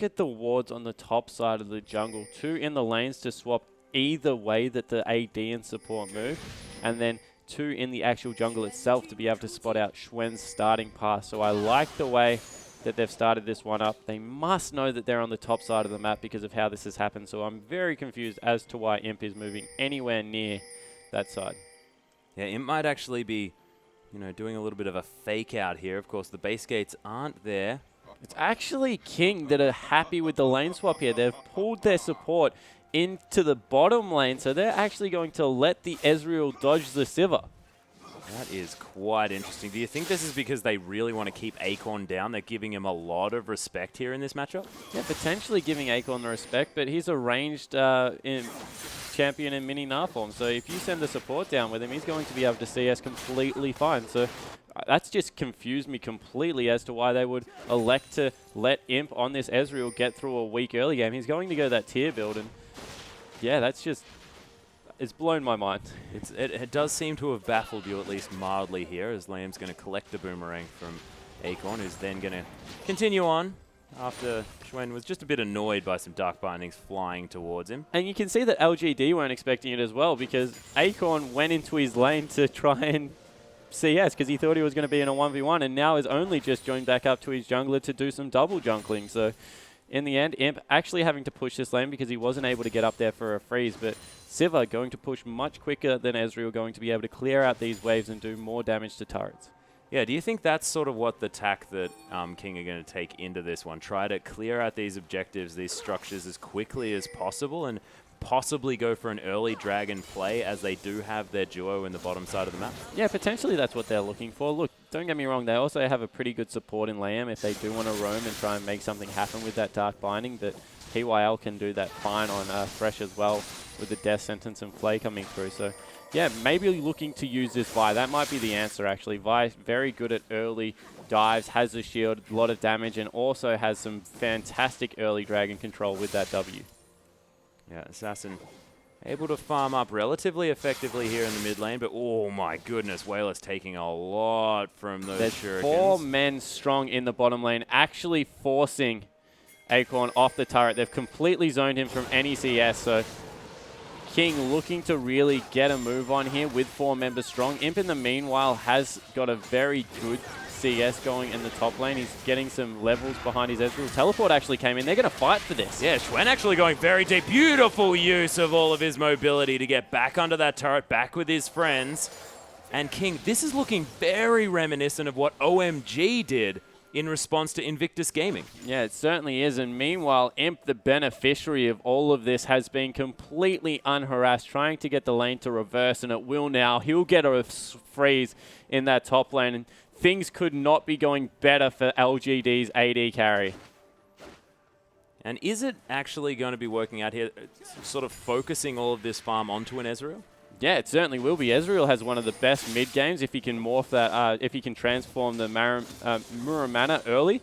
at the wards on the top side of the jungle. 2 in the lanes to swap either way that the AD and support move. And then 2 in the actual jungle itself to be able to spot out Schwen's starting path. So I like the way that they've started this one up. They must know that they're on the top side of the map because of how this has happened. So I'm very confused as to why Imp is moving anywhere near that side. Yeah, Imp might actually be, you know, doing a little bit of a fake out here. Of course, the base gates aren't there. It's actually King that are happy with the lane swap here. They've pulled their support into the bottom lane, so they're actually going to let the Ezreal dodge the Sivir. That is quite interesting. Do you think this is because they really want to keep Acorn down? They're giving him a lot of respect here in this matchup? Yeah, potentially giving Acorn the respect, but he's a ranged champion in mini Narform, so if you send the support down with him, he's going to be able to CS completely fine. So that's just confused me completely as to why they would elect to let Imp on this Ezreal get through a weak early game. He's going to go that tier build, and yeah, that's just, it's blown my mind. It does seem to have baffled you at least mildly here, as Liam's going to collect the boomerang from Acorn, who's then going to continue on after Schwen was just a bit annoyed by some Dark Bindings flying towards him. And you can see that LGD weren't expecting it as well, because Acorn went into his lane to try and CS because he thought he was going to be in a 1v1, and now is only just joined back up to his jungler to do some double jungling. So in the end, Imp actually having to push this lane because he wasn't able to get up there for a freeze, but Sivir going to push much quicker than Ezreal, going to be able to clear out these waves and do more damage to turrets. Yeah, do you think that's sort of what the tack that King are going to take into this one? Try to clear out these objectives, these structures as quickly as possible, and possibly go for an early dragon play as they do have their duo in the bottom side of the map? Yeah, potentially that's what they're looking for. Look, don't get me wrong, they also have a pretty good support in Liam if they do want to roam and try and make something happen with that Dark Binding, but PYL can do that fine on Fresh as well with the Death Sentence and Flay coming through. So yeah, maybe looking to use this Vi. That might be the answer, actually. Vi, very good at early dives, has the shield, a lot of damage, and also has some fantastic early dragon control with that W. Yeah, Assassin able to farm up relatively effectively here in the mid lane, but oh my goodness, Whalers taking a lot from those shurikens. 4 men strong in the bottom lane, actually forcing Acorn off the turret. They've completely zoned him from any CS, so King looking to really get a move on here with 4 members strong. Imp in the meanwhile has got a very good CS going in the top lane. He's getting some levels behind his Ezreal. Teleport actually came in. They're going to fight for this. Yeah, Schwen actually going very deep. Beautiful use of all of his mobility to get back under that turret, back with his friends. And King, this is looking very reminiscent of what OMG did in response to Invictus Gaming. Yeah, it certainly is. And meanwhile, Imp, the beneficiary of all of this, has been completely unharassed, trying to get the lane to reverse, and it will now. He'll get a freeze in that top lane, and things could not be going better for LGD's AD carry. And is it actually going to be working out here, sort of focusing all of this farm onto an Ezreal? Yeah, it certainly will be. Ezreal has one of the best mid games if he can morph that, if he can transform the Muramana early.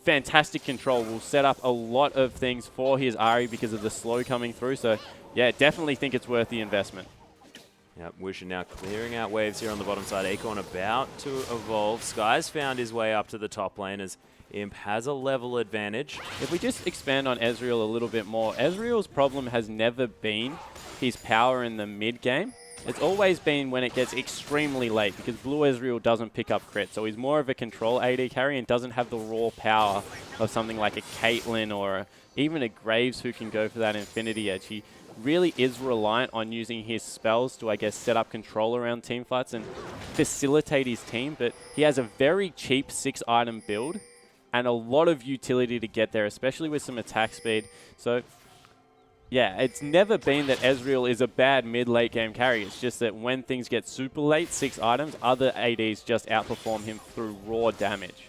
Fantastic control, will set up a lot of things for his Ahri because of the slow coming through. So yeah, definitely think it's worth the investment. Yep, Wisher now clearing out waves here on the bottom side. Acorn about to evolve. Sky's found his way up to the top lane as Imp has a level advantage. If we just expand on Ezreal a little bit more, Ezreal's problem has never been his power in the mid game. It's always been when it gets extremely late, because Blue Ezreal doesn't pick up crit, so he's more of a control AD carry and doesn't have the raw power of something like a Caitlyn or even a Graves who can go for that Infinity Edge. He really is reliant on using his spells to, I guess, set up control around teamfights and facilitate his team, but he has a very cheap 6-item build and a lot of utility to get there, especially with some attack speed. So yeah, it's never been that Ezreal is a bad mid-late game carry. It's just that when things get super late, 6 items, other ADs just outperform him through raw damage.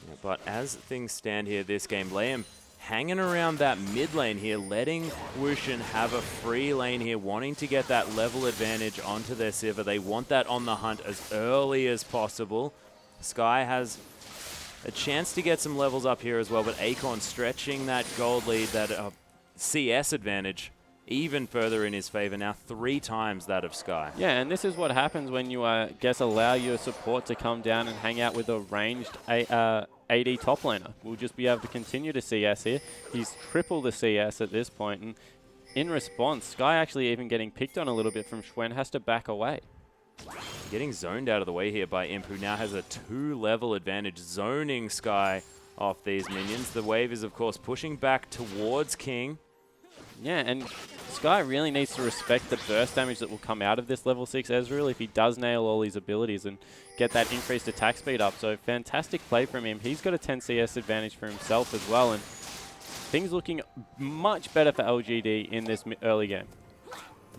Yeah, but as things stand here this game, Liam hanging around that mid lane here, letting Wushin have a free lane here, wanting to get that level advantage onto their Sivir. They want that on the hunt as early as possible. Sky has a chance to get some levels up here as well, but Acorn stretching that gold lead, that CS advantage, even further in his favor, now 3 times that of Sky. Yeah, and this is what happens when you, guess, allow your support to come down and hang out with a ranged AD top laner. We'll just be able to continue to CS here. He's triple the CS at this point, and in response, Sky actually even getting picked on a little bit from Schwen, has to back away. Getting zoned out of the way here by Imp, who now has a 2-level advantage, zoning Sky off these minions. The wave is, of course, pushing back towards King. Yeah, and Sky really needs to respect the burst damage that will come out of this level 6 Ezreal if he does nail all his abilities and get that increased attack speed up. So fantastic play from him. He's got a 10 CS advantage for himself as well, and things looking much better for LGD in this early game.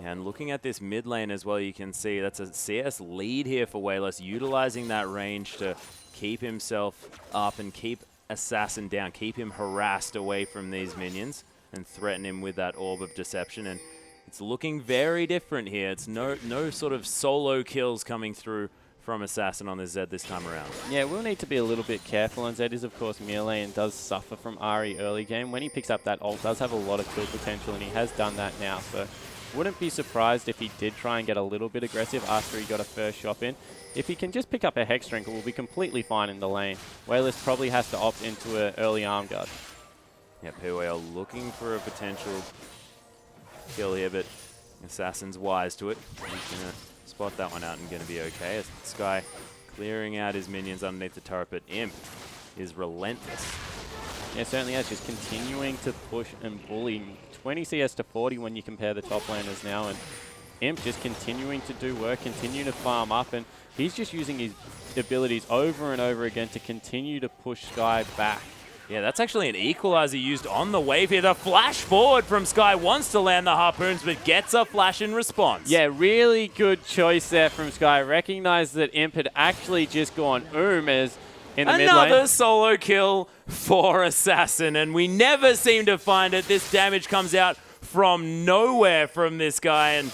Yeah, and looking at this mid lane as well, you can see that's a CS lead here for Wayless, utilizing that range to keep himself up and keep Assassin down, keep him harassed away from these minions and threaten him with that Orb of Deception. And it's looking very different here. It's no sort of solo kills coming through from Assassin on the Zed this time around. Yeah, we'll need to be a little bit careful. And Zed is, of course, melee and does suffer from Ahri early game. When he picks up that ult, does have a lot of kill potential, and he has done that now. So wouldn't be surprised if he did try and get a little bit aggressive after he got a first shot in. If he can just pick up a Hex Drink, we'll be completely fine in the lane. Wayless probably has to opt into an early arm guard. Yeah, POL looking for a potential kill here, but Assassin's wise to it. He's going to spot that one out and going to be okay. Sky clearing out his minions underneath the turret, but Imp is relentless. Yeah, certainly is. Just continuing to push and bully. 20 CS to 40 when you compare the top laners now, and Imp just continuing to do work, continue to farm up, and he's just using his abilities over and over again to continue to push Sky back. Yeah, that's actually an equalizer used on the wave here. The flash forward from Sky wants to land the harpoons, but gets a flash in response. Yeah, really good choice there from Sky. Recognized that Imp had actually just gone as in the mid lane. Another solo kill for Assassin, and we never seem to find it. This damage comes out from nowhere from this guy, and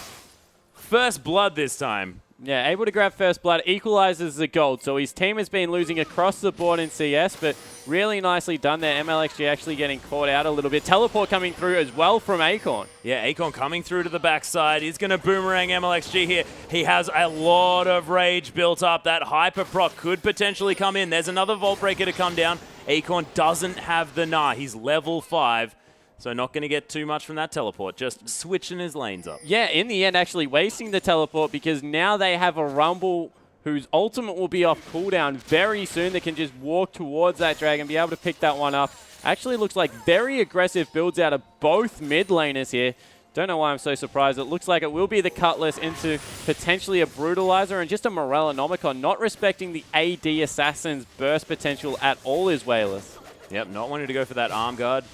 first blood this time. Yeah, able to grab first blood, equalizes the gold. So his team has been losing across the board in CS, but really nicely done there. MLXG actually getting caught out a little bit. Teleport coming through as well from Acorn. Yeah, Acorn coming through to the backside. He's going to boomerang MLXG here. He has a lot of rage built up. That hyper proc could potentially come in. There's another Vault Breaker to come down. Acorn doesn't have the Gnar. He's level 5. So not going to get too much from that teleport, just switching his lanes up. Yeah, in the end, actually wasting the teleport because now they have a Rumble whose ultimate will be off cooldown very soon. They can just walk towards that dragon, be able to pick that one up. Actually looks like very aggressive builds out of both mid laners here. Don't know why I'm so surprised. It looks like it will be the Cutlass into potentially a Brutalizer and just a Morellonomicon, not respecting the AD Assassin's burst potential at all is Wayless. Yep, not wanting to go for that arm guard.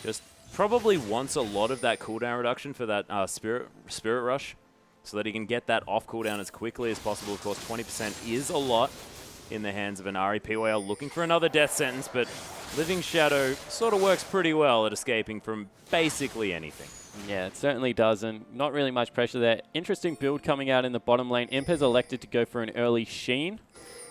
Just probably wants a lot of that cooldown reduction for that Spirit Rush so that he can get that off cooldown as quickly as possible. Of course, 20% is a lot in the hands of an Ahri. PYL looking for another death sentence, but Living Shadow sort of works pretty well at escaping from basically anything. Yeah, it certainly does, and not really much pressure there. Interesting build coming out in the bottom lane. Imp has elected to go for an early Sheen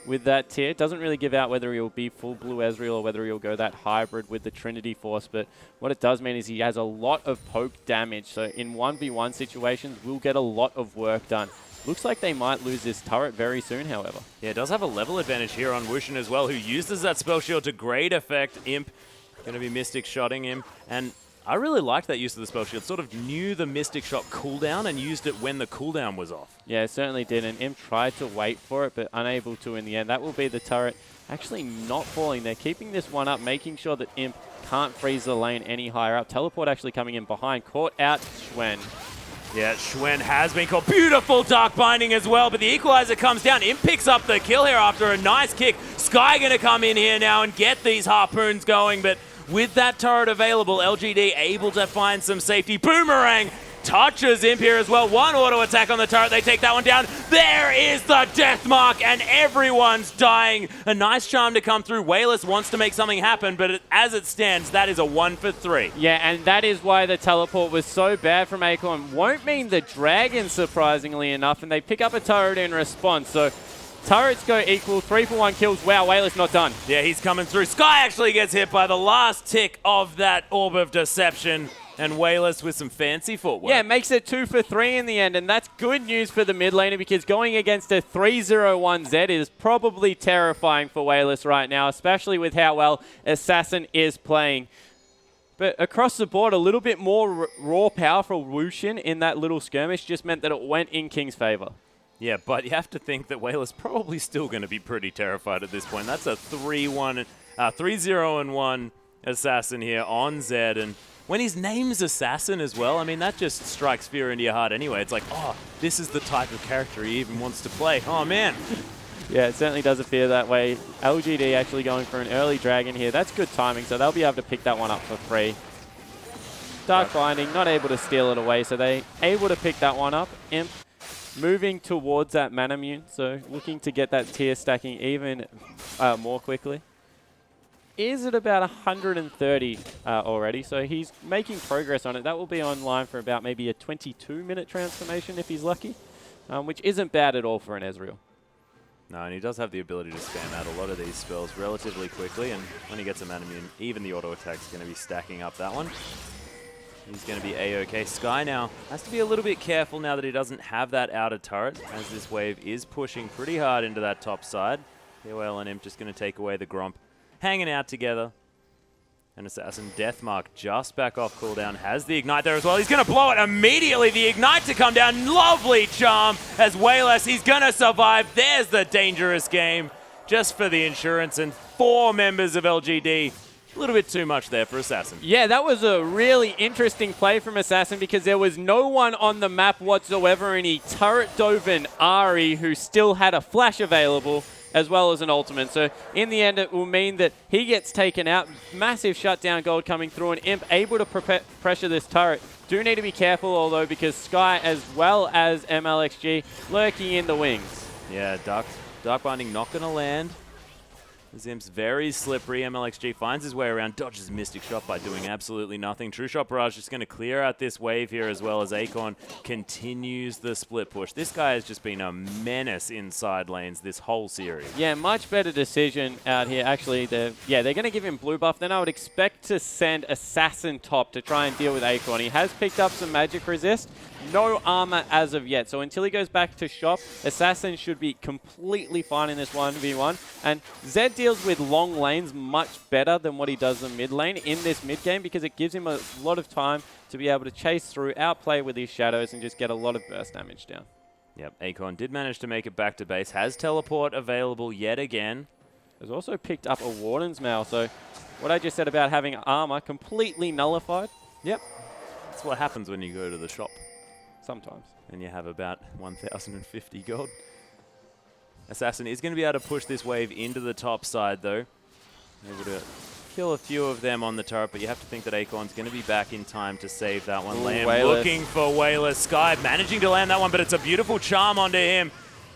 with that tier. Doesn't really give out whether he'll be full blue Ezreal or whether he'll go that hybrid with the Trinity Force, but what it does mean is he has a lot of poke damage, so in 1v1 situations we'll get a lot of work done. Looks like they might lose this turret very soon, however. Yeah, it does have a level advantage here on Wushin as well, who uses that spell shield to great effect. Imp going to be Mystic Shotting him, and I really liked that use of the spell shield. Sort of knew the Mystic Shot cooldown and used it when the cooldown was off. Yeah, it certainly did, and Imp tried to wait for it, but unable to in the end. That will be the turret actually not falling. They're keeping this one up, making sure that Imp can't freeze the lane any higher up. Teleport actually coming in behind, caught out Schwen. Yeah, Schwen has been caught. Beautiful Dark Binding as well, but the Equalizer comes down. Imp picks up the kill here after a nice kick. Sky going to come in here now and get these harpoons going, but with that turret available, LGD able to find some safety. Boomerang touches Imp here as well. One auto attack on the turret. They take that one down. There is the death mark, and everyone's dying. A nice charm to come through. Wayless wants to make something happen, but as it stands, that is a 1 for 3. Yeah, and that is why the teleport was so bad from Acorn. Won't mean the dragon, surprisingly enough, and they pick up a turret in response. So Turrets go equal, 3-for-1 kills. Wow, Wayless not done. Yeah, he's coming through. Sky actually gets hit by the last tick of that Orb of Deception. And Wayless with some fancy footwork. Yeah, makes it 2 for 3 in the end, and that's good news for the mid laner because going against a 3-0-1 Z is probably terrifying for Wayless right now, especially with how well Assassin is playing. But across the board, a little bit more raw power for Wushin in that little skirmish just meant that it went in King's favor. Yeah, but you have to think that Wayless probably still going to be pretty terrified at this point. That's a 3-0-1 Assassin here on Zed, and when his name's Assassin as well, I mean, that just strikes fear into your heart anyway. It's like, oh, this is the type of character he even wants to play. Oh, man. Yeah, it certainly does appear that way. LGD actually going for an early dragon here. That's good timing, so they'll be able to pick that one up for free. Dark Binding, not able to steal it away, so they able to pick that one up. Imp moving towards that Manamune, so looking to get that tier stacking even more quickly. Is at about 130 already, so he's making progress on it. That will be online for about maybe a 22-minute transformation if he's lucky, which isn't bad at all for an Ezreal. No, and he does have the ability to spam out a lot of these spells relatively quickly, and when he gets a Manamune, even the auto attack's going to be stacking up that one. He's going to be A-OK. Sky now has to be a little bit careful now that he doesn't have that outer turret, as this wave is pushing pretty hard into that top side. POL and Imp just going to take away the Gromp. Hanging out together. And Assassin Deathmark just back off cooldown. Has the Ignite there as well. He's going to blow it immediately. The Ignite to come down. Lovely charm as Wayless. He's going to survive. There's the dangerous game just for the insurance. And 4 members of LGD. A little bit too much there for Assassin. Yeah, that was a really interesting play from Assassin because there was no one on the map whatsoever, and he turret dove in Ari, who still had a flash available, as well as an ultimate. So in the end, it will mean that he gets taken out. Massive shutdown gold coming through, and Imp able to pressure this turret. Do need to be careful, although, because Sky as well as MLXG lurking in the wings. Yeah, Dark Binding not going to land. Imp's very slippery. MLXG finds his way around, dodges Mystic Shot by doing absolutely nothing. True Shot Barrage just going to clear out this wave here, as well as Acorn continues the split push. This guy has just been a menace inside lanes this whole series. Yeah, much better decision out here. Actually, they're going to give him blue buff. Then I would expect to send Assassin top to try and deal with Acorn. He has picked up some magic resist. No armor as of yet. So until he goes back to shop, Assassin should be completely fine in this 1v1. And Zed deals with long lanes much better than what he does in mid lane in this mid game because it gives him a lot of time to be able to chase through, outplay with his shadows, and just get a lot of burst damage down. Yep, Acorn did manage to make it back to base. Has teleport available yet again. Has also picked up a Warden's Mail. So what I just said about having armor completely nullified. Yep. That's what happens when you go to the shop. Sometimes. And you have about 1,050 gold. Assassin is going to be able to push this wave into the top side, though. Able to kill a few of them on the turret, but you have to think that Acorn's going to be back in time to save that one. Lamb looking for Wayless. Sky managing to land that one, but it's a beautiful charm onto him.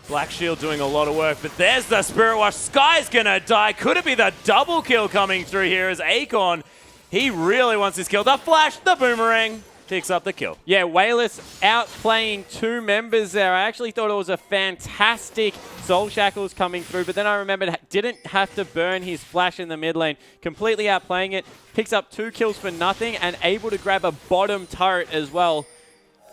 Black Shield doing a lot of work, but there's the Spirit Wash. Sky's going to die. Could it be the double kill coming through here as Acorn, he really wants this kill. The Flash, the Boomerang. Picks up the kill. Yeah, Wayless outplaying 2 members there. I actually thought it was a fantastic Soul Shackles coming through, but then I remembered didn't have to burn his flash in the mid lane. Completely outplaying it. Picks up 2 kills for nothing and able to grab a bottom turret as well.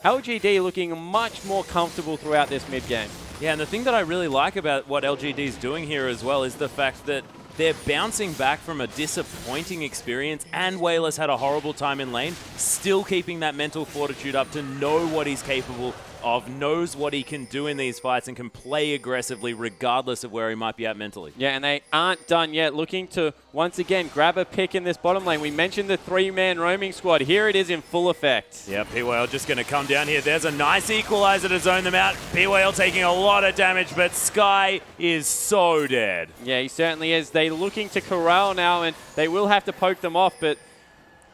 LGD looking much more comfortable throughout this mid game. Yeah, and the thing that I really like about what LGD is doing here as well is the fact that they're bouncing back from a disappointing experience, and Wayless had a horrible time in lane, still keeping that mental fortitude up to know what he's capable of, knows what he can do in these fights, and can play aggressively regardless of where he might be at mentally. Yeah, and they aren't done yet. Looking to, once again, grab a pick in this bottom lane. We mentioned the 3-man roaming squad. Here it is in full effect. Yeah, PWL just going to come down here. There's a nice equalizer to zone them out. PWL taking a lot of damage, but Sky is so dead. Yeah, he certainly is. They're looking to corral now, and they will have to poke them off, but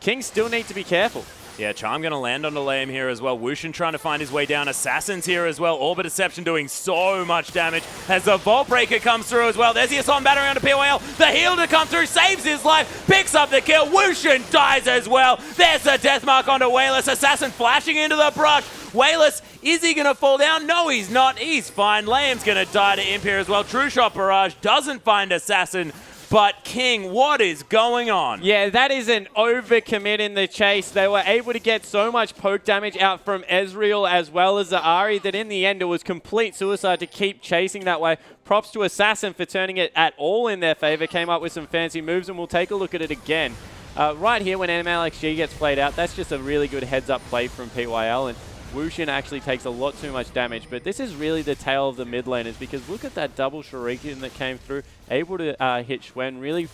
Kings still need to be careful. Yeah, Charm going to land on the Liam here as well. Wushin trying to find his way down. Assassin's here as well. Orbit Deception doing so much damage as the Vault Breaker comes through as well. There's the Assault Battery onto PYL. The heal to come through saves his life, picks up the kill. Wushin dies as well. There's the death mark onto Wayless. Assassin flashing into the brush. Wayless, is he going to fall down? No, he's not. He's fine. Liam's going to die to Imp here as well. True Shot Barrage doesn't find Assassin. But King, what is going on? Yeah, that is an overcommit in the chase. They were able to get so much poke damage out from Ezreal as well as the Ahri that in the end it was complete suicide to keep chasing that way. Props to Assassin for turning it at all in their favor. Came up with some fancy moves, and we'll take a look at it again. Right here when MLXG gets played out, that's just a really good heads-up play from PYL. And Wushin actually takes a lot too much damage, but this is really the tale of the mid laners because look at that double Shuriken that came through, able to hit Xuen, really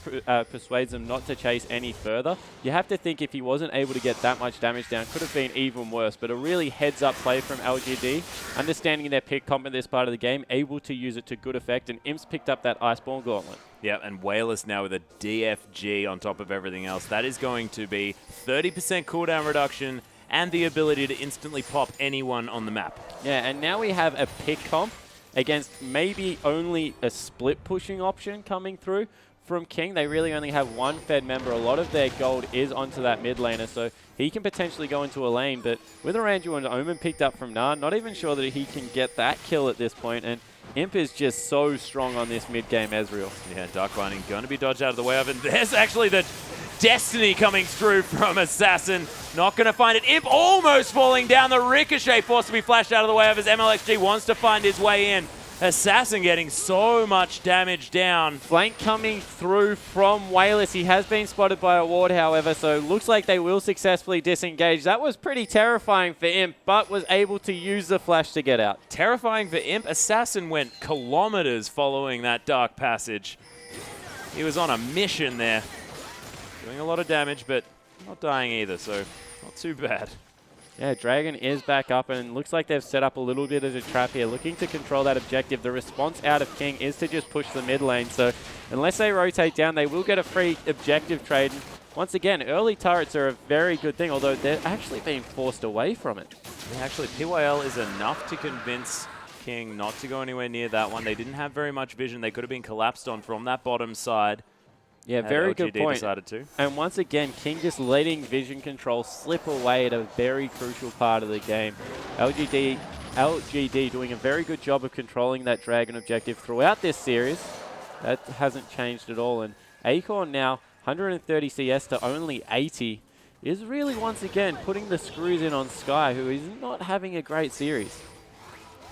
persuades them not to chase any further. You have to think if he wasn't able to get that much damage down, could have been even worse, but a really heads-up play from LGD, understanding their pick comp in this part of the game, able to use it to good effect, and Imps picked up that Iceborne Gauntlet. Yeah, and Wayless now with a DFG on top of everything else. That is going to be 30% cooldown reduction, and the ability to instantly pop anyone on the map. Yeah, and now we have a pick comp against maybe only a split pushing option coming through from King. They really only have one Fed member. A lot of their gold is onto that mid laner, so he can potentially go into a lane, but with Orange and Omen picked up from Nah, not even sure that he can get that kill at this point, and Imp is just so strong on this mid-game Ezreal. Yeah, Dark Binding going to be dodged out of the way of it. There's actually the Destiny coming through from Assassin. Not going to find it. Imp almost falling down. The Ricochet forced to be flashed out of the way of as MLXG wants to find his way in. Assassin getting so much damage down. Flank coming through from Wayless. He has been spotted by a ward, however, so looks like they will successfully disengage. That was pretty terrifying for Imp, but was able to use the flash to get out. Terrifying for Imp. Assassin went kilometers following that dark passage. He was on a mission there. Doing a lot of damage, but not dying either, so not too bad. Yeah, Dragon is back up, and looks like they've set up a little bit of a trap here, looking to control that objective. The response out of King is to just push the mid lane, so unless they rotate down, they will get a free objective trade. And once again, early turrets are a very good thing, although they're actually being forced away from it. Yeah, actually, PYL is enough to convince King not to go anywhere near that one. They didn't have very much vision. They could have been collapsed on from that bottom side. Yeah, very good point. Decided to. And once again, King just letting vision control slip away at a very crucial part of the game. LGD doing a very good job of controlling that Dragon objective throughout this series. That hasn't changed at all. And Acorn now, 130 CS to only 80, is really once again putting the screws in on Sky, who is not having a great series.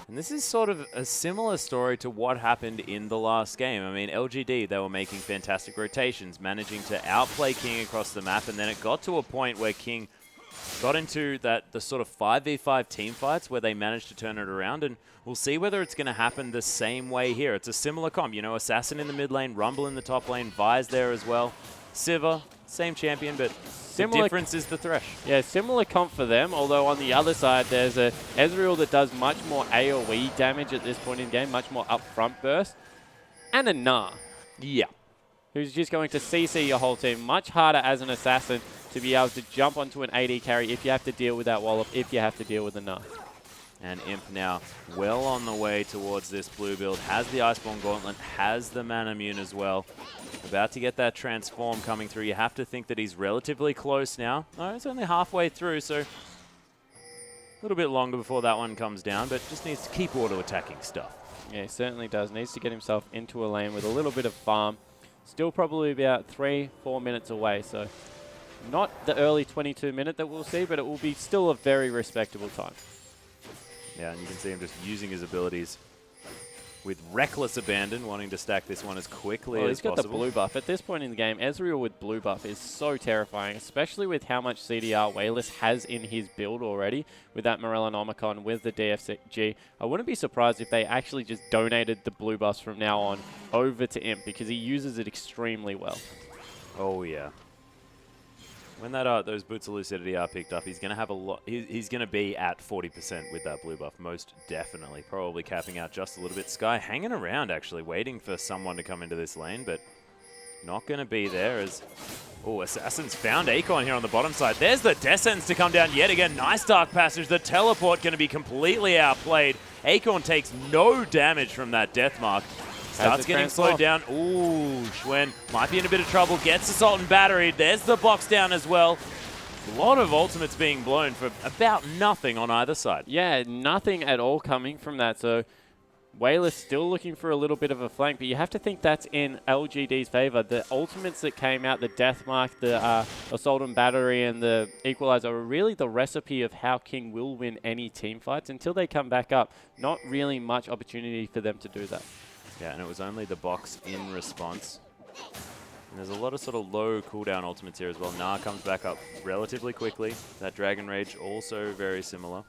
And this is sort of a similar story to what happened in the last game. I mean, LGD, they were making fantastic rotations, managing to outplay King across the map, and then it got to a point where King got into the sort of 5v5 team fights where they managed to turn it around, and we'll see whether it's going to happen the same way here. It's a similar comp, you know, Assassin in the mid lane, Rumble in the top lane, Vi's there as well. Sivir, same champion, but the difference is the Thresh. Yeah, similar comp for them, although on the other side there's a Ezreal that does much more AoE damage at this point in the game, much more upfront burst, and a Nah. Yeah. Who's just going to CC your whole team. Much harder as an assassin to be able to jump onto an AD carry if you have to deal with that wallop, if you have to deal with a Nah. And Imp now well on the way towards this blue build. Has the Iceborne Gauntlet, has the Mana Mune as well. About to get that transform coming through. You have to think that he's relatively close now. No, it's only halfway through, so a little bit longer before that one comes down, but just needs to keep auto-attacking stuff. Yeah, he certainly does. Needs to get himself into a lane with a little bit of farm. Still probably about 3-4 minutes away, so not the early 22-minute that we'll see, but it will be still a very respectable time. Yeah, and you can see him just using his abilities with reckless abandon, wanting to stack this one as quickly as possible. He's got the blue buff. At this point in the game, Ezreal with blue buff is so terrifying, especially with how much CDR Wayless has in his build already with that Morellonomicon, with the DFG. I wouldn't be surprised if they actually just donated the blue buffs from now on over to Imp because he uses it extremely well. Oh, yeah. When that those Boots of Lucidity are picked up, he's going to have a lot. He's going to be at 40% with that blue buff, most definitely. Probably capping out just a little bit. Sky hanging around, actually, waiting for someone to come into this lane, but not going to be there as... Oh, Assassin's found Akon here on the bottom side. There's the Descents to come down yet again. Nice Dark Passage. The teleport going to be completely outplayed. Akon takes no damage from that death mark. Starts getting slowed down. Ooh, Schwen might be in a bit of trouble. Gets Assault and Battery. There's the box down as well. A lot of ultimates being blown for about nothing on either side. Yeah, nothing at all coming from that. So Whalers still looking for a little bit of a flank, but you have to think that's in LGD's favor. The ultimates that came out, the Death Mark, the Assault and Battery, and the Equalizer are really the recipe of how King will win any team fights. Until they come back up, not really much opportunity for them to do that. Yeah, and it was only the box in response. And there's a lot of sort of low cooldown ultimates here as well. Nah comes back up relatively quickly. That Dragon Rage also very similar.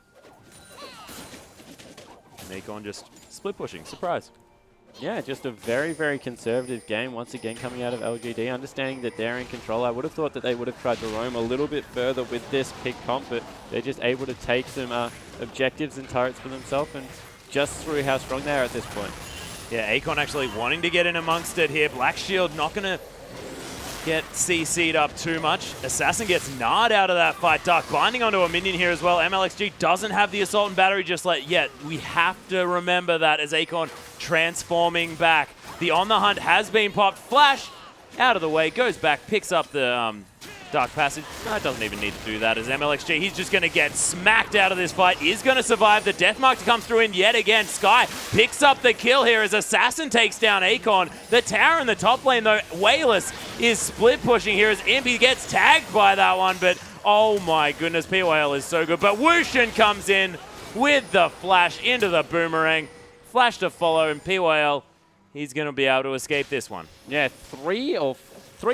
Akon just split pushing. Surprise. Yeah, just a very, very conservative game once again coming out of LGD. Understanding that they're in control, I would have thought that they would have tried to roam a little bit further with this pick comp, but they're just able to take some objectives and turrets for themselves, and just through how strong they are at this point. Yeah, Akon actually wanting to get in amongst it here. Black Shield not going to get CC'd up too much. Assassin gets gnawed out of that fight. Dark Binding onto a minion here as well. MLXG doesn't have the Assault and Battery just yet. We have to remember that as Akon transforming back. The On the Hunt has been popped. Flash out of the way, goes back, picks up the Dark Passage. No, it doesn't even need to do that as MLXG. He's just going to get smacked out of this fight. Is going to survive. The Death Mark to come through in yet again. Sky picks up the kill here as Assassin takes down Akon. The tower in the top lane, though, Wayless is split pushing here as Impy gets tagged by that one. But, oh my goodness, PYL is so good. But Wushin comes in with the flash into the boomerang. Flash to follow, and PYL, he's going to be able to escape this one. Yeah, 3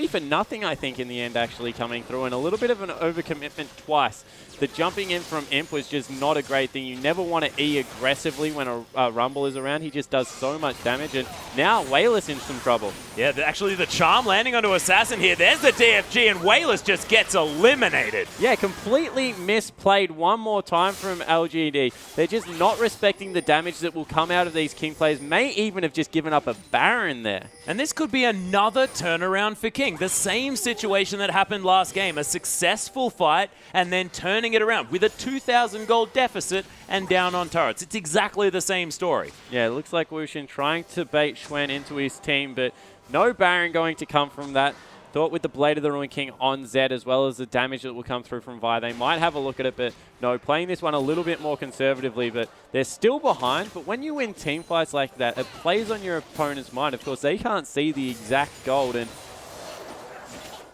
for nothing, I think, in the end, actually coming through, and a little bit of an overcommitment twice. The jumping in from Imp was just not a great thing. You never want to E aggressively when a Rumble is around. He just does so much damage, and now Wayless in some trouble. Yeah, actually the Charm landing onto Assassin here. There's the DFG, and Wayless just gets eliminated. Yeah, completely misplayed one more time from LGD. They're just not respecting the damage that will come out of these King players. May even have just given up a Baron there. And this could be another turnaround for King. The same situation that happened last game. A successful fight and then turning it around with a 2,000 gold deficit and down on turrets. It's exactly the same story. Yeah, it looks like Wushin trying to bait Schwen into his team, but no Baron going to come from that. Thought with the Blade of the Ruined King on Zed, as well as the damage that will come through from Vi, they might have a look at it, but no, playing this one a little bit more conservatively, but they're still behind. But when you win team fights like that, it plays on your opponent's mind. Of course, they can't see the exact gold, and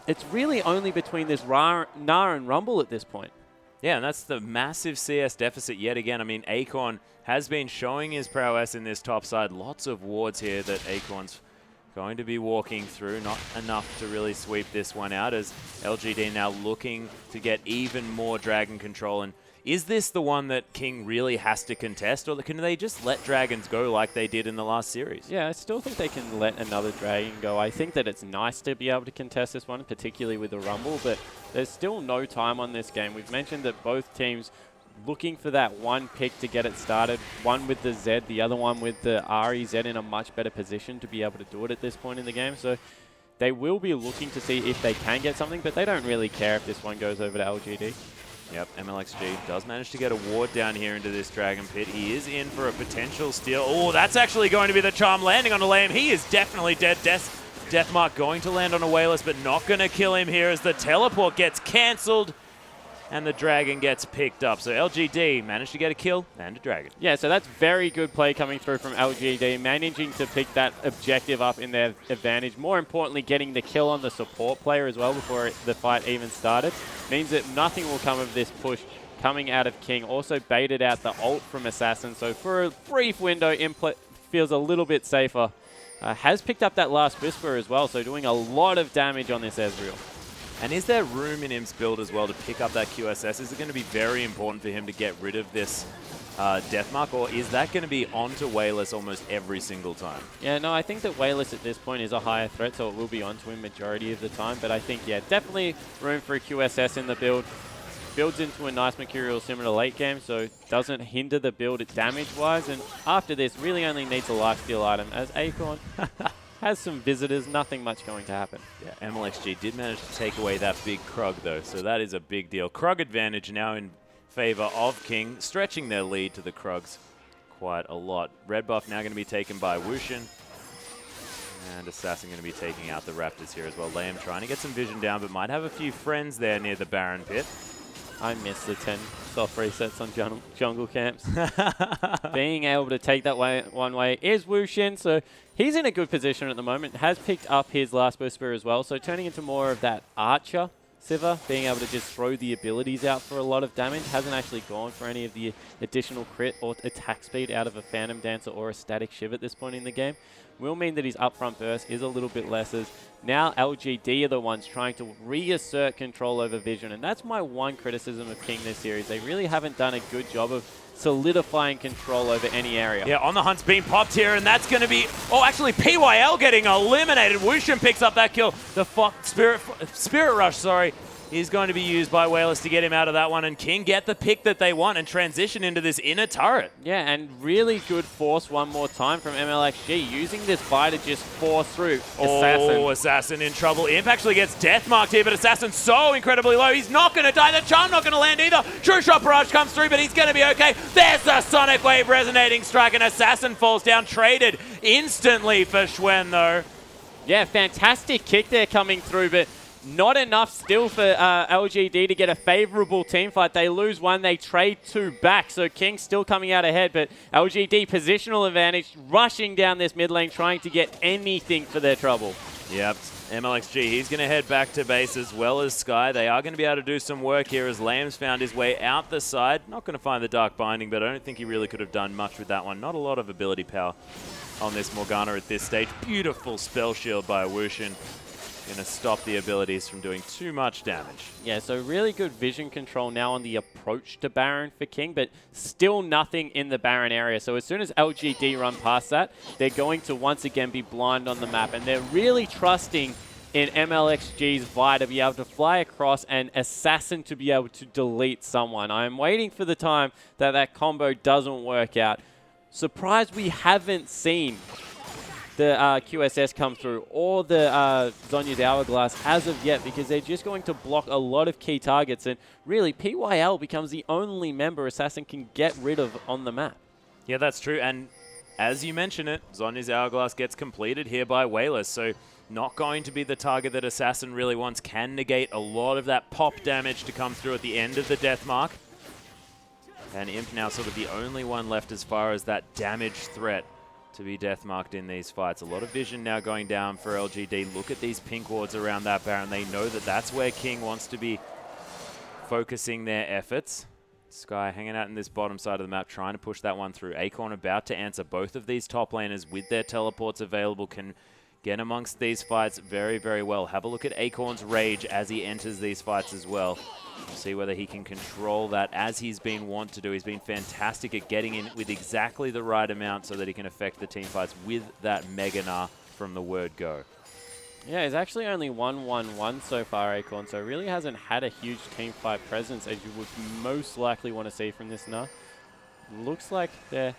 it's really only between this Nah and Rumble at this point. Yeah, and that's the massive CS deficit yet again. I mean, Akon has been showing his prowess in this top side. Lots of wards here that Akon's going to be walking through. Not enough to really sweep this one out as LGD now looking to get even more Dragon control. And is this the one that King really has to contest, or can they just let Dragons go like they did in the last series? Yeah, I still think they can let another Dragon go. I think that it's nice to be able to contest this one, particularly with the Rumble, but there's still no time on this game. We've mentioned that both teams looking for that one pick to get it started, one with the Z, the other one with the REZ in a much better position to be able to do it at this point in the game. So they will be looking to see if they can get something, but they don't really care if this one goes over to LGD. Yep, MLXG does manage to get a ward down here into this Dragon Pit. He is in for a potential steal. Oh, that's actually going to be the Charm landing on a Lamb. He is definitely dead. Death Mark going to land on a Wayless, but not going to kill him here as the teleport gets cancelled and the Dragon gets picked up. So LGD managed to get a kill and a Dragon. Yeah, so that's very good play coming through from LGD, managing to pick that objective up in their advantage. More importantly, getting the kill on the support player as well before the fight even started. Means that nothing will come of this push coming out of King. Also baited out the ult from Assassin, so for a brief window, Impl feels a little bit safer. Has picked up that last Whisper as well, so doing a lot of damage on this Ezreal. And is there room in Imp's build as well to pick up that QSS? Is it going to be very important for him to get rid of this Death Mark, or is that going to be onto Wayless almost every single time? Yeah, no, I think that Wayless at this point is a higher threat, so it will be onto him majority of the time. But I think, yeah, definitely room for a QSS in the build. Builds into a nice Mercurial similar to late game, so doesn't hinder the build damage-wise. And after this, really only needs a lifesteal item as Akon has some visitors, nothing much going to happen. Yeah, MLXG did manage to take away that big Krug, though, so that is a big deal. Krug advantage now in favor of King, stretching their lead to the Krugs quite a lot. Red buff now going to be taken by Wushin. And Assassin going to be taking out the Raptors here as well. Liam trying to get some vision down, but might have a few friends there near the Baron pit. I miss the 10 soft resets on jungle camps. Being able to take that one way is Wushin, so he's in a good position at the moment. Has picked up his last Whisper as well, so turning into more of that Archer Sivir, being able to just throw the abilities out for a lot of damage. Hasn't actually gone for any of the additional crit or attack speed out of a Phantom Dancer or a Static Shiv at this point in the game. Will mean that his upfront burst is a little bit less, as now LGD are the ones trying to reassert control over Vision, and that's my one criticism of King this series. They really haven't done a good job of solidifying control over any area. Yeah, On the Hunt's being popped here, and that's going to be... Oh, actually, PYL getting eliminated. Wushin picks up that kill. The Spirit Rush, sorry, is going to be used by Whalers to get him out of that one, and King get the pick that they want and transition into this inner turret. Yeah, and really good force one more time from MLXG, using this buy to just force through Assassin. Oh, Assassin in trouble. Imp actually gets death marked here, but Assassin's so incredibly low. He's not going to die. The charm not going to land either. True Shot Barrage comes through, but he's going to be okay. There's the Sonic Wave resonating strike, and Assassin falls down. Traded instantly for Schwen, though. Yeah, fantastic kick there coming through, but not enough still for LGD to get a favorable team fight. They lose one, they trade two back, so King still coming out ahead, but LGD positional advantage, rushing down this mid lane, trying to get anything for their trouble. Yep, MLXG, he's going to head back to base as well as Sky. They are going to be able to do some work here as Lamb's found his way out the side. Not going to find the Dark Binding, but I don't think he really could have done much with that one. Not a lot of ability power on this Morgana at this stage. Beautiful spell shield by Wushin. Going to stop the abilities from doing too much damage. Yeah, so really good vision control now on the approach to Baron for King, but still nothing in the Baron area. So as soon as LGD run past that, they're going to once again be blind on the map, and they're really trusting in MLXG's Vi to be able to fly across and Assassin to be able to delete someone. I'm waiting for the time that that combo doesn't work out. Surprised we haven't seen the QSS come through or the Zhonya's Hourglass as of yet, because they're just going to block a lot of key targets, and really PYL becomes the only member Assassin can get rid of on the map. Yeah, that's true, and as you mention it, Zhonya's Hourglass gets completed here by Whalers, so not going to be the target that Assassin really wants. Can negate a lot of that pop damage to come through at the end of the death mark. And Imp now sort of the only one left as far as that damage threat to be death marked in these fights. A lot of vision now going down for LGD. Look at these pink wards around that Baron. They know that that's where King wants to be focusing their efforts. Sky hanging out in this bottom side of the map, trying to push that one through. Acorn about to answer. Both of these top laners with their teleports available can get amongst these fights very, very well. Have a look at Acorn's rage as he enters these fights as well. See whether he can control that as he's been wont to do. He's been fantastic at getting in with exactly the right amount so that he can affect the team fights with that Mega Gnar from the word go. Yeah, he's actually only 1-1-1 so far, Acorn, so really hasn't had a huge team fight presence as you would most likely want to see from this Gnar. Looks like they're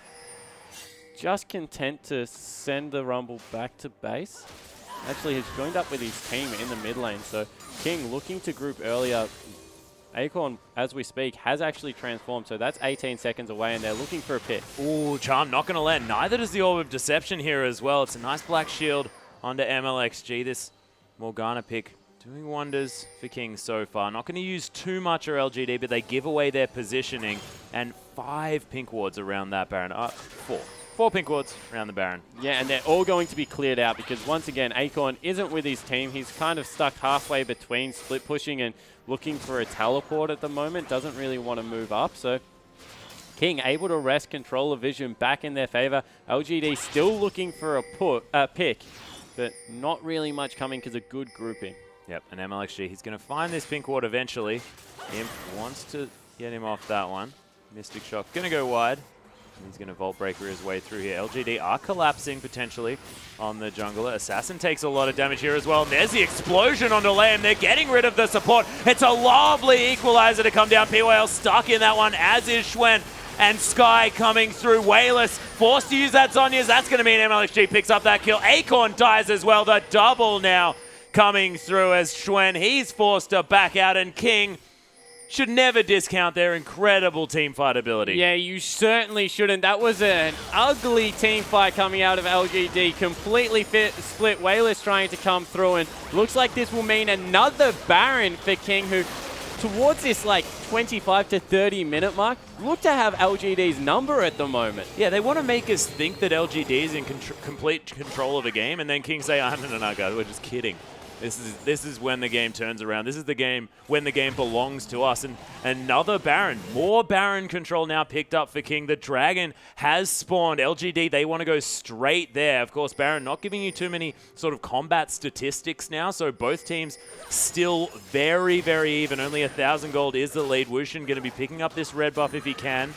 just content to send the Rumble back to base. Actually, he's joined up with his team in the mid lane, so King looking to group earlier. Acorn, as we speak, has actually transformed, so that's 18 seconds away, and they're looking for a pit. Ooh, Charm not going to land. Neither does the Orb of Deception here as well. It's a nice black shield onto MLXG. This Morgana pick doing wonders for King so far. Not going to use too much or LGD, but they give away their positioning, and 5 pink wards around that Baron. 4 pink wards around the Baron. Yeah, and they're all going to be cleared out because, once again, Acorn isn't with his team. He's kind of stuck halfway between split pushing and looking for a teleport at the moment. Doesn't really want to move up, so King able to wrest control of vision back in their favor. LGD still looking for a pick, but not really much coming because of good grouping. Yep, and MLXG, he's going to find this pink ward eventually. Imp wants to get him off that one. Mystic Shock going to go wide. He's going to Vault Breaker his way through here. LGD are collapsing potentially on the jungler. Assassin takes a lot of damage here as well. And there's the explosion on delay, and they're getting rid of the support. It's a lovely equalizer to come down. PYL stuck in that one, as is Schwen. and Sky coming through. Wayless forced to use that Zhonya's. That's going to mean MLXG picks up that kill. Acorn dies as well. The double now coming through as Schwen, he's forced to back out, and King should never discount their incredible team fight ability. Yeah, you certainly shouldn't. That was an ugly team fight coming out of LGD. Completely split. Wayless trying to come through, and looks like this will mean another Baron for King, who towards this like 25 to 30 minute mark look to have LGD's number at the moment. Yeah, they want to make us think that LGD is in complete control of the game, and then King say, oh, no, guys, we're just kidding. This is when the game turns around. This is the game when the game belongs to us. And another Baron. More Baron control now picked up for King. The Dragon has spawned. LGD, they want to go straight there. Of course, Baron not giving you too many sort of combat statistics now. So both teams still very, very even. Only 1,000 gold is the lead. Wushin going to be picking up this red buff if he can.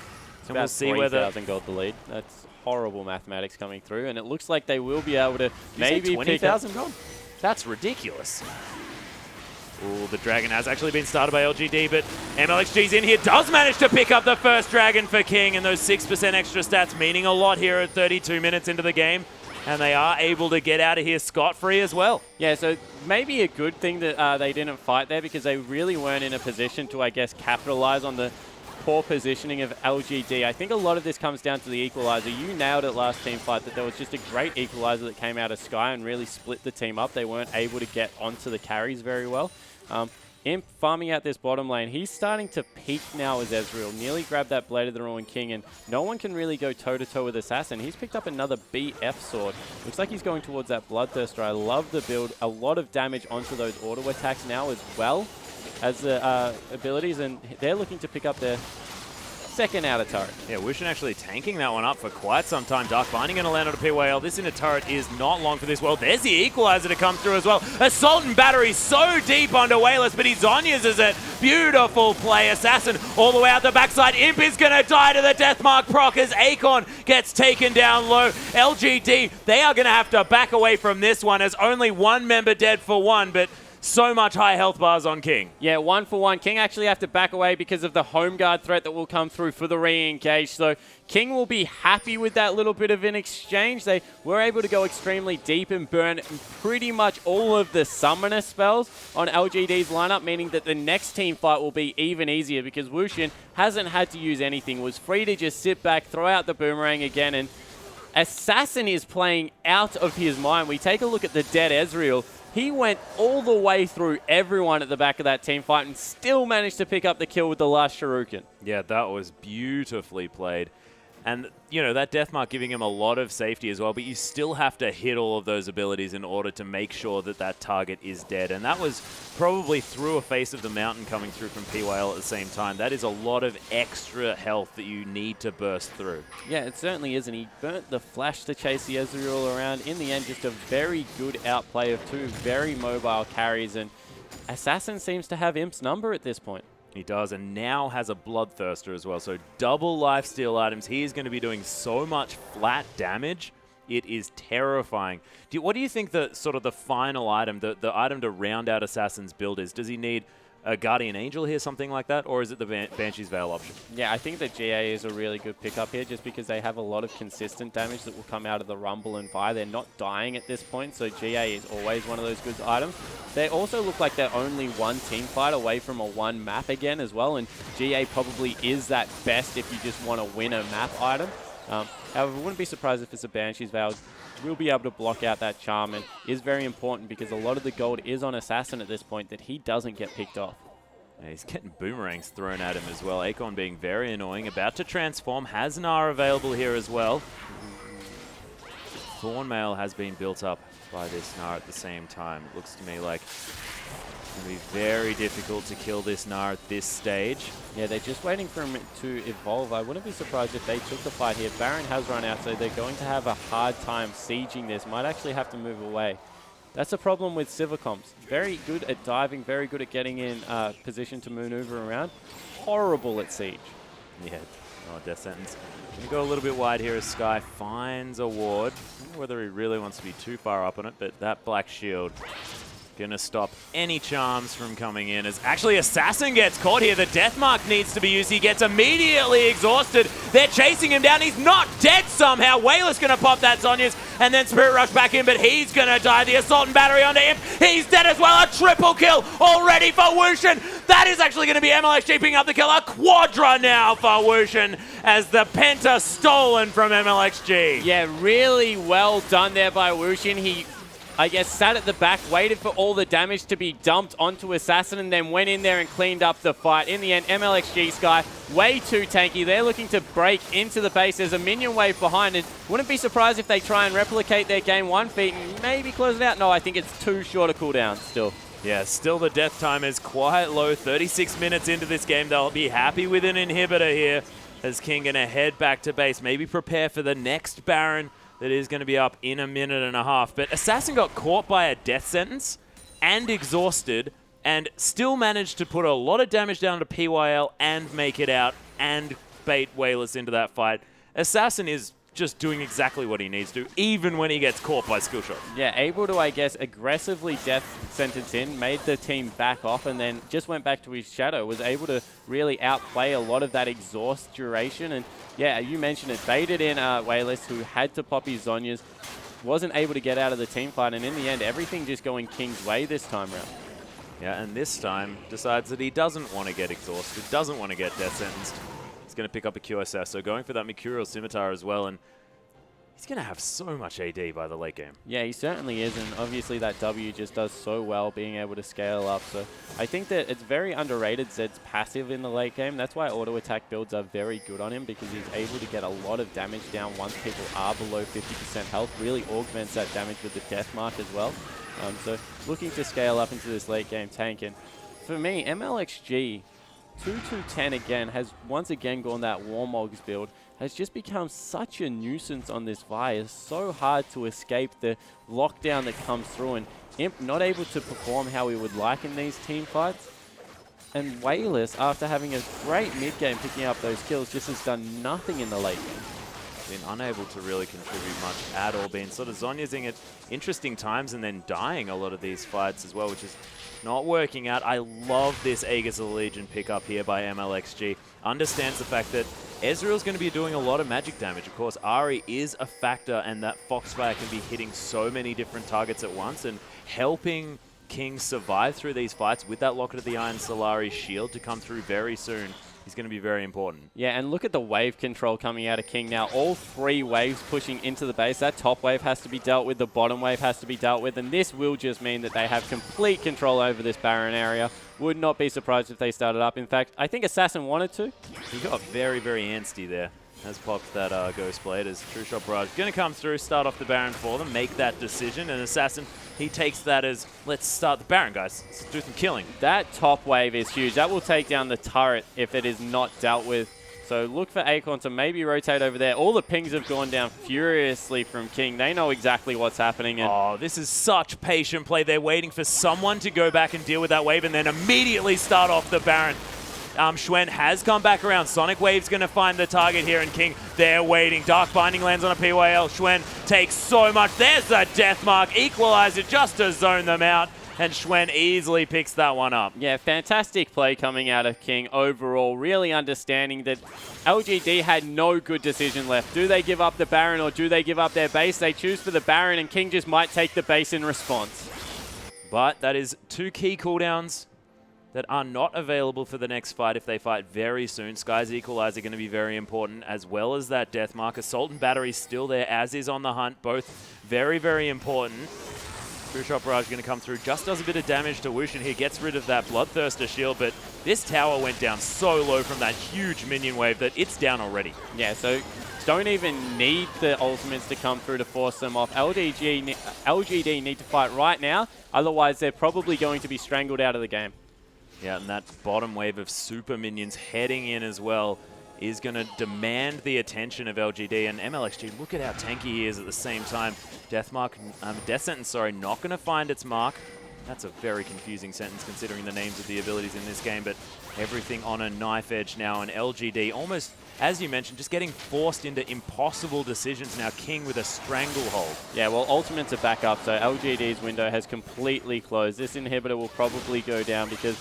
And we'll see whether 3,000 gold the lead. That's horrible mathematics coming through. And it looks like they will be able to maybe 20,000 gold? That's ridiculous. Ooh, the Dragon has actually been started by LGD, but MLXG's in here, does manage to pick up the first Dragon for King, and those 6% extra stats meaning a lot here at 32 minutes into the game. And they are able to get out of here scot-free as well. Yeah, so maybe a good thing that they didn't fight there, because they really weren't in a position to, I guess, capitalize on the poor positioning of LGD. I think a lot of this comes down to the equalizer. You nailed it last team fight, that there was just a great equalizer that came out of Sky and really split the team up. They weren't able to get onto the carries very well. Imp farming out this bottom lane. He's starting to peak now as Ezreal. Nearly grabbed that Blade of the Ruined King, and no one can really go toe-to-toe with Assassin. He's picked up another BF sword. Looks like he's going towards that Bloodthirster. I love the build. A lot of damage onto those auto attacks now as well as the abilities, and they're looking to pick up their second outer turret. Yeah, Wushin actually tanking that one up for quite some time. Dark Binding going to land on a PYL. This inner turret is not long for this world. There's the equalizer to come through as well. Assault and Battery so deep onto Wayless, but he Zhonya's is it. Beautiful play. Assassin all the way out the backside. Imp is going to die to the Deathmark proc as Acorn gets taken down low. LGD, they are going to have to back away from this one as only one member dead for one, but so much high health bars on King. Yeah, 1 for 1. King actually have to back away because of the home guard threat that will come through for the re-engage. So King will be happy with that little bit of an exchange. They were able to go extremely deep and burn pretty much all of the summoner spells on LGD's lineup, meaning that the next team fight will be even easier because Wushin hasn't had to use anything, was free to just sit back, throw out the boomerang again, and Assassin is playing out of his mind. We take a look at the dead Ezreal. He went all the way through everyone at the back of that team fight and still managed to pick up the kill with the last Shuriken. Yeah, that was beautifully played. And, you know, that Deathmark giving him a lot of safety as well, but you still have to hit all of those abilities in order to make sure that that target is dead. And that was probably through a face of the mountain coming through from PYL at the same time. That is a lot of extra health that you need to burst through. Yeah, it certainly is, and he burnt the flash to chase the Ezreal around. In the end, just a very good outplay of two very mobile carries, and Assassin seems to have Imp's number at this point. He does, and now has a Bloodthirster as well. So double lifesteal items. He is going to be doing so much flat damage. It is terrifying. What do you think the sort of the final item, the item to round out Assassin's build is? Does he need a Guardian Angel here, something like that, or is it the Banshee's Veil option? Yeah, I think that GA is a really good pickup here just because they have a lot of consistent damage that will come out of the Rumble and Vi. They're not dying at this point, so GA is always one of those good items. They also look like they're only one team fight away from a one map again as well, and GA probably is that best if you just want to win a map item. However, I wouldn't be surprised if it's a Banshee's Veil. Will be able to block out that charm, and is very important because a lot of the gold is on Assassin at this point that he doesn't get picked off. Yeah, he's getting boomerangs thrown at him as well. Acorn being very annoying. About to transform. Has Nara available here as well. Thornmail has been built up by this Nara at the same time. It looks to me like it's going to be very difficult to kill this Nara at this stage. Yeah, they're just waiting for him to evolve. I wouldn't be surprised if they took the fight here. Baron has run out, so they're going to have a hard time sieging this. Might actually have to move away. That's a problem with Civicoms. Very good at diving, very good at getting in position to maneuver around. Horrible at siege. Yeah. Oh, Death Sentence. Going to go a little bit wide here as Sky finds a ward. I don't know whether he really wants to be too far up on it, but that Black Shield Gonna stop any charms from coming in as actually Assassin gets caught here. The death mark needs to be used. He gets immediately exhausted. They're chasing him down. He's not dead somehow. Wayless gonna pop that Zhonya's and then Spirit Rush back in, but he's gonna die. The Assault and Battery onto him. He's dead as well. A triple kill already for Wushin. That is actually gonna be MLXG picking up the kill. A quadra now for Wushin as the Penta stolen from MLXG. Yeah, really well done there by Wushin. He, I guess, sat at the back, waited for all the damage to be dumped onto Assassin, and then went in there and cleaned up the fight. In the end, MLXG Sky, way too tanky. They're looking to break into the base. There's a minion wave behind, and wouldn't be surprised if they try and replicate their game 1 feat and maybe close it out. No, I think it's too short a cooldown still. Yeah, still the death time is quite low. 36 minutes into this game. They'll be happy with an inhibitor here as King gonna head back to base. Maybe prepare for the next Baron that is going to be up in a minute and a half. But Assassin got caught by a death sentence and exhausted and still managed to put a lot of damage down to PYL and make it out and bait Wayless into that fight. Assassin is just doing exactly what he needs to, even when he gets caught by skill shot. Yeah, able to, I guess, aggressively death sentence in, made the team back off, and then just went back to his shadow, was able to really outplay a lot of that exhaust duration. And yeah, you mentioned it, baited in Wayless, who had to pop his Zhonya's, wasn't able to get out of the team fight, and in the end, everything just going King's way this time round. Yeah, and this time decides that he doesn't want to get exhausted, doesn't want to get death sentenced. He's going to pick up a QSS, so going for that Mercurial Scimitar as well, and he's going to have so much AD by the late game. Yeah, he certainly is, and obviously that W just does so well being able to scale up. So I think that it's very underrated Zed's passive in the late game. That's why auto attack builds are very good on him, because he's able to get a lot of damage down once people are below 50% health. Really augments that damage with the death mark as well. So looking to scale up into this late game tank. And for me, MLXG 2-2-10 again has once again gone that Warmogs build. Has just become such a nuisance on this Vi. It's so hard to escape the lockdown that comes through, and Imp not able to perform how we would like in these team fights. And Wayless, after having a great mid-game picking up those kills, just has done nothing in the late game. Been unable to really contribute much at all. Been sort of Zhonya's at interesting times and then dying a lot of these fights as well, which is not working out. I love this Aegis of the Legion pickup here by MLXG. Understands the fact that Ezreal's going to be doing a lot of magic damage. Of course, Ahri is a factor, and that Foxfire can be hitting so many different targets at once, and helping King survive through these fights with that Locket of the Iron Solari shield to come through very soon is going to be very important. Yeah, and look at the wave control coming out of King now. All 3 waves pushing into the base. That top wave has to be dealt with, the bottom wave has to be dealt with, and this will just mean that they have complete control over this Baron area. Would not be surprised if they started up. In fact, I think Assassin wanted to. He got very, very antsy there. Has popped that Ghost Blade as True Shot Barrage going to come through, start off the Baron for them, make that decision, and Assassin, he takes that as, let's start the Baron, guys. Let's do some killing. That top wave is huge. That will take down the turret if it is not dealt with. So look for Acorn to maybe rotate over there. All the pings have gone down furiously from King. They know exactly what's happening. And oh, this is such patient play. They're waiting for someone to go back and deal with that wave and then immediately start off the Baron. Xuen has come back around. Sonic Wave's going to find the target here, and King, they're waiting. Dark Binding lands on a PYL. Xuen takes so much. There's a death mark. Equalizer just to zone them out, and Xuen easily picks that one up. Yeah, fantastic play coming out of King overall. Really understanding that LGD had no good decision left. Do they give up the Baron or do they give up their base? They choose for the Baron, and King just might take the base in response. But that is 2 key cooldowns that are not available for the next fight if they fight very soon. Sky's Equalizer going to be very important, as well as that death mark. Assault and Battery still there, as is On the Hunt. Both very, very important. True Shot Barrage going to come through. Just does a bit of damage to Wushin here. Gets rid of that Bloodthirster shield, but this tower went down so low from that huge minion wave that it's down already. Yeah, so don't even need the ultimates to come through to force them off. LGD need to fight right now, otherwise they're probably going to be strangled out of the game. Yeah, and that bottom wave of super minions heading in as well is going to demand the attention of LGD. And MLXG, look at how tanky he is at the same time. Death Sentence, not going to find its mark. That's a very confusing sentence considering the names of the abilities in this game, but everything on a knife edge now, and LGD almost, as you mentioned, just getting forced into impossible decisions now. King with a stranglehold. Yeah, well, Ultimate's a backup, so LGD's window has completely closed. This inhibitor will probably go down because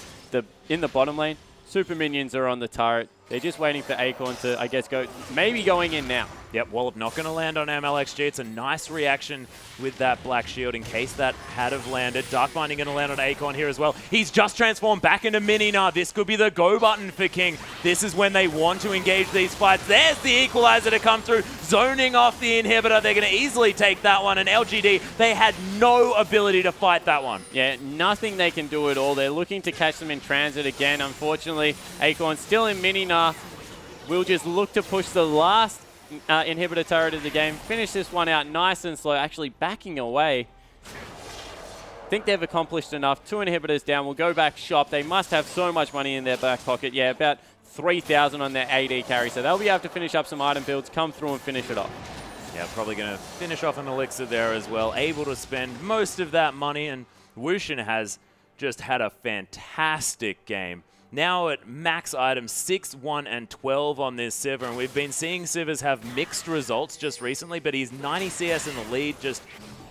in the bottom lane, super minions are on the turret. They're just waiting for Acorn to, I guess, maybe going in now. Yep, Wallop not going to land on MLXG. It's a nice reaction with that Black Shield in case that had have landed. Darkbinding going to land on Acorn here as well. He's just transformed back into Mini-Na. This could be the go button for King. This is when they want to engage these fights. There's the equalizer to come through, zoning off the inhibitor. They're going to easily take that one, and LGD, they had no ability to fight that one. Yeah, nothing they can do at all. They're looking to catch them in transit again. Unfortunately, Acorn still in Mini-Na. We'll just look to push the last inhibitor turret of the game. Finish this one out nice and slow, actually backing away. Think they've accomplished enough. 2 inhibitors down. We'll go back shop. They must have so much money in their back pocket. Yeah, about 3,000 on their AD carry. So they'll be able to finish up some item builds, come through and finish it off. Yeah, probably going to finish off an elixir there as well. Able to spend most of that money, and Wushin has just had a fantastic game. Now at max items, 6, 1, and 12 on this Sivir, and we've been seeing Sivers have mixed results just recently, but he's 90 CS in the lead, just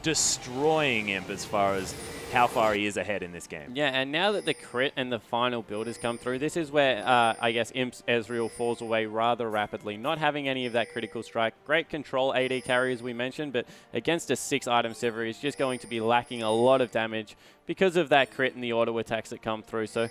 destroying Imp as far as how far he is ahead in this game. Yeah, and now that the crit and the final build has come through, this is where, I guess, Imp's Ezreal falls away rather rapidly. Not having any of that critical strike. Great control AD carry, as we mentioned, but against a 6-item Sivir, he's just going to be lacking a lot of damage because of that crit and the auto attacks that come through. So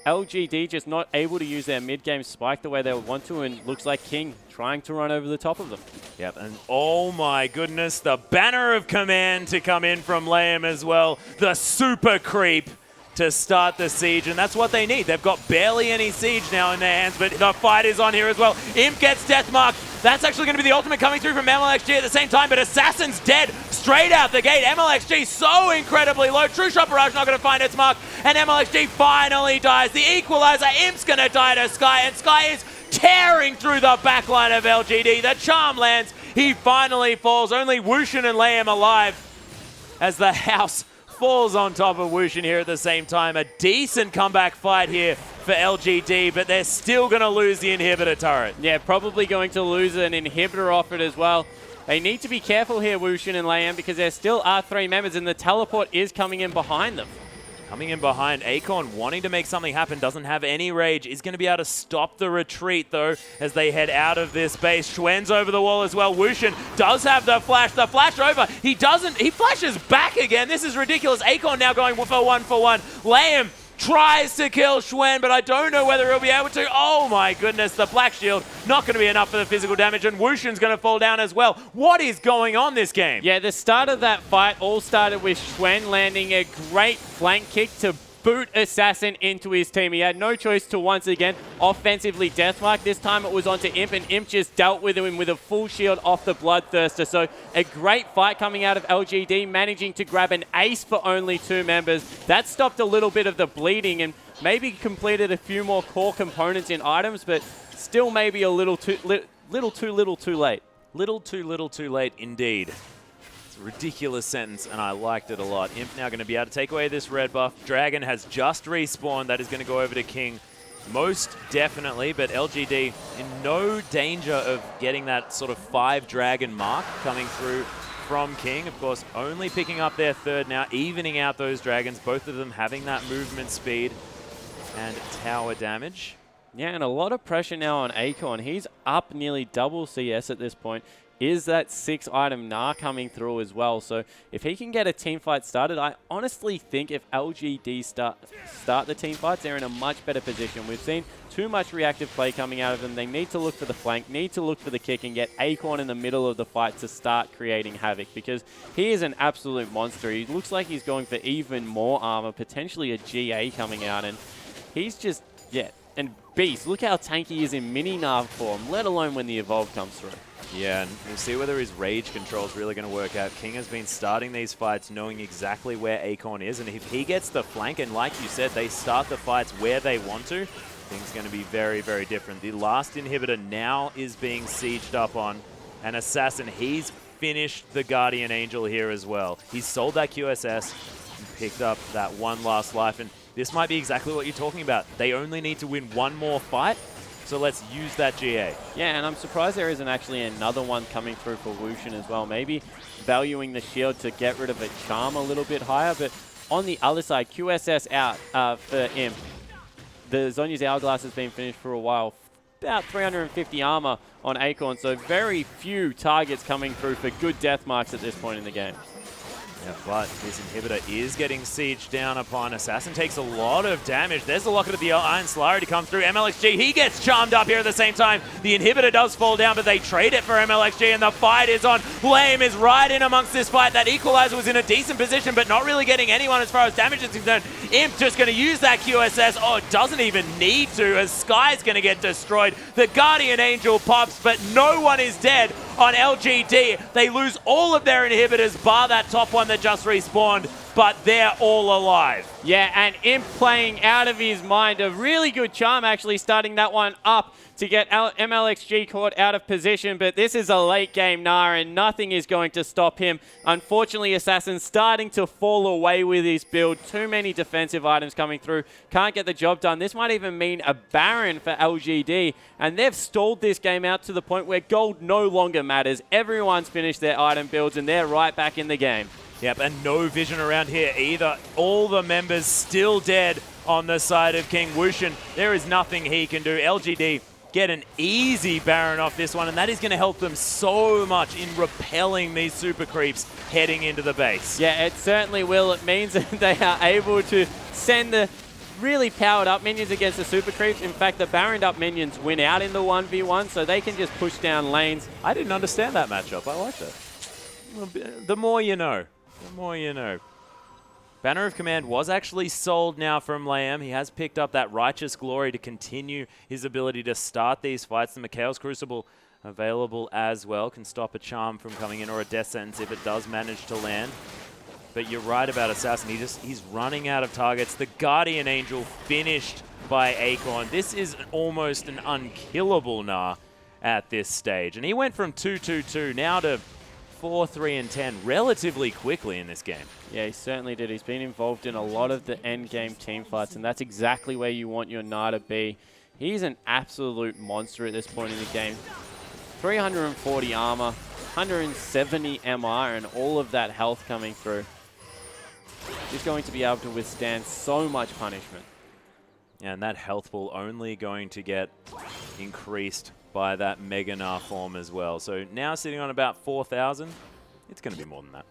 LGD just not able to use their mid-game spike the way they would want to, and looks like King trying to run over the top of them. Yep, and oh my goodness, the banner of command to come in from Liam as well. The super creep to start the siege, and that's what they need. They've got barely any siege now in their hands, but the fight is on here as well. Imp gets death mark. That's actually going to be the ultimate coming through from MLXG at the same time, but Assassin's dead straight out the gate. MLXG so incredibly low. True Shot Barrage not going to find its mark, and MLXG finally dies. The equalizer, Imp's going to die to Sky, and Sky is tearing through the backline of LGD. The charm lands. He finally falls. Only Wushin and Liam alive as the house falls on top of Wushin here at the same time. A decent comeback fight here for LGD, but they're still going to lose the inhibitor turret. Yeah, probably going to lose an inhibitor off it as well. They need to be careful here, Wushin and Liam, because there still are 3 members, and the teleport is coming in behind them. Coming in behind, Acorn wanting to make something happen, doesn't have any rage, is going to be able to stop the retreat though as they head out of this base. Schwen's over the wall as well. Wushin does have the flash over. He flashes back again. This is ridiculous. Acorn now going for one. Liam tries to kill Schwen, but I don't know whether he'll be able to. Oh my goodness, the Black Shield not going to be enough for the physical damage, and Wushin's going to fall down as well. What is going on this game? Yeah, the start of that fight all started with Schwen landing a great flank kick to boot Assassin into his team. He had no choice to once again offensively deathmark. This time it was onto Imp, and Imp just dealt with him with a full shield off the Bloodthirster. So a great fight coming out of LGD, managing to grab an ace for only 2 members. That stopped a little bit of the bleeding and maybe completed a few more core components in items, but still maybe a little too late. Little too little too late indeed. Ridiculous sentence, and I liked it a lot. Imp now going to be able to take away this red buff. Dragon has just respawned. That is going to go over to King most definitely, but LGD in no danger of getting that sort of 5 dragon mark coming through from King. Of course, only picking up their 3rd now, evening out those dragons, both of them having that movement speed and tower damage. Yeah, and a lot of pressure now on Acorn. He's up nearly double CS at this point. Is that 6-item Gnar coming through as well? So if he can get a team fight started, I honestly think if LGD start the team fights, they're in a much better position. We've seen too much reactive play coming out of them. They need to look for the flank, need to look for the kick, and get Acorn in the middle of the fight to start creating havoc, because he is an absolute monster. He looks like he's going for even more armor, potentially a GA coming out, and he's just, yeah. And Beast, look how tanky he is in Mini-Na form, let alone when the Evolve comes through. Yeah, and we'll see whether his rage control is really going to work out. King has been starting these fights knowing exactly where Acorn is, and if he gets the flank, and like you said, they start the fights where they want to, things going to be very, very different. The last inhibitor now is being sieged up on, and Assassin, he's finished the Guardian Angel here as well. He's sold that QSS. and picked up that one last life. And this might be exactly what you're talking about. They only need to win one more fight, so let's use that GA. Yeah, and I'm surprised there isn't actually another one coming through for Wushin as well. Maybe valuing the shield to get rid of a charm a little bit higher, but on the other side, QSS out for Imp. The Zhonya's Hourglass has been finished for a while. About 350 armor on Acorn, so very few targets coming through for good death marks at this point in the game. Yeah, but this inhibitor is getting sieged down upon. Assassin takes a lot of damage. There's the locket of the Iron Slayer to come through. MLXG, he gets charmed up here at the same time. The inhibitor does fall down, but they trade it for MLXG, and the fight is on. Flame is right in amongst this fight. That Equalizer was in a decent position, but not really getting anyone as far as damage is concerned. Imp just going to use that QSS. Oh, it doesn't even need to, as Sky's going to get destroyed. The Guardian Angel pops, but no one is dead on LGD. They lose all of their inhibitors, bar that top one that just respawned, but they're all alive. Yeah, and Imp playing out of his mind. A really good charm actually starting that one up to get MLXG caught out of position, but this is a late game Gnar, and nothing is going to stop him. Unfortunately, Assassin's starting to fall away with his build. Too many defensive items coming through. Can't get the job done. This might even mean a Baron for LGD, and they've stalled this game out to the point where gold no longer matters. Everyone's finished their item builds, and they're right back in the game. Yep, and no vision around here either. All the members still dead on the side of King Wushin. There is nothing he can do. LGD get an easy Baron off this one, and that is going to help them so much in repelling these super creeps heading into the base. Yeah, it certainly will. It means that they are able to send the really powered up minions against the super creeps. In fact, the Baroned up minions win out in the 1v1, so they can just push down lanes. I didn't understand that matchup. I like that. Well, the more you know. The more you know. Banner of Command was actually sold now from Liam. He has picked up that Righteous Glory to continue his ability to start these fights. The Mikhail's Crucible available as well. Can stop a charm from coming in or a death sentence if it does manage to land. But you're right about Assassin. He's running out of targets. The Guardian Angel finished by Acorn. This is almost an unkillable Gnar at this stage. And he went from 2-2-2 now to 4-3-10 relatively quickly in this game. Yeah, he certainly did. He's been involved in a lot of the end game team fights, and that's exactly where you want your Gnar to be. He's an absolute monster at this point in the game. 340 armor, 170 MR, and all of that health coming through. He's going to be able to withstand so much punishment. Yeah, and that health pool only going to get increased by that Mega Gnar form as well. So now sitting on about 4,000, it's going to be more than that.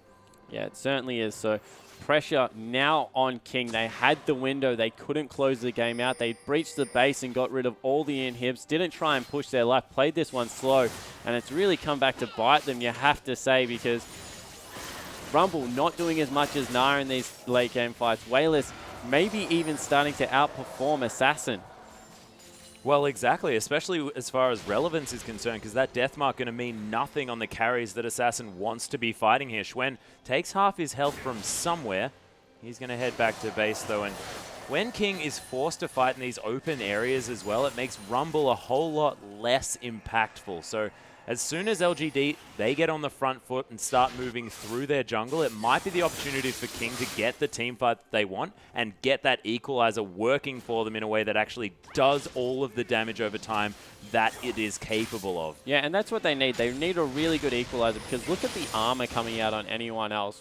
Yeah, it certainly is. So pressure now on King. They had the window. They couldn't close the game out. They breached the base and got rid of all the inhibs. Didn't try and push their life. Played this one slow. And it's really come back to bite them, you have to say, because Rumble not doing as much as Gnar in these late game fights. Wayless maybe even starting to outperform Assassin. Well, exactly, especially as far as relevance is concerned, because that death mark going to mean nothing on the carries that Assassin wants to be fighting here. Xuen takes half his health from somewhere. He's going to head back to base, though, and when King is forced to fight in these open areas as well, it makes Rumble a whole lot less impactful. So as soon as LGD, they get on the front foot and start moving through their jungle, it might be the opportunity for King to get the team fight that they want and get that equalizer working for them in a way that actually does all of the damage over time that it is capable of. Yeah, and that's what they need. They need a really good equalizer, because look at the armor coming out on anyone else.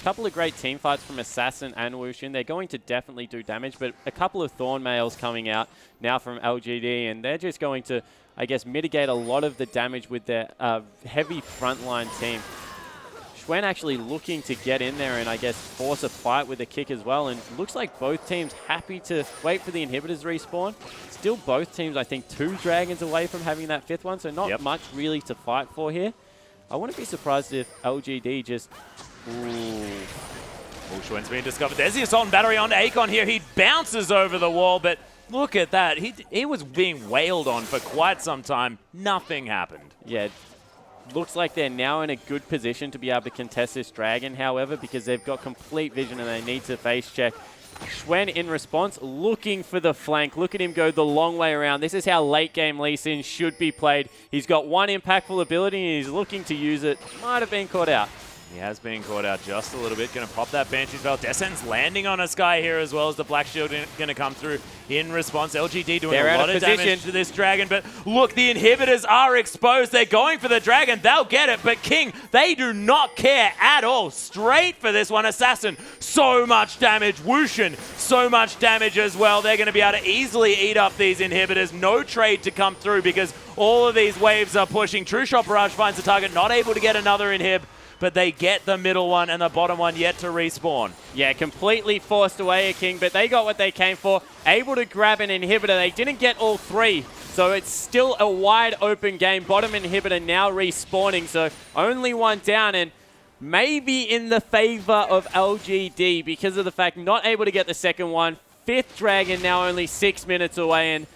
A couple of great team fights from Assassin and Wushin. They're going to definitely do damage, but a couple of Thorn Mails coming out now from LGD, and they're just going to, I guess, mitigate a lot of the damage with their heavy frontline team. Xuen actually looking to get in there and, I guess, force a fight with a kick as well, and looks like both teams happy to wait for the inhibitors respawn. Still both teams, I think, 2 dragons away from having that 5th one, so not much really to fight for here. I wouldn't be surprised if LGD just... Oh, Xuen's being discovered. There's the assault and battery on Akon here. He bounces over the wall, but look at that. He was being wailed on for quite some time. Nothing happened. Yeah, looks like they're now in a good position to be able to contest this dragon, however, because they've got complete vision and they need to face check. Xuen in response, looking for the flank. Look at him go the long way around. This is how late game Lee Sin should be played. He's got one impactful ability and he's looking to use it. Might have been caught out. He has been caught out just a little bit. Going to pop that Banshee spell. Descent's landing on a Sky here as well as the Black Shield going to come through in response. LGD doing a lot of damage to this Dragon. But look, the inhibitors are exposed. They're going for the Dragon. They'll get it. But King, they do not care at all. Straight for this one. Assassin, so much damage. Wushin, so much damage as well. They're going to be able to easily eat up these inhibitors. No trade to come through because all of these waves are pushing. True Shot Barrage finds the target. Not able to get another inhib. But they get the middle one and the bottom one yet to respawn. Yeah, completely forced away a King, but they got what they came for. Able to grab an inhibitor. They didn't get all three, so it's still a wide open game. Bottom inhibitor now respawning, so only one down, and maybe in the favor of LGD because of the fact not able to get the second one. Fifth Dragon now only 6 minutes away, and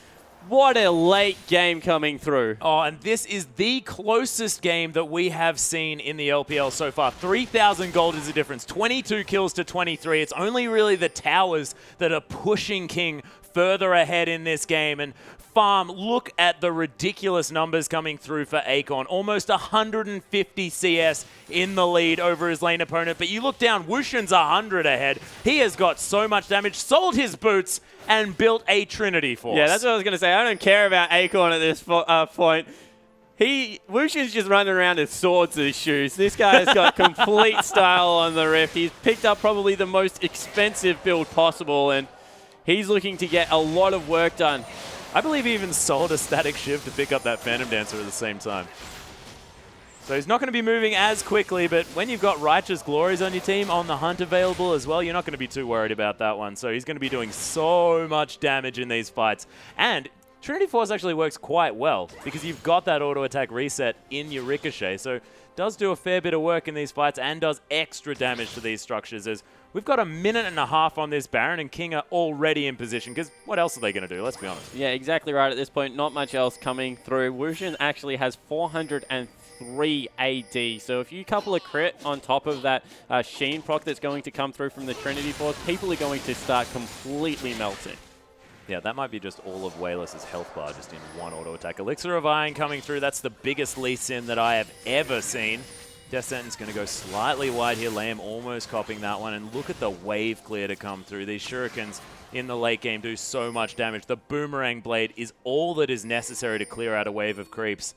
what a late game coming through. Oh, and this is the closest game that we have seen in the LPL so far. 3,000 gold is the difference. 22 kills to 23. It's only really the towers that are pushing King further ahead in this game. And Farm, look at the ridiculous numbers coming through for Akon. Almost 150 CS in the lead over his lane opponent. But you look down, Wushin's 100 ahead. He has got so much damage, sold his boots, and built a Trinity Force. Yeah, that's what I was going to say. I don't care about Akon at this point. Wushin's just running around with swords as shoes. This guy has got complete style on the Rift. He's picked up probably the most expensive build possible, and he's looking to get a lot of work done. I believe he even sold a Static Shiv to pick up that Phantom Dancer at the same time. So he's not going to be moving as quickly, but when you've got Righteous Glories on your team, on the hunt available as well, you're not going to be too worried about that one. So he's going to be doing so much damage in these fights. And Trinity Force actually works quite well because you've got that auto attack reset in your Ricochet. So does do a fair bit of work in these fights and does extra damage to these structures as we've got a minute and a half on this Baron and King are already in position because what else are they going to do? Let's be honest. Yeah, exactly right. At this point, not much else coming through. Wushin actually has 403 AD. So if you couple a crit on top of that Sheen proc that's going to come through from the Trinity Force, people are going to start completely melting. Yeah, that might be just all of Wayless's health bar just in one auto attack. Elixir of Iron coming through. That's the biggest Lee Sin that I have ever seen. Descent's going to go slightly wide here. Lamb almost copying that one. And look at the wave clear to come through. These shurikens in the late game do so much damage. The Boomerang Blade is all that is necessary to clear out a wave of creeps.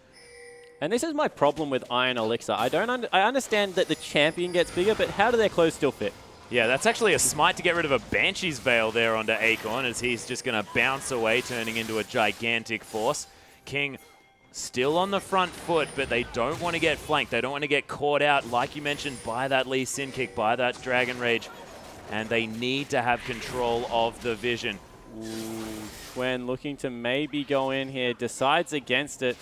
And this is my problem with Iron Elixir. I understand that the champion gets bigger, but how do their clothes still fit? Yeah, that's actually a smite to get rid of a Banshee's Veil there onto Akon as he's just going to bounce away, turning into a gigantic force. King still on the front foot, but they don't want to get flanked. They don't want to get caught out, like you mentioned, by that Lee Sin kick, by that Dragon Rage. And they need to have control of the vision. Ooh, Gwen looking to maybe go in here, decides against it.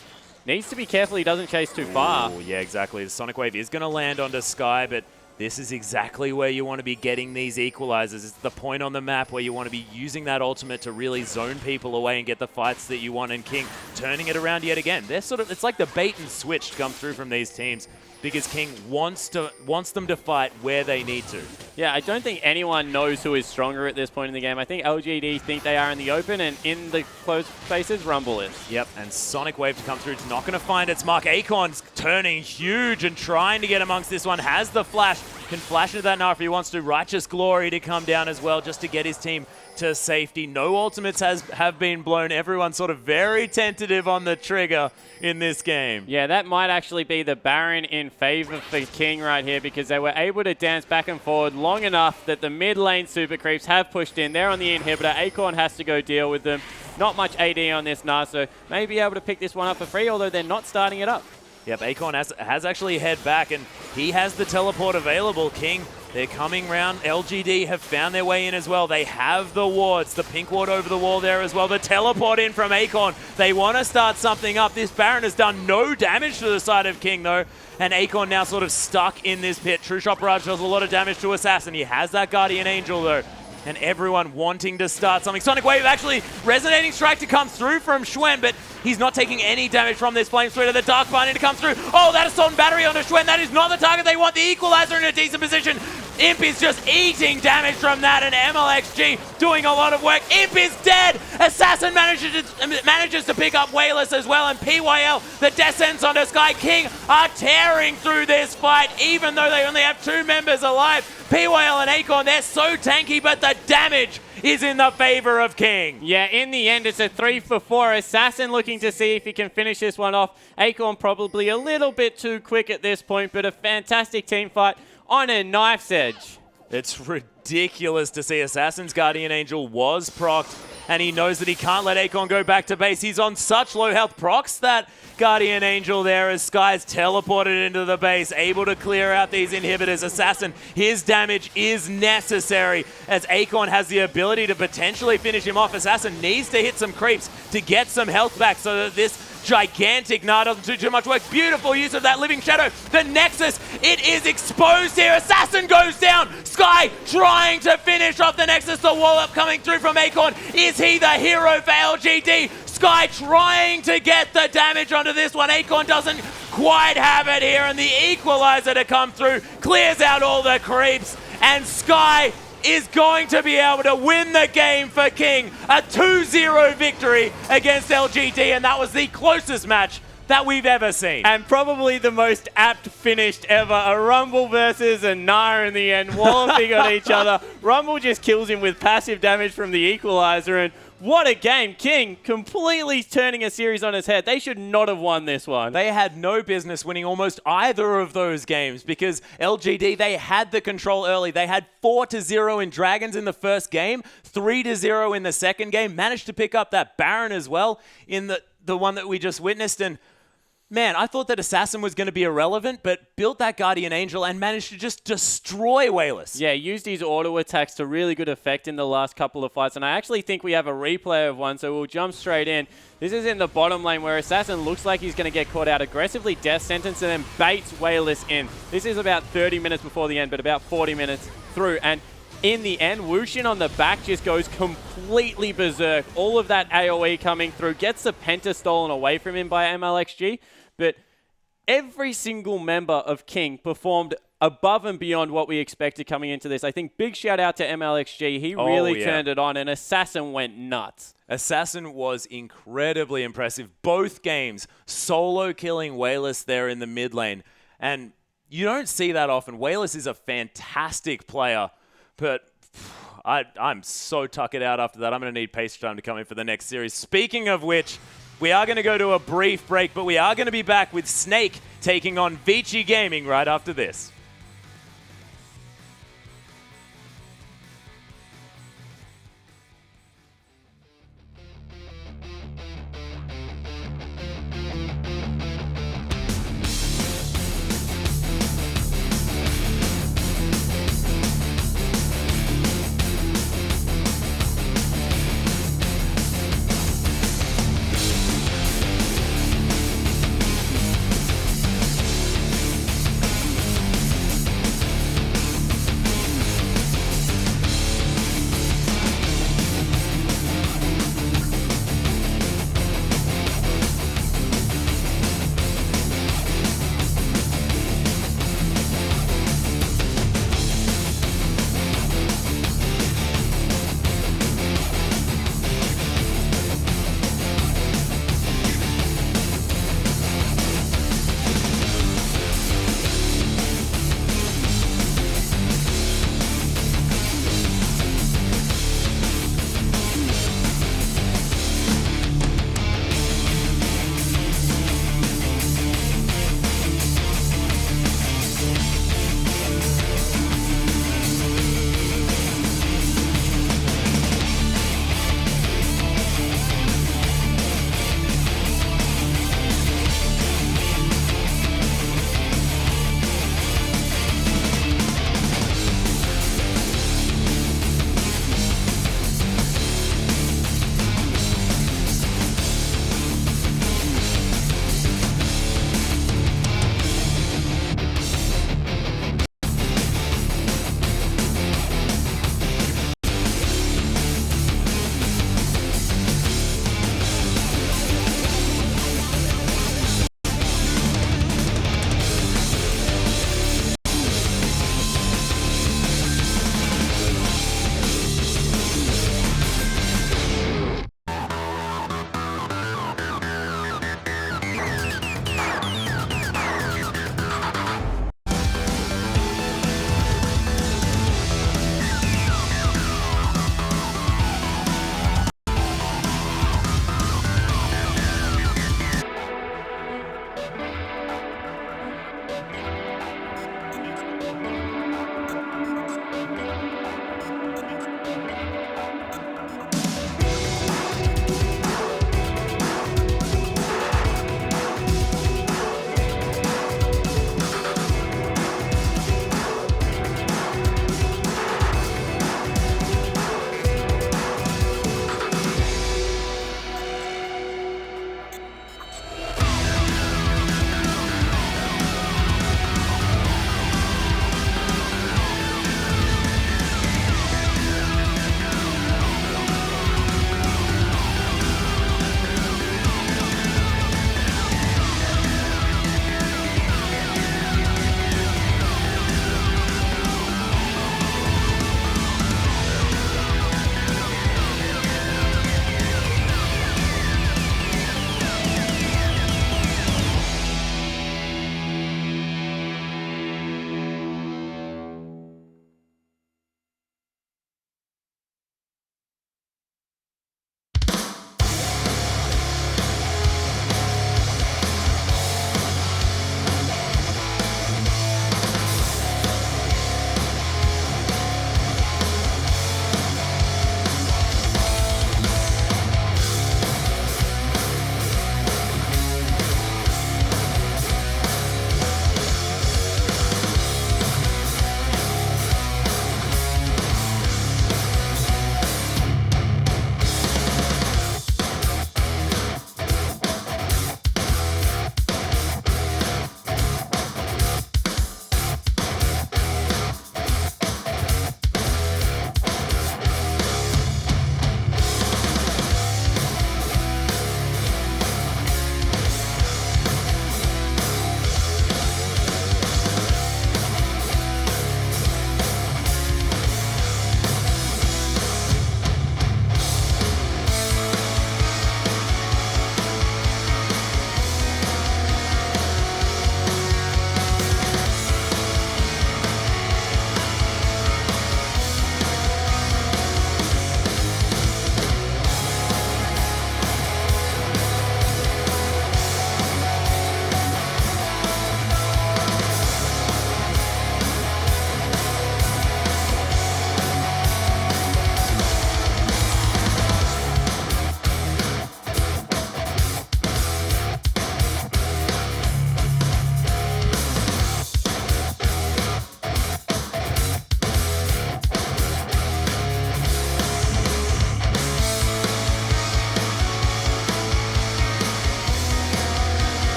Needs to be careful he doesn't chase too far. Yeah, exactly. The Sonic Wave is going to land onto Sky, but this is exactly where you want to be getting these equalizers. It's the point on the map where you want to be using that ultimate to really zone people away and get the fights that you want. And King turning it around yet again. They're sort of, it's like the bait and switch to come through from these teams because King wants them to fight where they need to. Yeah, I don't think anyone knows who is stronger at this point in the game. I think LGD think they are in the open, and in the closed spaces, Rumble is. Yep, and Sonic Wave to come through. It's not going to find its mark. Akon's turning huge and trying to get amongst this one. Has the flash. Can flash into that now if he wants to. Righteous Glory to come down as well just to get his team to safety. No ultimates have been blown. Everyone's sort of very tentative on the trigger in this game. Yeah, that might actually be the Baron in favor for King right here because they were able to dance back and forward long enough that the mid lane super creeps have pushed in. They're on the inhibitor. Akon has to go deal with them. Not much AD on this Nah, so may be able to pick this one up for free, although they're not starting it up. Yep, Akon has actually head back, and he has the teleport available. King, they're coming round. LGD have found their way in as well. They have the wards, the pink ward over the wall there as well. The teleport in from Akon. They want to start something up. This Baron has done no damage to the side of King, though. And Akon now sort of stuck in this pit. True Shot Barrage does a lot of damage to Assassin. He has that Guardian Angel, though. And everyone wanting to start something. Sonic Wave actually resonating strike to come through from Schwen, but he's not taking any damage from this Flame Splitter. The Dark Binding to come through. Oh, that Assault and Battery onto Schwen. That is not the target they want. The Equalizer in a decent position. Imp is just eating damage from that, and MLXG doing a lot of work. Imp is dead! Assassin manages to pick up Wayless as well, and PYL, the descents onto Sky King, are tearing through this fight, even though they only have 2 members alive. PYL and Acorn, they're so tanky, but the damage is in the favor of King. Yeah, in the end, it's a 3 for 4. Assassin looking to see if he can finish this one off. Acorn probably a little bit too quick at this point, but a fantastic team fight on a knife's edge. It's ridiculous to see. Assassin's Guardian Angel was procced, and he knows that he can't let Acorn go back to base. He's on such low health. Procs that Guardian Angel there as Sky's teleported into the base, able to clear out these inhibitors. Assassin, his damage is necessary as Acorn has the ability to potentially finish him off. Assassin needs to hit some creeps to get some health back so that this gigantic Gnar doesn't do too much work. Beautiful use of that Living Shadow. The Nexus, it is exposed here. Assassin goes down. Sky trying to finish off the Nexus. The wall-up coming through from Acorn. Is he the hero for LGD? Sky trying to get the damage onto this one. Acorn doesn't quite have it here, and the equalizer to come through clears out all the creeps, and Sky is going to be able to win the game for King. A 2-0 victory against LGD, and that was the closest match that we've ever seen. And probably the most apt finished ever. A Rumble versus a Gnar in the end, walloping on each other. Rumble just kills him with passive damage from the equalizer, and what a game. King completely turning a series on its head. They should not have won this one. They had no business winning almost either of those games because LGD, they had the control early. They had 4-0 in Dragons in the first game, 3-0 in the second game, managed to pick up that Baron as well in the one that we just witnessed. And man, I thought that Assassin was going to be irrelevant, but built that Guardian Angel and managed to just destroy Wayless. Yeah, used his auto attacks to really good effect in the last couple of fights, and I actually think we have a replay of one, so we'll jump straight in. This is in the bottom lane where Assassin looks like he's going to get caught out, aggressively death sentence, and then baits Wayless in. This is about 30 minutes before the end, but about 40 minutes through, and in the end, Wushin on the back just goes completely berserk. All of that AoE coming through, gets the Penta stolen away from him by MLXG, but every single member of King performed above and beyond what we expected coming into this. I think big shout out to MLXG. He really turned it on, and Assassin went nuts. Assassin was incredibly impressive. Both games, solo killing Wayless there in the mid lane. And you don't see that often. Wayless is a fantastic player, but I'm so tuck it out after that. I'm going to need Pace Time to come in for the next series. Speaking of which, we are going to go to a brief break, but we are going to be back with Snake taking on Vici Gaming right after this.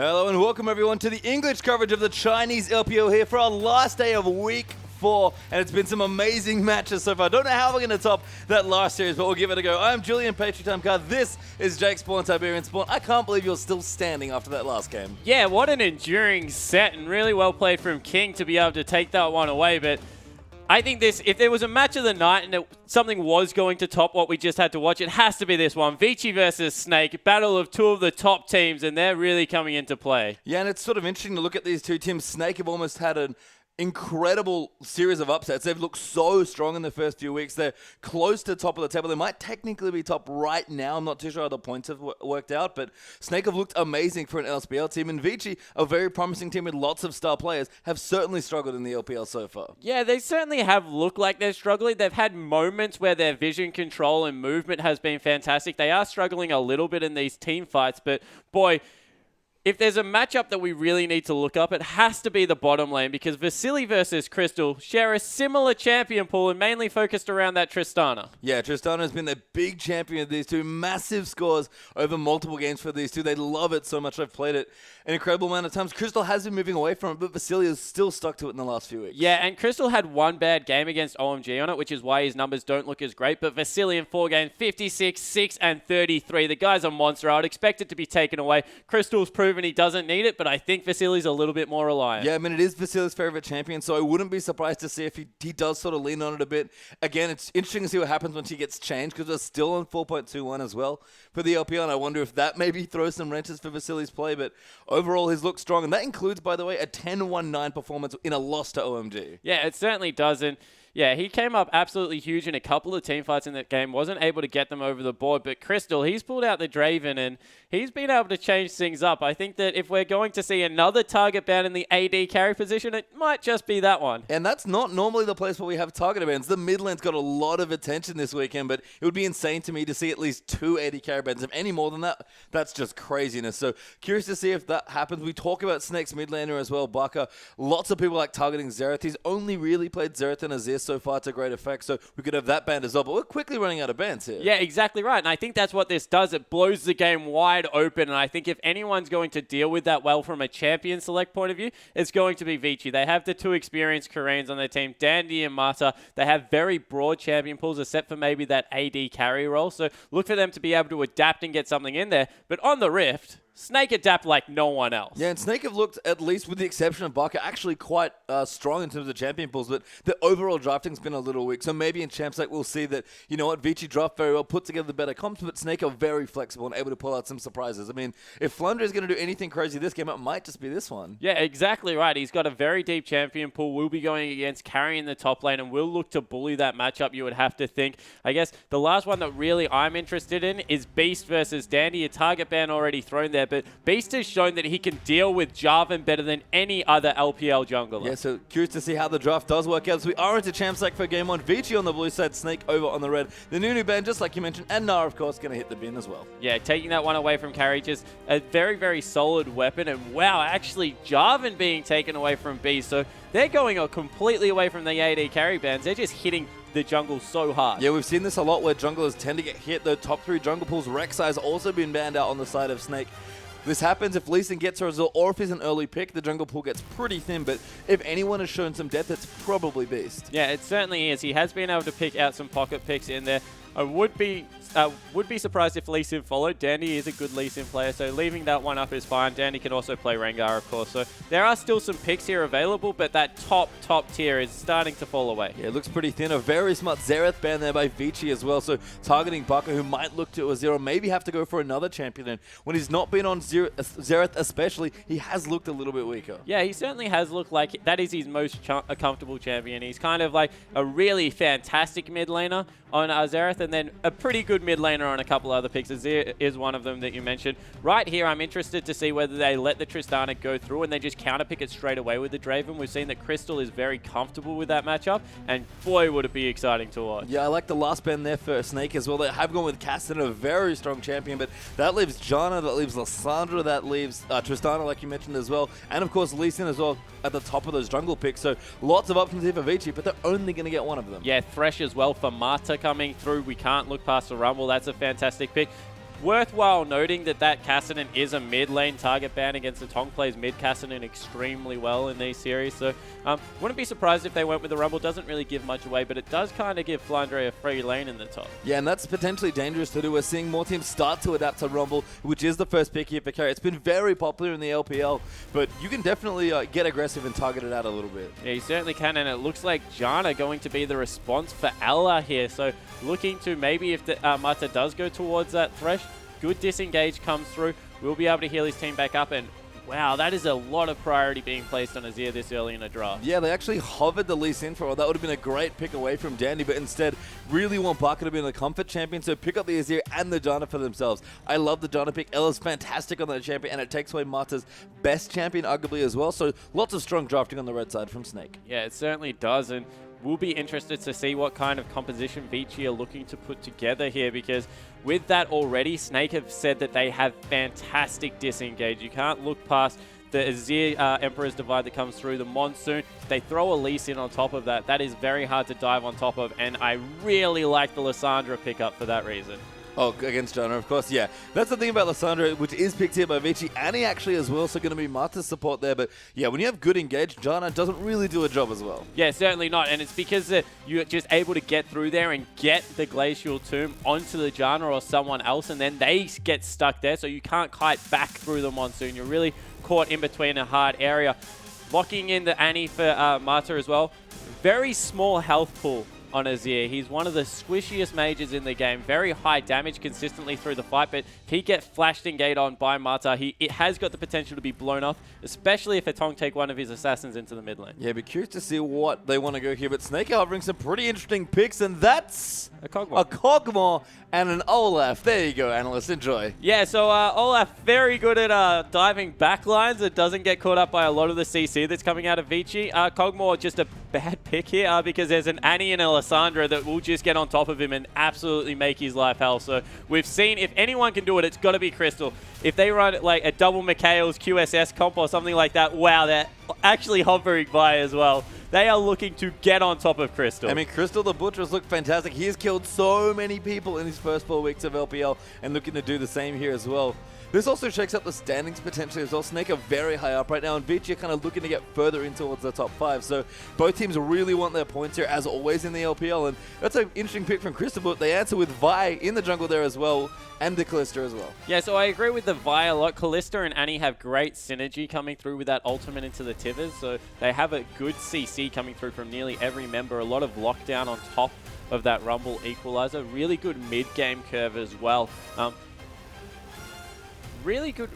Hello and welcome everyone to the English coverage of the Chinese LPL here for our last day of week 4, and it's been some amazing matches so far. I don't know how we're going to top that last series, but we'll give it a go. I'm Julian Patriot. This is Jake Spawn, Tiberian Spawn. I can't believe you're still standing after that last game. Yeah, what an enduring set, and really well played from King to be able to take that one away, but I think this, if there was a match of the night and something was going to top what we just had to watch, it has to be this one. Vici versus Snake, battle of two of the top teams, and they're really coming into play. Yeah, and it's sort of interesting to look at these two teams. Snake have almost had an incredible series of upsets. They've looked so strong in the first few weeks. They're close to the top of the table. They might technically be top right now. I'm not too sure how the points have worked out, but Snake have looked amazing for an LSBL team, and Vici, a very promising team with lots of star players, have certainly struggled in the LPL so far. Yeah, they certainly have looked like they're struggling. They've had moments where their vision control and movement has been fantastic. They are struggling a little bit in these team fights, but boy, if there's a matchup that we really need to look up, it has to be the bottom lane, because Vasily versus Crystal share a similar champion pool and mainly focused around that Tristana. Yeah, Tristana has been the big champion of these two. Massive scores over multiple games for these two. They love it so much. I've played it an incredible amount of times. Crystal has been moving away from it, but Vasily has still stuck to it in the last few weeks. Yeah, and Crystal had one bad game against OMG on it, which is why his numbers don't look as great. But Vasily in 4 games, 56, 6, and 33. The guy's a monster. I would expect it to be taken away. Crystal's proven he doesn't need it, but I think Vasily's a little bit more reliant. Yeah, I mean, it is Vasily's favorite champion, so I wouldn't be surprised to see if he does sort of lean on it a bit. Again, it's interesting to see what happens once he gets changed, because we're still on 4.21 as well for the LPL, and I wonder if that maybe throws some wrenches for Vasily's play, but overall, he's looked strong, and that includes, by the way, a 10-1-9 performance in a loss to OMG. Yeah, it certainly doesn't. Yeah, he came up absolutely huge in a couple of team fights in that game. Wasn't able to get them over the board. But Crystal, he's pulled out the Draven, and he's been able to change things up. I think that if we're going to see another target ban in the AD carry position, it might just be that one. And that's not normally the place where we have target bans. The mid lane's got a lot of attention this weekend, but it would be insane to me to see at least 2 AD carry bans. If any more than that, that's just craziness. So curious to see if that happens. We talk about Snake's mid laner as well, Baka. Lots of people like targeting Xerath. He's only really played Xerath and Azir so far to great effect, so we could have that banned as well, but we're quickly running out of bans here. Yeah, exactly right, and I think that's what this does. It blows the game wide open, and I think if anyone's going to deal with that well from a champion select point of view, it's going to be Vici. They have the 2 experienced Koreans on their team, Dandy and Mata. They have very broad champion pools, except for maybe that AD carry role, so look for them to be able to adapt and get something in there. But on the Rift, Snake adapt like no one else. Yeah, and Snake have looked, at least with the exception of Baka, actually quite strong in terms of champion pools, but the overall drafting's been a little weak. So maybe in Champs League we'll see that, you know what, Vici draft very well, put together the better comps, but Snake are very flexible and able to pull out some surprises. I mean, if Flunder is going to do anything crazy this game, it might just be this one. Yeah, exactly right. He's got a very deep champion pool. We'll be going against carrying the top lane, and we'll look to bully that matchup, you would have to think. I guess the last one that really I'm interested in is Beast versus Dandy. A target ban already thrown there, but Beast has shown that he can deal with Jarvan better than any other LPL jungler. Yeah, so curious to see how the draft does work out. So we are into Champs League for game 1. Vici on the blue side, Snake over on the red. The new ban, just like you mentioned, and Nara, of course, going to hit the bin as well. Yeah, taking that one away from carry, just a very, very solid weapon. And wow, actually Jarvan being taken away from Beast. So they're going completely away from the AD carry bans. They're just hitting the jungle so hard. Yeah, we've seen this a lot where junglers tend to get hit. The top 3 jungle pools, Rek'Sai's also been banned out on the side of Snake. This happens if Lee Sin gets her as well, or if he's an early pick, the jungle pool gets pretty thin, but if anyone has shown some depth, it's probably Beast. Yeah, it certainly is. He has been able to pick out some pocket picks in there. I would be surprised if Lee Sin followed. Dandy is a good Lee Sin player, so leaving that one up is fine. Dandy can also play Rengar, of course. So there are still some picks here available, but that top tier is starting to fall away. Yeah, it looks pretty thin. A very smart Xerath ban there by Vici as well, so targeting Baka, who might look to a 0, maybe have to go for another champion. And when he's not been on Xerath especially, he has looked a little bit weaker. Yeah, he certainly has looked like that is his most comfortable champion. He's kind of like a really fantastic mid laner on Xerath, and then a pretty good mid laner on a couple other picks. Azir is one of them that you mentioned. Right here, I'm interested to see whether they let the Tristana go through and they just counterpick it straight away with the Draven. We've seen that Crystal is very comfortable with that matchup, and boy, would it be exciting to watch. Yeah, I like the last ban there for Snake as well. They have gone with Castan, a very strong champion, but that leaves Janna, that leaves Lissandra, that leaves Tristana, like you mentioned as well, and of course Lee Sin as well at the top of those jungle picks. So lots of options here for Vici, but they're only going to get one of them. Yeah, Thresh as well for Mata coming through. We can't look past the Rumble. That's a fantastic pick. Worthwhile noting that Kassadin is a mid lane target ban against the Tong plays mid Kassadin extremely well in these series. So wouldn't be surprised if they went with the Rumble. Doesn't really give much away, but it does kind of give FLICKR a free lane in the top. Yeah, and that's potentially dangerous to do. We're seeing more teams start to adapt to Rumble, which is the first pick here for carry. It's been very popular in the LPL, but you can definitely get aggressive and target it out a little bit. Yeah, you certainly can, and it looks like Janna going to be the response for Ella here. So looking to maybe if the Mata does go towards that Thresh, good disengage comes through. We'll be able to heal his team back up, and wow, that is a lot of priority being placed on Azir this early in a draft. Yeah, they actually hovered the Lee Sin for a while. That would have been a great pick away from Dandy, but instead really want Barker to be the comfort champion, so pick up the Azir and the Janna for themselves. I love the Janna pick. Ella's fantastic on that champion, and it takes away Mata's best champion arguably as well, so lots of strong drafting on the red side from Snake. Yeah, it certainly does, and we'll be interested to see what kind of composition Vici are looking to put together here, because with that already, Snake have said that they have fantastic disengage. You can't look past the Azir Emperor's Divide that comes through, the Monsoon. They throw a Lee Sin on top of that. That is very hard to dive on top of, and I really like the Lissandra pickup for that reason. Oh, against Janna, of course, yeah. That's the thing about Lissandra, which is picked here by Vici. Annie actually as well, so going to be Mata's support there. But yeah, when you have good engage, Janna doesn't really do a job as well. Yeah, certainly not. And it's because you're just able to get through there and get the Glacial Tomb onto the Janna or someone else, and then they get stuck there, so you can't kite back through the Monsoon. You're really caught in between a hard area. Locking in the Annie for Mata as well. Very small health pool on Azir. He's one of the squishiest mages in the game. Very high damage consistently through the fight, but if he gets flashed and gate on by Mata, it has got the potential to be blown off, especially if Etong take one of his assassins into the mid lane. Yeah, be curious to see what they want to go here, but Snake are hovering some pretty interesting picks, and that's a Kog'Maw. A Kog'Maw and an Olaf. There you go, analyst. Enjoy. Yeah, so Olaf very good at diving backlines. It doesn't get caught up by a lot of the CC that's coming out of Vici. Kog'Maw just a bad pick here because there's an Annie and a Lissandra that will just get on top of him and absolutely make his life hell. So we've seen if anyone can do it, it's got to be Crystal. If they run like a double Mikhail's QSS comp or something like that, wow, they're actually hovering by as well. They are looking to get on top of Crystal. I mean, Crystal the Butcher's looked fantastic. He has killed so many people in his first 4 weeks of LPL and looking to do the same here as well. This also shakes up the standings potentially as well. Snake are very high up right now, and Vici are kind of looking to get further in towards the top 5. So both teams really want their points here, as always in the LPL. And that's an interesting pick from Crystal, but they answer with Vi in the jungle there as well, and the Callista as well. Yeah, so I agree with the Vi a lot. Callista and Annie have great synergy coming through with that ultimate into the Tivers. So they have a good CC coming through from nearly every member. A lot of lockdown on top of that Rumble equalizer. Really good mid-game curve as well. Really good.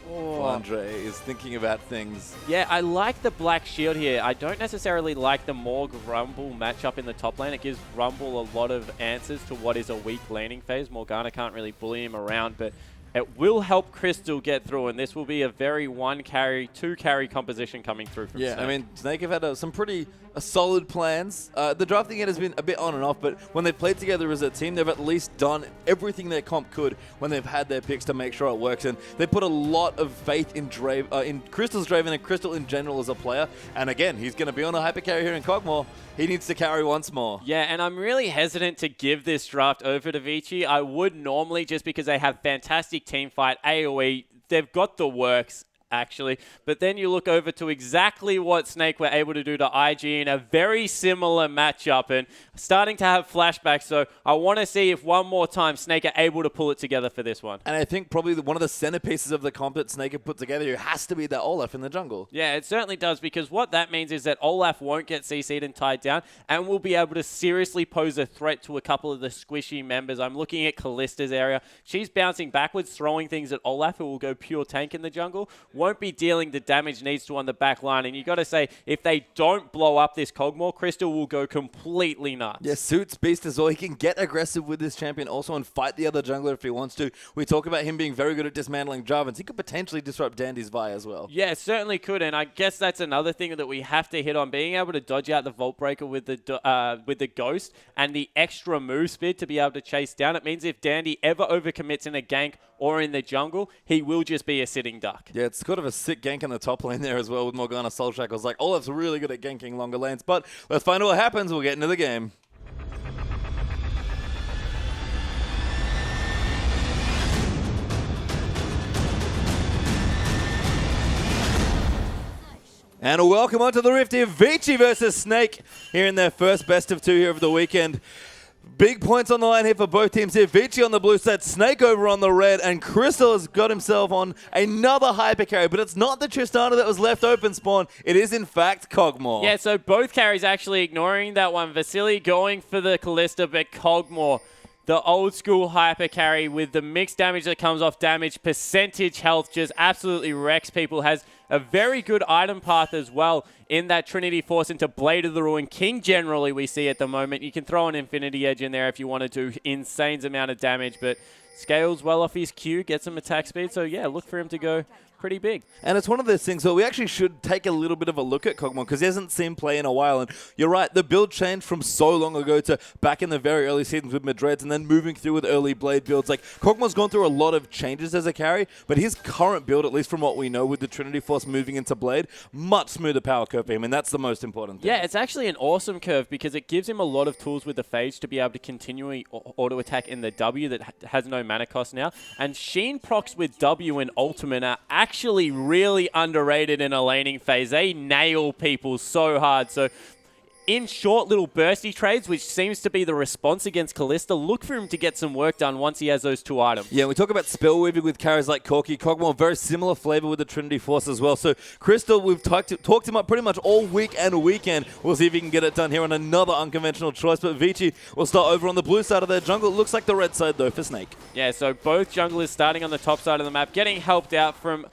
Oh. Andre is thinking about things. Yeah, I like the Black Shield here. I don't necessarily like the Morg Rumble matchup in the top lane. It gives Rumble a lot of answers to what is a weak laning phase. Morgana can't really bully him around, but it will help Crystal get through, and this will be a very 1-carry, 2-carry composition coming through from Snake. I mean, Snake have had some pretty solid plans. The drafting end has been a bit on and off, but when they've played together as a team, they've at least done everything their comp could when they've had their picks to make sure it works. And they put a lot of faith in Crystal's Draven and Crystal in general as a player. And again, he's going to be on a hyper carry here in Kog'Maw. He needs to carry once more. Yeah, and I'm really hesitant to give this draft over to Vici. I would normally, just because they have fantastic team fight, AoE, they've got the works, actually. But then you look over to exactly what Snake were able to do to IG in a very similar matchup, and starting to have flashbacks. So I want to see if one more time Snake are able to pull it together for this one. And I think probably one of the centerpieces of the comp that Snake have put together here has to be that Olaf in the jungle. Yeah, it certainly does, because what that means is that Olaf won't get CC'd and tied down, and will be able to seriously pose a threat to a couple of the squishy members. I'm looking at Callista's area. She's bouncing backwards, throwing things at Olaf, who will go pure tank in the jungle. Won't be dealing the damage needs to on the back line. And you got to say, if they don't blow up this Kog'Maw, Crystal will go completely nuts. Yeah, Suits Beast as well. He can get aggressive with this champion also and fight the other jungler if he wants to. We talk about him being very good at dismantling Jarvans. He could potentially disrupt Dandy's Vi as well. Yeah, certainly could. And I guess that's another thing that we have to hit on. Being able to dodge out the Vault Breaker with the Ghost and the extra move speed to be able to chase down. It means if Dandy ever overcommits in a gank or in the jungle, he will just be a sitting duck. Yeah, it's kind of a sick gank in the top lane there as well with Morgana Soul Shackles. Like, Olaf's really good at ganking longer lanes, but let's find out what happens. We'll get into the game. And welcome onto the Rift here. Vici versus Snake here in their first best of 2 here of the weekend. Big points on the line here for both teams here. Vici on the blue side, Snake over on the red, and Crystal has got himself on another hyper carry, but it's not the Tristana that was left open spawn. It is, in fact, Kog'Maw. Yeah, so both carries actually ignoring that one. Vasily going for the Kalista, but Kog'Maw, the old school hyper carry with the mixed damage that comes off damage, percentage health, just absolutely wrecks people. Has a very good item path as well in that Trinity Force into Blade of the Ruin King generally we see at the moment. You can throw an Infinity Edge in there if you want to do insane amount of damage, but scales well off his Q, gets some attack speed. So yeah, look for him to go pretty big. And it's one of those things where we actually should take a little bit of a look at Kog'Maw because he hasn't seen play in a while. And you're right, the build changed from so long ago to back in the very early seasons with Madreds and then moving through with early Blade builds. Like, Kog'Maw's gone through a lot of changes as a carry, but his current build, at least from what we know with the Trinity Force moving into Blade, much smoother power curve for him, and that's the most important thing. Yeah, it's actually an awesome curve because it gives him a lot of tools with the Phage to be able to continually auto-attack in the W that has no mana cost now. And Sheen procs with W and Ultimate are actually really underrated in a laning phase. They nail people so hard. So in short little bursty trades, which seems to be the response against Kalista, look for him to get some work done once he has those 2 items. Yeah, we talk about spell weaving with carries like Corki. Kog'Maw, very similar flavor with the Trinity Force as well. So Crystal, we've talked him up pretty much all week and weekend. We'll see if he can get it done here on another unconventional choice. But Vici will start over on the blue side of their jungle. It looks like the red side, though, for Snake. Yeah, so both junglers starting on the top side of the map, getting helped out from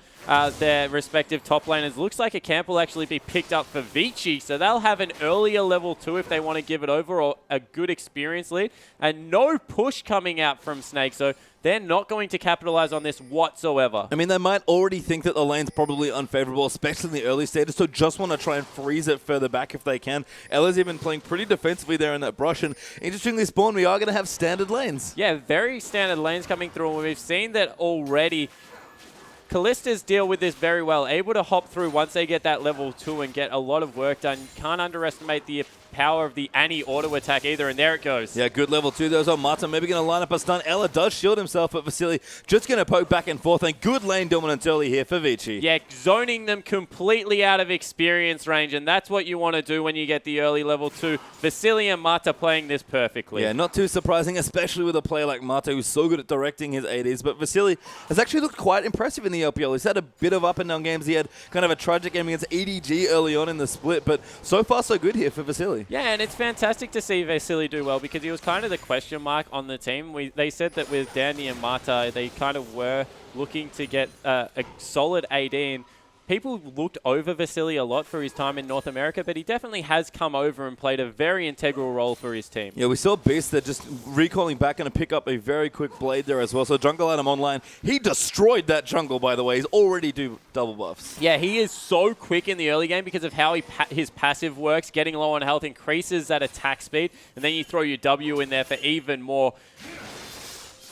their respective top laners. Looks like a camp will actually be picked up for Vici, so they'll have an earlier level 2 if they want to give it over, or a good experience lead. And no push coming out from Snake, so they're not going to capitalize on this whatsoever. I mean, they might already think that the lane's probably unfavorable, especially in the early stages, so just want to try and freeze it further back if they can. Ella's even playing pretty defensively there in that brush, and interestingly, Spawn, we are going to have standard lanes. Yeah, very standard lanes coming through, and we've seen that already. Kalista's deal with this very well, able to hop through once they get that level 2 and get a lot of work done. Can't underestimate the power of the Annie auto attack either, and there it goes. Yeah, good level 2 there as well. Marta maybe going to line up a stun. Ella does shield himself, but Vasily just going to poke back and forth, and good lane dominance early here for Vici. Yeah, zoning them completely out of experience range, and that's what you want to do when you get the early level 2. Vasily and Marta playing this perfectly. Yeah, not too surprising, especially with a player like Marta who's so good at directing his ADs, but Vasily has actually looked quite impressive in the LPL. He's had a bit of up and down games. He had kind of a tragic game against EDG early on in the split, but so far so good here for Vasily. Yeah, and it's fantastic to see Vasily do well because he was kind of the question mark on the team. They said that with Dandy and Marta, they kind of were looking to get a solid AD, and people looked over Vasily a lot for his time in North America, but he definitely has come over and played a very integral role for his team. Yeah, we saw Beast there just recalling back and pick up a very quick Blade there as well. So jungle item online. He destroyed that jungle, by the way. He's already do double buffs. Yeah, he is so quick in the early game because of how his passive works. Getting low on health increases that attack speed, and then you throw your W in there for even more.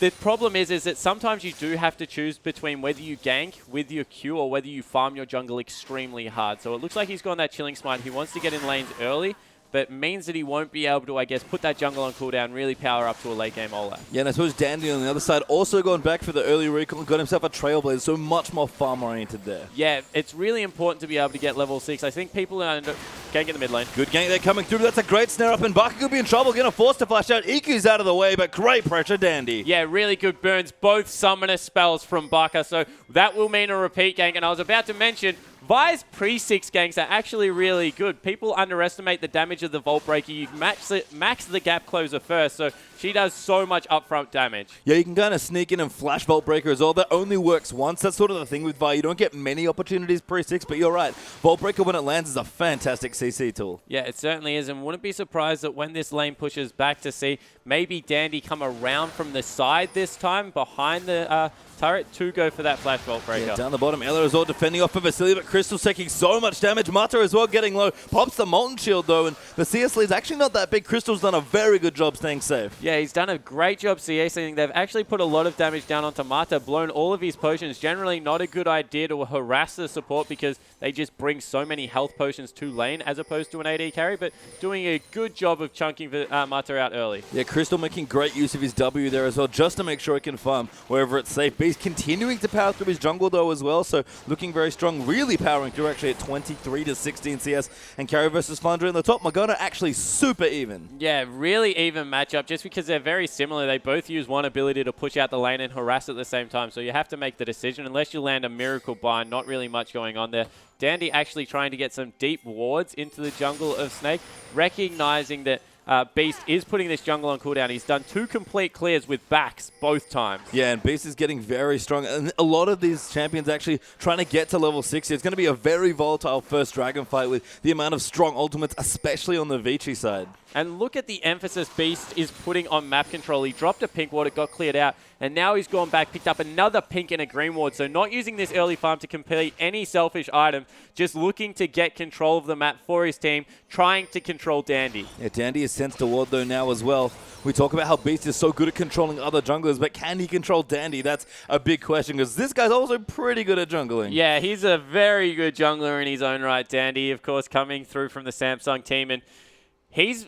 The problem is that sometimes you do have to choose between whether you gank with your Q or whether you farm your jungle extremely hard. So it looks like he's gone that Chilling Smite. He wants to get in lanes early, but means that he won't be able to, I guess, put that jungle on cooldown, really power up to a late game Olaf. Yeah, and I suppose Dandy on the other side also gone back for the early recall and got himself a Trailblazer, so much more farm-oriented there. Yeah, it's really important to be able to get level 6. I think people are gank in the mid lane. Good gank there coming through. That's a great snare up, and Baka could be in trouble. Going to force to flash out. Iku's out of the way, but great pressure, Dandy. Yeah, really good burns. Both summoner spells from Baka, so that will mean a repeat gank. And I was about to mention, Vi's pre-6 ganks are actually really good. People underestimate the damage of the Vault Breaker. You max the gap closer first, so she does so much upfront damage. Yeah, you can kind of sneak in and flash Vault Breaker as well. That only works once. That's sort of the thing with Vi. You don't get many opportunities pre-6, but you're right. Vault Breaker, when it lands, is a fantastic CC tool. Yeah, it certainly is, and wouldn't be surprised that when this lane pushes back to see maybe Dandy come around from the side this time, behind the turret, to go for that flash Vault Breaker. Yeah, down the bottom, Ella as well defending off of Vasily, but Crystal's taking so much damage. Mata as well getting low. Pops the Molten Shield though, and the CS lead's actually not that big. Crystal's done a very good job staying safe. Yeah, he's done a great job CSing. They've actually put a lot of damage down onto Mata, blown all of his potions. Generally not a good idea to harass the support because they just bring so many health potions to lane as opposed to an AD carry, but doing a good job of chunking Mata out early. Yeah, Crystal making great use of his W there as well, just to make sure he can farm wherever it's safe. Beast continuing to power through his jungle though as well, so looking very strong, really powering through actually at 23 to 16 CS, and Carry versus Flandre in the top. Morgana actually super even. Yeah, really even matchup just because they're very similar. They both use one ability to push out the lane and harass at the same time, so you have to make the decision. Unless you land a miracle bind, not really much going on there. Dandy actually trying to get some deep wards into the jungle of Snake, recognizing that Beast is putting this jungle on cooldown. He's done 2 complete clears with backs both times. Yeah, and Beast is getting very strong. And a lot of these champions actually trying to get to level 60. It's going to be a very volatile first dragon fight with the amount of strong ultimates, especially on the Vici side. And look at the emphasis Beast is putting on map control. He dropped a pink ward, it got cleared out, and now he's gone back, picked up another pink and a green ward. So not using this early farm to complete any selfish item, just looking to get control of the map for his team, trying to control Dandy. Yeah, Dandy has sensed a ward though now as well. We talk about how Beast is so good at controlling other junglers, but can he control Dandy? That's a big question because this guy's also pretty good at jungling. Yeah, he's a very good jungler in his own right. Dandy, of course, coming through from the Samsung team, and he's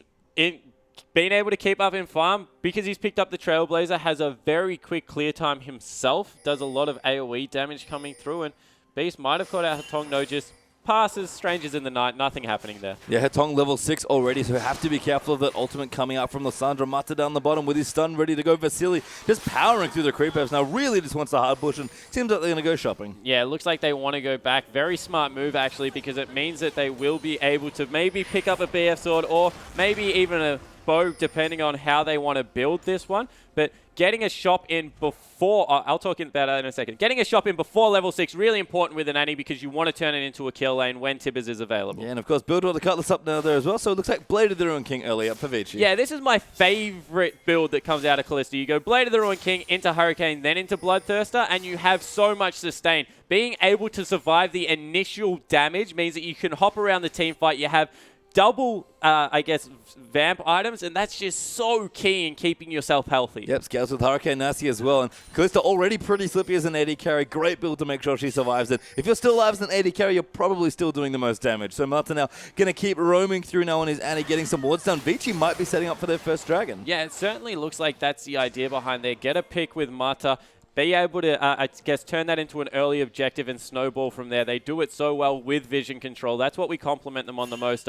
being able to keep up in farm because he's picked up the Trailblazer, has a very quick clear time himself, does a lot of AoE damage coming through, and Beast might have caught out Hatong, no, just passes, strangers in the night, nothing happening there. Yeah, Hatong level 6 already, so we have to be careful of that ultimate coming out from Lissandra. Mata down the bottom with his stun ready to go. Vasily just powering through the creep waves now, really just wants the hard push, and seems like they're going to go shopping. Yeah, it looks like they want to go back. Very smart move, actually, because it means that they will be able to maybe pick up a BF sword or maybe even a bow, depending on how they want to build this one. But getting a shop in before, I'll talk about that in a second. Getting a shop in before level 6, really important with an Annie because you want to turn it into a kill lane when Tibbers is available. Yeah, and of course, build all the Cutlass up now there as well, so it looks like Blade of the Ruin King early up for Vici. Yeah, this is my favorite build that comes out of Kalista. You go Blade of the Ruin King into Hurricane, then into Bloodthirster, and you have so much sustain. Being able to survive the initial damage means that you can hop around the team fight. You have double, I guess, vamp items, and that's just so key in keeping yourself healthy. Yep, scales with Hurricane Nasty as well, and Kalista already pretty slippy as an AD carry. Great build to make sure she survives it. If you're still alive as an AD carry, you're probably still doing the most damage. So Mata now going to keep roaming through now on his Annie, getting some wards down. Vici might be setting up for their first dragon. Yeah, it certainly looks like that's the idea behind there. Get a pick with Mata. Be able to, I guess, turn that into an early objective and snowball from there. They do it so well with vision control. That's what we compliment them on the most.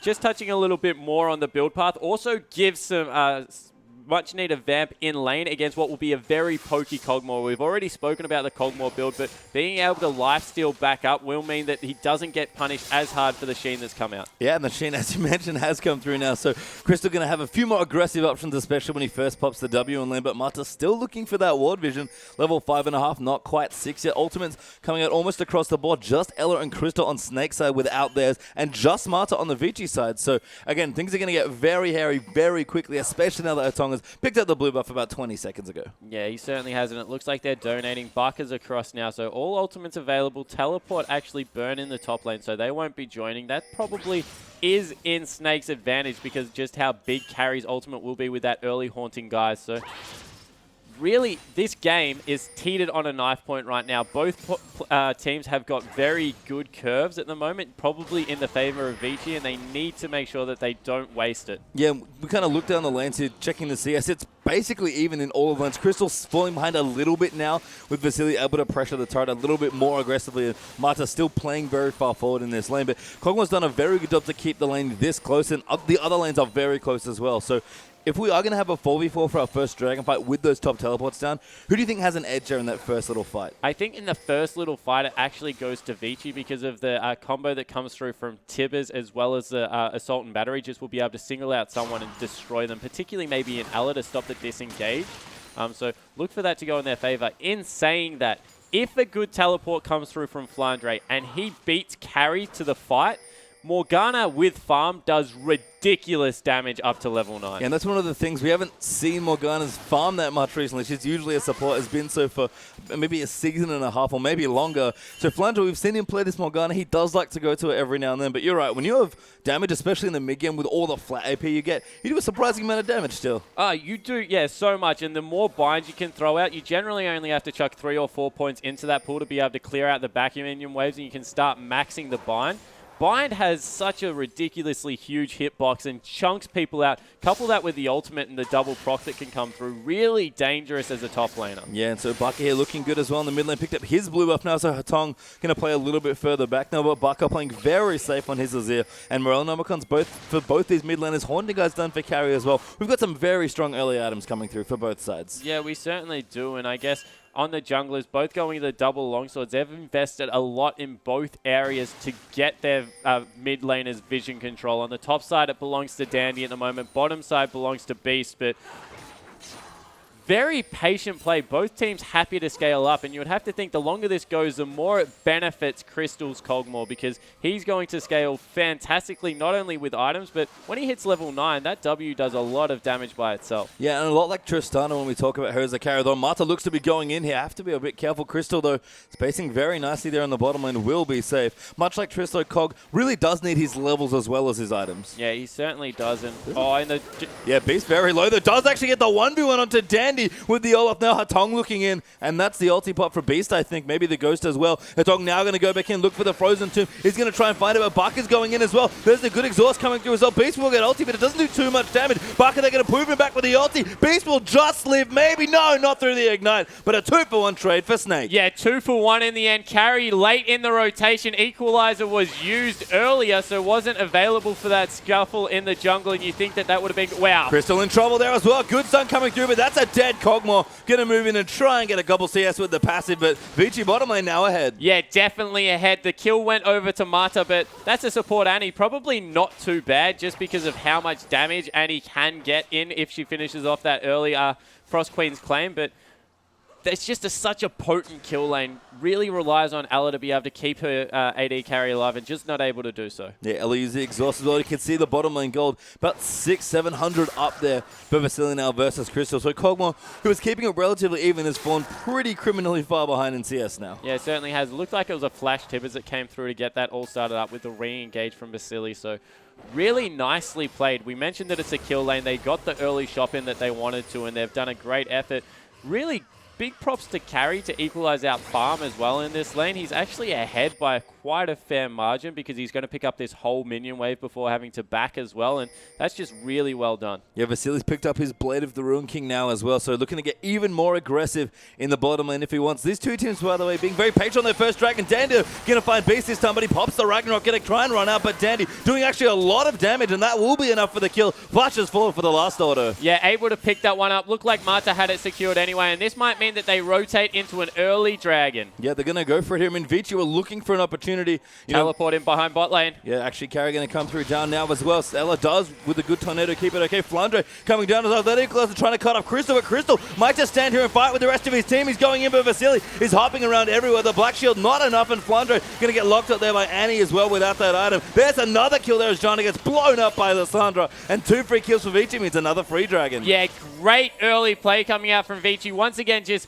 Just touching a little bit more on the build path. Also gives some much needed vamp in lane against what will be a very pokey Kog'Maw. We've already spoken about the Kog'Maw build, but being able to lifesteal back up will mean that he doesn't get punished as hard for the Sheen that's come out. Yeah, and the Sheen, as you mentioned, has come through now. So Crystal going to have a few more aggressive options, especially when he first pops the W in lane. But Mata still looking for that ward vision. Level 5.5, not quite 6 yet. Ultimates coming out almost across the board. Just Ella and Crystal on Snake's side without theirs, and just Mata on the Vici side. So again, things are going to get very hairy very quickly, especially now that Atong has picked up the blue buff about 20 seconds ago. Yeah, he certainly has, and it looks like they're donating Buckers across now. So all ultimates available. Teleport actually burn in the top lane, so they won't be joining. That probably is in Snake's advantage because just how big Carry's ultimate will be with that early haunting guys. So really, this game is teetered on a knife point right now. Both teams have got very good curves at the moment, probably in the favor of Vici, and they need to make sure that they don't waste it. Yeah, we kind of look down the lanes here, checking the CS. It's basically even in all of lanes. Crystal's falling behind a little bit now, with Vasily able to pressure the turret a little bit more aggressively, and Mata still playing very far forward in this lane. But Kog'Maw's done a very good job to keep the lane this close, and the other lanes are very close as well. So if we are going to have a 4v4 for our first dragon fight with those top teleports down, who do you think has an edge there in that first little fight? I think in the first little fight, it actually goes to Vici because of the combo that comes through from Tibbers as well as the Assault and Battery. Just will be able to single out someone and destroy them, particularly maybe in Ella to stop the disengage. So look for that to go in their favor. In saying that, if a good teleport comes through from Flandre and he beats Carry to the fight, Morgana with farm does ridiculous damage up to level 9. Yeah, and that's one of the things. We haven't seen Morgana's farm that much recently. She's usually a support, has been so for maybe a season and a half or maybe longer. So Flandre, we've seen him play this Morgana. He does like to go to it every now and then. But you're right, when you have damage, especially in the mid game with all the flat AP you get, you do a surprising amount of damage still. You do, yeah, so much. And the more binds you can throw out, you generally only have to chuck 3 or 4 points into that pool to be able to clear out the back minion waves, and you can start maxing the bind. Bind has such a ridiculously huge hitbox and chunks people out. Couple that with the ultimate and the double proc that can come through. Really dangerous as a top laner. Yeah, and so Baka here looking good as well in the mid lane. Picked up his blue buff now, so Hatong going to play a little bit further back now. But Baka playing very safe on his Azir. And Morel Nomicons for both these mid laners. Haunting Guy's done for carry as well. We've got some very strong early items coming through for both sides. Yeah, we certainly do. And I guess on the junglers, both going the double longswords, they've invested a lot in both areas to get their mid laners vision control. On the top side, it belongs to Dandy at the moment. Bottom side belongs to Beast, but very patient play. Both teams happy to scale up, and you would have to think the longer this goes, the more it benefits Crystal's Cogmore, because he's going to scale fantastically, not only with items, but when he hits level 9, that W does a lot of damage by itself. Yeah, and a lot like Tristana when we talk about her as a carry, though. Mata looks to be going in here. Have to be a bit careful. Crystal, though, spacing very nicely there in the bottom lane, will be safe. Much like Tristo, Cog really does need his levels as well as his items. Yeah, he certainly does. And in the yeah, Beast very low, though. Does actually get the 1v1 onto Dandy with the Olaf now. Hatong looking in, and that's the ulti pop for Beast, I think. Maybe the Ghost as well. Hatong now going to go back in, look for the Frozen Tomb. He's going to try and find it, but Baka's going in as well. There's a good exhaust coming through as well. Beast will get ulti, but it doesn't do too much damage. Baka, they're going to move him back with the ulti. Beast will just live, maybe. No, not through the Ignite, but a 2-for-1 trade for Snake. Yeah, 2-for-1 in the end. Carry late in the rotation. Equalizer was used earlier, so wasn't available for that scuffle in the jungle, and you think that would have been... Wow. Crystal in trouble there as well. Good stun coming through, but that's a dead Cogmore. Going to move in and try and get a gobble CS with the passive, but Vici bottom lane now ahead. Yeah, definitely ahead. The kill went over to Mata, but that's a support Annie. Probably not too bad just because of how much damage Annie can get in if she finishes off that early Frost Queen's claim, but it's just such a potent kill lane. Really relies on Ella to be able to keep her AD carry alive and just not able to do so. Yeah, Ella uses the exhaust as well. You can see the bottom lane gold. About 600-700 up there for Vasily now versus Crystal. So Cogmore, who was keeping it relatively even, has fallen pretty criminally far behind in CS now. Yeah, it certainly has. It looked like it was a flash tip as it came through to get that all started up with the re-engage from Vasily. So really nicely played. We mentioned that it's a kill lane. They got the early shop in that they wanted to, and they've done a great effort. Really big props to Carry to equalize out farm as well in this lane. He's actually ahead by quite a fair margin because he's going to pick up this whole minion wave before having to back as well, and that's just really well done. Yeah, Vasily's picked up his Blade of the Ruin King now as well, so looking to get even more aggressive in the bottom lane if he wants. These two teams, by the way, being very patient on their first Dragon. Dandy going to find Beast this time, but he pops the Ragnarok, going to try and run out, but Dandy doing actually a lot of damage, and that will be enough for the kill. Flashes forward for the last order. Yeah, able to pick that one up. Looked like Mata had it secured anyway, and this might mean that they rotate into an early Dragon. Yeah, they're going to go for it here. I mean, Vici were looking for an opportunity. Teleport in behind bot lane. Yeah, actually, Carry going to come through down now as well. Stella does with a good tornado keep it okay. Flandre coming down as well. That equalizer trying to cut off Crystal, but Crystal might just stand here and fight with the rest of his team. He's going in, but Vasily is hopping around everywhere. The Black Shield not enough, and Flandre going to get locked up there by Annie as well without that item. There's another kill there as Johnny gets blown up by Lissandra, and 2 free kills for Vici means another free Dragon. Yeah, great early play coming out from Vici. Once again, just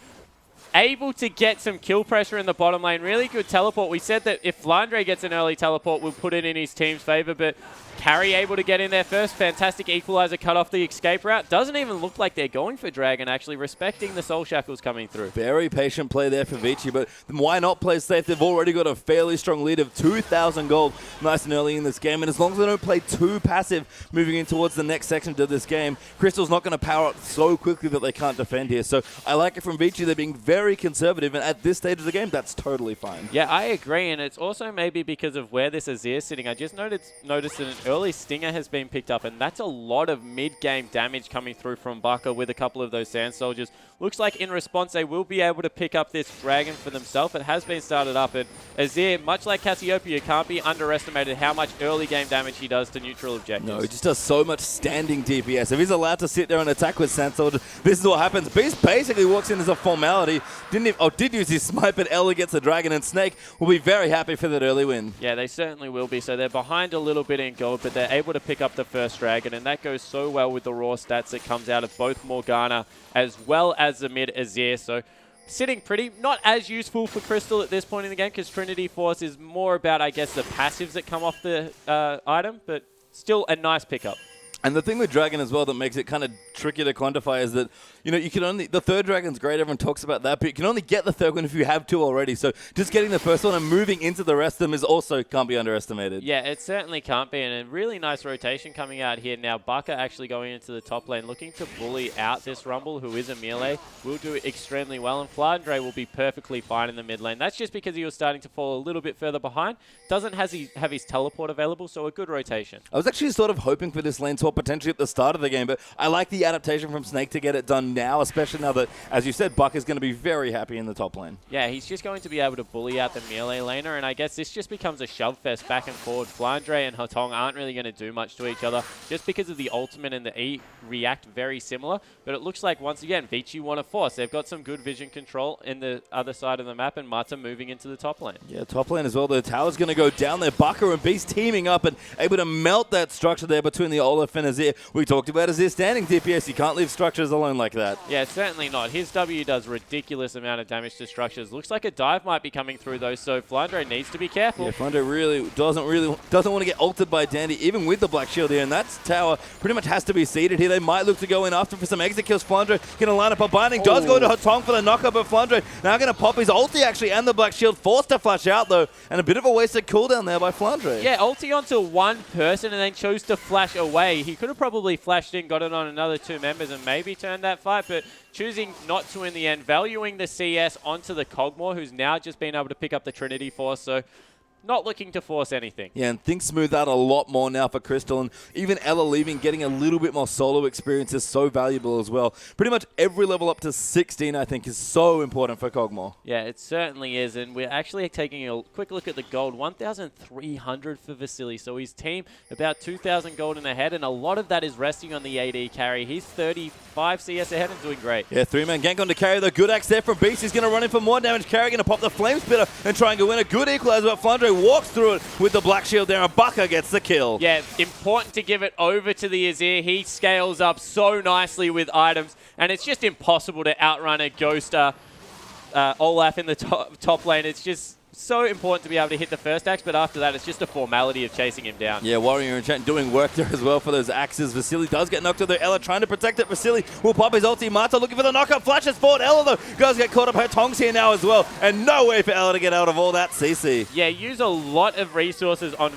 able to get some kill pressure in the bottom lane. Really good teleport. We said that if Flandre gets an early teleport, we'll put it in his team's favor, but Carry able to get in there first. Fantastic equalizer, cut off the escape route. Doesn't even look like they're going for Dragon, actually, respecting the Soul Shackles coming through. Very patient play there for Vici, but why not play safe? They've already got a fairly strong lead of 2,000 gold nice and early in this game, and as long as they don't play too passive moving in towards the next section of this game, Crystal's not going to power up so quickly that they can't defend here. So I like it from Vici. They're being very conservative, and at this stage of the game, that's totally fine. Yeah, I agree, and it's also maybe because of where this Azir is sitting. I just noticed that an early Stinger has been picked up, and that's a lot of mid-game damage coming through from Baka with a couple of those Sand Soldiers. Looks like in response they will be able to pick up this Dragon for themselves. It has been started up, and Azir, much like Cassiopeia, can't be underestimated how much early game damage he does to neutral objectives. No, he just does so much standing DPS. If he's allowed to sit there and attack with Sand Soldier, this is what happens. Beast basically walks in as a formality. Did use his smite, but Ella gets the Dragon, and Snake will be very happy for that early win. Yeah, they certainly will be. So they're behind a little bit in gold, but they're able to pick up the first Dragon, and that goes so well with the raw stats that comes out of both Morgana as well as the mid Azir. So sitting pretty, not as useful for Crystal at this point in the game because Trinity Force is more about, I guess, the passives that come off the item, but still a nice pickup. And the thing with Dragon as well that makes it kind of tricky to quantify is that, you know, you can only, the third dragon's great, everyone talks about that, but you can only get the third one if you have two already. So just getting the first one and moving into the rest of them is also can't be underestimated. Yeah, it certainly can't be, and a really nice rotation coming out here now. Baka actually going into the top lane, looking to bully out this Rumble, who is a melee, will do extremely well, and FLICKR will be perfectly fine in the mid lane. That's just because he was starting to fall a little bit further behind. Doesn't have his teleport available, so a good rotation. I was actually sort of hoping for this lane swap potentially at the start of the game, but I like the adaptation from Snake to get it done now, especially now that, as you said, Buck is going to be very happy in the top lane. Yeah, he's just going to be able to bully out the melee laner, and I guess this just becomes a shove fest back and forward. FLICKR and Hotong aren't really going to do much to each other just because of the ultimate and the E react very similar, but it looks like once again Vici want to force. They've got some good vision control in the other side of the map, and Mata moving into the top lane. Yeah, top lane as well. The tower's going to go down there. Baka and Beast teaming up and able to melt that structure there between the Olaf and Azir. We talked about Azir standing DPS. You can't leave structures alone like that. Yeah, certainly not. His W does ridiculous amount of damage to structures. Looks like a dive might be coming through though, so FLICKR needs to be careful. Yeah, FLICKR really doesn't want to get ulted by Dandy, even with the Black Shield here, and that tower pretty much has to be seeded here. They might look to go in after for some exit kills. FLICKR going to line up a binding. Does go to Hotong for the knockup, but FLICKR now going to pop his ulti actually, and the Black Shield forced to flash out though, and a bit of a wasted cooldown there by FLICKR. Yeah, ulti onto one person and then chose to flash away. He could have probably flashed in, got it on another two members and maybe turned that fight, but choosing not to in the end, valuing the CS onto the Kog'Maw, who's now just been able to pick up the Trinity Force, so not looking to force anything. Yeah, and things smooth out a lot more now for Crystal, and even Ella leaving, getting a little bit more solo experience is so valuable as well. Pretty much every level up to 16, I think, is so important for Kog'Maw. Yeah, it certainly is, and we're actually taking a quick look at the gold. 1,300 for Vasily, so his team about 2,000 gold in ahead, and a lot of that is resting on the AD carry. He's 35 CS ahead and doing great. Yeah, three-man gank on to carry the good axe there from Beast. He's going to run in for more damage. Carry going to pop the Flame Spitter and try and go in. A good equalizer, but FLICKR walks through it with the Black Shield there, and Baka gets the kill. Yeah, important to give it over to the Azir. He scales up so nicely with items, and it's just impossible to outrun a Ghost Olaf in the top lane. It's just so important to be able to hit the first axe, but after that, it's just a formality of chasing him down. Yeah, Warrior Enchant doing work there as well for those axes. Vasily does get knocked to there. Ella trying to protect it. Vasily will pop his ulti. Mata looking for the knockup. Flashes forward. Ella, though, does get caught up. Her tongs here now as well, and no way for Ella to get out of all that CC. Yeah, use a lot of resources on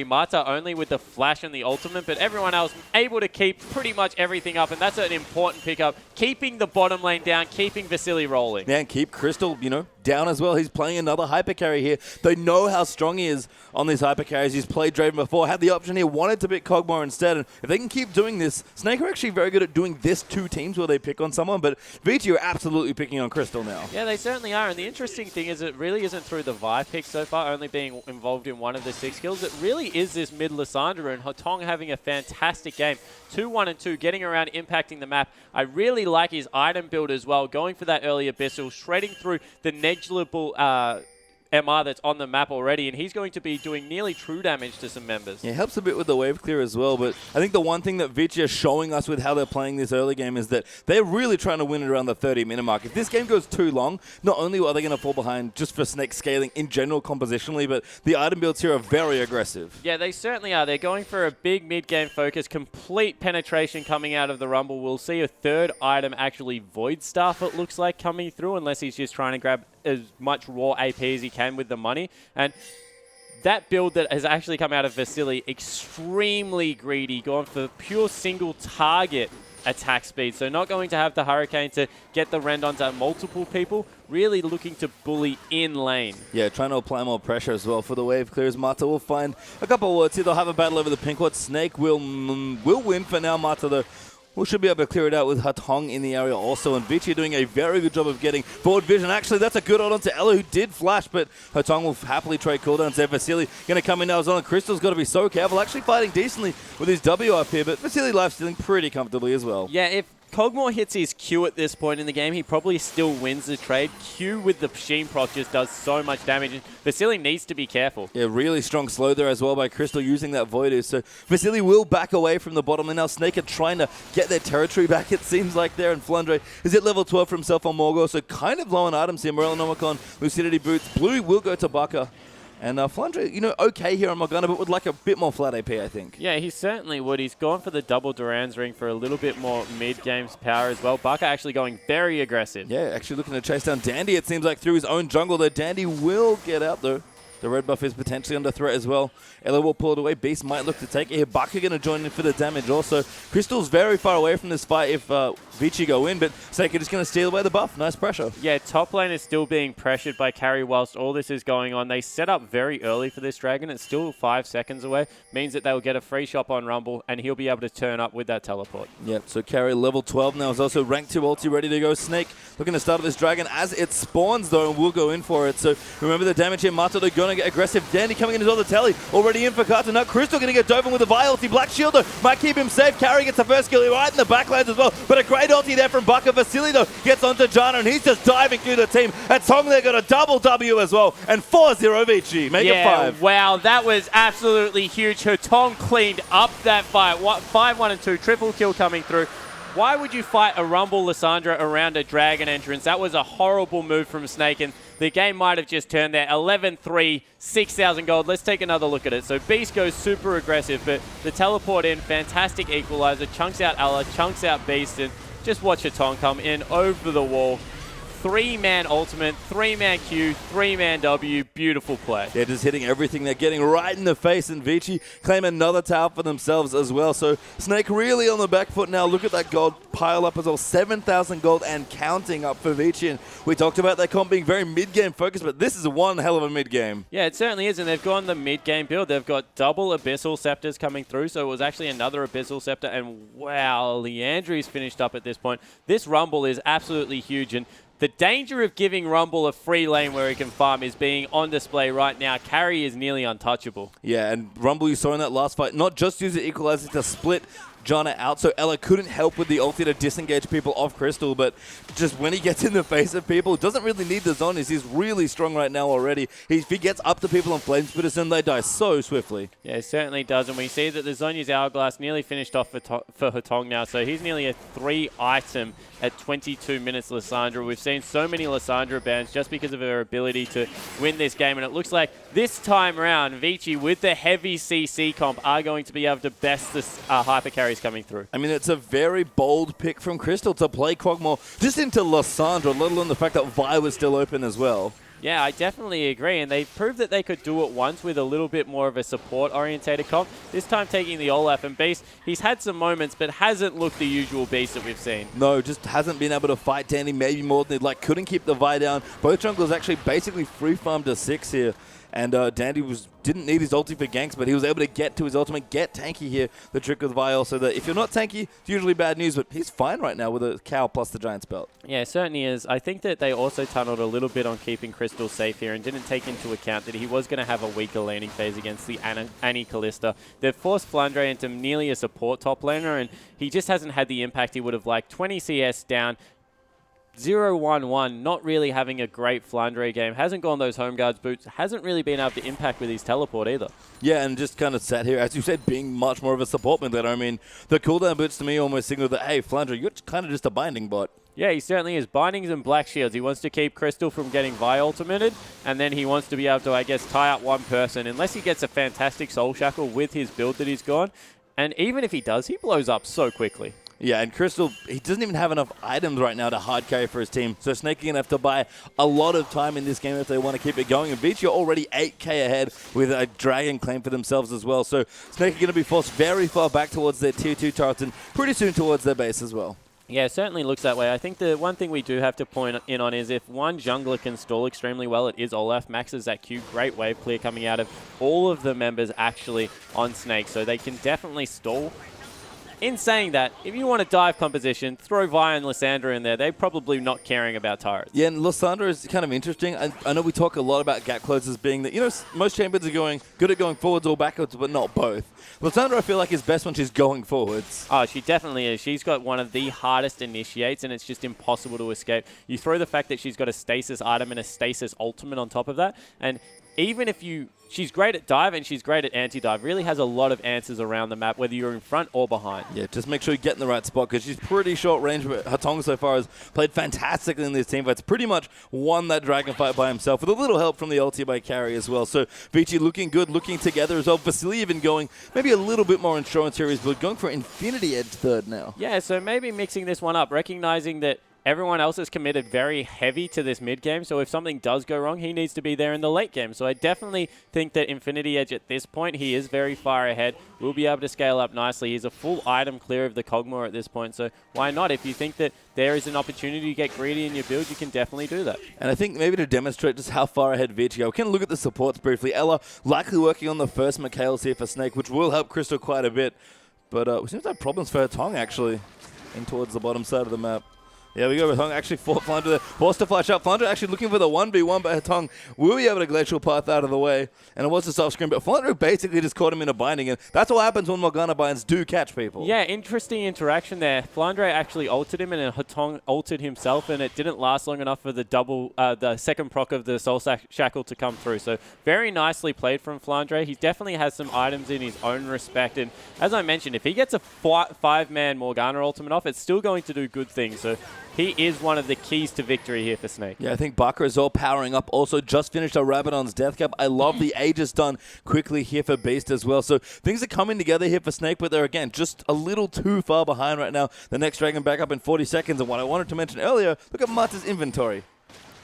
Mata only with the flash and the ultimate, but everyone else able to keep pretty much everything up, and that's an important pickup. Keeping the bottom lane down, keeping Vasily rolling. Yeah, and keep Crystal, down as well. He's playing another hyper carry here. They know how strong he is on these hyper carries. He's played Draven before, had the option here, wanted to pick Kog'Maw instead. And if they can keep doing this, Snake are actually very good at doing this to teams where they pick on someone, but VT are absolutely picking on Crystal now. Yeah, they certainly are. And the interesting thing is it really isn't through the Vi pick so far, only being involved in one of the 6 kills. It really is this mid Lissandra, and Hotong having a fantastic game. 2-1 and 2, getting around, impacting the map. I really like his item build as well, going for that early Abyssal, shredding through the negligible MR that's on the map already, and he's going to be doing nearly true damage to some members. Yeah, it helps a bit with the wave clear as well, but I think the one thing that Vici are showing us with how they're playing this early game is that they're really trying to win it around the 30-minute mark. If this game goes too long, not only are they going to fall behind just for Snake scaling in general compositionally, but the item builds here are very aggressive. Yeah, they certainly are. They're going for a big mid-game focus, complete penetration coming out of the Rumble. We'll see a third item, actually Void Staff, it looks like, coming through, unless he's just trying to grab as much raw AP as he can with the money. And that build that has actually come out of Vasily, extremely greedy, going for pure single target attack speed. So not going to have the Hurricane to get the rend onto multiple people, really looking to bully in lane. Yeah, trying to apply more pressure as well for the wave clears. Mata will find a couple of wards here. They'll have a battle over the pink ward. Snake will win for now. Mata, though, we should be able to clear it out with Hotong in the area also. And Vici doing a very good job of getting forward vision. Actually, that's a good hold on to Ella, who did flash, but Hotong will happily trade cooldowns there. Vasily going to come in now as well. And Crystal's got to be so careful. Actually fighting decently with his W up here, but Vasily lifestealing pretty comfortably as well. Yeah, if Kog'Maw hits his Q at this point in the game, he probably still wins the trade. Q with the Sheen proc just does so much damage. Vasily needs to be careful. Yeah, really strong slow there as well by Crystal using that Voidoo. So Vasily will back away from the bottom. And now Snake are trying to get their territory back, it seems like there. And FLICKR is at level 12 for himself on Morgul. So kind of low on items here. Morellonomicon, Lucidity Boots. Blue will go to Baka. And Flandre, you know, okay here on Morgana, but would like a bit more flat AP, I think. Yeah, he certainly would. He's gone for the double Duran's ring for a little bit more mid-game power as well. Baka actually going very aggressive. Yeah, actually looking to chase down Dandy, it seems like, through his own jungle there. Dandy will get out, though. The red buff is potentially under threat as well. Ella will pull it away. Beast might look to take it here. Baka going to join in for the damage also. Crystal's very far away from this fight if Vici go in, but Snake just going to steal away the buff. Nice pressure. Yeah, top lane is still being pressured by carry whilst all this is going on. They set up very early for this dragon. It's still 5 seconds away. Means that they'll get a free shop on Rumble, and he'll be able to turn up with that teleport. Yep, so carry level 12 now is also rank 2 ulti ready to go. Snake looking to start this dragon as it spawns, though, and we'll go in for it. So remember the damage here. Mato, they're going to get aggressive. Dandy coming in as well. The telly already in for Carton. Now Crystal going to get dove in with a Vi ulti. Black Shield, though, might keep him safe. Carry gets the first kill right in the backlands as well. But a great ulti there from Baka. Vasily, though, gets onto Jana, and he's just diving through the team. And Tong there got a double W as well. And 4-0 Vici. Make it 5. Wow, that was absolutely huge. Hutong cleaned up that fight. 5-1-2, triple kill coming through. Why would you fight a Rumble Lissandra around a Dragon entrance? That was a horrible move from Snake, and the game might have just turned there. 11-3, 6,000 gold. Let's take another look at it. So Beast goes super aggressive, but the teleport in, fantastic equalizer, chunks out Ella, chunks out Beast, and just watch Hutong come in over the wall. 3-man ultimate, 3-man Q, 3-man W. Beautiful play. They're just hitting everything. They're getting right in the face, and Vici claim another tower for themselves as well. So Snake really on the back foot now. Look at that gold pile up as well. 7,000 gold and counting up for Vici. And we talked about their comp being very mid-game focused, but this is one hell of a mid-game. Yeah, it certainly is, and they've gone the mid-game build. They've got double Abyssal Scepters coming through, so it was actually another Abyssal Scepter, and wow, Leandry's finished up at this point. This Rumble is absolutely huge, and the danger of giving Rumble a free lane where he can farm is being on display right now. Carry is nearly untouchable. Yeah, and Rumble, you saw in that last fight, not just use the equalizer to split Jana out, so Ella couldn't help with the ulti to disengage people off Crystal, but just when he gets in the face of people, doesn't really need the zonies. He's really strong right now already. If he gets up to people on Flame Spitters, then they die so swiftly. Yeah, it certainly does, and we see that the Zhonya's Hourglass nearly finished off for Hutong now, so he's nearly a 3-item at 22 minutes Lissandra. We've seen so many Lissandra bans just because of her ability to win this game, and it looks like this time around, Vici with the heavy CC comp are going to be able to best this hyper carries coming through. I mean, it's a very bold pick from Crystal to play Kog'Maw just into Lissandra, let alone the fact that Vi was still open as well. Yeah, I definitely agree, and they proved that they could do it once with a little bit more of a support-orientated comp. This time taking the Olaf and Beast, he's had some moments, but hasn't looked the usual Beast that we've seen. No, just hasn't been able to fight Dandy maybe more than he'd like. Couldn't keep the Vi down. Both junglers actually basically free-farmed a 6 here. And Dandy didn't need his ulti for ganks, but he was able to get to his ultimate, get tanky here. The trick with Vi also that if you're not tanky, it's usually bad news, but he's fine right now with a cow plus the Giant's Belt. Yeah, it certainly is. I think that they also tunneled a little bit on keeping Crystal safe here and didn't take into account that he was going to have a weaker laning phase against the Annie Callista. They've forced Flandre into nearly a support top laner, and he just hasn't had the impact he would have liked. 20 CS down. 0-1-1, not really having a great Flandre game. Hasn't gone those home guards boots. Hasn't really been able to impact with his teleport either. Yeah, and just kind of sat here, as you said, being much more of a support mid laner. I mean, the cooldown boots to me almost signal that, hey, Flandre, you're kind of just a binding bot. Yeah, he certainly is. Bindings and black shields. He wants to keep Crystal from getting Vi ultimated, and then he wants to be able to, I guess, tie up one person, unless he gets a fantastic Soul Shackle with his build that he's gone. And even if he does, he blows up so quickly. Yeah, and Crystal, he doesn't even have enough items right now to hard carry for his team. So Snake are going to have to buy a lot of time in this game if they want to keep it going. And Vici are already 8k ahead with a Dragon claim for themselves as well. So Snake are going to be forced very far back towards their tier 2 turrets and pretty soon towards their base as well. Yeah, it certainly looks that way. I think the one thing we do have to point in on is if one jungler can stall extremely well, it is Olaf. Maxes that Q. Great wave clear coming out of all of the members actually on Snake. So they can definitely stall. In saying that, if you want a dive composition, throw Vi and Lissandra in there. They're probably not caring about turrets. Yeah, and Lissandra is kind of interesting. I know we talk a lot about gap closers being that, you know, most champions are good at going forwards or backwards, but not both. Lissandra, I feel like, is best when she's going forwards. Oh, she definitely is. She's got one of the hardest initiates, and it's just impossible to escape. You throw the fact that she's got a stasis item and a stasis ultimate on top of that, and even if she's great at dive and she's great at anti-dive. Really has a lot of answers around the map, whether you're in front or behind. Yeah, just make sure you get in the right spot because she's pretty short range. But Hatong so far has played fantastically in these team fights. Pretty much won that dragon fight by himself with a little help from the ulti by carry as well. So Vici looking good, looking together as well. Vasily even going maybe a little bit more insurance here, but going for Infinity Edge third now. Yeah, so maybe mixing this one up, recognizing that everyone else is committed very heavy to this mid game, so if something does go wrong, he needs to be there in the late game. So I definitely think that Infinity Edge at this point, he is very far ahead. We'll be able to scale up nicely. He's a full item clear of the Kog'Maw at this point, so why not? If you think that there is an opportunity to get greedy in your build, you can definitely do that. And I think maybe to demonstrate just how far ahead Vici are, we can look at the supports briefly. Ella likely working on the first Mikhails here for Snake, which will help Crystal quite a bit. But we seem to have problems for her Tong actually, in towards the bottom side of the map. Yeah, we go with Hong actually Flandre there. Forced to flash up. Flandre actually looking for the 1v1, but Hong will be able to glacial path out of the way. And it was just off screen, but Flandre basically just caught him in a binding. And that's what happens when Morgana binds do catch people. Yeah, interesting interaction there. Flandre actually ulted him, and then Hatong ulted himself, and it didn't last long enough for the the second proc of the Soul Shackle to come through. So very nicely played from Flandre. He definitely has some items in his own respect. And as I mentioned, if he gets a 5-man Morgana ultimate off, it's still going to do good things. So he is one of the keys to victory here for Snake. Yeah, I think Baka is all powering up. Also, just finished a Rabadon's Death Cap. I love the Aegis done quickly here for Beast as well. So things are coming together here for Snake, but they're, again, just a little too far behind right now. The next Dragon back up in 40 seconds. And what I wanted to mention earlier, look at Mata's inventory.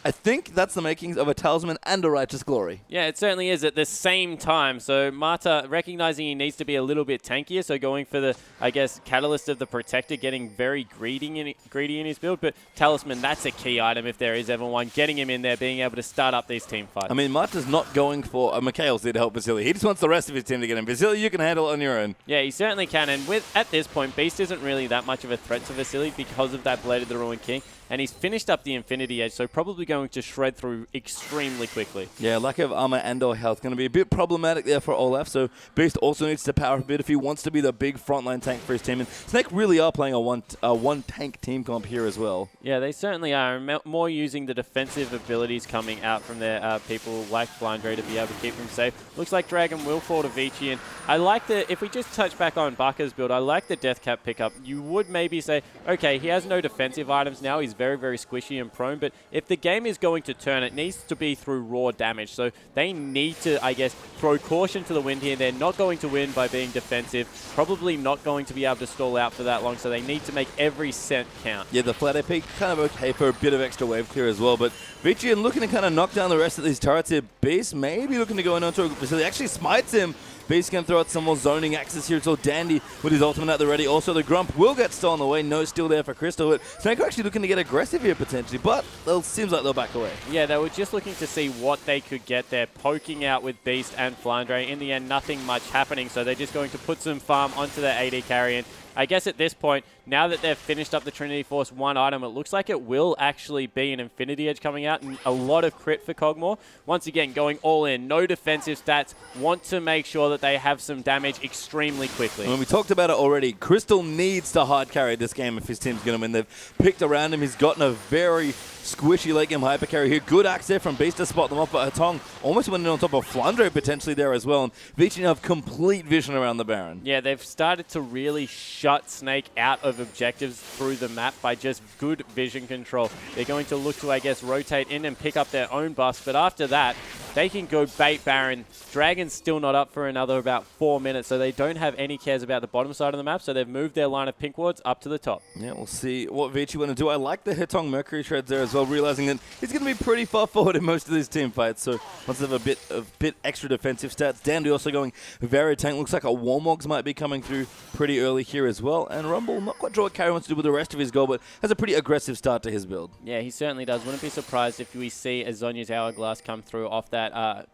I think that's the makings of a Talisman and a Righteous Glory. Yeah, it certainly is at the same time. So Mata recognizing he needs to be a little bit tankier, so going for the, I guess, Catalyst of the Protector, getting very greedy in his build. But Talisman, that's a key item if there is ever one. Getting him in there, being able to start up these team fights. I mean, Mata's not going for Mikhails there to help Vasily. He just wants the rest of his team to get him. Vasily, you can handle it on your own. Yeah, he certainly can. And at this point, Beast isn't really that much of a threat to Vasily because of that Blade of the Ruined King. And he's finished up the Infinity Edge, so probably going to shred through extremely quickly. Yeah, lack of armor and or health going to be a bit problematic there for Olaf, so Beast also needs to power a bit if he wants to be the big frontline tank for his team. And Snake really are playing a one tank team comp here as well. Yeah, they certainly are. More using the defensive abilities coming out from their people like Flandre to be able to keep them safe. Looks like Dragon will fall to Vici, and I like the, if we just touch back on Baka's build, I like the Death Cap pickup. You would maybe say, okay, he has no defensive items now, he's very, very squishy and prone, but if the game is going to turn, it needs to be through raw damage. So they need to, I guess, throw caution to the wind here. They're not going to win by being defensive, probably not going to be able to stall out for that long, so they need to make every cent count. Yeah, the flat AP kind of okay for a bit of extra wave clear as well, but Vici looking to kind of knock down the rest of these turrets here. Beast maybe looking to go in onto a facility, actually smites him. Beast can throw out some more zoning axes here. It's all Dandy with his ultimate at the ready. Also, the Grump will get stolen away. No steal there for Crystal. But Snake are actually looking to get aggressive here potentially, but it seems like they'll back away. Yeah, they were just looking to see what they could get there, poking out with Beast and Flandre. In the end, nothing much happening, so they're just going to put some farm onto their AD carry. And I guess at this point, now that they've finished up the Trinity Force one item, it looks like it will actually be an Infinity Edge coming out and a lot of crit for Kog'Maw. Once again, going all in, no defensive stats, want to make sure that they have some damage extremely quickly. When we talked about it already, Crystal needs to hard carry this game if his team's going to win. They've picked around him. He's gotten a very squishy late game hyper carry here. Good axe there from Beast to spot them off, but Hatong almost went in on top of Flandre potentially there as well. And Vici have complete vision around the Baron. Yeah, they've started to really shut Snake out of objectives through the map by just good vision control. They're going to look to, I guess, rotate in and pick up their own buffs, but after that, they can go bait Baron. Dragon's still not up for another about 4 minutes, so they don't have any cares about the bottom side of the map, so they've moved their line of pink wards up to the top. Yeah, we'll see what Vici want to do. I like the Hitong Mercury shreds there as well, realizing that he's going to be pretty far forward in most of these team fights, so once they have a bit extra defensive stats. Dandy also going very tank. Looks like a Warmogs might be coming through pretty early here as well, and Rumble, not quite sure what Carry wants to do with the rest of his goal, but has a pretty aggressive start to his build. Yeah, he certainly does. Wouldn't be surprised if we see a Zhonya's Hourglass come through off that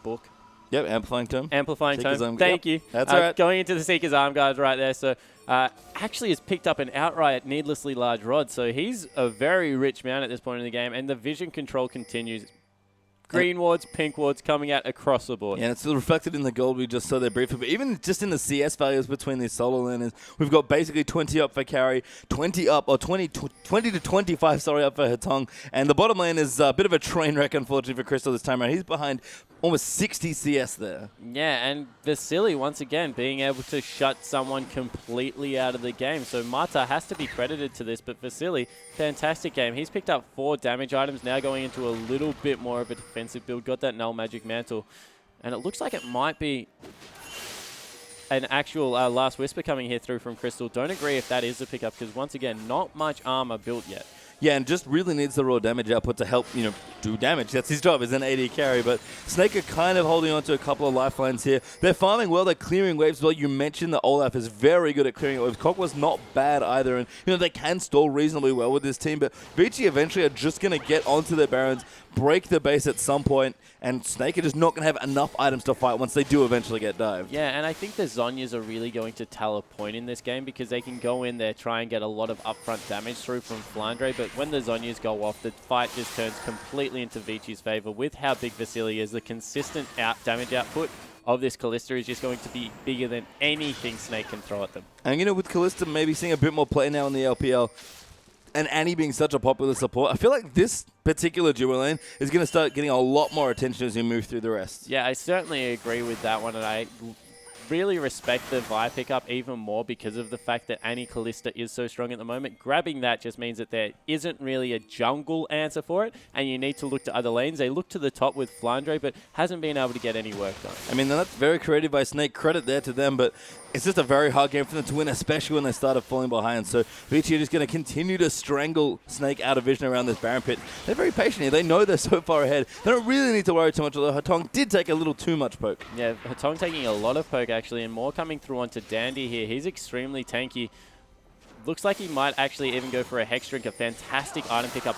book. Yep, Amplifying Tome. Amplifying Tome. Thank you. That's all right. Going into the Seeker's Arm Guard right there. So actually has picked up an outright needlessly large rod. So he's a very rich man at this point in the game. And the vision control continues. Green wards, pink wards coming out across the board. Yeah, and it's reflected in the gold we just saw there briefly. But even just in the CS values between these solo laners, we've got basically 20 up for Carry, 20 up, or 20 to 25, sorry, up for Hatong. And the bottom lane is a bit of a train wreck, unfortunately, for Crystal this time around. He's behind almost 60 CS there. Yeah, and Vasily, once again, being able to shut someone completely out of the game. So Mata has to be credited to this, but Vasily, fantastic game. He's picked up 4 damage items, now going into a little bit more of a defensive build. Got that Null Magic Mantle. And it looks like it might be an actual Last Whisper coming here through from Crystal. Don't agree if that is the pickup, because once again, not much armor built yet. Yeah, and just really needs the raw damage output to help, do damage. That's his job as an AD carry. But Snake are kind of holding on to a couple of lifelines here. They're farming well. They're clearing waves well. You mentioned that Olaf is very good at clearing waves. Cock was not bad either. And, they can stall reasonably well with this team. But Vici eventually are just going to get onto their Barons, break the base at some point, and Snake are just not going to have enough items to fight once they do eventually get dived. Yeah, and I think the Zhonyas are really going to tell a point in this game, because they can go in there, try and get a lot of upfront damage through from FLICKR, but when the Zhonyas go off, the fight just turns completely into Vici's favor. With how big Vasily is, the consistent damage output of this Kalista is just going to be bigger than anything Snake can throw at them. And, with Kalista maybe seeing a bit more play now in the LPL, and Annie being such a popular support, I feel like this particular duo lane is going to start getting a lot more attention as we move through the rest. Yeah, I certainly agree with that one, and I really respect the Vi pickup even more because of the fact that Annie Kalista is so strong at the moment. Grabbing that just means that there isn't really a jungle answer for it, and you need to look to other lanes. They look to the top with FLICKR, but hasn't been able to get any work done. I mean, that's very creative by Snake. Credit there to them, but it's just a very hard game for them to win, especially when they started falling behind. So Vici are just going to continue to strangle Snake out of vision around this Baron pit. They're very patient here. They know they're so far ahead. They don't really need to worry too much, although Hatong did take a little too much poke. Yeah, Hatong taking a lot of poke, actually, and more coming through onto Dandy here. He's extremely tanky. Looks like he might actually even go for a Hex Drink, a fantastic item pickup,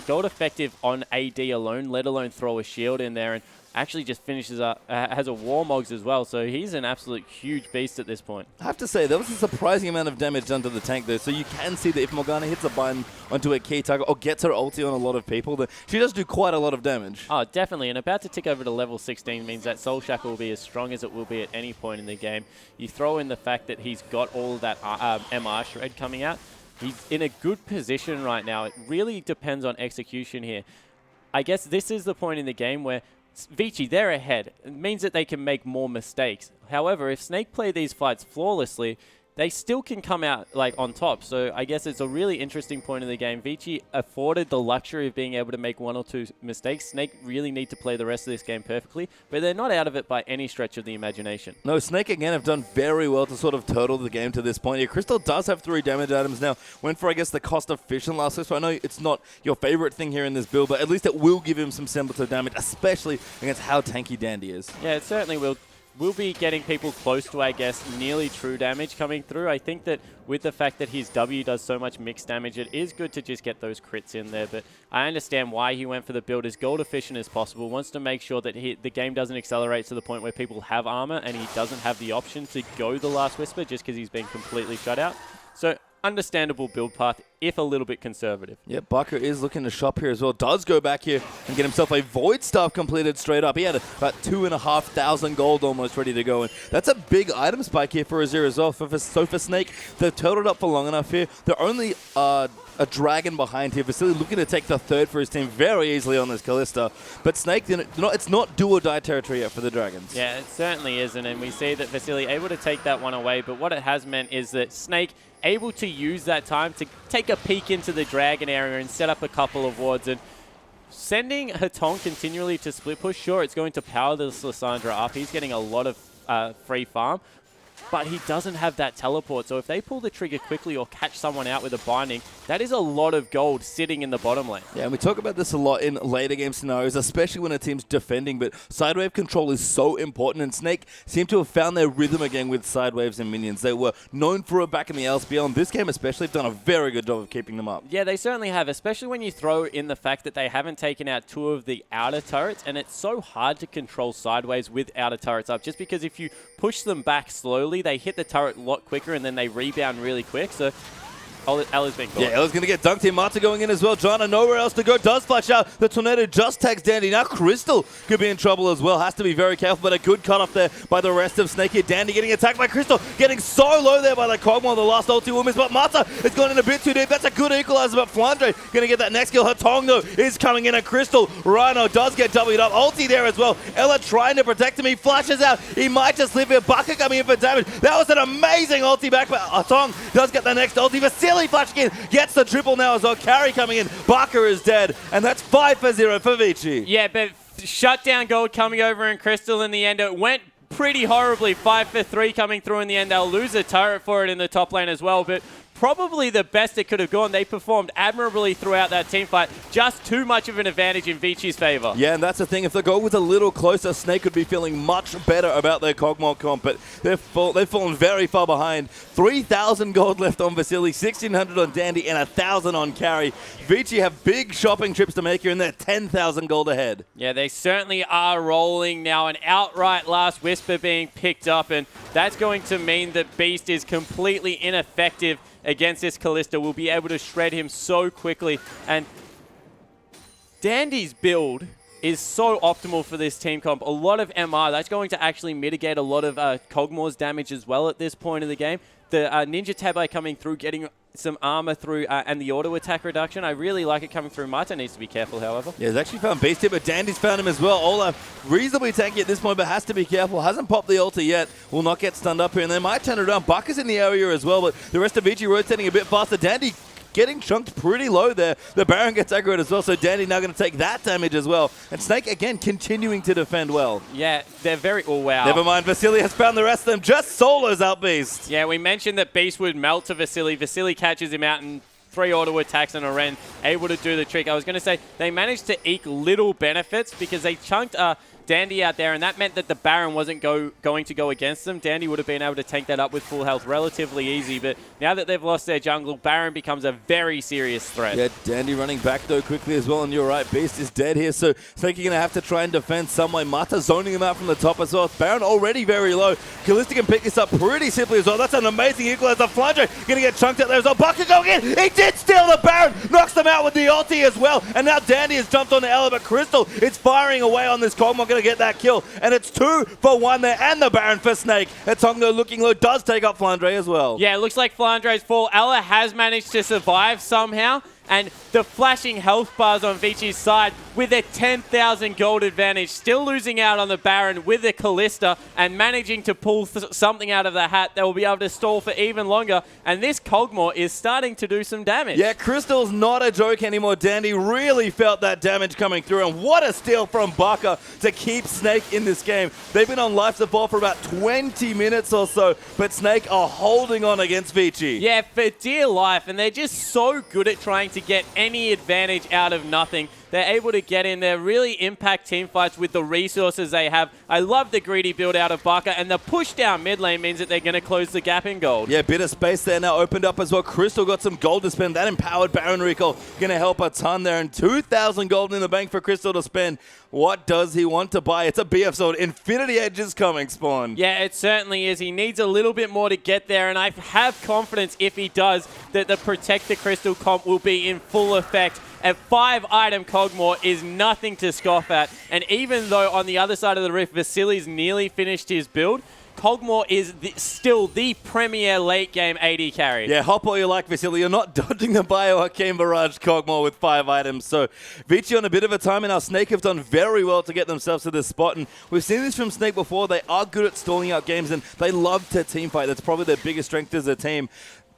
gold effective on AD alone, let alone throw a shield in there, and actually just finishes up, has a Warmogs as well, so he's an absolute huge beast at this point. I have to say, that was a surprising amount of damage done to the tank though, so you can see that if Morgana hits a button onto a key target or gets her ulti on a lot of people, then she does do quite a lot of damage. Oh, definitely, and about to tick over to level 16 means that Soul Shackle will be as strong as it will be at any point in the game. You throw in the fact that he's got all of that MR Shred coming out, he's in a good position right now. It really depends on execution here. I guess this is the point in the game where Vici, they're ahead. It means that they can make more mistakes. However, if Snake play these fights flawlessly, they still can come out on top. So I guess it's a really interesting point in the game. Vici afforded the luxury of being able to make 1 or 2 mistakes. Snake really need to play the rest of this game perfectly, but they're not out of it by any stretch of the imagination. No, Snake again have done very well to sort of turtle the game to this point here. Crystal does have 3 damage items now. Went for, I guess, the cost-efficient last week, so I know it's not your favorite thing here in this build, but at least it will give him some semblance of damage, especially against how tanky Dandy is. Yeah, it certainly will. We'll be getting people close to, I guess, nearly true damage coming through. I think that with the fact that his W does so much mixed damage, it is good to just get those crits in there. But I understand why he went for the build as gold efficient as possible. Wants to make sure that the game doesn't accelerate to the point where people have armor and he doesn't have the option to go the Last Whisper just because he's been completely shut out. So understandable build path, if a little bit conservative. Yeah, Bucker is looking to shop here as well. Does go back here and get himself a Void Staff completed straight up. He had about 2,500 gold almost ready to go. And that's a big item spike here for Azir as well. So for Snake, they've totaled up for long enough here. They're only a dragon behind here. Vasily looking to take the 3rd for his team very easily on this Kalista. But Snake, it's not do or die territory yet for the Dragons. Yeah, it certainly isn't. And we see that Vasily able to take that one away. But what it has meant is that Snake able to use that time to take a peek into the dragon area and set up a couple of wards. And sending Hatong continually to split push, sure, it's going to power this Lissandra up. He's getting a lot of free farm, but he doesn't have that teleport. So if they pull the trigger quickly or catch someone out with a binding, that is a lot of gold sitting in the bottom lane. Yeah, and we talk about this a lot in later game scenarios, especially when a team's defending, but side wave control is so important, and Snake seem to have found their rhythm again with side waves and minions. They were known for it back in the LPL, and this game especially have done a very good job of keeping them up. Yeah, they certainly have, especially when you throw in the fact that they haven't taken out 2 of the outer turrets, and it's so hard to control sideways with outer turrets up, just because if you push them back slowly, they hit the turret a lot quicker, and then they rebound really quick. So Ella's being caught. Yeah, Ella's going to get dunked here. Mata going in as well. Jana nowhere else to go. Does flash out. The Tornado just tags Dandy. Now Crystal could be in trouble as well. Has to be very careful, but a good cut off there by the rest of Snake here. Dandy getting attacked by Crystal. Getting so low there by the Kog'Maw. The last ulti will miss, but Mata is going in a bit too deep. That's a good equalizer, but Flandre going to get that next kill. Hatong, though, is coming in at Crystal. Rhino does get W'd up. Ulti there as well. Ella trying to protect him. He flashes out. He might just live here. Baka coming in for damage. That was an amazing ulti back, but Hatong does get the next ulti. Vasily flashing in. Gets the triple now as well. Carry coming in. Baka is dead. And that's 5-0 for Vici. Yeah, but shutdown gold coming over in Crystal in the end. It went pretty horribly. 5-3 coming through in the end. They'll lose a turret for it in the top lane as well, but probably the best it could have gone. They performed admirably throughout that team fight. Just too much of an advantage in Vici's favor. Yeah, and that's the thing. If the goal was a little closer, Snake would be feeling much better about their Kog'Maw comp, but they've fallen very far behind. 3,000 gold left on Vasily, 1,600 on Dandy, and 1,000 on Carry. Vici have big shopping trips to make here, and they're 10,000 gold ahead. Yeah, they certainly are rolling now. An outright last whisper being picked up, and that's going to mean that Beast is completely ineffective against this Kalista. Will be able to shred him so quickly. And Dandy's build is so optimal for this team comp. A lot of MR, that's going to actually mitigate a lot of Kog'Maw's damage as well at this point in the game. The Ninja Tabi coming through, getting some armor through, and the auto attack reduction. I really like it coming through. Mata needs to be careful, however. Yeah, he's actually found Beast here, but Dandy's found him as well. Ola reasonably tanky at this point, but has to be careful. Hasn't popped the ulti yet. Will not get stunned up here, and they might turn it around. Buck is in the area as well, but the rest of Vici rotating a bit faster. Dandy getting chunked pretty low there. The Baron gets aggroed as well, so Dandy now going to take that damage as well. And Snake, again, continuing to defend well. Yeah, they're very... Oh, wow. Never mind, Vasily has found the rest of them. Just solos out Beast. Yeah, we mentioned that Beast would melt to Vasily. Vasily catches him out and 3 auto attacks and a Ren, able to do the trick. I was going to say, they managed to eke little benefits because they chunked Dandy out there, and that meant that the Baron wasn't going to go against them. Dandy would have been able to tank that up with full health relatively easy, but now that they've lost their jungle, Baron becomes a very serious threat. Yeah, Dandy running back though quickly as well, and you're right, Beast is dead here, so Snake are going to have to try and defend some way. Mata zoning him out from the top as well. Baron already very low. Kalista can pick this up pretty simply as well. That's an amazing equalizer. Flandre going to get chunked out there as well. Baka going in! He did steal the Baron! Knocks them out with the ulti as well, and now Dandy has jumped on the Ella, but Crystal is firing away on this Kog'Maw, going to get that kill, and it's 2 for 1 there, and the Baron for Snake. Etongo looking low, does take up Flandre as well. Yeah, it looks like Flandre's fall. Ella has managed to survive somehow, and the flashing health bars on Vici's side with a 10,000 gold advantage, still losing out on the Baron with the Kalista and managing to pull something out of the hat that will be able to stall for even longer, and this Kog'Maw is starting to do some damage. Yeah, Crystal's not a joke anymore. Dandy really felt that damage coming through, and what a steal from Baka to keep Snake in this game. They've been on life support for about 20 minutes or so, but Snake are holding on against Vici. Yeah, for dear life, and they're just so good at trying to get any advantage out of nothing. They're able to get in there, really impact team fights with the resources they have. I love the greedy build out of Baka, and the push down mid lane means that they're going to close the gap in gold. Yeah, bit of space there now opened up as well. Crystal got some gold to spend. That empowered Baron recall going to help a ton there, and 2,000 gold in the bank for Crystal to spend. What does he want to buy? It's a BF sword. Infinity Edge is coming, Spawn. Yeah, it certainly is. He needs a little bit more to get there, and I have confidence if he does that the Protect the Crystal comp will be in full effect. A 5-item Kog'Maw is nothing to scoff at, and even though on the other side of the rift, Vasily's nearly finished his build, Kog'Maw is still the premier late-game AD carry. Yeah, hop all you like, Vasily. You're not dodging the Bioarcane Barrage Kog'Maw with 5 items. So, Vici on a bit of a time, and our Snake have done very well to get themselves to this spot. And we've seen this from Snake before. They are good at stalling out games, and they love to team fight. That's probably their biggest strength as a team.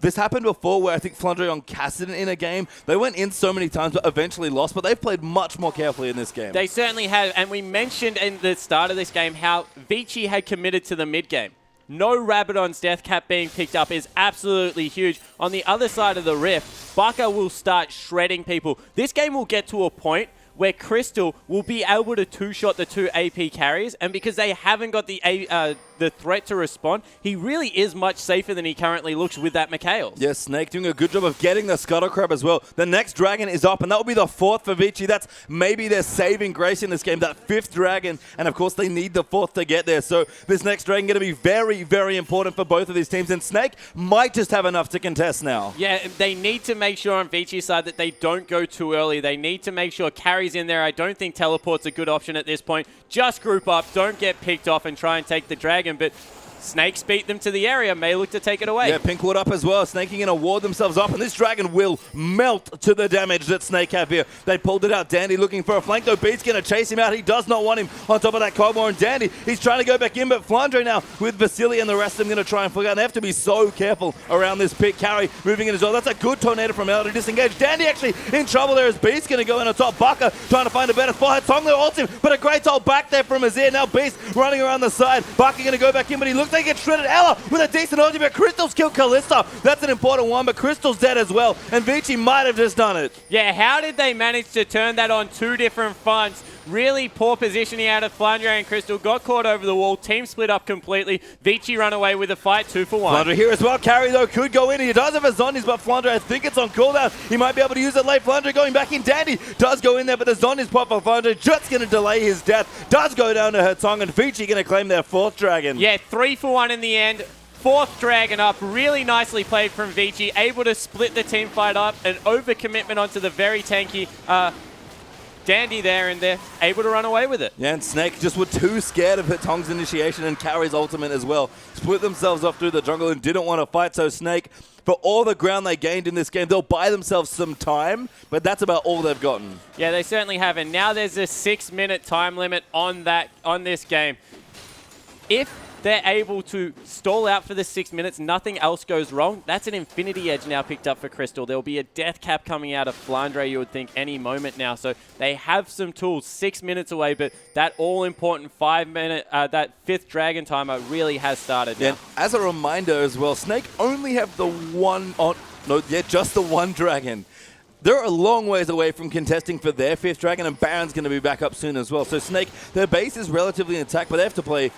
This happened before where I think Flandre on Cassidy in a game, they went in so many times but eventually lost, but they've played much more carefully in this game. They certainly have, and we mentioned in the start of this game how Vici had committed to the mid game. No Rabadon's Death Cap being picked up is absolutely huge. On the other side of the rift, Baka will start shredding people. This game will get to a point where Crystal will be able to two-shot the two AP carries, and because they haven't got the threat to respond, he really is much safer than he currently looks with that Mikhail. Yes, Snake doing a good job of getting the Scuttle Crab as well. The next dragon is up, and that will be the 4th for Vici. That's maybe their saving grace in this game, that 5th dragon, and of course they need the 4th to get there. So this next dragon going to be very, very important for both of these teams, and Snake might just have enough to contest now. Yeah, they need to make sure on Vici's side that they don't go too early. They need to make sure carries in there. I don't think teleport's a good option at this point. Just group up, don't get picked off and try and take the dragon, but Snakes beat them to the area, may look to take it away. Yeah, Pinkwood up as well. Snake going to ward themselves up, and this dragon will melt to the damage that Snake have here. They pulled it out. Dandy looking for a flank, though. Beat's going to chase him out. He does not want him on top of that Cogmore, and Dandy, he's trying to go back in, but Flandre now with Vasily and the rest of them going to try and flick out. They have to be so careful around this pick. Carry moving in as well. That's a good tornado from Ella to disengage. Dandy actually in trouble there as Beast going to go in on top. Baka trying to find a better spot. Tong there ults him, but a great ult back there from Azir. Now Beast running around the side. Baka going to go back in, but he looks like he gets shredded. Ella with a decent ulti, but Crystal's killed Kalista. That's an important one, but Crystal's dead as well, and Vici might have just done it. Yeah, how did they manage to turn that on two different fronts? Really poor positioning out of Flandre and Crystal. Got caught over the wall. Team split up completely. Vici run away with a fight, 2 for 1. Flandre here as well. Carry, though, could go in. He does have a zombies, but Flandre, I think it's on cooldown. He might be able to use it late. Flandre going back in. Dandy does go in there, but the zombies pop for Flandre. Just going to delay his death. Does go down to her tongue, and Vici going to claim their 4th dragon. Yeah, 3 for 1 in the end. 4th dragon up, really nicely played from Vici, able to split the team fight up, an overcommitment onto the very tanky Dandy there, and they're able to run away with it. Yeah, and Snake just were too scared of Tong's initiation and Carry's ultimate as well. Split themselves off through the jungle and didn't want to fight, so Snake, for all the ground they gained in this game, they'll buy themselves some time, but that's about all they've gotten. Yeah, they certainly have, and now there's a 6-minute time limit on this game. If they're able to stall out for the 6 minutes, nothing else goes wrong, that's an Infinity Edge now picked up for Crystal. There'll be a death cap coming out of Flandre, you would think, any moment now. So they have some tools, 6 minutes away, but that all-important 5-minute, that 5th dragon timer really has started now. And as a reminder as well, Snake only have the one, just the one dragon. They're a long ways away from contesting for their 5th dragon, and Baron's going to be back up soon as well. So Snake, their base is relatively intact, but they have to play.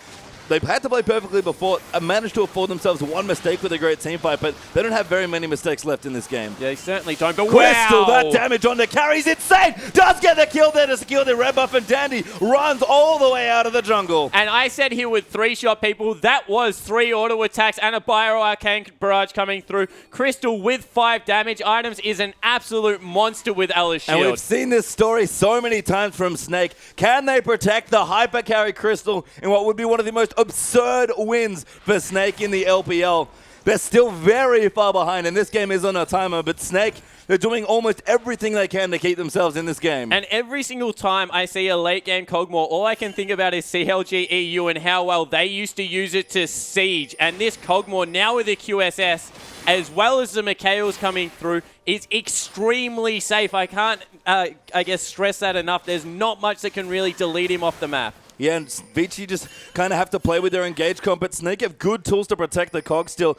They've had to play perfectly before, managed to afford themselves one mistake with a great team fight, but they don't have very many mistakes left in this game. Yeah, they certainly don't, but Crystal, wow! that damage on the carry's insane! Does get the kill there to secure the red buff, and Dandy runs all the way out of the jungle. And I said he would 3-shot people. That was 3 auto attacks and a Bio Arcane Barrage coming through. Crystal with 5 damage items is an absolute monster with Ella's shield. And we've seen this story so many times from Snake. Can they protect the hyper carry Crystal in what would be one of the most absurd wins for Snake in the LPL? They're still very far behind, and this game is on a timer, but Snake, they're doing almost everything they can to keep themselves in this game. And every single time I see a late-game Cogmore, all I can think about is CLG EU and how well they used to use it to siege. And this Cogmore, now with the QSS, as well as the Mikhails coming through, is extremely safe. I can't, I guess, stress that enough. There's not much that can really delete him off the map. Yeah, and Vici just kind of have to play with their engage comp, but Snake have good tools to protect the Cog still.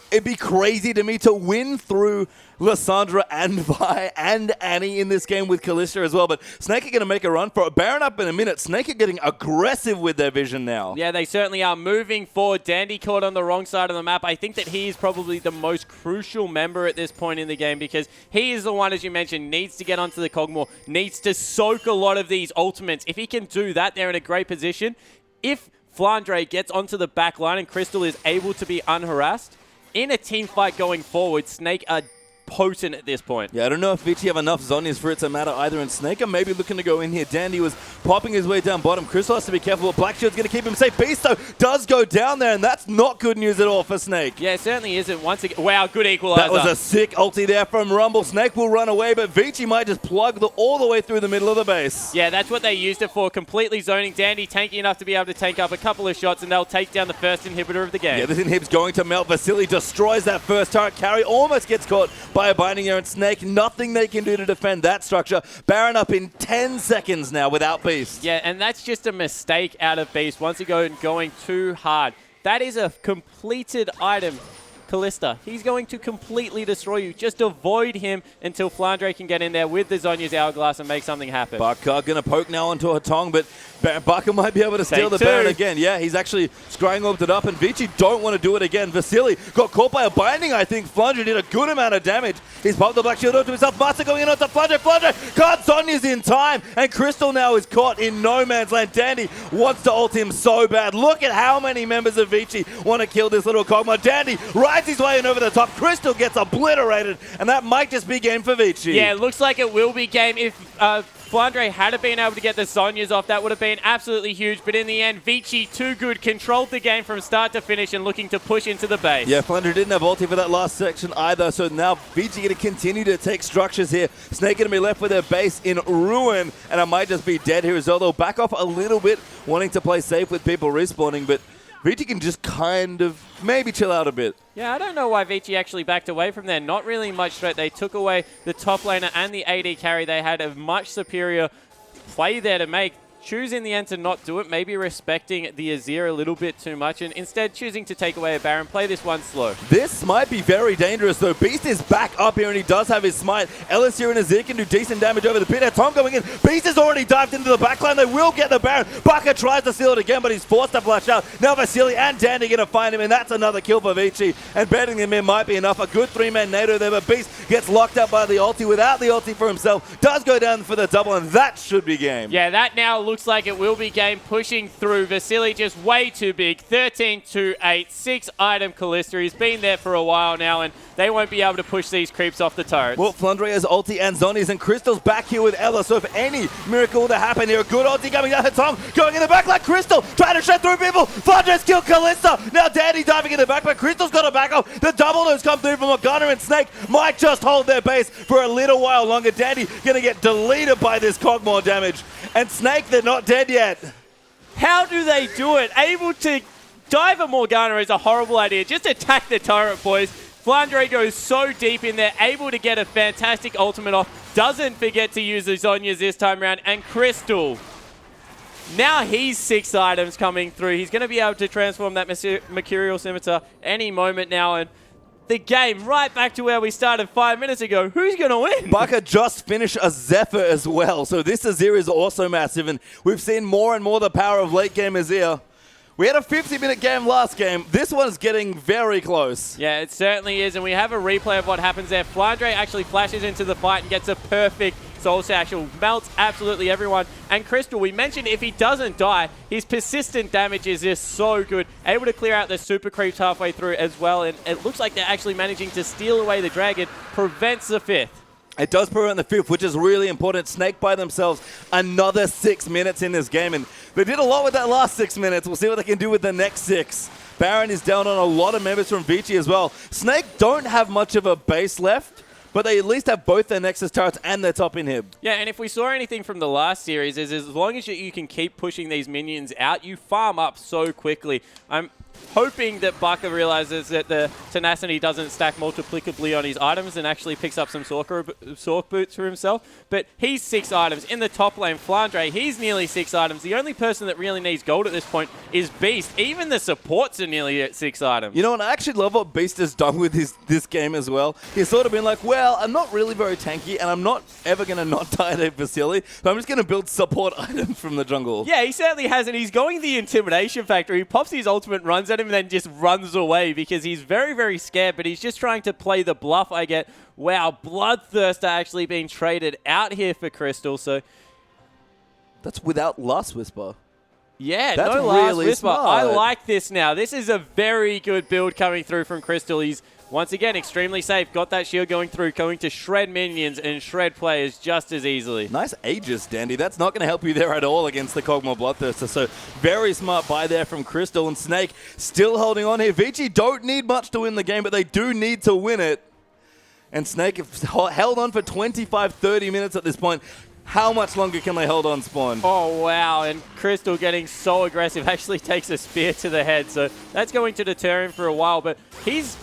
It'd be crazy to me to win through Lissandra and Vi and Annie in this game with Kalista as well, but Snake are going to make a run for it. Baron up in a minute. Snake are getting aggressive with their vision now. Yeah, they certainly are moving forward. Dandy caught on the wrong side of the map. I think that he is probably the most crucial member at this point in the game because he is the one, as you mentioned, needs to get onto the Cogmore, needs to soak a lot of these ultimates. If he can do that, they're in a great position. If Flandre gets onto the back line and Crystal is able to be unharassed, in a team fight going forward, Snake are potent at this point. Yeah, I don't know if Vici have enough Zonias for it to matter either, and Snake are maybe looking to go in here. Dandy was popping his way down bottom. Crystal has to be careful, but Black Shield's going to keep him safe. Beast, though, does go down there, and that's not good news at all for Snake. Yeah, it certainly isn't. Once again, wow, good equalizer. That was a sick ulti there from Rumble. Snake will run away, but Vici might just plug all the way through the middle of the base. Yeah, that's what they used it for, completely zoning. Dandy tanky enough to be able to tank up a couple of shots, and they'll take down the first inhibitor of the game. Yeah, this inhib's going to melt. Vasily destroys that first turret. Carry almost gets caught by a binding there, and Snake, nothing they can do to defend that structure. Baron up in 10 seconds now without Beast. Yeah, and that's just a mistake out of Beast once again going too hard. That is a completed item Kalista, he's going to completely destroy you. Just avoid him until Flandre can get in there with the Zhonya's Hourglass and make something happen. Baka going to poke now onto her tongue, but Baka might be able to steal the Baron again. Yeah, he's actually scrying orbed it up, and Vici don't want to do it again. Vasily got caught by a binding, I think. Flandre did a good amount of damage. He's popped the Black Shield onto himself. Masa going in onto Flandre. Flandre caught Zhonya's in time, and Crystal now is caught in no man's land. Dandy wants to ult him so bad. Look at how many members of Vici want to kill this little Kog'Maw. Dandy rides his way in over the top. Crystal gets obliterated, and that might just be game for Vici. Yeah, it looks like it will be game. If Flandre had been able to get the Zhonyas off, that would have been absolutely huge. But in the end, Vici, too good, controlled the game from start to finish and looking to push into the base. Yeah, Flandre didn't have ulti for that last section either, so now Vici going to continue to take structures here. Snake going to be left with their base in ruin, and it might just be dead here as well. They'll back off a little bit, wanting to play safe with people respawning, but Vici can just kind of maybe chill out a bit. Yeah, I don't know why Vici actually backed away from there. Not really much threat. They took away the top laner and the AD carry. They had a much superior play there to make. Choose in the end to not do it, maybe respecting the Azir a little bit too much, and instead choosing to take away a Baron, play this one slow. This might be very dangerous though. Beast is back up here and he does have his smite. Ellis here and Azir can do decent damage over the pit. Tom going in. Beast has already dived into the backline. They will get the Baron. Baka tries to seal it again, but he's forced to flash out. Now Vasily and Dandy going to find him, and that's another kill for Vici. And betting him in might be enough. A good three-man NATO there, but Beast gets locked up by the ulti without the ulti for himself. Does go down for the double, and that should be game. Yeah, that now looks like it will be game, pushing through. Vasily just way too big. 13-8, 6-item Kalista. He's been there for a while now, and they won't be able to push these creeps off the turrets. Well, Flandre has ulti and Zhonya's, and Crystal's back here with Ella, so if any miracle to happen here, a good ulti coming out of Tom, going in the back like Crystal, trying to shred through people. Flandre's killed Kalista. Now Dandy diving in the back, but Crystal's got a back up. The double nose come through from Morgana, and Snake might just hold their base for a little while longer. Dandy going to get deleted by this Kog'Maw damage, and Snake, they're not dead yet. How do they do it? Able to dive a Morgana is a horrible idea. Just attack the turret, boys. Flandre goes so deep in there, able to get a fantastic ultimate off. Doesn't forget to use the Zhonyas this time around. And Crystal, now he's 6 items coming through. He's going to be able to transform that Mercurial Scimitar any moment now. And the game right back to where we started 5 minutes ago. Who's going to win? Baka just finished a Zephyr as well, so this Azir is also massive, and we've seen more and more the power of late game Azir. We had a 50-minute game last game. This one's getting very close. Yeah, it certainly is, and we have a replay of what happens there. Flandre actually flashes into the fight and gets a perfect Soul Satchel, melts absolutely everyone. And Crystal, we mentioned if he doesn't die, his persistent damage is just so good. Able to clear out the super creeps halfway through as well, and it looks like they're actually managing to steal away the dragon, prevents the 5th. It does prevent the 5th, which is really important. Snake by themselves, another 6 minutes in this game, and they did a lot with that last 6 minutes. We'll see what they can do with the next 6. Baron is down on a lot of members from Vici as well. Snake don't have much of a base left, but they at least have both their Nexus turrets and their top inhib. Yeah, and if we saw anything from the last series, is as long as you can keep pushing these minions out, you farm up so quickly. I'm hoping that Baka realizes that the tenacity doesn't stack multiplicably on his items and actually picks up some Sork boots for himself. But he's 6 items. In the top lane, Flandre, he's nearly 6 items. The only person that really needs gold at this point is Beast. Even the supports are nearly at 6 items. You know, and I actually love what Beast has done with this game as well. He's sort of been like, well, I'm not really very tanky, and I'm not ever going to not die to Vasily, so I'm just going to build support items from the jungle. Yeah, he certainly has, and he's going the intimidation factor. He pops his ultimate, runs at him, and then just runs away because he's very, very scared, but he's just trying to play the bluff, I get. Wow, Bloodthirster actually being traded out here for Crystal, so... That's without Last Whisper. Yeah, that's no Last really Whisper. Smart. I like this now. This is a very good build coming through from Crystal. He's, once again, extremely safe. Got that shield going through, going to shred minions and shred players just as easily. Nice Aegis, Dandy. That's not going to help you there at all against the Kog'Maw Bloodthirster. So very smart buy there from Crystal, and Snake still holding on here. Vici don't need much to win the game, but they do need to win it. And Snake have held on for 25, 30 minutes at this point. How much longer can they hold on Spawn? Oh, wow. And Crystal getting so aggressive actually takes a spear to the head. So that's going to deter him for a while. But he's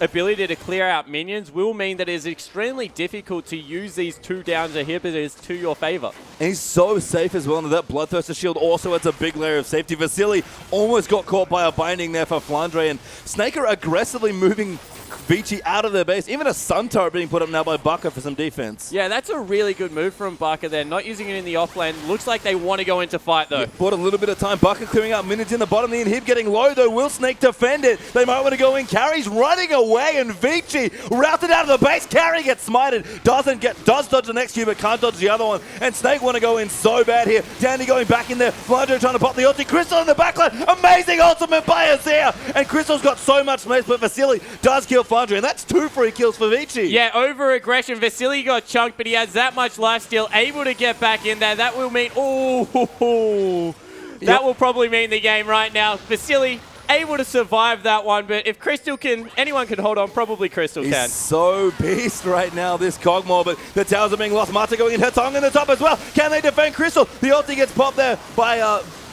ability to clear out minions will mean that it is extremely difficult to use these 2 downs inhibitors to your favor. And he's so safe as well, and that Bloodthirster shield also adds a big layer of safety. Vasily almost got caught by a binding there for Flandre, and Snake are aggressively moving Vici out of their base. Even a Sun Turret being put up now by Baka for some defense. Yeah, that's a really good move from Baka there. Not using it in the offlane. Looks like they want to go into fight, though. Yeah, bought a little bit of time. Baka clearing out minions in the bottom. The inhib getting low, though. Will Snake defend it? They might want to go in. Carry's running away, and Vici routed out of the base. Carry gets smited. Does dodge the next Q, but can't dodge the other one. And Snake want to go in so bad here. Dandy going back in there. Flandre trying to pop the ulti. Crystal in the backline. Amazing ultimate by Azir. And Crystal's got so much space, but Vasily does kill Flandre, and that's 2 free kills for Vici. Yeah, over aggression. Vasily got chunked, but he has that much lifesteal, able to get back in there. That will mean, that will probably mean the game right now. Vasily able to survive that one, but if Crystal anyone can hold on, probably Crystal can. He's so beast right now, this Cogmore, but the towers are being lost. Mata going in, Hetong in the top as well. Can they defend Crystal? The ulti gets popped there by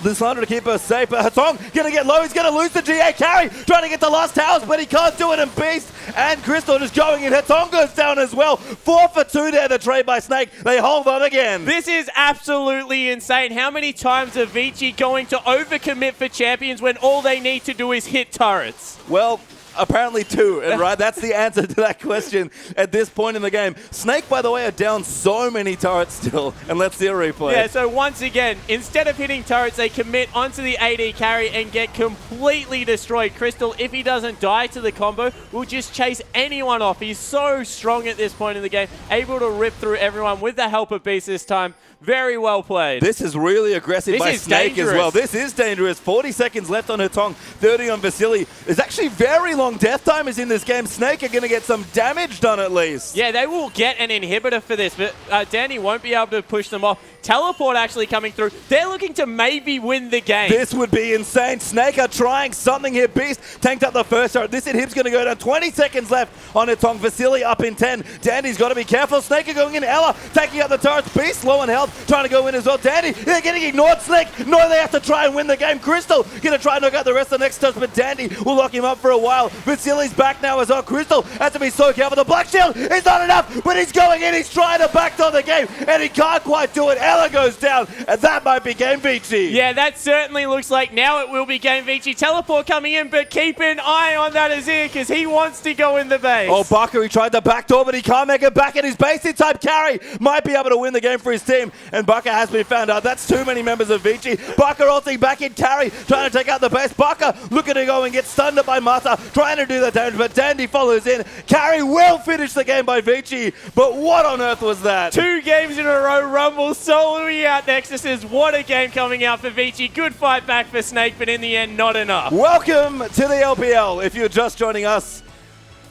Lissandra to keep her safe, but Hetong gonna get low. He's gonna lose the GA carry, trying to get the last towers, but he can't do it. And Beast and Crystal just going in. Hetong goes down as well. 4 for 2 there, the trade by Snake. They hold on again. This is absolutely insane. How many times are Vici going to overcommit for champions when all they need to do is hit turrets? Well, apparently 2, and right, that's the answer to that question at this point in the game. Snake, by the way, are down so many turrets still, and let's see a replay. Yeah, so once again, instead of hitting turrets, they commit onto the AD carry and get completely destroyed. Crystal, if he doesn't die to the combo, will just chase anyone off. He's so strong at this point in the game, able to rip through everyone with the help of Beast this time. Very well played. This is really aggressive by Snake as well. This is dangerous. 40 seconds left on Hetong, 30 on Vasily. There's actually very long death timers in this game. Snake are going to get some damage done at least. Yeah, they will get an inhibitor for this, but Danny won't be able to push them off. Teleport actually coming through. They're looking to maybe win the game. This would be insane. Snake are trying something here. Beast tanked up the first turret. This inhib's going to go down. 20 seconds left on Hetong. Vasily up in 10. Dandy's got to be careful. Snake are going in. Ella taking out the turrets. Beast low on health, trying to go in as well. Dandy, they're getting ignored. Snake, no, they have to try and win the game. Crystal going to try and knock out the rest of the next turrets, but Dandy will lock him up for a while. Vasily's back now as well. Crystal has to be so careful. The Black Shield is not enough, but he's going in. He's trying to backdoor the game, and he can't quite do it. Ella goes down, and that might be game Vici. Yeah, that certainly looks like now it will be game Vici. Teleport coming in, but keep an eye on that Azir, because he wants to go in the base. Oh, Baka, he tried the backdoor, but he can't make it back, and his basic type carry might be able to win the game for his team, and Baka has been found out. That's too many members of Vici. Baka ulting back in carry, trying to take out the base. Baka looking to go and get stunned by Mata, trying to do the damage, but Dandy follows in. Carry will finish the game by Vici, but what on earth was that? 2 games in a row, Rumble soloing out Nexuses. What a game coming out for Vici. Good fight back for Snake, but in the end, not enough. Welcome to the LPL, if you're just joining us,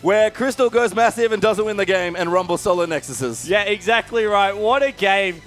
where Crystal goes massive and doesn't win the game, and Rumble solo Nexuses. Yeah, exactly right. What a game.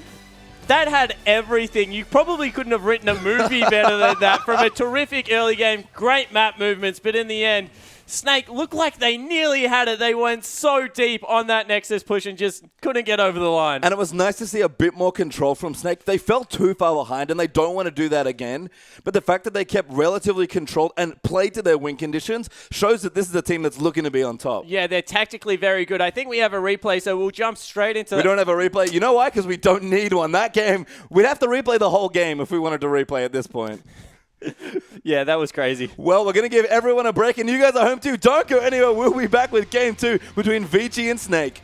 That had everything. You probably couldn't have written a movie better than that. From a terrific early game, great map movements, but in the end, Snake looked like they nearly had it. They went so deep on that Nexus push and just couldn't get over the line. And it was nice to see a bit more control from Snake. They fell too far behind, and they don't want to do that again. But the fact that they kept relatively controlled and played to their win conditions shows that this is a team that's looking to be on top. Yeah, they're tactically very good. I think we have a replay, so we'll jump straight into We don't have a replay. You know why? Because we don't need one. That game, we'd have to replay the whole game if we wanted to replay at this point. Yeah, that was crazy. Well, we're going to give everyone a break, and you guys are home too. Don't go anywhere. We'll be back with Game 2 between Vici and Snake.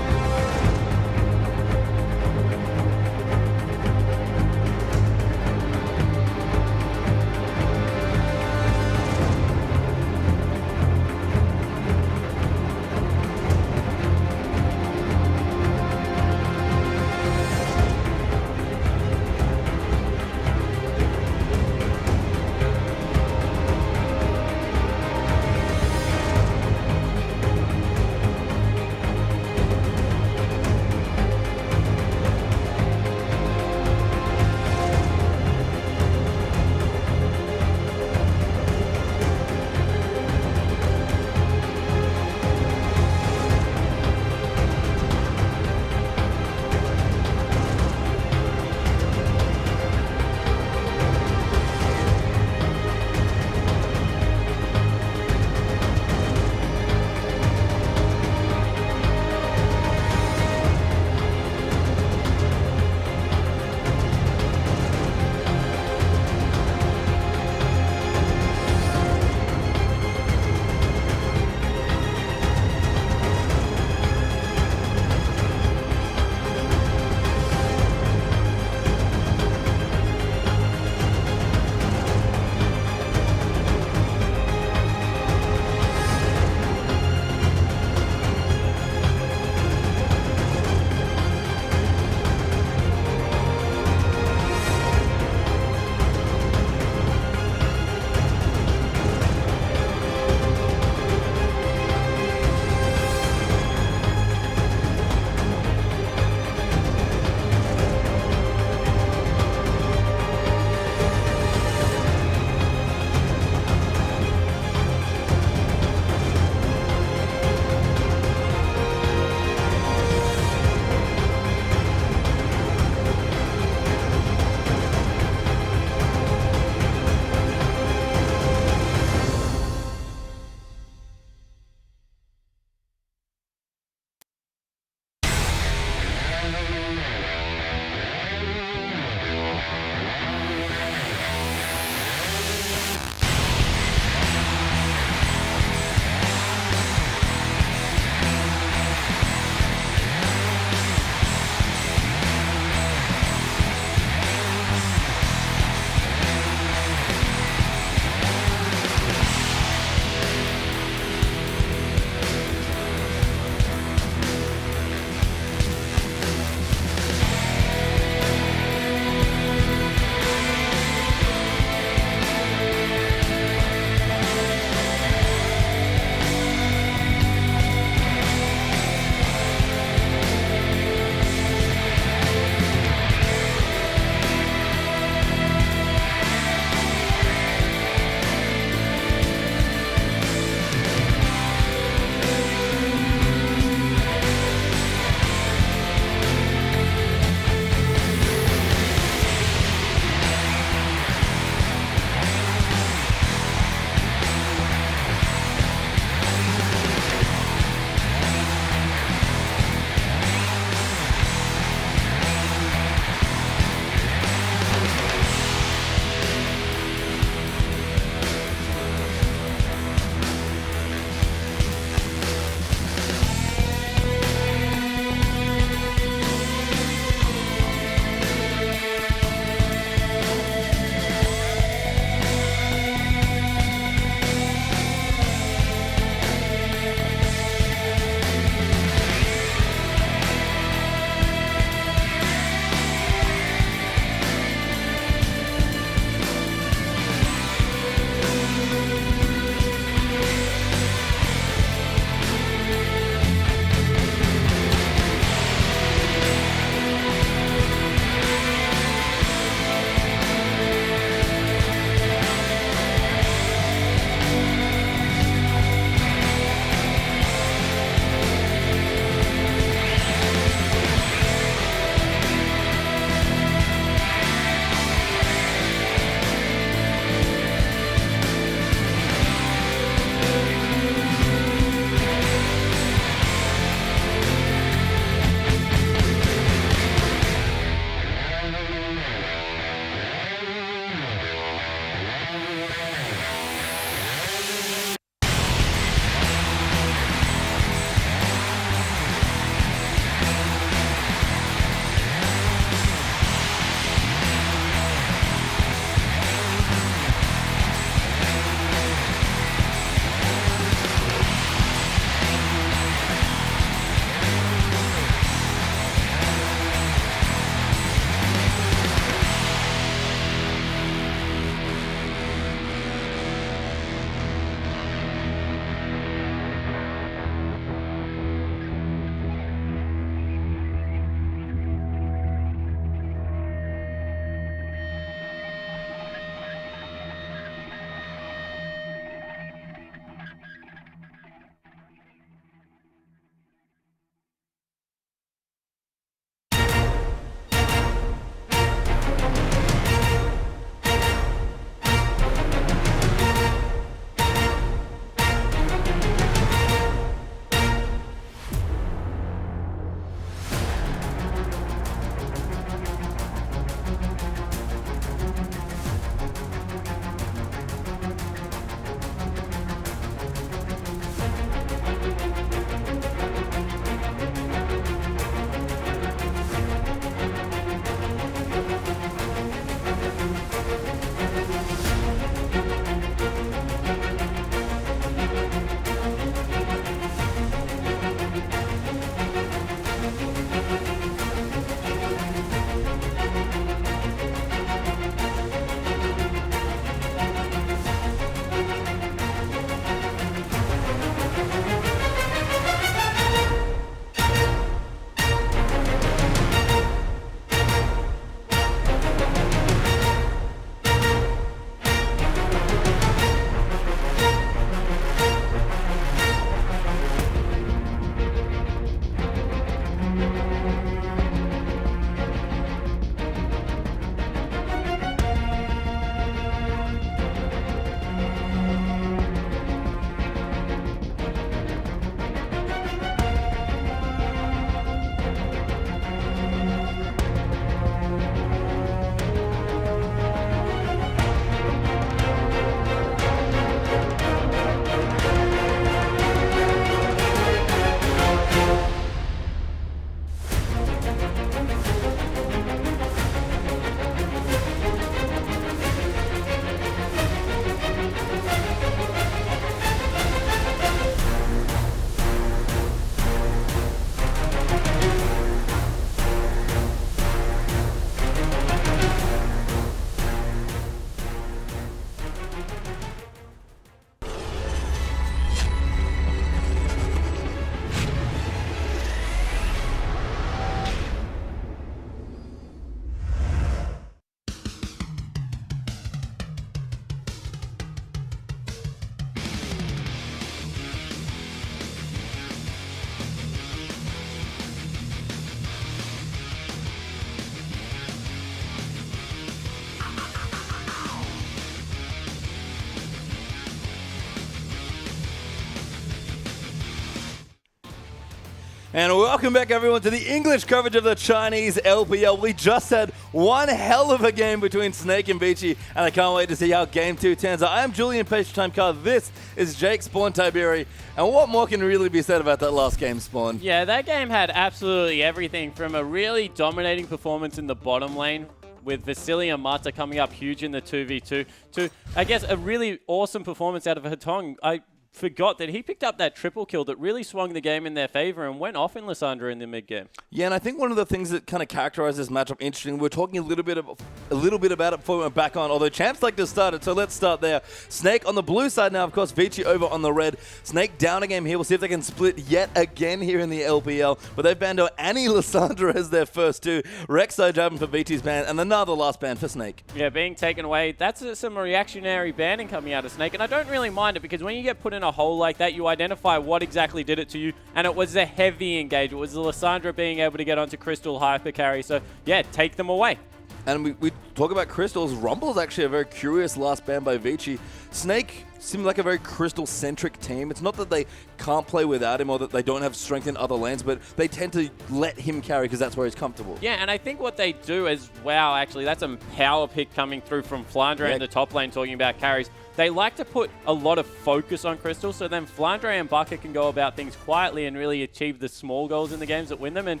And welcome back, everyone, to the English coverage of the Chinese LPL. We just had one hell of a game between Snake and Vici, and I can't wait to see how Game 2 turns out. I am Julian Page-Timecard. This is Jake Spawn Tiberi. And what more can really be said about that last game, Spawn? Yeah, that game had absolutely everything from a really dominating performance in the bottom lane, with Vasily and Mata coming up huge in the 2v2, to, I guess, a really awesome performance out of Hetong. I forgot that he picked up that triple kill that really swung the game in their favor and went off in Lissandra in the mid game. Yeah, and I think one of the things that kind of characterized this matchup interesting, we're talking a little bit about it before we went back on, although champs like to start it, so let's start there. Snake on the blue side now, of course, Vici over on the red. Snake down a game here. We'll see if they can split yet again here in the LPL, but they've banned out Annie Lissandra as their first two. Rek'Sai jabbing for Vici's ban, and another last ban for Snake. Yeah, being taken away. That's some reactionary banning coming out of Snake, and I don't really mind it because when you get put in a hole like that, you identify what exactly did it to you, and it was a heavy engage. It was the Lissandra being able to get onto Crystal hyper carry, so yeah, take them away. And we talk about Crystals. Rumble's actually a very curious last ban by Vici. Snake seems like a very Crystal-centric team. It's not that they can't play without him or that they don't have strength in other lanes, but they tend to let him carry because that's where he's comfortable. Yeah, and I think what they do is, wow, actually, that's a power pick coming through from Flandre in the top lane talking about carries. They like to put a lot of focus on Crystal, so then Flandre and Bucket can go about things quietly and really achieve the small goals in the games that win them, and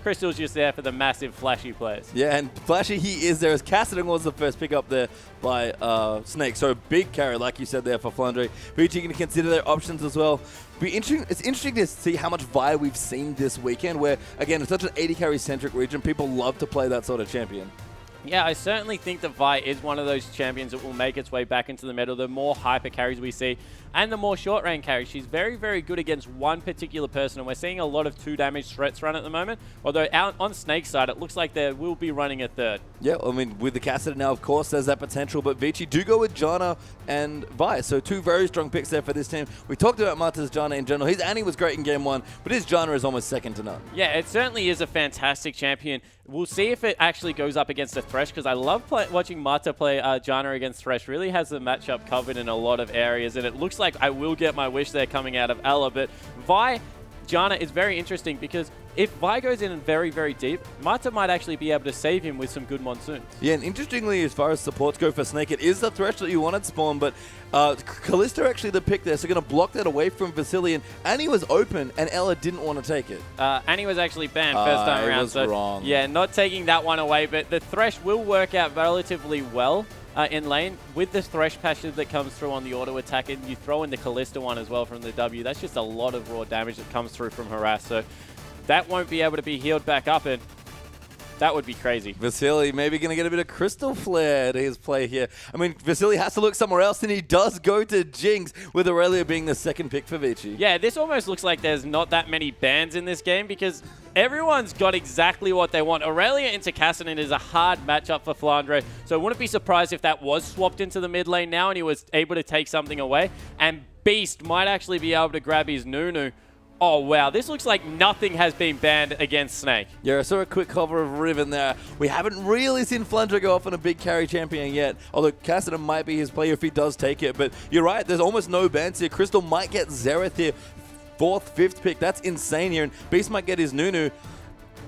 Crystal's just there for the massive flashy plays. Yeah, and flashy he is there, as Cassidy was the first pick up there by Snake. So a big carry, like you said there, for Flandre. Vici can consider their options as well. It's interesting to see how much Vi we've seen this weekend, where, again, it's such an 80 carry-centric region. People love to play that sort of champion. Yeah, I certainly think that Vi is one of those champions that will make its way back into the meta. The more hyper carries we see, and the more short range carries. She's very, very good against one particular person, and we're seeing a lot of 2-damage threats run at the moment. Although out on Snake's side, it looks like they will be running a third. Yeah, I mean, with the Cassidy now, of course, there's that potential, but Vici do go with Janna and Vi, so two very strong picks there for this team. We talked about Mata's Janna in general. His Annie was great in game one, but his Janna is almost second to none. Yeah, it certainly is a fantastic champion. We'll see if it actually goes up against a Thresh, because I love watching Mata play Janna against Thresh. Really has the matchup covered in a lot of areas, and it looks like I will get my wish there coming out of Ella. But Vi, Janna is very interesting because if Vi goes in very, very deep, Mata might actually be able to save him with some good monsoons. Yeah, and interestingly, as far as supports go for Snake, it is the Thresh that you wanted, Spawn, but Kalista actually the pick there, so going to block that away from Vasily, and Annie was open, and Ella didn't want to take it. Annie was actually banned first time around, so wrong. Yeah, not taking that one away, but the Thresh will work out relatively well in lane with the Thresh passage that comes through on the auto attack, and you throw in the Kalista one as well from the W. That's just a lot of raw damage that comes through from Harass, so that won't be able to be healed back up, and that would be crazy. Vasily maybe going to get a bit of Crystal Flare to his play here. I mean, Vasily has to look somewhere else, and he does go to Jinx, with Aurelia being the second pick for Vici. Yeah, this almost looks like there's not that many bans in this game because everyone's got exactly what they want. Aurelia into Cassidy is a hard matchup for Flandre, so I wouldn't be surprised if that was swapped into the mid lane now and he was able to take something away. And Beast might actually be able to grab his Nunu. Oh, wow. This looks like nothing has been banned against Snake. Yeah, I saw a quick cover of Riven there. We haven't really seen Flandre go off on a big carry champion yet, although Cassidy might be his player if he does take it. But you're right, there's almost no bans here. Crystal might get Xerath here. 4th, 5th pick. That's insane here. And Beast might get his Nunu.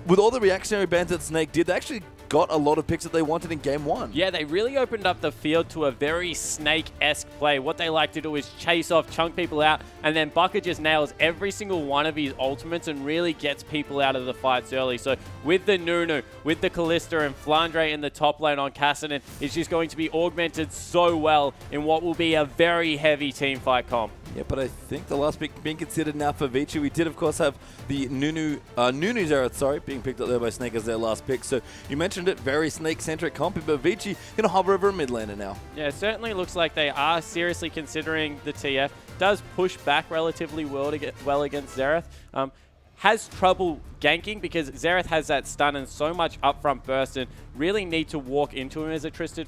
With all the reactionary bans that Snake did, they actually got a lot of picks that they wanted in game one. Yeah, they really opened up the field to a very Snake-esque play. What they like to do is chase off, chunk people out, and then Bucket just nails every single one of his ultimates and really gets people out of the fights early. So with the Nunu, with the Kalista and Flandre in the top lane on Cassidy, it's just going to be augmented so well in what will be a very heavy team fight comp. Yeah, but I think the last pick being considered now for Vici. We did, of course, have the Nunu Xerath, being picked up there by Snake as their last pick. So you mentioned it, very Snake-centric comp, but Vici going to hover over a mid laner now. Yeah, it certainly looks like they are seriously considering the TF. Does push back relatively well against Xerath. Has trouble ganking because Xerath has that stun and so much upfront burst and really need to walk into him as a Twisted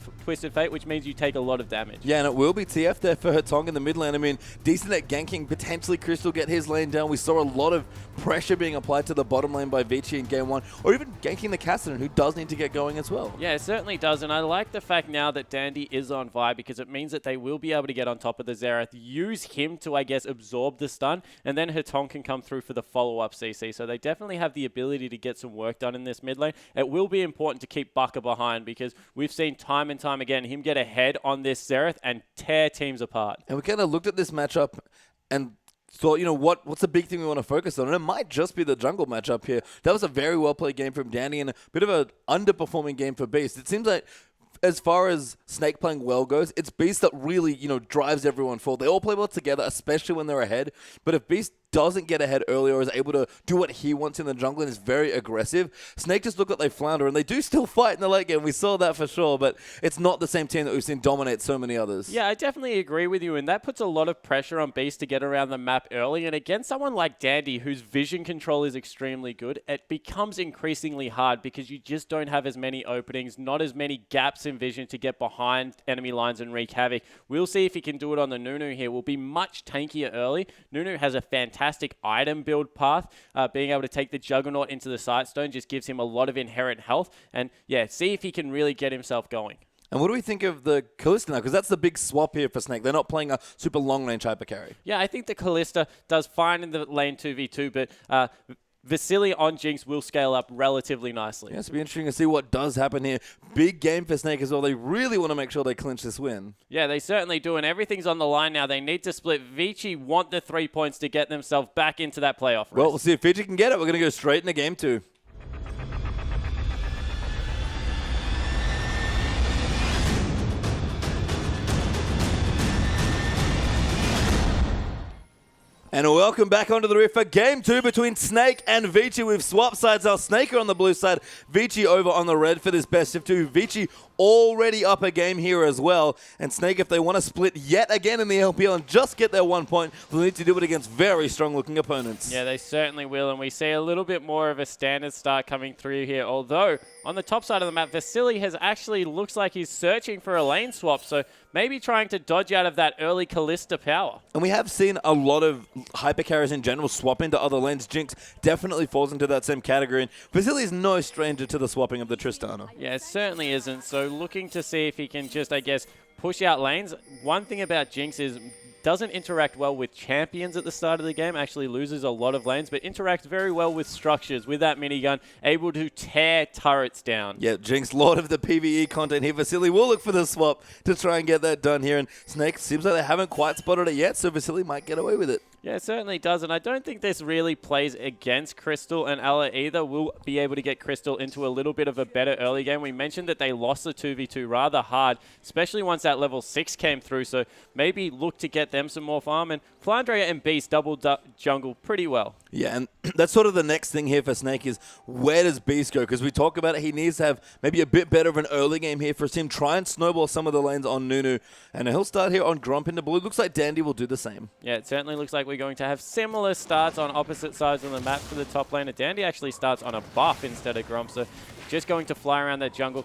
Fate, which means you take a lot of damage. Yeah, and it will be TF there for Hetong in the mid lane. I mean, decent at ganking, potentially Crystal get his lane down. We saw a lot of pressure being applied to the bottom lane by Vici in game one, or even ganking the Cassidy, who does need to get going as well. Yeah, it certainly does, and I like the fact now that Dandy is on Vi because it means that they will be able to get on top of the Xerath, use him to, I guess, absorb the stun, and then Hetong can come through for the follow-up. off CC, so they definitely have the ability to get some work done in this mid lane. It will be important to keep FLICKR behind because we've seen time and time again him get ahead on this Xerath and tear teams apart. And we kind of looked at this matchup and thought, what's the big thing we want to focus on? And it might just be the jungle matchup here. That was a very well-played game from Dandy and a bit of an underperforming game for Beast. It seems like as far as Snake playing well goes, it's Beast that really, drives everyone forward. They all play well together, especially when they're ahead. But if Beast doesn't get ahead early or is able to do what he wants in the jungle and is very aggressive, Snake just look like they flounder, and they do still fight in the late game. We saw that for sure, but it's not the same team that we've seen dominate so many others. Yeah, I definitely agree with you, and that puts a lot of pressure on Beast to get around the map early, and against someone like Dandy, whose vision control is extremely good, it becomes increasingly hard because you just don't have as many openings, not as many gaps in vision to get behind enemy lines and wreak havoc. We'll see if he can do it on the Nunu here. We'll be much tankier early. Nunu has a fantastic item build path. Being able to take the Juggernaut into the Sightstone just gives him a lot of inherent health. And yeah, see if he can really get himself going. And what do we think of the Kalista now? Because that's the big swap here for Snake. They're not playing a super long-range hyper carry. Yeah, I think the Kalista does fine in the lane 2v2, but Vasily on Jinx will scale up relatively nicely. Yeah, it'll be interesting to see what does happen here. Big game for Snake as well. They really want to make sure they clinch this win. Yeah, they certainly do, and everything's on the line now. They need to split. Vici want the 3 points to get themselves back into that playoff race. Well, we'll see if Vici can get it. We're going to go straight into game 2. And welcome back onto the rift for Game 2 between Snake and Vici. We've swapped sides. Our Snake are on the blue side, Vici over on the red for this best of 2. Vici already up a game here as well. And Snake, if they want to split yet again in the LPL and just get their 1 point, they'll need to do it against very strong-looking opponents. Yeah, they certainly will. And we see a little bit more of a standard start coming through here. Although, on the top side of the map, Vasily has actually looks like he's searching for a lane swap. So maybe trying to dodge out of that early Kalista power. And we have seen a lot of hyper carries in general swap into other lanes. Jinx definitely falls into that same category. And Vasily is no stranger to the swapping of the Tristana. Yeah, it certainly isn't. So looking to see if he can just, I guess, push out lanes. One thing about Jinx is doesn't interact well with champions at the start of the game, actually loses a lot of lanes, but interacts very well with structures with that minigun, able to tear turrets down. Yeah, Jinx, lot of the PvE content here. Vasily will look for the swap to try and get that done here, and Snake seems like they haven't quite spotted it yet, so Vasily might get away with it. Yeah, it certainly does, and I don't think this really plays against Crystal and Ella either. We'll be able to get Crystal into a little bit of a better early game. We mentioned that they lost the 2v2 rather hard, especially once that level 6 came through, so maybe look to get them some more farm, and Flandria and Beast double jungle pretty well. Yeah, and that's sort of the next thing here for Snake is where does Beast go? Because we talk about it, he needs to have maybe a bit better of an early game here for him. Try and snowball some of the lanes on Nunu, and he'll start here on Grump into blue. Looks like Dandy will do the same. Yeah, it certainly looks like we're going to have similar starts on opposite sides of the map for the top laner. Dandy actually starts on a buff instead of Grump, so just going to fly around that jungle.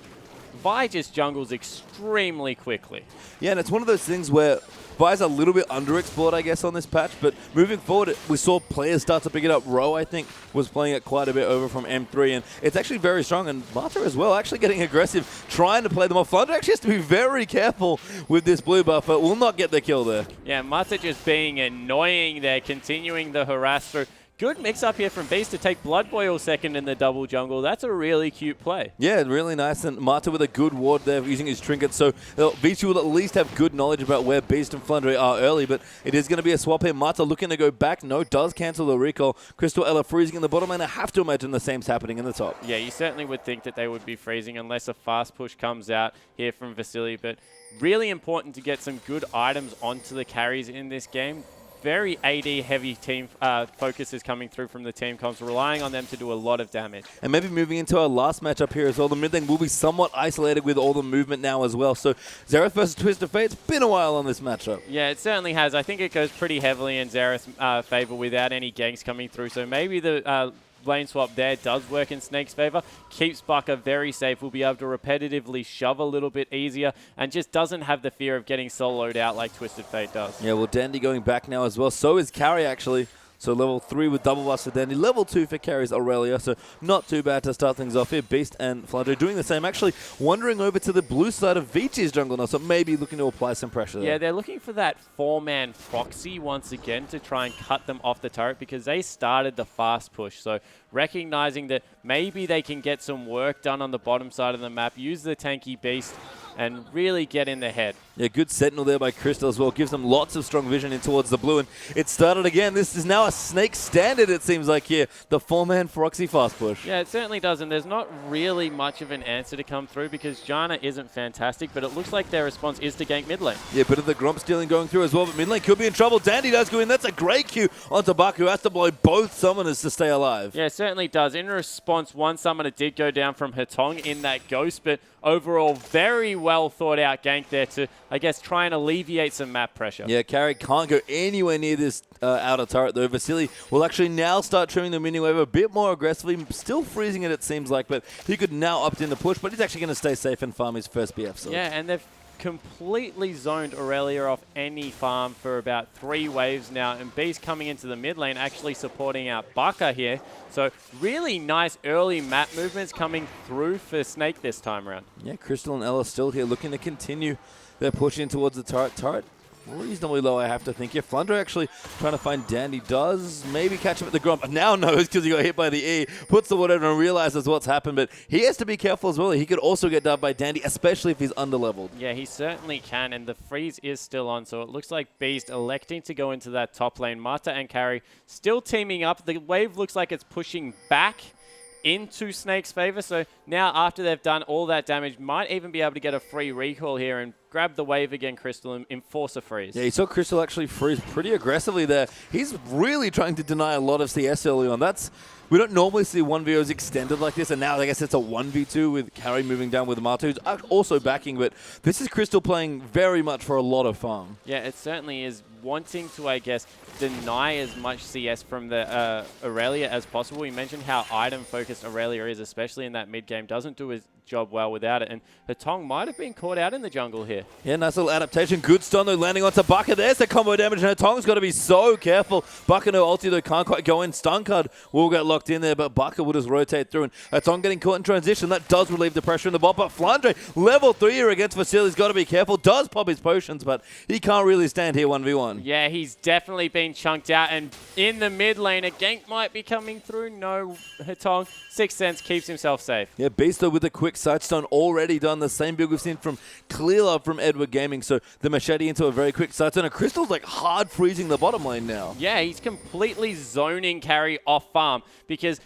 Vi just jungles extremely quickly. Yeah, and it's one of those things where Vi's a little bit underexplored, I guess, on this patch, but moving forward, we saw players start to pick it up. Ro, I think, was playing it quite a bit over from M3, and it's actually very strong, and Marta as well, actually getting aggressive, trying to play them off. Flandre actually has to be very careful with this blue buff, but will not get the kill there. Yeah, Marta just being annoying there, continuing the harass through. Good mix-up here from Beast to take Blood Boil second in the double jungle. That's a really cute play. Yeah, really nice. And Marta with a good ward there using his trinket. So Vici will at least have good knowledge about where Beast and Flandre are early. But it is going to be a swap here. Marta looking to go back. No, does cancel the recall. Crystal Ella freezing in the bottom lane. I have to imagine the same's happening in the top. Yeah, you certainly would think that they would be freezing unless a fast push comes out here from Vasily. But really important to get some good items onto the carries in this game. Very AD-heavy team focus is coming through from the team comps, relying on them to do a lot of damage. And maybe moving into our last matchup here as well, the mid lane will be somewhat isolated with all the movement now as well. So Xerath versus Twisted Fate, it's been a while on this matchup. Yeah, it certainly has. I think it goes pretty heavily in Xerath's favor without any ganks coming through. So maybe the lane swap there does work in Snake's favor. Keeps FLICKR very safe. Will be able to repetitively shove a little bit easier and just doesn't have the fear of getting soloed out like Twisted Fate does. Yeah, well, Dandy going back now as well. So is Carry, actually. So level 3 with double bust for Dandy. Level 2 for carries Aurelia. So not too bad to start things off here. Beast and Flandre doing the same. Actually wandering over to the blue side of Vichi's jungle now. So maybe looking to apply some pressure there. Yeah, they're looking for that 4-man proxy once again to try and cut them off the turret because they started the fast push. So recognizing that maybe they can get some work done on the bottom side of the map, use the tanky Beast, and really get in the head. Yeah, good sentinel there by Crystal as well. Gives them lots of strong vision in towards the blue. And it started again. This is now a Snake standard, it seems like here. The 4-man proxy fast push. Yeah, it certainly does. And there's not really much of an answer to come through because Janna isn't fantastic, but it looks like their response is to gank mid lane. Yeah, bit of the Gromp stealing going through as well, but mid lane could be in trouble. Dandy does go in. That's a great Q onto Buck, who has to blow both summoners to stay alive. Yeah, it certainly does. In response, one summoner did go down from Hetong in that Ghost, but overall, very well thought out gank there to, I guess, try and alleviate some map pressure. Yeah, Carrick can't go anywhere near this outer turret, though. Vasily will actually now start trimming the mini wave a bit more aggressively, still freezing it seems like, but he could now opt in the push, but he's actually going to stay safe and farm his first BF. So. Yeah, and they've completely zoned Aurelia off any farm for about 3 waves now, and Beast coming into the mid lane actually supporting out Baka here. So really nice early map movements coming through for Snake this time around. Yeah, Crystal and Ella still here looking to continue their push in towards the turret. Turret reasonably low, I have to think. Yeah, Flandre actually trying to find Dandy. Does maybe catch him at the Gromp. Now knows because he got hit by the E. Puts the whatever and realizes what's happened. But he has to be careful as well. He could also get dubbed by Dandy, especially if he's underleveled. Yeah, he certainly can. And the freeze is still on. So it looks like Beast electing to go into that top lane. Mata and Carry still teaming up. The wave looks like it's pushing back into Snake's favor. So now after they've done all that damage, might even be able to get a free recall here and grab the wave again, Crystal, and enforce a freeze. Yeah, you saw Crystal actually freeze pretty aggressively there. He's really trying to deny a lot of CS early on. We don't normally see 1v0s extended like this, and now I guess it's a 1v2 with Carry moving down with Matu, who's also backing, but this is Crystal playing very much for a lot of farm. Yeah, it certainly is wanting to, I guess, deny as much CS from the Aurelia as possible. We mentioned how item-focused Aurelia is, especially in that mid-game. Doesn't do his job well without it, and Hetong might have been caught out in the jungle here. Yeah, nice little adaptation. Good stun though, landing onto Baka. There's the combo damage, and Hetong's got to be so careful. Baka no ulti though, can't quite go in. Stun card will get locked in there, but Baka will just rotate through, and Hetong getting caught in transition. That does relieve the pressure in the bot, but Flandre, level 3 here against Vasily, has got to be careful. Does pop his potions, but he can't really stand here 1v1. Yeah, he's definitely been chunked out, and in the mid lane, a gank might be coming through. No, Hetong, 6th Sense keeps himself safe. Yeah, Beast though with a quick side stun already done. The same build we've seen from Clearlove from Edward Gaming. So the machete into a very quick side stun. And Crystal's like hard freezing the bottom lane now. Yeah, he's completely zoning Carry off farm because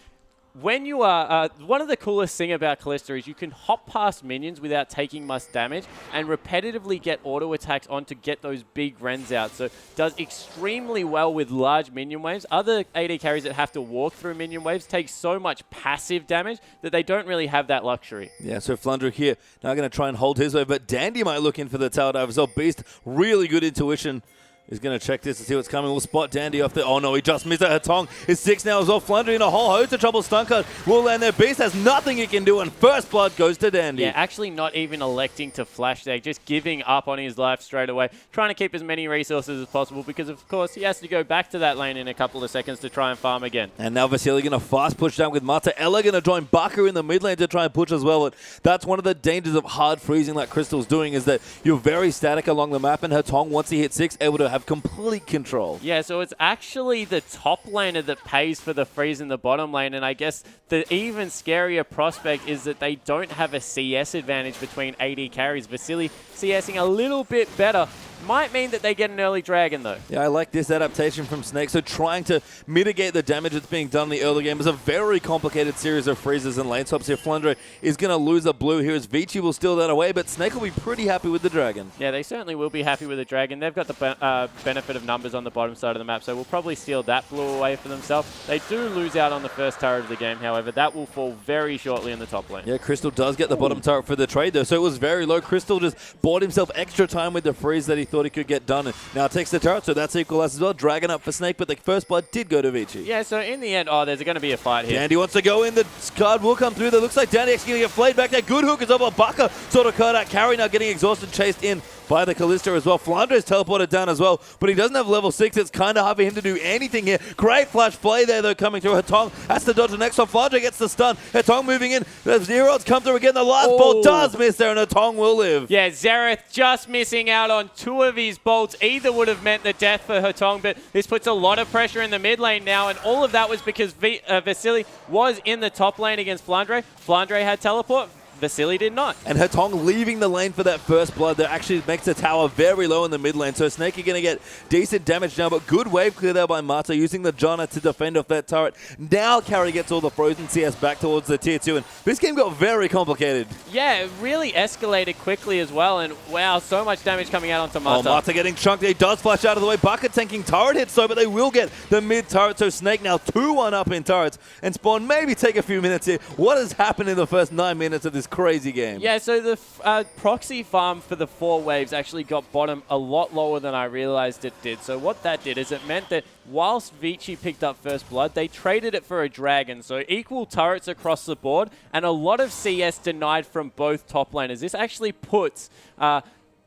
when you are, one of the coolest thing about Kalista is you can hop past minions without taking much damage and repetitively get auto attacks on to get those big Rens out. So does extremely well with large minion waves. Other AD carries that have to walk through minion waves take so much passive damage that they don't really have that luxury. Yeah, so Flandre here now going to try and hold his wave, but Dandy might look in for the tower dive as well. Beast, really good intuition. He's going to check this to see what's coming. We'll spot Dandy off there. Oh no, he just missed it. Hetong is 6 now as well. Flandre in a whole host of trouble. Stun card will land there. Beast has nothing he can do, and first blood goes to Dandy. Yeah, actually not even electing to flash there, just giving up on his life straight away, trying to keep as many resources as possible because, of course, he has to go back to that lane in a couple of seconds to try and farm again. And now Vasily going to fast push down with Mata. Ella going to join Baka in the mid lane to try and push as well. But that's one of the dangers of hard freezing like Crystal's doing, is that you're very static along the map, and Hetong, once he hits 6, able to have complete control. Yeah, so it's actually the top laner that pays for the freeze in the bottom lane, and I guess the even scarier prospect is that they don't have a CS advantage between AD carries. Vasily CSing a little bit better might mean that they get an early dragon though. Yeah, I like this adaptation from Snake. So trying to mitigate the damage that's being done in the early game is a very complicated series of freezes and lane swaps here. Flandre is going to lose a blue here as Vici will steal that away, but Snake will be pretty happy with the dragon. Yeah, they certainly will be happy with the dragon. They've got the benefit of numbers on the bottom side of the map, so we'll probably steal that blue away for themselves. They do lose out on the first turret of the game, however. That will fall very shortly in the top lane. Yeah, Crystal does get the bottom turret for the trade though, so it was very low. Crystal just bought himself extra time with the freeze that he thought he could get done. And now takes the turret, so that's equalized as well. Dragon up for Snake, but the first blood did go to Vici. Yeah, so in the end, there's going to be a fight here. Dandy wants to go in. The card will come through. That looks like Dandy actually going to get flayed back there. Good hook is up on Baka. Sort of caught out. Carry now getting exhausted, chased in by the Kalista as well. FLICKR's teleported down as well, but he doesn't have level 6. It's kind of hard for him to do anything here. Great flash play there, though, coming through. Hetong has to dodge the next one. FLICKR gets the stun. Hetong moving in. The Zeroths come through again. The last bolt does miss there, and Hetong will live. Yeah, Xerath just missing out on 2 of his bolts. Either would have meant the death for Hetong, but this puts a lot of pressure in the mid lane now, and all of that was because Vasily was in the top lane against Flandre. Flandre had teleport. Vasily did not. And Hetong leaving the lane for that first blood that actually makes the tower very low in the mid lane. So Snake are going to get decent damage now, but good wave clear there by Mata using the Janna to defend off that turret. Now Carry gets all the frozen CS back towards the tier 2, and this game got very complicated. Yeah, it really escalated quickly as well, and wow, so much damage coming out onto Mata. Oh, Mata getting chunked. He does flash out of the way. Bucket tanking turret hits, but they will get the mid turret. So Snake now 2-1 up in turrets, and Spawn maybe take a few minutes here. What has happened in the first 9 minutes of this crazy game? Yeah, so the proxy farm for the 4 waves actually got bottom a lot lower than I realized it did. So what that did is it meant that whilst Vici picked up first blood, they traded it for a dragon. So equal turrets across the board and a lot of CS denied from both top laners. This actually puts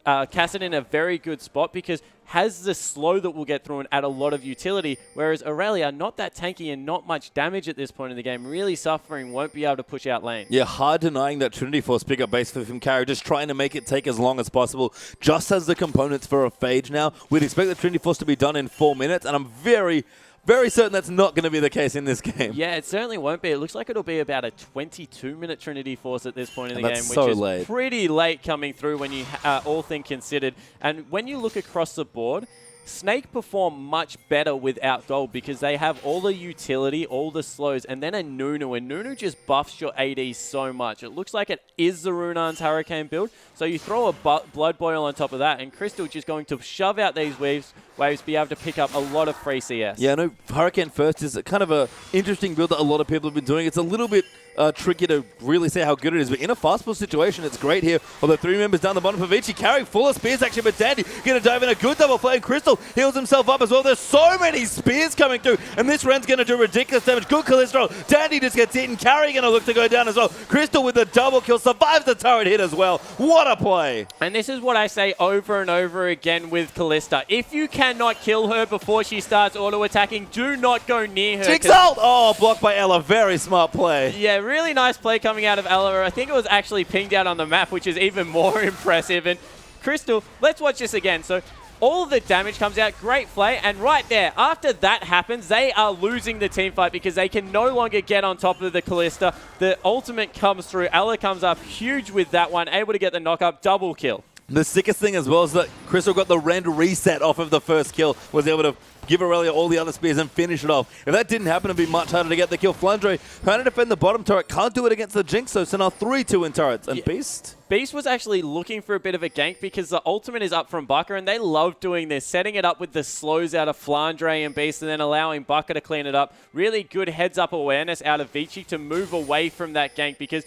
Cassidy in a very good spot because has the slow that will get through and add a lot of utility, whereas Aurelia, not that tanky and not much damage at this point in the game, really suffering, won't be able to push out lane. Yeah, hard denying that Trinity Force pickup base for him Carry, just trying to make it take as long as possible, just as the components for a Phage now. We'd expect the Trinity Force to be done in 4 minutes, and I'm very certain that's not going to be the case in this game. Yeah, it certainly won't be. It looks like it'll be about a 22-minute Trinity Force at this point in the game, so which is late. Pretty late coming through when you all things considered. And when you look across the board, Snake perform much better without gold because they have all the utility, all the slows, and then a Nunu. And Nunu just buffs your AD so much. It looks like it is the Runan's Hurricane build. So you throw a Blood Boil on top of that, and Crystal just going to shove out these waves, be able to pick up a lot of free CS. Yeah, I know Hurricane First is kind of an interesting build that a lot of people have been doing. It's a little bit tricky to really say how good it is, but in a fast push situation, it's great here. Although 3 members down the bottom for Vici, carrying full of spears actually, but Dandy going to dive in a good double flame. Crystal heals himself up as well. There's so many spears coming through, and this Ren's going to do ridiculous damage. Good cholesterol. Dandy just gets hit, and Carry going to look to go down as well. Crystal with the double kill, survives the turret hit as well. What a play. And this is what I say over and over again with Kalista. If you cannot kill her before she starts auto-attacking, do not go near her. Jinx ult! Oh, blocked by Ella. Very smart play. Yeah, really nice play coming out of Ella. I think it was actually pinged out on the map, which is even more impressive. And Crystal, let's watch this again. So all the damage comes out, great play, and right there, after that happens, they are losing the team fight because they can no longer get on top of the Kalista. The ultimate comes through, Ella comes up huge with that one, able to get the knock-up, double kill. The sickest thing as well is that Crystal got the Rend reset off of the first kill, was able to give Aurelia all the other spears and finish it off. If that didn't happen, it'd be much harder to get the kill. Flandre trying to defend the bottom turret, can't do it against the Jinx, so now 3-2 in turrets. And Beast? Beast was actually looking for a bit of a gank because the ultimate is up from Bucker, and they love doing this, setting it up with the slows out of Flandre and Beast and then allowing Bucker to clean it up. Really good heads-up awareness out of Vici to move away from that gank because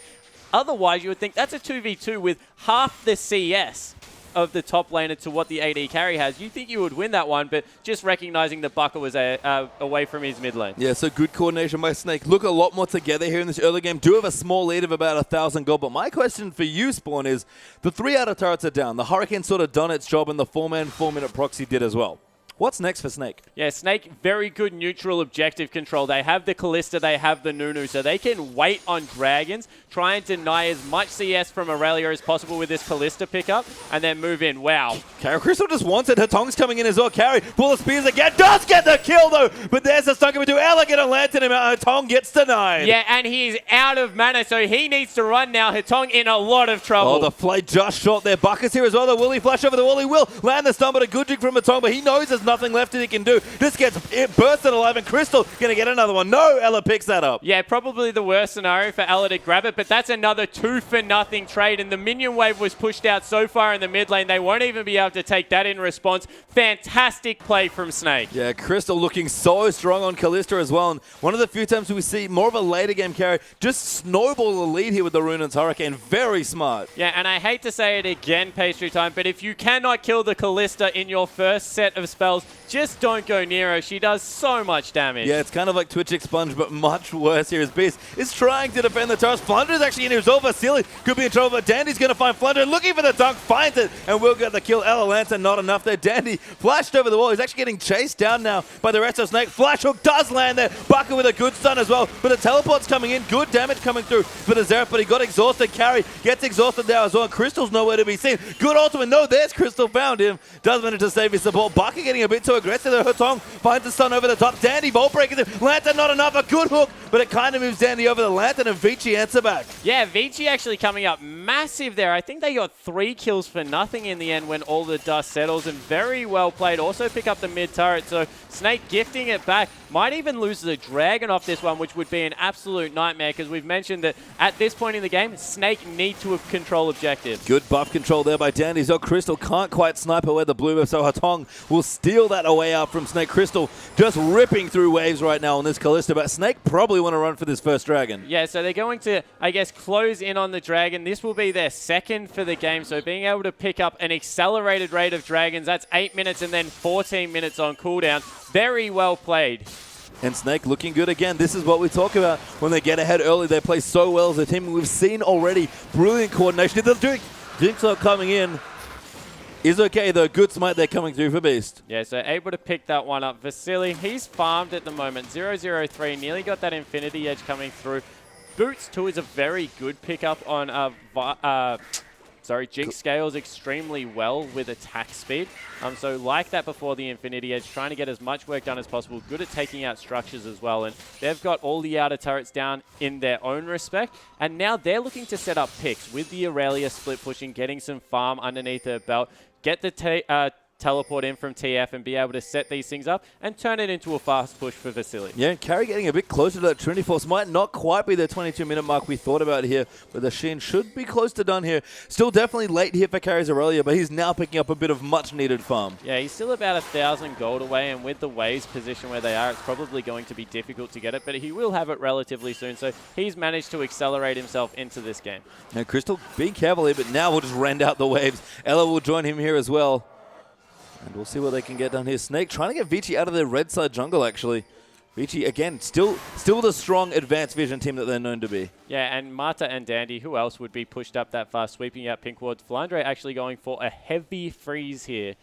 otherwise you would think that's a 2v2 with half the CS of the top laner to what the AD carry has. You think you would win that one, but just recognizing that Bucker was away from his mid lane. Yeah, so good coordination by Snake. Look a lot more together here in this early game. Do have a small lead of about 1,000 gold, but my question for you, Spawn, is the 3 outer turrets are down. The Hurricane sort of done its job, and the 4-man, 4-minute proxy did as well. What's next for Snake? Yeah, Snake, very good neutral objective control. They have the Kalista, they have the Nunu, so they can wait on Dragons, try and deny as much CS from Aurelia as possible with this Kalista pickup, and then move in. Wow. Carry Crystal just wants it. Hetong's coming in as well. Carry, full of spears again, does get the kill though, but there's a stun coming to Elegant and Lantern him out. Hetong gets denied. Yeah, and he's out of mana, so he needs to run now. Hetong in a lot of trouble. Oh, the flight just short there. Bucket's here as well. The Willy flash over the wall. He will land the stun, but a good jig from Hetong, but he knows there's nothing left that he can do. This gets bursted alive, and Crystal gonna get another one. No, Ella picks that up. Yeah, probably the worst scenario for Ella to grab it, but that's another 2-for-0 trade, and the minion wave was pushed out so far in the mid lane, they won't even be able to take that in response. Fantastic play from Snake. Yeah, Crystal looking so strong on Kalista as well, and one of the few times we see more of a later game carry just snowball the lead here with the Runan's Hurricane. Very smart. Yeah, and I hate to say it again, Pastry Time, but if you cannot kill the Kalista in your first set of spells, wells. Just don't go near her. She does so much damage. Yeah, it's kind of like Twitch Expunge, but much worse here as Beast is trying to defend the turret. Flunder is actually in here. Over. Vasily could be in trouble, but Dandy's going to find Flunder. Looking for the dunk, finds it, and will get the kill. Atalanta, not enough there. Dandy flashed over the wall. He's actually getting chased down now by the rest of Snake. Flash hook does land there. Bucker with a good stun as well, but the teleport's coming in. Good damage coming through for the Xerath, but he got exhausted. Carry gets exhausted there as well. Crystal's nowhere to be seen. Good ultimate. No, there's Crystal. Found him. Does manage to save his support. Bucker getting a bit too aggressive there. Hotong finds the stun over the top. Dandy Volt breakers him. Lantern not enough. A good hook, but it kind of moves Dandy over the Lantern, and Vici answer back. Yeah, Vici actually coming up massive there. I think they got 3 kills for nothing in the end when all the dust settles, and very well played. Also pick up the mid turret, so Snake gifting it back. Might even lose the Dragon off this one, which would be an absolute nightmare, because we've mentioned that at this point in the game, Snake need to control objectives. Good buff control there by Dandy. So Crystal can't quite snipe away the blue buff, so Hatong will steal that away out from Snake. Crystal just ripping through waves right now on this Kalista, but Snake probably want to run for this first Dragon. Yeah, so they're going to, I guess, close in on the Dragon. This will be their second for the game, so being able to pick up an accelerated rate of Dragons, that's 8 minutes and then 14 minutes on cooldown. Very well played. And Snake looking good again. This is what we talk about when they get ahead early. They play so well as a team. We've seen already brilliant coordination. The Jinx not coming in is okay, though. Good smite there coming through for Beast. Yeah, so able to pick that one up. Vasily, he's farmed at the moment. 0-0-3, nearly got that Infinity Edge coming through. Boots 2 is a very good pickup on Jinx scales extremely well with attack speed. So like that before the Infinity Edge, trying to get as much work done as possible. Good at taking out structures as well. And they've got all the outer turrets down in their own respect. And now they're looking to set up picks with the Aurelia split pushing, getting some farm underneath their belt. Get the teleport in from TF and be able to set these things up and turn it into a fast push for Vasily. Yeah, Carry getting a bit closer to that Trinity Force. Might not quite be the 22-minute mark we thought about here, but the Shin should be close to done here. Still definitely late here for Carry's Aurelia, but he's now picking up a bit of much-needed farm. Yeah, he's still about 1,000 gold away, and with the Waves position where they are, it's probably going to be difficult to get it, but he will have it relatively soon, so he's managed to accelerate himself into this game. Now, Crystal being careful here, but now we'll just rend out the waves. Ella will join him here as well. And we'll see what they can get done here. Snake trying to get Vici out of their red side jungle, actually. Vici, again, still the strong advanced vision team that they're known to be. Yeah, and Marta and Dandy, who else would be pushed up that far, sweeping out pink wards? Flandre actually going for a heavy freeze here.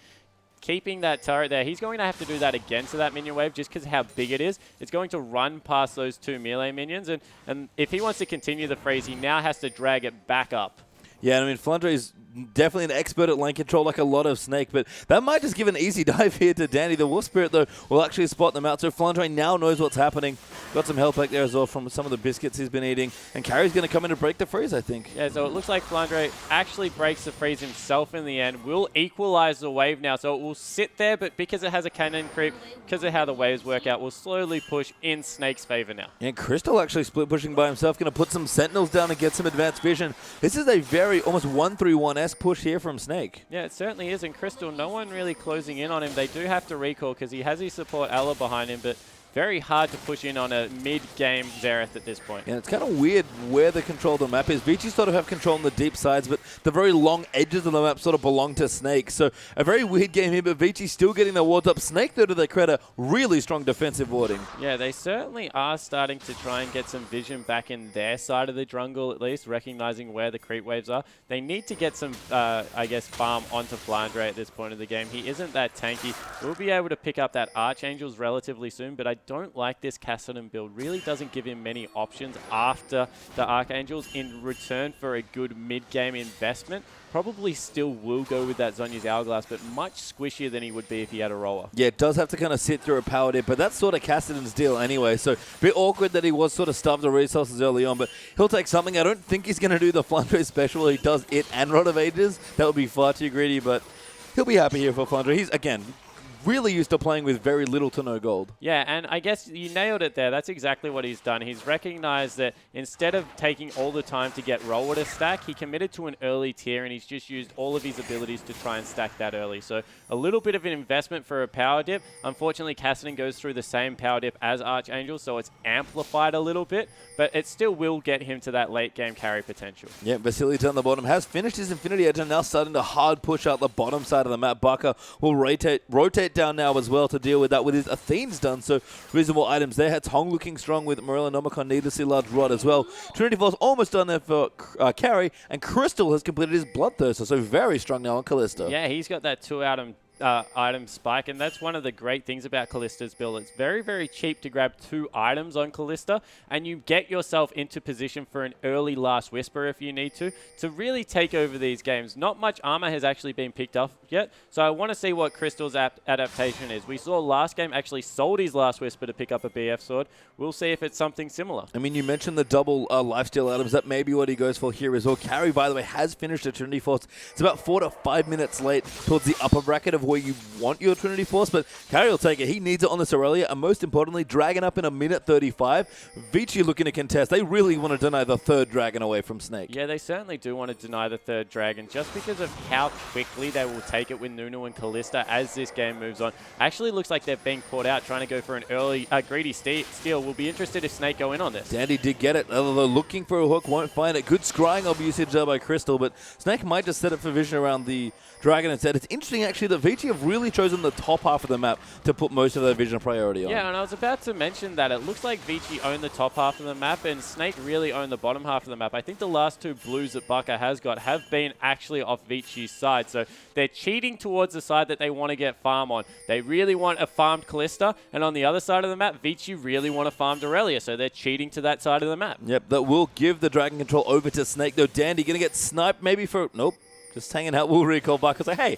Keeping that turret there. He's going to have to do that again to that minion wave just because of how big it is. It's going to run past those 2 melee minions, and if he wants to continue the freeze, he now has to drag it back up. Yeah, I mean, Flandre is definitely an expert at lane control like a lot of Snake, but that might just give an easy dive here to Dandy. The Wolf Spirit, though, will actually spot them out, so Flandre now knows what's happening. Got some health back there as well from some of the biscuits he's been eating, and Carry's going to come in to break the freeze, I think. Yeah, so it looks like Flandre actually breaks the freeze himself in the end. Will equalize the wave now, so it will sit there, but because it has a cannon creep, because of how the waves work out, will slowly push in Snake's favor now. And Crystal actually split pushing by himself, going to put some Sentinels down and get some advanced vision. This is a very almost 1-3-1-esque push here from Snake. Yeah, it certainly is. And Crystal, no one really closing in on him. They do have to recall because he has his support Ella behind him, but very hard to push in on a mid-game Xerath at this point. Yeah, it's kind of weird where the control of the map is. Vici sort of have control on the deep sides, but the very long edges of the map sort of belong to Snake. So a very weird game here, but Vici still getting the wards up. Snake, though, to their credit, really strong defensive warding. Yeah, they certainly are starting to try and get some vision back in their side of the jungle, at least, recognizing where the creep waves are. They need to get some, I guess, farm onto Flandre at this point of the game. He isn't that tanky. We'll be able to pick up that Archangels relatively soon, but I don't like this Kassadin build. Really doesn't give him many options after the Archangels in return for a good mid-game investment. Probably still will go with that Zhonya's Hourglass, but much squishier than he would be if he had a roller. Yeah, it does have to kind of sit through a power dip, but that's sort of Kassadin's deal anyway. So a bit awkward that he was sort of starved of resources early on, but he'll take something. I don't think he's going to do the Flandre special where he does it and Rod of Ages. That would be far too greedy, but he'll be happy here for Flandre. He's, again, really used to playing with very little to no gold. Yeah, and I guess you nailed it there. That's exactly what he's done. He's recognized that instead of taking all the time to get roll to stack, he committed to an early tier, and he's just used all of his abilities to try and stack that early. So a little bit of an investment for a power dip. Unfortunately, Kassadin goes through the same power dip as Archangel, so it's amplified a little bit, but it still will get him to that late game carry potential. Yeah, Vasily down the bottom has finished his Infinity Edge and now starting to hard push out the bottom side of the map. Bucker will rotate teammate down now as well to deal with that with his Athene's done. So reasonable items there. Had Tong looking strong with Morella Nomicon, needlessly large rod as well. Trinity Force almost done there for Carry, and Crystal has completed his Bloodthirster, so very strong now on Kalista. Yeah, he's got that 2-item spike, and that's one of the great things about Kallista's build. It's very, very cheap to grab 2 items on Kalista, and you get yourself into position for an early Last Whisper if you need to really take over these games. Not much armor has actually been picked up yet, so I want to see what Crystal's adaptation is. We saw last game actually sold his Last Whisper to pick up a BF sword. We'll see if it's something similar. I mean, you mentioned the double lifesteal items. That may be what he goes for here as well. Carry, by the way, has finished at Trinity Force. It's about 4 to 5 minutes late towards the upper bracket of where you want your Trinity Force, but Carry will take it. He needs it on this Aurelia, and most importantly, Dragon up in a minute 35. Vici looking to contest. They really want to deny the 3rd Dragon away from Snake. Yeah, they certainly do want to deny the 3rd Dragon just because of how quickly they will take it with Nunu and Kalista as this game moves on. Actually looks like they're being caught out trying to go for an early greedy steal. We'll be interested if Snake go in on this. Dandy did get it, although looking for a hook, won't find it. Good scrying of usage there by Crystal, but Snake might just set up for vision around the Dragon instead. It's interesting actually that Vici have really chosen the top half of the map to put most of their vision priority on. Yeah, and I was about to mention that it looks like Vici owned the top half of the map and Snake really owned the bottom half of the map. I think the last 2 blues that Baka has got have been actually off Vici's side, so they're cheating towards the side that they want to get farm on. They really want a farmed Kalista, and on the other side of the map, Vici really want a farmed Aurelia, so they're cheating to that side of the map. Yep, that will give the Dragon control over to Snake, though. Dandy going to get sniped maybe for... Nope, just hanging out. Will recall Baka. Say, hey,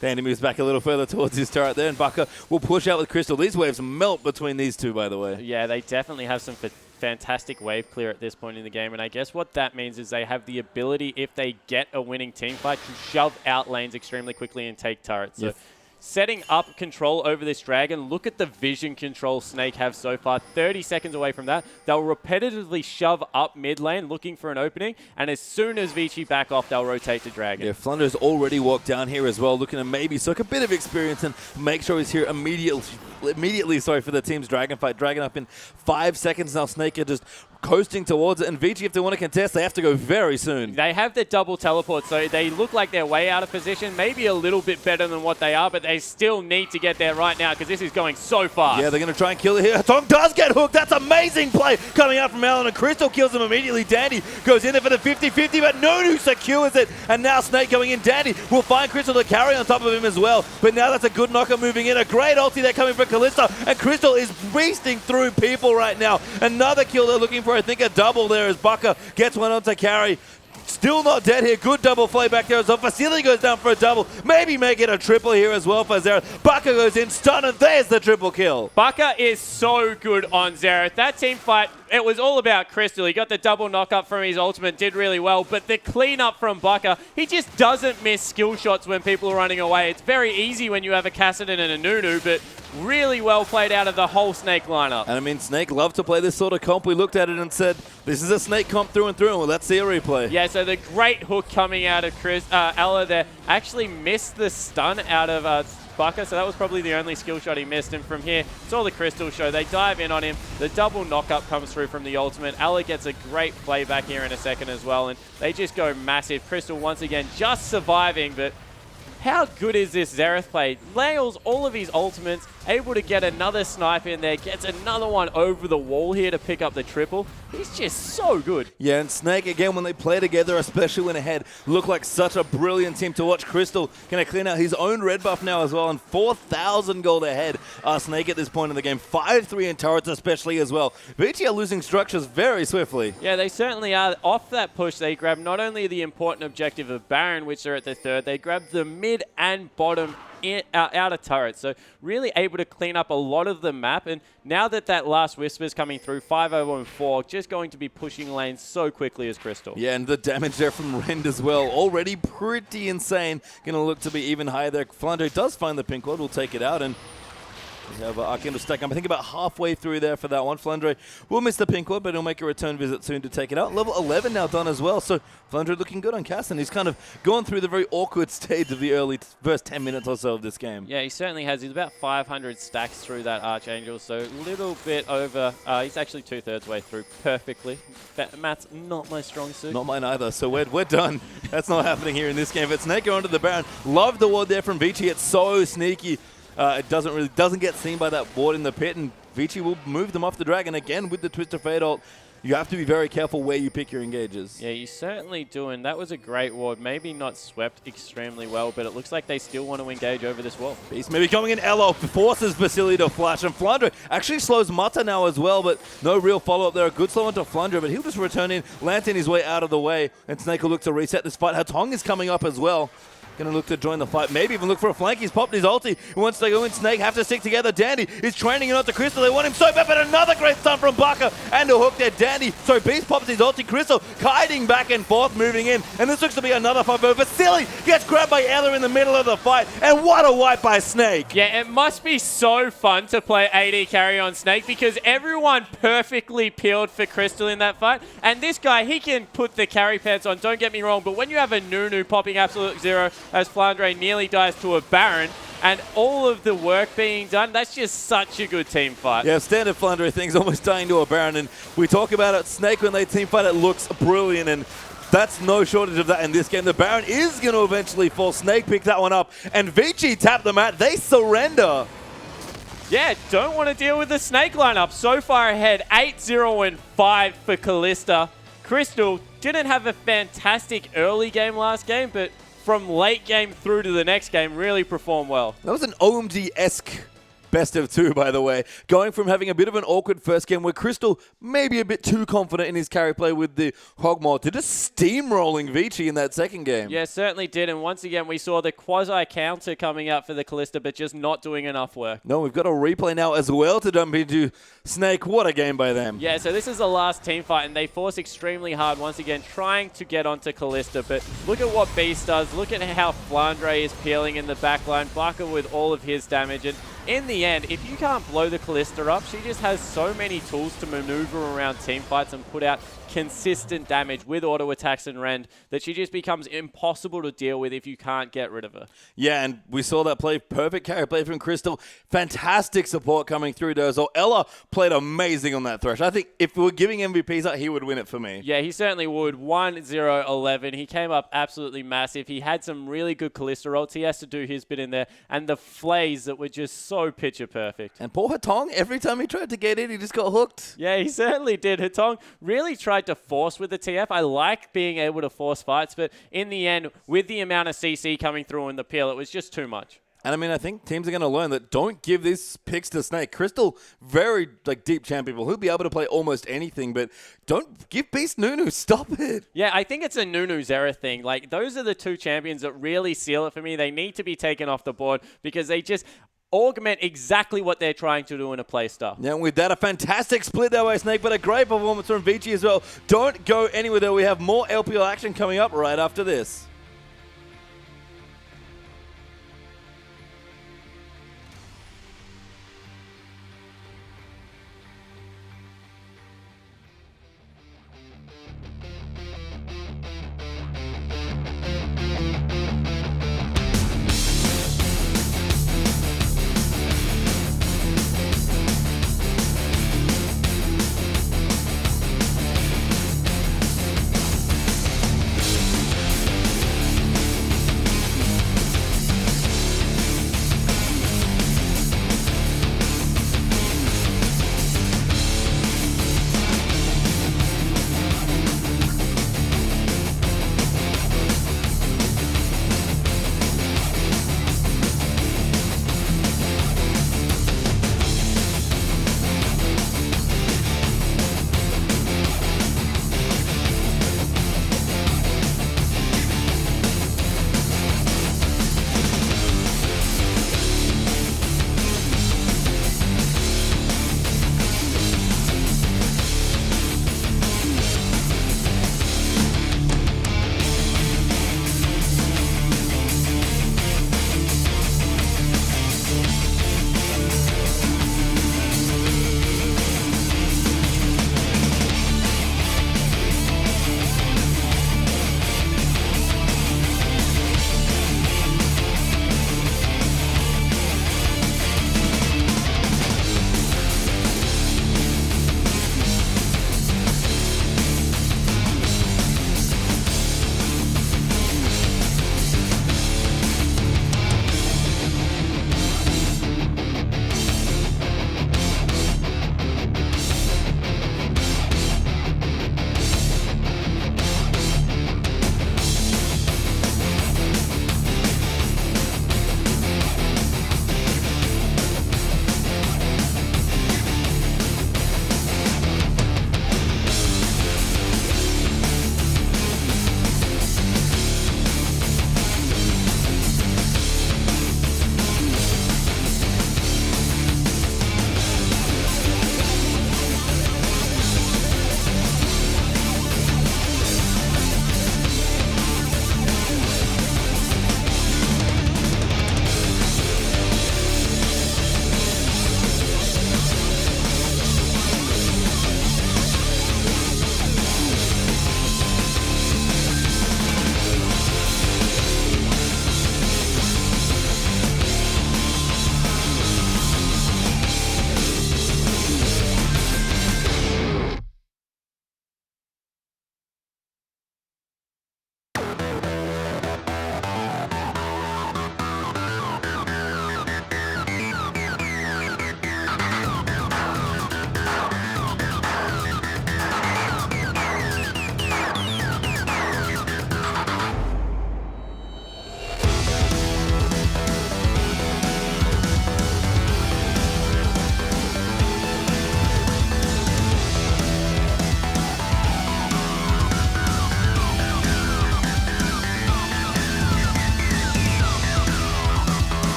Dandy moves back a little further towards his turret there, and Baka will push out with Crystal. These waves melt between these two, by the way. Yeah, they definitely have some fantastic wave clear at this point in the game, and I guess what that means is they have the ability, if they get a winning team fight, to shove out lanes extremely quickly and take turrets. So setting up control over this Dragon, look at the vision control Snake have so far. 30 seconds away from that. They'll repetitively shove up mid lane looking for an opening, and as soon as Vici back off, they'll rotate to Dragon. Yeah, Flunder's already walked down here as well, looking to maybe soak a bit of experience and make sure he's here immediately, sorry, for the team's Dragon fight. Dragon up in 5 seconds now. Snake are just coasting towards it, and Vici, if they want to contest, they have to go very soon. They have the double teleport, so they look like they're way out of position, maybe a little bit better than what they are, but they still need to get there right now because this is going so fast. Yeah, they're going to try and kill it here. Tong does get hooked. That's amazing play coming out from Alan, and Crystal kills him immediately. Dandy goes in there for the 50-50, but Nunu secures it, and now Snake going in. Dandy will find Crystal to carry on top of him as well, but now that's a good knocker moving in. A great ulti there coming from Kalista, and Crystal is beasting through people right now. Another kill they're looking for, I think a double there as Baka gets one onto Carry. Still not dead here. Good double play back there as well. Facility goes down for a double. Maybe make it a triple here as well for Xerath. Baka goes in, stun, and there's the triple kill. Baka is so good on Xerath. That team fight, it was all about Crystal. He got the double knock-up from his ultimate, did really well, but the clean-up from Baka, he just doesn't miss skill shots when people are running away. It's very easy when you have a Kassadin and a Nunu, but really well played out of the whole Snake lineup. And I mean, Snake love to play this sort of comp. We looked at it and said, this is a Snake comp through and through, and well, let's see a replay. Yeah, so the great hook coming out of Ella there actually missed the stun out of Baka, so that was probably the only skill shot he missed. And from here, it's all the Crystal show. They dive in on him. The double knock-up comes through from the ultimate. Ella gets a great play back here in a second as well, and they just go massive. Crystal once again just surviving, but how good is this Xerath play? Nails all of his ultimates, able to get another snipe in there, gets another one over the wall here to pick up the triple. He's just so good. Yeah, and Snake, again, when they play together, especially when ahead, look like such a brilliant team to watch. Crystal going to clean out his own red buff now as well, and 4,000 gold ahead are Snake at this point in the game. 5-3 in turrets especially as well. Vici are losing structures very swiftly. Yeah, they certainly are. Off that push, they grab not only the important objective of Baron, which are at the 3rd, they grab the mid and bottom outer turrets, so really able to clean up a lot of the map. And now that Last Whisper is coming through, 5-0-4, just going to be pushing lanes so quickly as Crystal. Yeah, and the damage there from Rend as well, already pretty insane. Going to look to be even higher there. Flandre does find the pink ward, will take it out, and we have Arcandle stack up, I think about halfway through there for that one. Flandre will miss the pink ward, but he'll make a return visit soon to take it out. Level 11 now done as well, so Flandre looking good on Casson. He's kind of gone through the very awkward stage of the early first 10 minutes or so of this game. Yeah, he certainly has. He's about 500 stacks through that Archangel, so a little bit over. He's actually 2/3 way through perfectly. Matt's not my strong suit. Not mine either, so we're done. That's not happening here in this game. But Snake onto the Baron. Love the ward there from Vici. It's so sneaky. It doesn't get seen by that board in the pit, and Vici will move them off the dragon again with the Twisted Fate ult. You have to be very careful where you pick your engages. Yeah, you certainly do, and that was a great ward. Maybe not swept extremely well, but it looks like they still want to engage over this wall. Beast maybe coming in. Elo forces Vasily to flash, and Flandre actually slows Mata now as well, but no real follow-up there. A good slow onto Flandre, but he'll just return in, lantern his way out of the way, and Snake will look to reset this fight. Hatong is coming up as well. Going to look to join the fight, maybe even look for a flank. He's popped his ulti. He wants to go in. Snake have to stick together. Dandy is training it onto Crystal. They want him so bad, but another great stun from Baka and a hook there. Dandy, so Beast pops his ulti. Crystal kiting back and forth, moving in. And this looks to be another fight. But Vasily gets grabbed by Ella in the middle of the fight. And what a wipe by Snake. Yeah, it must be so fun to play AD carry on Snake because everyone perfectly peeled for Crystal in that fight. And this guy, he can put the carry pants on, don't get me wrong, but when you have a Nunu popping absolute zero as Flandre nearly dies to a Baron, and all of the work being done, that's just such a good team fight. Yeah, standard Flandre things almost dying to a Baron, and we talk about it, Snake when they team fight, it looks brilliant, and that's no shortage of that in this game. The Baron is going to eventually fall. Snake picked that one up, and Vici tapped them out. They surrender. Yeah, don't want to deal with the Snake lineup. So far ahead, 8-0-5 for Kalista. Crystal didn't have a fantastic early game last game, but from late game through to the next game, really performed well. That was an OMG-esque best of two, by the way. Going from having a bit of an awkward first game where Crystal maybe a bit too confident in his carry play with the Hogmaw to just steamrolling Vici in that second game. Yeah, certainly did. And once again, we saw the quasi-counter coming out for the Kalista, but just not doing enough work. No, we've got a replay now as well to jump into. Snake, what a game by them. Yeah, so this is the last team fight, and they force extremely hard once again, trying to get onto Kalista. But look at what Beast does. Look at how Flandre is peeling in the backline. Baka with all of his damage. And in the end, if you can't blow the Kalista up, she just has so many tools to maneuver around team fights and put out consistent damage with auto attacks and rend that she just becomes impossible to deal with if you can't get rid of her. Yeah, and we saw that play, perfect carry play from Crystal. Fantastic support coming through Dozo. Ella played amazing on that Thresh. I think if we were giving MVPs out, he would win it for me. Yeah, he certainly would. 1-0-11. He came up absolutely massive. He had some really good Kalista ults. He has to do his bit in there. And the flays that were just so picture perfect. And poor Hatong, every time he tried to get in, he just got hooked. Yeah, he certainly did. Hatong really tried to force with the TF. I like being able to force fights, but in the end, with the amount of CC coming through in the peel, it was just too much. And I mean, I think teams are going to learn that don't give these picks to Snake. Crystal, very deep champion. He'll be able to play almost anything, but don't give Beast Nunu. Stop it. Yeah, I think it's a Nunu's era thing. Like, those are the two champions that really seal it for me. They need to be taken off the board because they just augment exactly what they're trying to do in a play style. Yeah, and with that, a fantastic split that way, Snake, but a great performance from Vici as well. Don't go anywhere, though. We have more LPL action coming up right after this.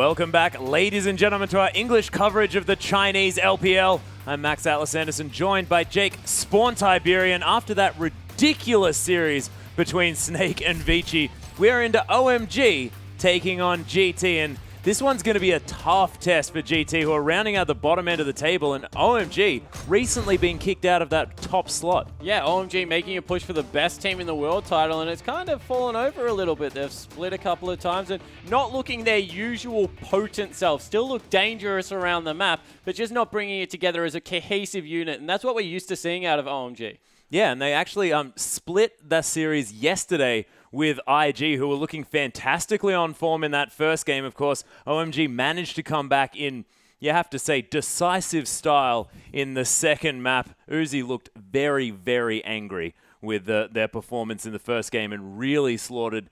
Welcome back, ladies and gentlemen, to our English coverage of the Chinese LPL. I'm Max Atlas Anderson, joined by Jake Spawn Tiberian. After that ridiculous series between Snake and Vici, we are into OMG taking on GT, and this one's going to be a tough test for GT, who are rounding out the bottom end of the table, and OMG recently being kicked out of that top slot. Yeah, OMG making a push for the best team in the world title, and it's kind of fallen over a little bit. They've split a couple of times and not looking their usual potent self. Still look dangerous around the map, but just not bringing it together as a cohesive unit, and that's what we're used to seeing out of OMG. Yeah, and they actually split that series yesterday with IG, who were looking fantastically on form in that first game. Of course, OMG managed to come back in, you have to say, decisive style in the second map. Uzi looked very, very angry with their performance in the first game and really slaughtered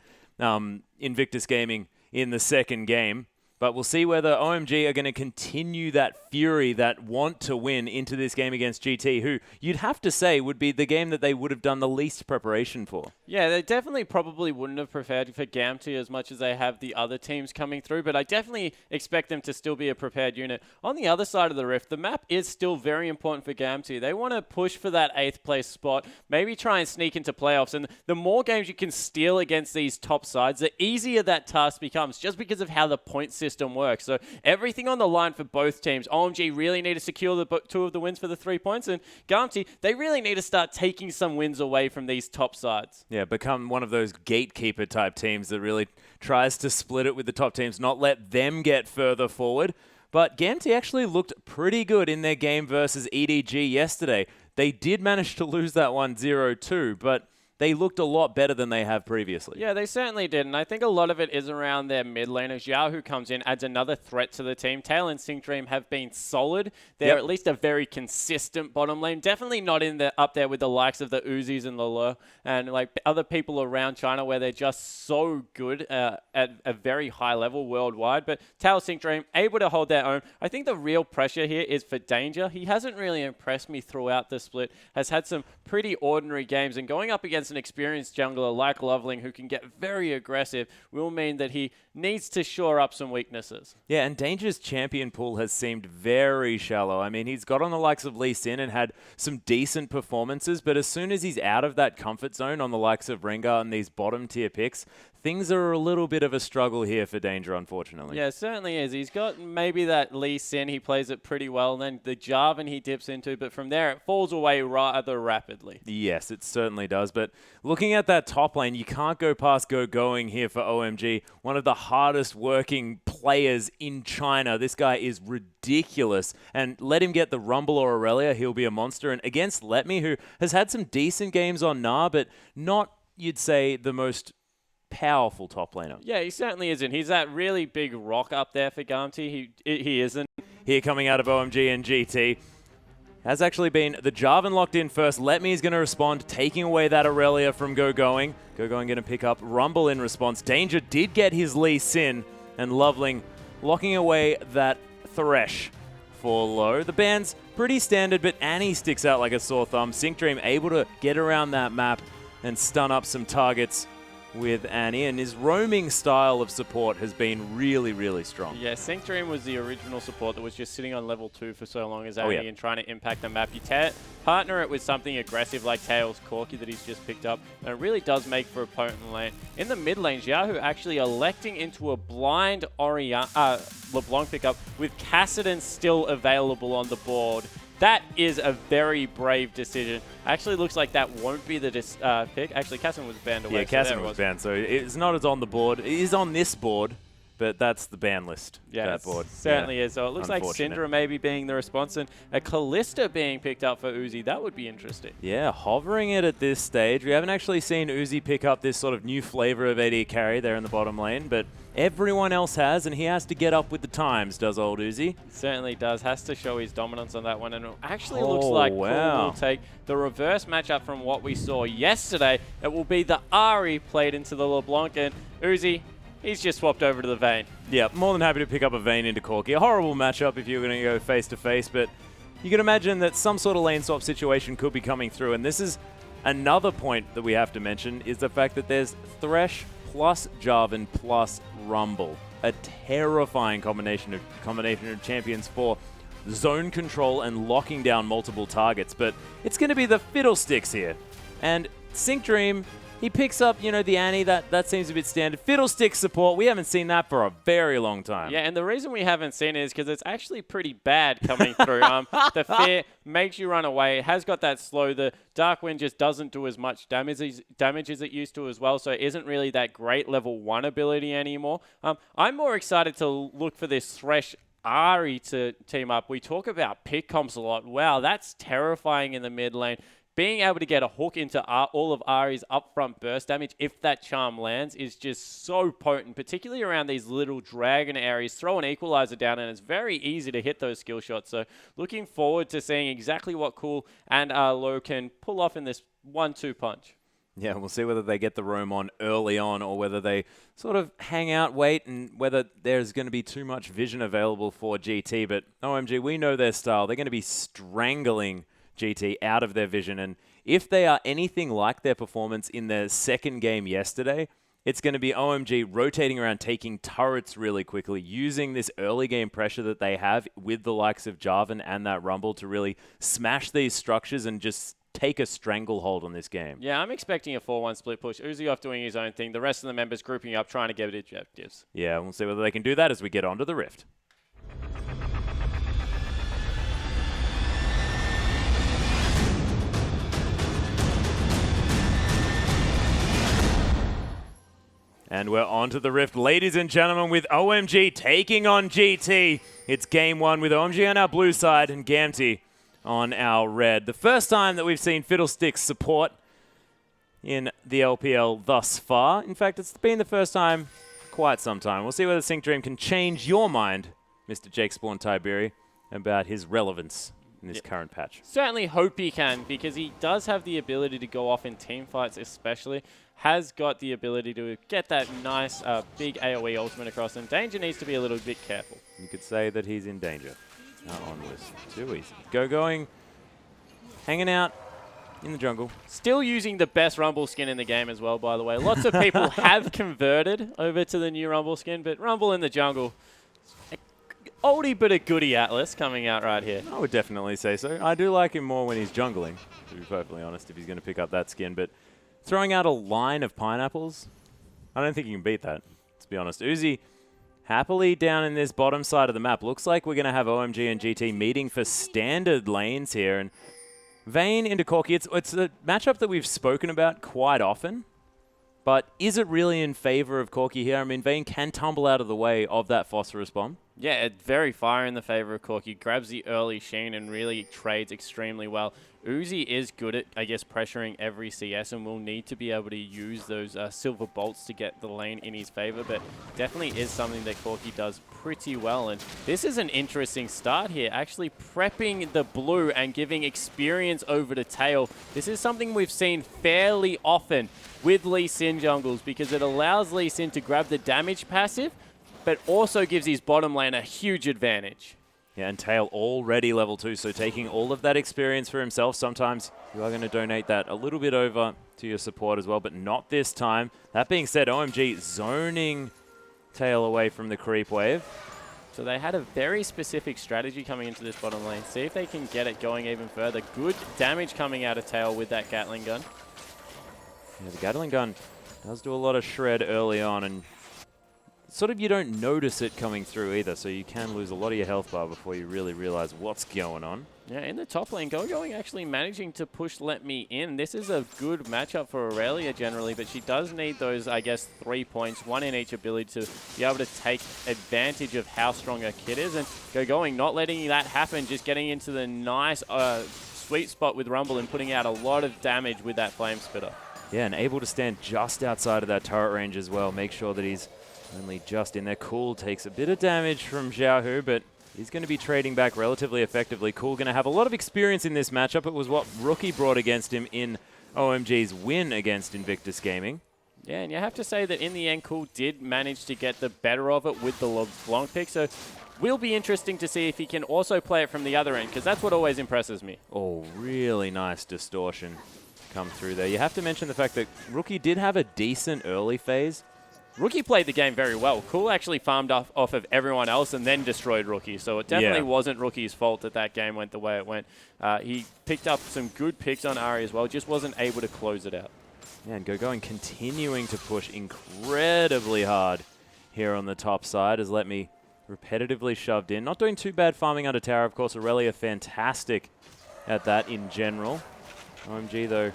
Invictus Gaming in the second game. But we'll see whether OMG are going to continue that fury, that want to win into this game against GT, who you'd have to say would be the game that they would have done the least preparation for. Yeah, they definitely probably wouldn't have prepared for Gamty as much as they have the other teams coming through, but I definitely expect them to still be a prepared unit. On the other side of the rift, the map is still very important for Gamty. They want to push for that 8th place spot, maybe try and sneak into playoffs, and the more games you can steal against these top sides, the easier that task becomes, just because of how the point system works. So everything on the line for both teams. OMG really need to secure the 2 of the wins for the 3 points, and Gamty, they really need to start taking some wins away from these top sides. Yeah, become one of those gatekeeper type teams that really tries to split it with the top teams, not let them get further forward. But Gamty actually looked pretty good in their game versus EDG yesterday. They did manage to lose that one 0-2, but they looked a lot better than they have previously. Yeah, they certainly did, and I think a lot of it is around their mid laner. Xiao, who comes in, adds another threat to the team. Tail and Sync Dream have been solid. They're at least a very consistent bottom lane. Definitely not up there with the likes of the Uzis and Lolo and like other people around China, where they're just so good at a very high level worldwide. But Tail, Sync Dream, able to hold their own. I think the real pressure here is for Danger. He hasn't really impressed me throughout the split. Has had some pretty ordinary games, and going up against an experienced jungler like Loveling, who can get very aggressive, will mean that he needs to shore up some weaknesses. Yeah, and Danger's champion pool has seemed very shallow. I mean, he's got on the likes of Lee Sin and had some decent performances, but as soon as he's out of that comfort zone on the likes of Rengar and these bottom tier picks, things are a little bit of a struggle here for Danger, unfortunately. Yeah, it certainly is. He's got maybe that Lee Sin, he plays it pretty well, and then the Jarvan he dips into, but from there it falls away rather rapidly. Yes, it certainly does, but looking at that top lane, you can't go past Going here for OMG, one of the hardest working players in China. This guy is ridiculous, and let him get the Rumble or Aurelia, he'll be a monster. And against Letme, who has had some decent games on Gnar, but not, you'd say, the most powerful top laner. Yeah, he certainly isn't. He's that really big rock up there for Gamty. He isn't. Here coming out of OMG and GT has actually been the Jarvan locked in first. Letme is going to respond, taking away that Aurelia from Going. Going going to pick up Rumble in response. Danger did get his Lee Sin, and Loveling locking away that Thresh for low. The ban's pretty standard, but Annie sticks out like a sore thumb. Sync Dream able to get around that map and stun up some targets with Annie, and his roaming style of support has been really, really strong. Yeah, Sync Dream was the original support that was just sitting on level 2 for so long as Annie and trying to impact the map. You partner it with something aggressive like Tails Corki that he's just picked up, and it really does make for a potent lane. In the mid lane, Xiaohu actually electing into a blind LeBlanc pickup with Kassadin still available on the board. That is a very brave decision. Actually looks like that won't be the pick. Actually, Kassadin was banned away. Yeah, Kassadin was banned, so it's not as on the board. It is on this board, but that's the ban list, that board. Certainly is. So it looks like Syndra maybe being the response, and a Kalista being picked up for Uzi. That would be interesting. Yeah, hovering it at this stage. We haven't actually seen Uzi pick up this sort of new flavor of AD carry there in the bottom lane, but everyone else has, and he has to get up with the times, does old Uzi. Certainly does. Has to show his dominance on that one, and it actually looks like Cool will take the reverse matchup from what we saw yesterday. It will be the Ahri played into the LeBlanc, and Uzi, he's just swapped over to the Vayne. Yeah, more than happy to pick up a Vayne into Corki. A horrible matchup if you're going to go face-to-face, but you can imagine that some sort of lane swap situation could be coming through, and this is another point that we have to mention, is the fact that there's Thresh plus Jarvan plus Rumble. a terrifying combination of champions for zone control and locking down multiple targets. But it's going to be the Fiddlesticks here. And Sync Dream, he picks up, you know, the Annie. That seems a bit standard. Fiddlestick support, we haven't seen that for a very long time. Yeah, and the reason we haven't seen it is because it's actually pretty bad coming through. The Fear makes you run away. It has got that slow. The Dark Wind just doesn't do as much damage as it used to as well, so it isn't really that great level 1 ability anymore. I'm more excited to look for this Thresh Ahri to team up. We talk about pick comps a lot. Wow, that's terrifying in the mid lane. Being able to get a hook into all of Ahri's upfront burst damage, if that charm lands, is just so potent, particularly around these little dragon areas. Throw an equalizer down, and it's very easy to hit those skill shots. So looking forward to seeing exactly what Cool and Low can pull off in this 1-2 punch. Yeah, we'll see whether they get the roam on early on or whether they sort of hang out, wait, and whether there's going to be too much vision available for GT. But OMG, we know their style. They're going to be strangling GT out of their vision, and if they are anything like their performance in their second game yesterday, it's going to be OMG rotating around, taking turrets really quickly, using this early game pressure that they have with the likes of Jarvan and that Rumble to really smash these structures and just take a stranglehold on this game. Yeah, I'm expecting a 4-1 split push. Uzi off doing his own thing, the rest of the members grouping up, trying to get objectives. Yeah, we'll see whether they can do that as we get onto the Rift. And we're on to the Rift, ladies and gentlemen, with OMG taking on GT. It's game 1 with OMG on our blue side and Gamty on our red. The first time that we've seen Fiddlesticks support in the LPL thus far. In fact, it's been the first time for quite some time. We'll see whether Sync Dream can change your mind, Mr. Jake Spawn Tiberi, about his relevance in this current patch. Certainly hope he can, because he does have the ability to go off in team fights especially. Has got the ability to get that nice big AoE ultimate across, and Danger needs to be a little bit careful. You could say that he's in danger. Onwards. Too easy. Going, hanging out in the jungle. Still using the best Rumble skin in the game as well, by the way. Lots of people have converted over to the new Rumble skin, but Rumble in the jungle, oldie but a goodie Atlas coming out right here. I would definitely say so. I do like him more when he's jungling, to be perfectly honest, if he's going to pick up that skin, but throwing out a line of pineapples, I don't think you can beat that, to be honest. Uzi happily down in this bottom side of the map. Looks like we're going to have OMG and GT meeting for standard lanes here. And Vayne into Corki, it's a matchup that we've spoken about quite often. But is it really in favor of Corki here? I mean, Vayne can tumble out of the way of that phosphorus bomb. Yeah, it's very far in the favor of Corki. Grabs the early Sheen and really trades extremely well. Uzi is good at, I guess, pressuring every CS and will need to be able to use those silver bolts to get the lane in his favor, but definitely is something that Corki does pretty well. And this is an interesting start here, actually prepping the blue and giving experience over to Tail. This is something we've seen fairly often with Lee Sin jungles, because it allows Lee Sin to grab the damage passive, but also gives his bottom lane a huge advantage. Yeah, and Tail already level 2, so taking all of that experience for himself. Sometimes you are going to donate that a little bit over to your support as well, but not this time. That being said, OMG zoning Tail away from the creep wave. So they had a very specific strategy coming into this bottom lane. See if they can get it going even further. Good damage coming out of Tail with that Gatling gun. Yeah, the Gatling gun does do a lot of shred early on, and sort of you don't notice it coming through either, so you can lose a lot of your health bar before you really realize what's going on. Yeah, in the top lane, Going actually managing to push Let Me In. This is a good matchup for Aurelia generally, but she does need those, I guess, 3 points, one in each ability to be able to take advantage of how strong her kit is. And Going not letting that happen, just getting into the nice sweet spot with Rumble and putting out a lot of damage with that Flame Spitter. Yeah, and able to stand just outside of that turret range as well. Make sure that he's only just in there. Cool takes a bit of damage from Xiaohu, but he's going to be trading back relatively effectively. Cool going to have a lot of experience in this matchup. It was what Rookie brought against him in OMG's win against Invictus Gaming. Yeah, and you have to say that in the end, Cool did manage to get the better of it with the long pick, so will be interesting to see if he can also play it from the other end, because that's what always impresses me. Oh, really nice distortion come through there. You have to mention the fact that Rookie did have a decent early phase. Rookie played the game very well. Cool actually farmed off of everyone else and then destroyed Rookie. So it definitely wasn't Rookie's fault that game went the way it went. He picked up some good picks on Ari as well, just wasn't able to close it out. Yeah, and GoGoing continuing to push incredibly hard here on the top side as Let Me repetitively shoved in. Not doing too bad farming under tower, of course. Aurelia fantastic at that in general. OMG, though,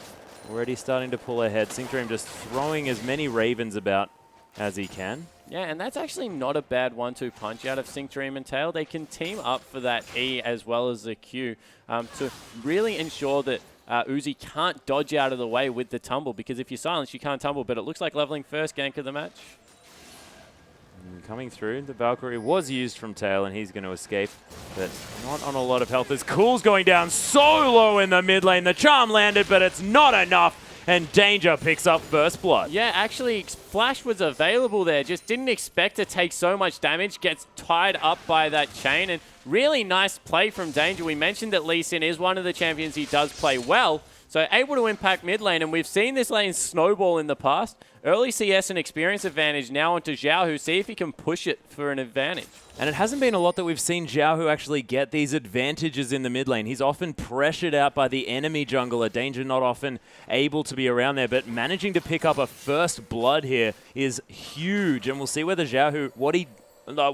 already starting to pull ahead. Syncdream just throwing as many Ravens about as he can. Yeah, and that's actually not a bad 1-2 punch out of Syncdream and Tail. They can team up for that E as well as the Q to really ensure that Uzi can't dodge out of the way with the tumble, because if you're silenced, you can't tumble. But it looks like leveling first gank of the match. Coming through, the Valkyrie was used from Tail, and he's going to escape, but not on a lot of health. As Cool's going down so low in the mid lane. The charm landed, but it's not enough. And Danger picks up first blood. Yeah, actually, Flash was available there. Just didn't expect to take so much damage. Gets tied up by that chain. And really nice play from Danger. We mentioned that Lee Sin is one of the champions he does play well. So able to impact mid lane. And we've seen this lane snowball in the past. Early CS and experience advantage now onto Xiaohu. See if he can push it for an advantage. And it hasn't been a lot that we've seen Xiaohu actually get these advantages in the mid lane. He's often pressured out by the enemy jungler. Danger not often able to be around there, but managing to pick up a first blood here is huge. And we'll see whether Xiaohu,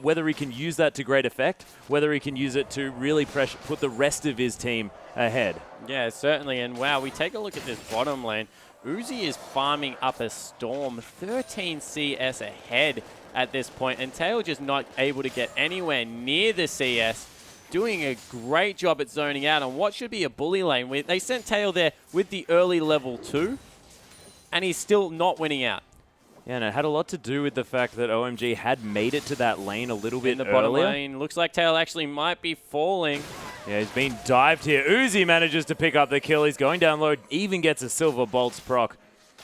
whether he can use that to great effect, whether he can use it to really put the rest of his team ahead. Yeah, certainly. And wow, we take a look at this bottom lane. Uzi is farming up a storm, 13 CS ahead at this point, and Tail just not able to get anywhere near the CS, doing a great job at zoning out on what should be a bully lane. They sent Tail there with the early level 2, and he's still not winning out. Yeah, and it had a lot to do with the fact that OMG had made it to that lane a little bit in the earlier. Bottom lane. Looks like Tail actually might be falling. Yeah, he's been dived here. Uzi manages to pick up the kill. He's going down low, even gets a Silver Bolts proc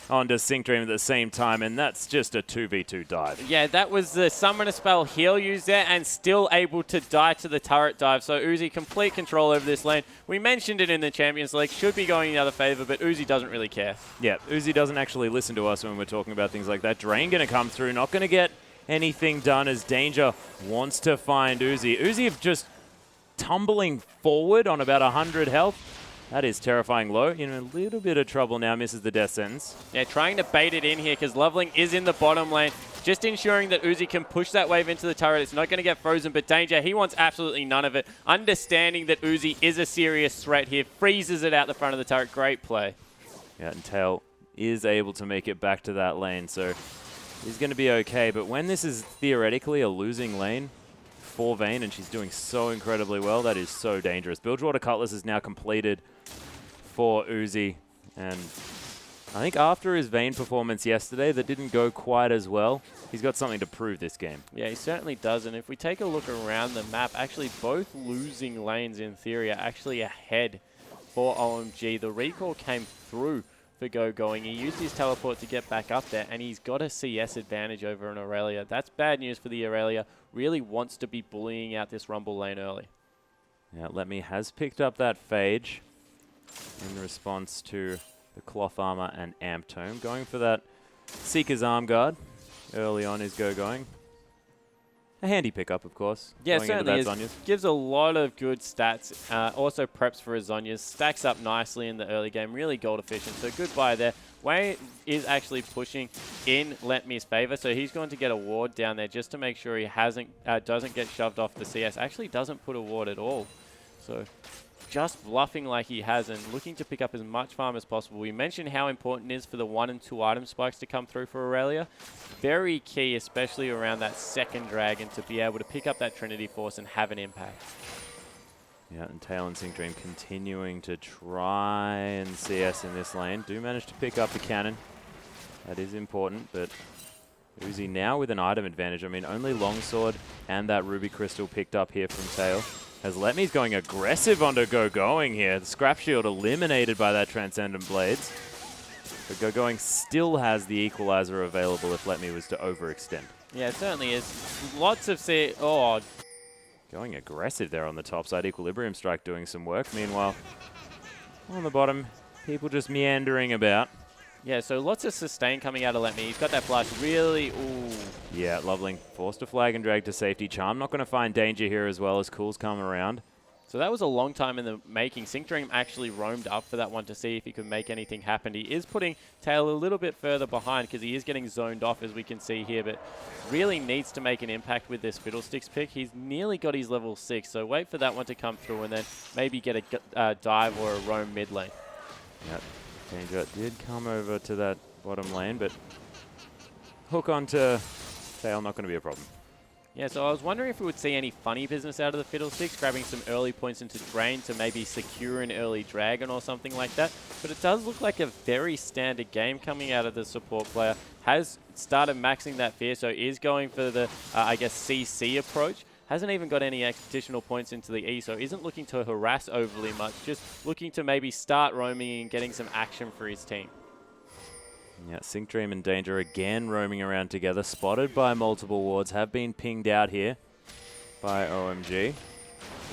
onto Syncdream at the same time, and that's just a 2v2 dive. Yeah, that was the summoner spell heal used there, and still able to die to the turret dive. So Uzi, complete control over this lane. We mentioned it in the Champions League, should be going in the other favor, but Uzi doesn't really care. Yeah, Uzi doesn't actually listen to us when we're talking about things like that. Drain going to come through, not going to get anything done as Danger wants to find Uzi. Uzi just tumbling forward on about 100 health. That is terrifying low. In a little bit of trouble now, misses the death sentence. Yeah, trying to bait it in here because leveling is in the bottom lane. Just ensuring that Uzi can push that wave into the turret. It's not going to get frozen, but Danger, he wants absolutely none of it. Understanding that Uzi is a serious threat here. Freezes it out the front of the turret. Great play. Yeah, and Tail is able to make it back to that lane, so he's going to be okay. But when this is theoretically a losing lane for Vayne, and she's doing so incredibly well, that is so dangerous. Bilgewater Cutlass is now completed for Uzi, and I think after his Vayne performance yesterday that didn't go quite as well, he's got something to prove this game. Yeah, he certainly does, and if we take a look around the map, actually both losing lanes in theory are actually ahead for OMG. The recall came through for GoGoing. He used his teleport to get back up there, and he's got a CS advantage over an Aurelia. That's bad news for the Aurelia. Really wants to be bullying out this Rumble lane early. Yeah, Let Me has picked up that Phage in response to the Cloth Armor and Amp Tome. Going for that Seeker's Arm Guard early on is GoGoing. A handy pickup, of course. Yeah, going certainly is. Zhonya's. Gives a lot of good stats. Also preps for his Zhonya's. Stacks up nicely in the early game. Really gold efficient. So good buy there. Wei is actually pushing in Let Me's favor. So he's going to get a ward down there just to make sure he doesn't get shoved off the CS. Actually doesn't put a ward at all. So just bluffing like he has and looking to pick up as much farm as possible. We mentioned how important it is for the 1 and 2 item spikes to come through for Aurelia. Very key, especially around that second dragon, to be able to pick up that Trinity Force and have an impact. Yeah, and Tail and Syncdream continuing to try and CS in this lane. Do manage to pick up the cannon. That is important, but Uzi now with an item advantage. I mean, only Longsword and that Ruby Crystal picked up here from Tail. As Let Me's going aggressive onto GoGoing here. The Scrap Shield eliminated by that Transcendent Blades. But GoGoing still has the equalizer available if Let Me was to overextend. Yeah, it certainly is. Lots of Oh, going aggressive there on the top side. Equilibrium Strike doing some work. Meanwhile, on the bottom, people just meandering about. Yeah, so lots of sustain coming out of Let Me. He's got that flash really, ooh. Yeah, Loveling forced to flag and drag to safety. Charm not going to find danger here as well as Cool's come around. So that was a long time in the making. Sync Dream actually roamed up for that one to see if he could make anything happen. He is putting Tail a little bit further behind because he is getting zoned off, as we can see here, but really needs to make an impact with this Fiddlesticks pick. He's nearly got his level 6, so wait for that one to come through and then maybe get a dive or a roam mid lane. Yep, Danger did come over to that bottom lane, but hook onto Tail not going to be a problem. Yeah, so I was wondering if we would see any funny business out of the Fiddlesticks, grabbing some early points into Drain to maybe secure an early Dragon or something like that. But it does look like a very standard game coming out of the support player. Has started maxing that fear, so is going for the, I guess, CC approach. Hasn't even got any additional points into the E, so isn't looking to harass overly much. Just looking to maybe start roaming and getting some action for his team. Yeah, Sync Dream and Danger again roaming around together, spotted by multiple wards, have been pinged out here by OMG.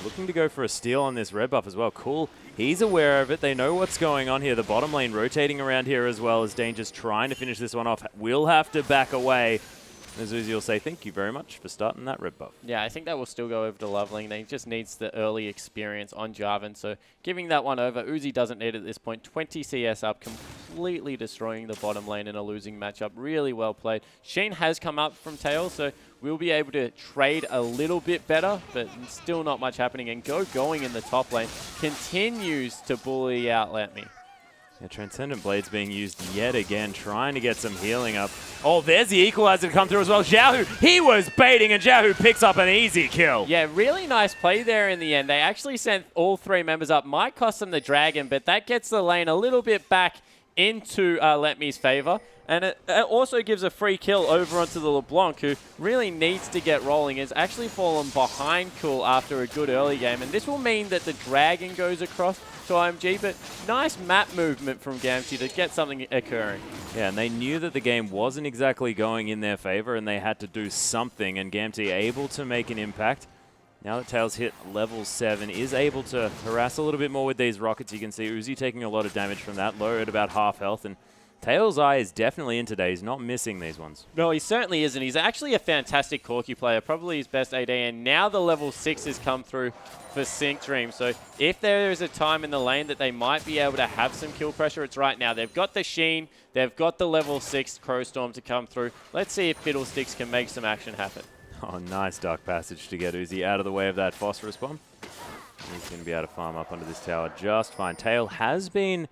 Looking to go for a steal on this red buff as well. Cool, he's aware of it, they know what's going on here. The bottom lane rotating around here as well as Danger's trying to finish this one off. Will have to back away. As Uzi will say, thank you very much for starting that red buff. Yeah, I think that will still go over to Loveling. He just needs the early experience on Jarvan, so giving that one over. Uzi doesn't need it at this point. 20 CS up, completely destroying the bottom lane in a losing matchup. Really well played. Sheen has come up from tail, so we'll be able to trade a little bit better, but still not much happening. And going in the top lane continues to bully out Let Me. Yeah, Transcendent Blade's being used yet again, trying to get some healing up. Oh, there's the equalizer to come through as well. Xiaohu, he was baiting, and Xiaohu picks up an easy kill. Yeah, really nice play there in the end. They actually sent all 3 members up. Might cost them the Dragon, but that gets the lane a little bit back into Let Me's favor. And it also gives a free kill over onto the LeBlanc, who really needs to get rolling. Has actually fallen behind Cool after a good early game. And this will mean that the Dragon goes across to IMG, but nice map movement from Gamgee to get something occurring. Yeah, and they knew that the game wasn't exactly going in their favor, and they had to do something, and Gamgee able to make an impact. Now that Tails hit level 7, is able to harass a little bit more with these rockets. You can see Uzi taking a lot of damage from that, low at about half health, and Tails' eye is definitely in today. He's not missing these ones. No, he certainly isn't. He's actually a fantastic Corki player, probably his best AD, and now the level 6 has come through for Sync Dream. So if there is a time in the lane that they might be able to have some kill pressure, it's right now. They've got the Sheen, they've got the level 6 Crowstorm to come through. Let's see if Fiddlesticks can make some action happen. Oh, nice Dark Passage to get Uzi out of the way of that Phosphorus Bomb. He's going to be able to farm up under this tower just fine. Tail has been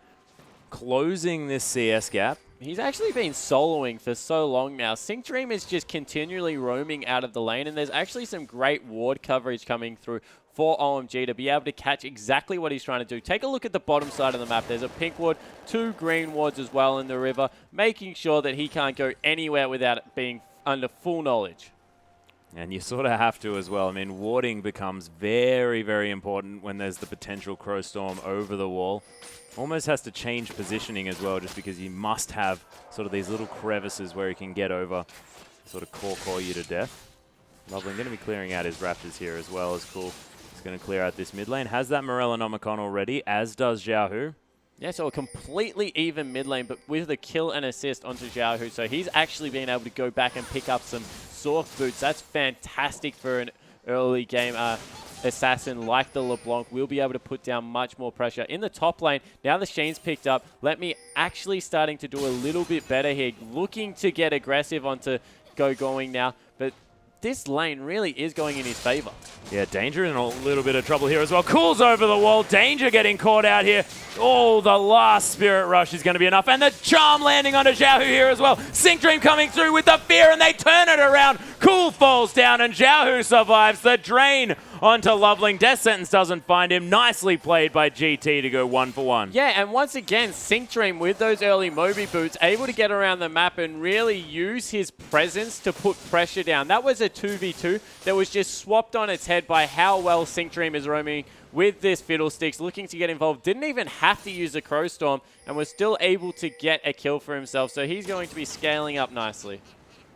closing this CS gap. He's actually been soloing for so long now. Sync Dream is just continually roaming out of the lane, and there's actually some great ward coverage coming through for OMG to be able to catch exactly what he's trying to do. Take a look at the bottom side of the map. There's a pink ward, 2 green wards as well in the river, making sure that he can't go anywhere without it being under full knowledge. And you sort of have to as well. I mean, warding becomes very, very important when there's the potential Crowstorm over the wall. Almost has to change positioning as well, just because you must have sort of these little crevices where he can get over, sort of core you to death. Lovely, going to be clearing out his Raptors here as well as Cool. He's going to clear out this mid lane. Has that Morellonomicon already, as does Xiaohu. Yeah, so a completely even mid lane, but with the kill and assist onto Xiaohu. So he's actually been able to go back and pick up some Zork boots. That's fantastic for an early game assassin like the LeBlanc. Will be able to put down much more pressure. In the top lane, now the Sheen's picked up. Let Me actually starting to do a little bit better here. Looking to get aggressive onto going now, but this lane really is going in his favor. Yeah, Danger in a little bit of trouble here as well. Cool's over the wall. Danger getting caught out here. Oh, the last Spirit Rush is going to be enough. And the Charm landing onto Xiaohu here as well. Sync Dream coming through with the fear, and they turn it around. Cool falls down, and Xiaohu survives the drain onto Loveling. Death Sentence doesn't find him. Nicely played by GT to go 1-for-1. Yeah, and once again, Sync Dream with those early Moby boots, able to get around the map and really use his presence to put pressure down. That was a 2v2 that was just swapped on its head by how well Sync Dream is roaming with this Fiddlesticks, looking to get involved. Didn't even have to use a Crowstorm and was still able to get a kill for himself, so he's going to be scaling up nicely.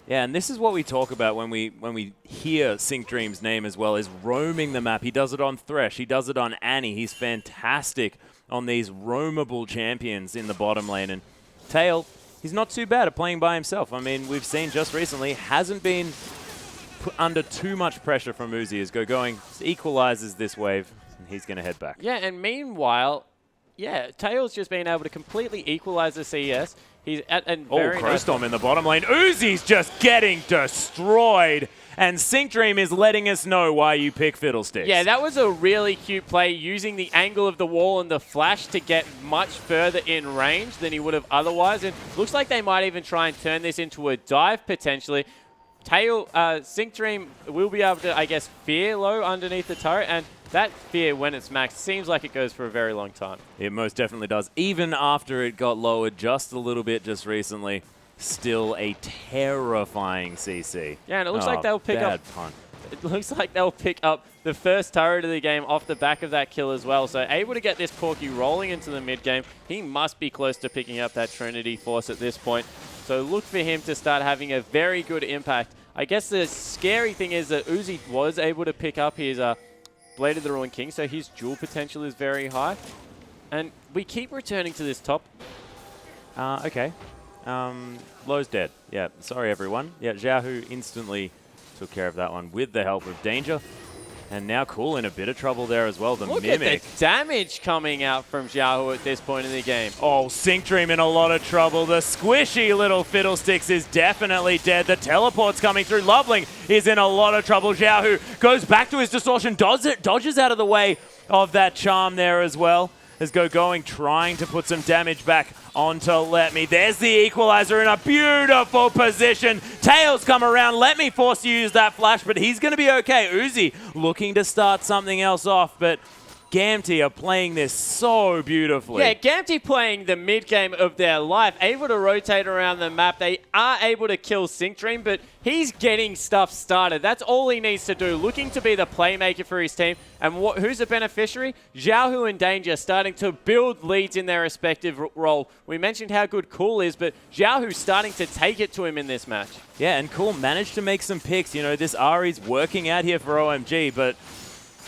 Yeah, and this is what we talk about when we hear Sync Dream's name as well, is roaming the map. He does it on Thresh. He does it on Annie. He's fantastic on these roamable champions in the bottom lane. And Tail, he's not too bad at playing by himself. I mean, we've seen just recently, hasn't been put under too much pressure from Uzi as going equalizes this wave, and he's going to head back. Yeah, and meanwhile, yeah, Tail's just been able to completely equalize the CS. He's at a very Crowstorm in the bottom lane. Uzi's just getting destroyed. And Sync Dream is letting us know why you pick Fiddlesticks. Yeah, that was a really cute play, using the angle of the wall and the flash to get much further in range than he would have otherwise. And looks like they might even try and turn this into a dive potentially. Tail, Sync Dream will be able to, I guess, fear low underneath the turret, and that fear, when it's maxed, seems like it goes for a very long time. It most definitely does. Even after it got lowered just a little bit just recently, still a terrifying CC. Yeah, and it looks like they'll pick up. Punt. It looks like they'll pick up the first turret of the game off the back of that kill as well. So able to get this Corki rolling into the mid game. He must be close to picking up that Trinity Force at this point. So look for him to start having a very good impact. I guess the scary thing is that Uzi was able to pick up his Blade of the Ruined King, so his duel potential is very high. And we keep returning to this top. Okay. Low's dead. Yeah, sorry everyone. Yeah, Xiaohu instantly took care of that one with the help of Danger. And now Cool in a bit of trouble there as well. The Look Mimic. at the damage coming out from Xiaohu at this point in the game. Oh, Sync Dream in a lot of trouble. The squishy little Fiddlesticks is definitely dead. The teleport's coming through. Loveling is in a lot of trouble. Xiaohu goes back to his distortion, dodges out of the way of that charm there as well. As Going trying to put some damage back onto Let Me. There's the equalizer in a beautiful position. Tails come around. Let Me forced to use that flash, but he's going to be okay. Uzi looking to start something else off, but Gamty are playing this so beautifully. Yeah, Gamty playing the mid game of their life, able to rotate around the map. They are able to kill Sync Dream, but he's getting stuff started. That's all he needs to do, looking to be the playmaker for his team. And who's the beneficiary? Xiaohu and Danger starting to build leads in their respective role. We mentioned how good Cool is, but Xiaohu's starting to take it to him in this match. Yeah, and Cool managed to make some picks. You know, this Ari's working out here for OMG, but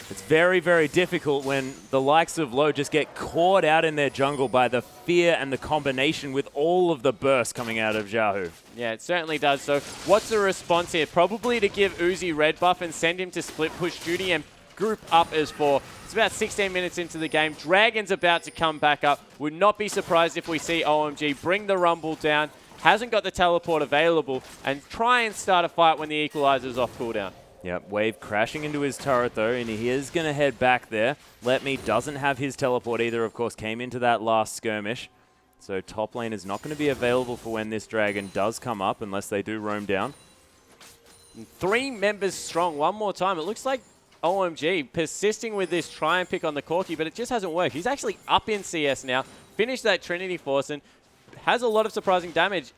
it's very, very difficult when the likes of Low just get caught out in their jungle by the fear and the combination with all of the bursts coming out of Xiaohu. Yeah, it certainly does. So what's the response here? Probably to give Uzi red buff and send him to split push duty and group up as 4. It's about 16 minutes into the game. Dragon's about to come back up. Would not be surprised if we see OMG bring the Rumble down. Hasn't got the teleport available and try and start a fight when the equalizer's off cooldown. Yep, Wave crashing into his turret though, and he is going to head back there. Let Me doesn't have his teleport either, of course, came into that last skirmish. So top lane is not going to be available for when this dragon does come up, unless they do roam down. 3 members strong one more time. It looks like OMG persisting with this try and pick on the Corki, but it just hasn't worked. He's actually up in CS now, finished that Trinity Force, and has a lot of surprising damage.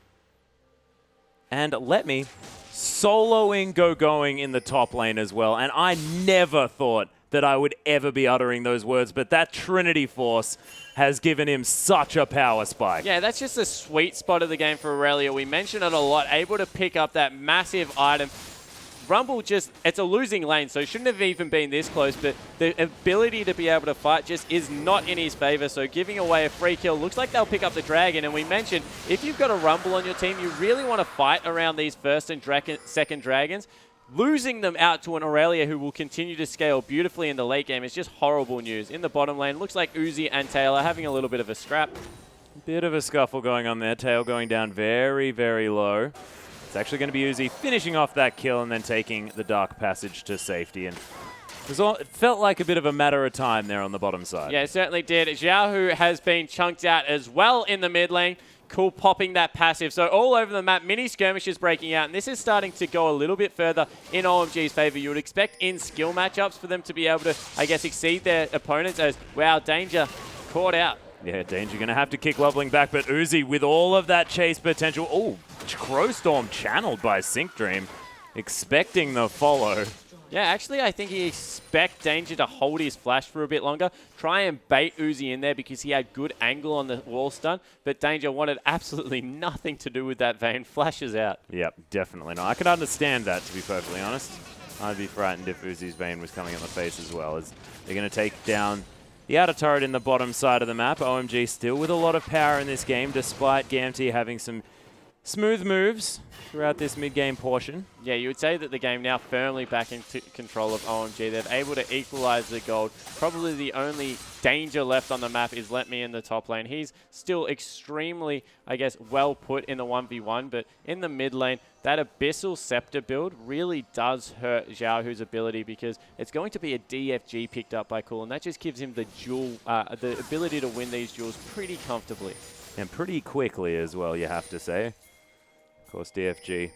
And Let Me soloing Going in the top lane as well. And I never thought that I would ever be uttering those words, but that Trinity Force has given him such a power spike. Yeah, that's just a sweet spot of the game for Aurelia. We mentioned it a lot, able to pick up that massive item. Rumble just, it's a losing lane, so it shouldn't have even been this close, but the ability to be able to fight just is not in his favor, so giving away a free kill. Looks like they'll pick up the Dragon, and we mentioned, if you've got a Rumble on your team, you really want to fight around these first and second Dragons. Losing them out to an Aurelia who will continue to scale beautifully in the late game is just horrible news. In the bottom lane, looks like Uzi and Taylor having a little bit of a scrap. Bit of a scuffle going on there. Tail going down very, very low. It's actually going to be Uzi finishing off that kill and then taking the Dark Passage to safety. And it felt like a bit of a matter of time there on the bottom side. Yeah, it certainly did. Xiaohu has been chunked out as well in the mid lane. Cool popping that passive. So all over the map, mini skirmishes breaking out. And this is starting to go a little bit further in OMG's favor. You would expect in skill matchups for them to be able to, I guess, exceed their opponents as, wow, Danger caught out. Yeah, Danger going to have to kick Loveling back, but Uzi with all of that chase potential. Oh, Crowstorm channeled by Sync Dream, expecting the follow. Yeah, actually, I think he expect Danger to hold his flash for a bit longer, try and bait Uzi in there because he had good angle on the wall stun, but Danger wanted absolutely nothing to do with that Vayne. Flashes out. Yep, definitely not. I can understand that, to be perfectly honest. I'd be frightened if Uzi's Vayne was coming in the face as well. As they're going to take down the outer turret in the bottom side of the map. OMG still with a lot of power in this game, despite Gamty having some smooth moves throughout this mid-game portion. Yeah, you would say that the game now firmly back into control of OMG. They're able to equalize the gold. Probably the only danger left on the map is Let Me in the top lane. He's still extremely, I guess, well put in the 1v1, but in the mid lane, that Abyssal Scepter build really does hurt Xiaohu's ability because it's going to be a DFG picked up by Cool, and that just gives him the the ability to win these duels pretty comfortably. And pretty quickly as well, you have to say. Of course, DFG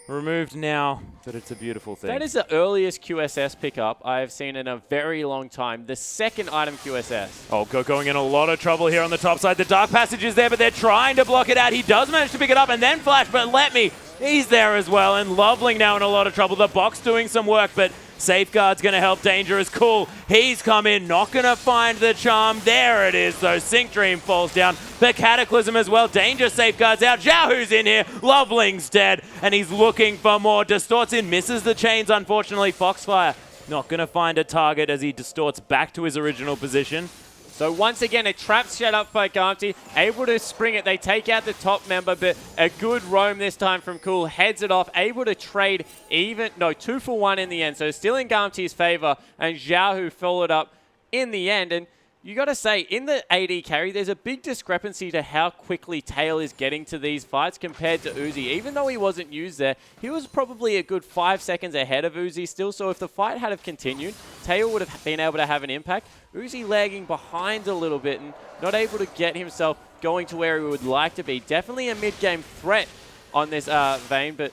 removed now, but it's a beautiful thing. That is the earliest QSS pickup I have seen in a very long time. The second item QSS. Oh, going in a lot of trouble here on the top side. The Dark Passage is there, but they're trying to block it out. He does manage to pick it up and then flash, but Let Me, he's there as well. And Loveling now in a lot of trouble. The box doing some work, but Safeguard's going to help. Danger is Cool. He's come in, not going to find the charm. There it is, though. Sync Dream falls down. The Cataclysm as well. Danger Safeguard's out. Xiaohu's in here. Loveling's dead, and he's looking for more. Distorts in, misses the chains, unfortunately. Foxfire not going to find a target as he distorts back to his original position. So once again, a trap set up by Gamty, able to spring it. They take out the top member, but a good roam this time from Cool. Heads it off, able to trade 2 for 1 in the end. So still in Gamty's favor, and Xiaohu followed up in the end. And you got to say, in the AD carry, there's a big discrepancy to how quickly Tail is getting to these fights compared to Uzi. Even though he wasn't used there, he was probably a good 5 seconds ahead of Uzi still. So if the fight had have continued, Tail would have been able to have an impact. Uzi lagging behind a little bit and not able to get himself going to where he would like to be. Definitely a mid-game threat on this vein, but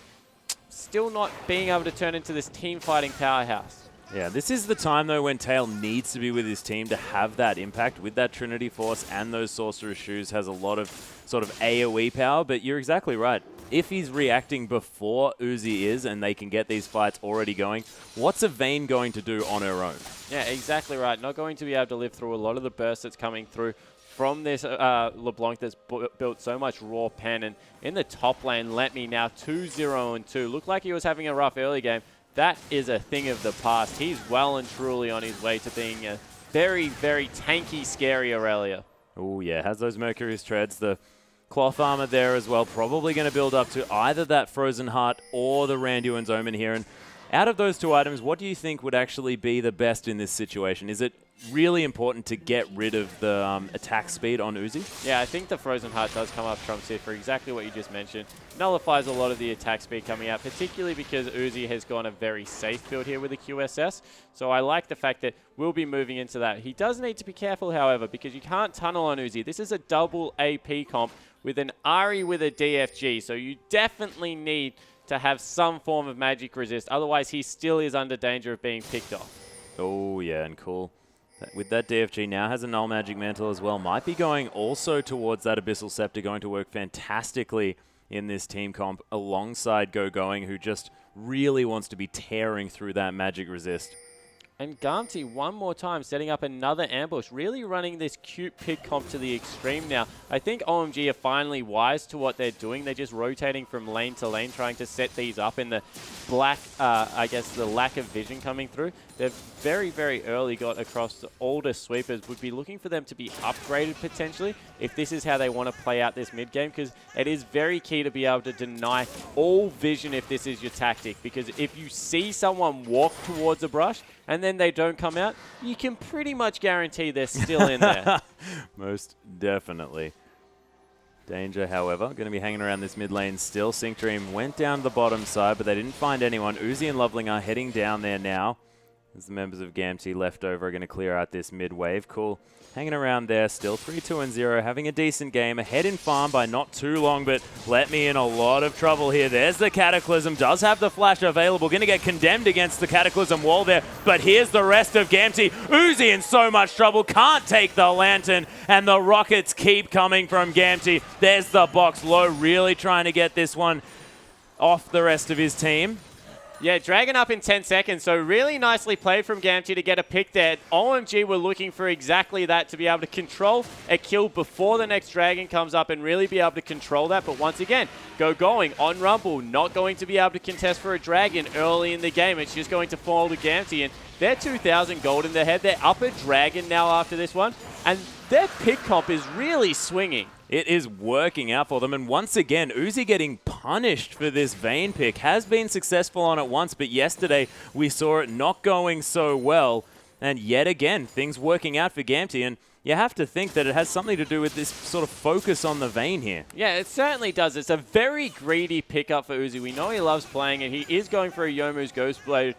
still not being able to turn into this team-fighting powerhouse. Yeah, this is the time, though, when Tail needs to be with his team to have that impact with that Trinity Force, and those Sorcerer's Shoes has a lot of sort of AoE power, but you're exactly right. If he's reacting before Uzi is and they can get these fights already going, what's a Vayne going to do on her own? Yeah, exactly right. Not going to be able to live through a lot of the burst that's coming through from this LeBlanc that's built so much raw pen. And in the top lane, Let Me now 2-0-2. Looked like he was having a rough early game. That is a thing of the past. He's well and truly on his way to being a very, very tanky, scary Aurelia. Oh, yeah. Has those Mercury's treads. The cloth armor there as well. Probably going to build up to either that Frozen Heart or the Randuin's Omen here. And out of those two items, what do you think would actually be the best in this situation? Is it really important to get rid of the attack speed on Uzi? Yeah, I think the Frozen Heart does come up trumps here for exactly what you just mentioned. Nullifies a lot of the attack speed coming out, particularly because Uzi has gone a very safe build here with the QSS. So I like the fact that we'll be moving into that. He does need to be careful, however, because you can't tunnel on Uzi. This is a double AP comp with an Ari with a DFG, so you definitely need to have some form of magic resist. Otherwise, he still is under danger of being picked off. Oh, yeah, and Cool. With that DFG now has a Null Magic Mantle as well. Might be going also towards that Abyssal Scepter, going to work fantastically in this team comp alongside Going, who just really wants to be tearing through that magic resist. And Gamty one more time setting up another ambush, really running this cute pig comp to the extreme now. I think OMG are finally wise to what they're doing. They're just rotating from lane to lane, trying to set these up in the black, I guess the lack of vision coming through. They've very, very early got across the older sweepers. Would be looking for them to be upgraded potentially if this is how they want to play out this mid game, because it is very key to be able to deny all vision if this is your tactic, because if you see someone walk towards a brush and then they don't come out, you can pretty much guarantee they're still in there. Most definitely. Danger, however, going to be hanging around this mid lane still. Sync Dream went down the bottom side, but they didn't find anyone. Uzi and Loveling are heading down there now, as the members of Gamty left over are going to clear out this mid wave. Cool. Hanging around there still, 3-2-0, having a decent game. Ahead in farm by not too long, but Let Me in a lot of trouble here. There's the Cataclysm, does have the flash available. Going to get condemned against the Cataclysm wall there, but here's the rest of Gamty. Uzi in so much trouble, can't take the Lantern, and the rockets keep coming from Gamty. There's the box low, really trying to get this one off the rest of his team. Yeah, Dragon up in 10 seconds, so really nicely played from Gamty to get a pick there. OMG were looking for exactly that, to be able to control a kill before the next Dragon comes up and really be able to control that. But once again, Going on Rumble, not going to be able to contest for a Dragon early in the game. It's just going to fall to Gamty, and They're 2,000 gold in their head. They're up a dragon now after this one. And their pick comp is really swinging. It is working out for them. And once again, Uzi getting punished for this Vayne pick. Has been successful on it once, but yesterday we saw it not going so well. And yet again, things working out for Gamty. And you have to think that it has something to do with this sort of focus on the Vayne here. Yeah, it certainly does. It's a very greedy pickup for Uzi. We know he loves playing it. He is going for a Youmuu's Ghostblade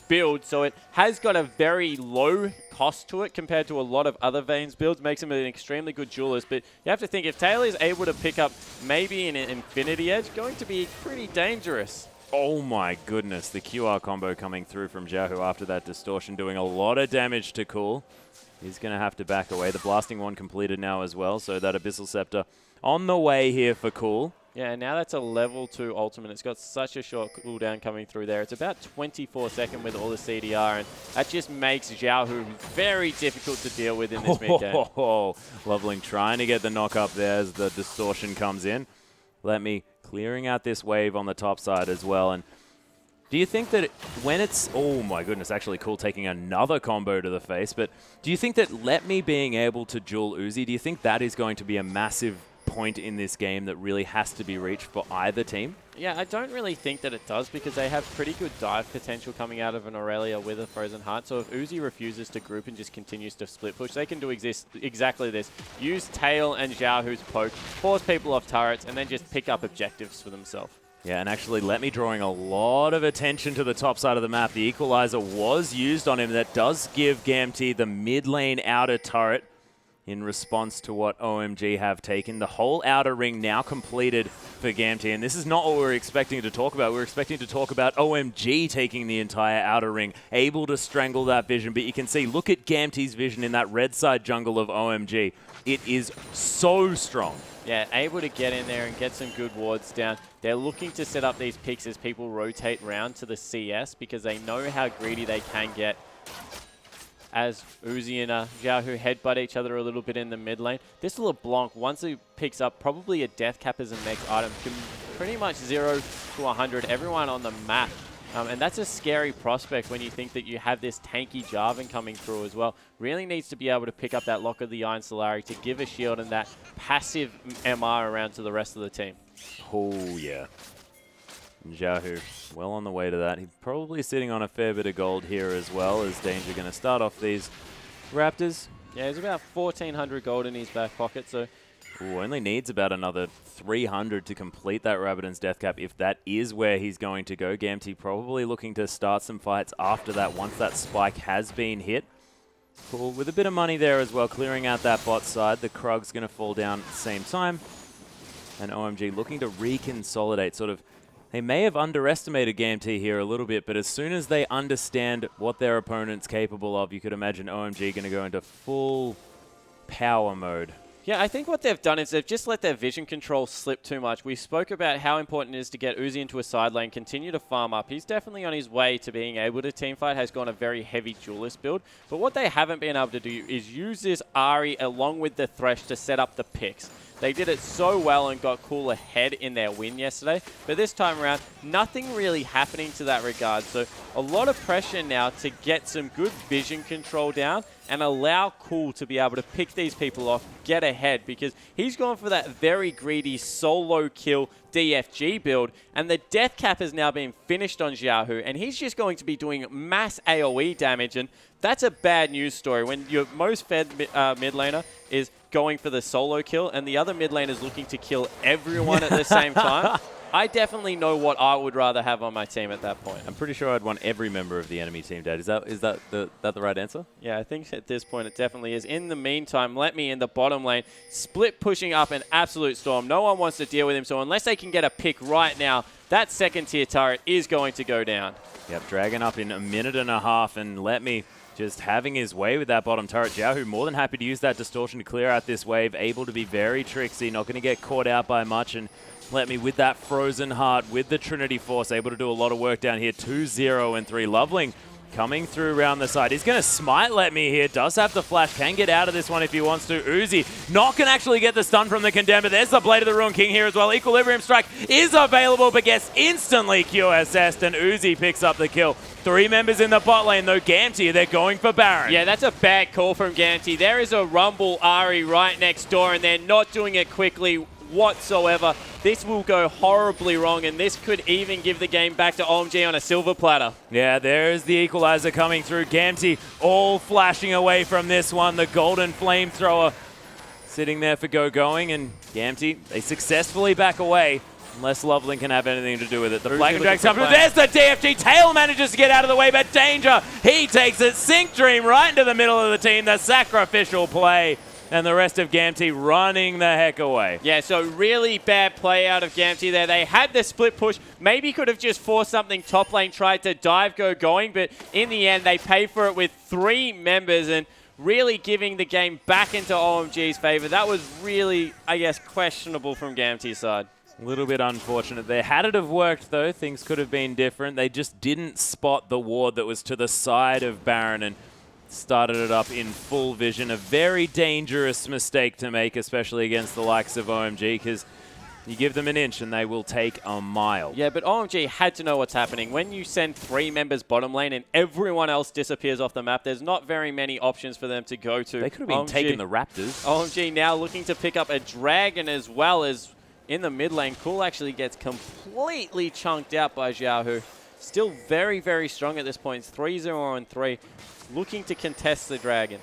build, so it has got a very low cost to it compared to a lot of other Vayne's builds. Makes him an extremely good duelist, but you have to think if Taylor is able to pick up maybe an Infinity Edge, going to be pretty dangerous. Oh my goodness, the QR combo coming through from Xiaohu after that distortion, doing a lot of damage to Cool. He's going to have to back away. The blasting one completed now as well, so that Abyssal Scepter on the way here for Cool. Yeah, now that's a level 2 ultimate. It's got such a short cooldown coming through there. It's about 24 seconds with all the CDR, and that just makes Xiaohu very difficult to deal with in this mid-game. Loveling trying to get the knock up there as the distortion comes in. Let me clearing out this wave on the top side as well. And do you think that when it's... Oh my goodness, actually Cool taking another combo to the face. But do you think that Let Me being able to duel Uzi, do you think that is going to be a massive point in this game that really has to be reached for either team? Yeah, I don't really think that it does because they have pretty good dive potential coming out of an Aurelia with a Frozen Heart. So if Uzi refuses to group and just continues to split push, they can do exactly this. Use Tail and Xiaohu's poke, force people off turrets, and then just pick up objectives for themselves. Yeah, and actually Let Me drawing a lot of attention to the top side of the map. The Equalizer was used on him. That does give Gamty the mid lane outer turret in response to what OMG have taken. The whole outer ring now completed for Gamty, and this is not what we're expecting to talk about. We're expecting to talk about OMG taking the entire outer ring, able to strangle that vision, but you can see, look at Gamty's vision in that red side jungle of OMG. It is so strong. Yeah, able to get in there and get some good wards down. They're looking to set up these picks as people rotate round to the CS because they know how greedy they can get as Uzi and Xiaohu headbutt each other a little bit in the mid lane. This little Blanc, once he picks up probably a Death Cap as a next item, can pretty much 0 to 100 everyone on the map. And that's a scary prospect when you think that you have this tanky Jarvan coming through as well. Really needs to be able to pick up that Lock of the Iron Solari to give a shield and that passive MR around to the rest of the team. Oh, yeah. Xiaohu well on the way to that. He's probably sitting on a fair bit of gold here as well, as Danger going to start off these Raptors. Yeah, he's about 1,400 gold in his back pocket, so... Ooh, only needs about another 300 to complete that Rabadon's Death Cap, if that is where he's going to go. Gamty probably looking to start some fights after that, once that spike has been hit. Cool, with a bit of money there as well, clearing out that bot side. The Krug's going to fall down at the same time. And OMG looking to reconsolidate, sort of... They may have underestimated Gamty here a little bit, but as soon as they understand what their opponent's capable of, you could imagine OMG going to go into full power mode. Yeah, I think what they've done is they've just let their vision control slip too much. We spoke about how important it is to get Uzi into a side lane, continue to farm up. He's definitely on his way to being able to teamfight, has gone a very heavy duelist build. But what they haven't been able to do is use this Ahri along with the Thresh to set up the picks. They did it so well and got Cool ahead in their win yesterday. But this time around, nothing really happening to that regard. So a lot of pressure now to get some good vision control down and allow Cool to be able to pick these people off, get ahead, because he's gone for that very greedy solo kill DFG build, and the Death Cap has now been finished on Xiaohu, and he's just going to be doing mass AoE damage, and that's a bad news story when your most fed mid laner is going for the solo kill, and the other mid laner is looking to kill everyone at the same time. I definitely know what I would rather have on my team at that point. I'm pretty sure I'd want every member of the enemy team dead. Is that the right answer? Yeah, I think at this point it definitely is. In the meantime, Let Me in the bottom lane, split pushing up an absolute storm. No one wants to deal with him, so unless they can get a pick right now, that second tier turret is going to go down. Yep, dragging up in a minute and a half, and Let Me just having his way with that bottom turret. Xiaohu more than happy to use that distortion to clear out this wave, able to be very tricksy, not going to get caught out by much, and Let Me with that Frozen Heart, with the Trinity Force, able to do a lot of work down here. 2-0 and 3. Loveling coming through around the side. He's going to smite Let Me here. Does have the flash. Can get out of this one if he wants to. Uzi not going to actually get the stun from the Condemned, but there's the Blade of the Ruined King here as well. Equilibrium Strike is available, but gets instantly QSS'd, and Uzi picks up the kill. 3 members in the bot lane, though. Gamty, they're going for Baron. Yeah, that's a bad call from Gamty. There is a Rumble Ari right next door, and they're not doing it quickly whatsoever. This will go horribly wrong, and this could even give the game back to OMG on a silver platter. Yeah, there's the equalizer coming through. Gamty all flashing away from this one. The golden flamethrower sitting there for going, and Gamty, they successfully back away. Unless Loveling can have anything to do with it. The flag and drag's coming. There's the DFG. Tail manages to get out of the way, but Danger, he takes it. Sync Dream right into the middle of the team. The sacrificial play. And the rest of Gamty running the heck away. Yeah, so really bad play out of Gamty there. They had the split push. Maybe could have just forced something top lane, tried to dive, going, but in the end, they pay for it with 3 members and really giving the game back into OMG's favor. That was really, I guess, questionable from Gamty's side. A little bit unfortunate there. Had it have worked, though, things could have been different. They just didn't spot the ward that was to the side of Baron and started it up in full vision. A very dangerous mistake to make, especially against the likes of OMG, because you give them an inch and they will take a mile. Yeah, but OMG had to know what's happening. When you send 3 members bottom lane and everyone else disappears off the map, there's not very many options for them to go to. They could have been taking the Raptors. OMG now looking to pick up a Dragon as well as in the mid lane. Cool actually gets completely chunked out by Xiaohu. Still very, very strong at this point. It's 3-0 and 3. Looking to contest the Dragon.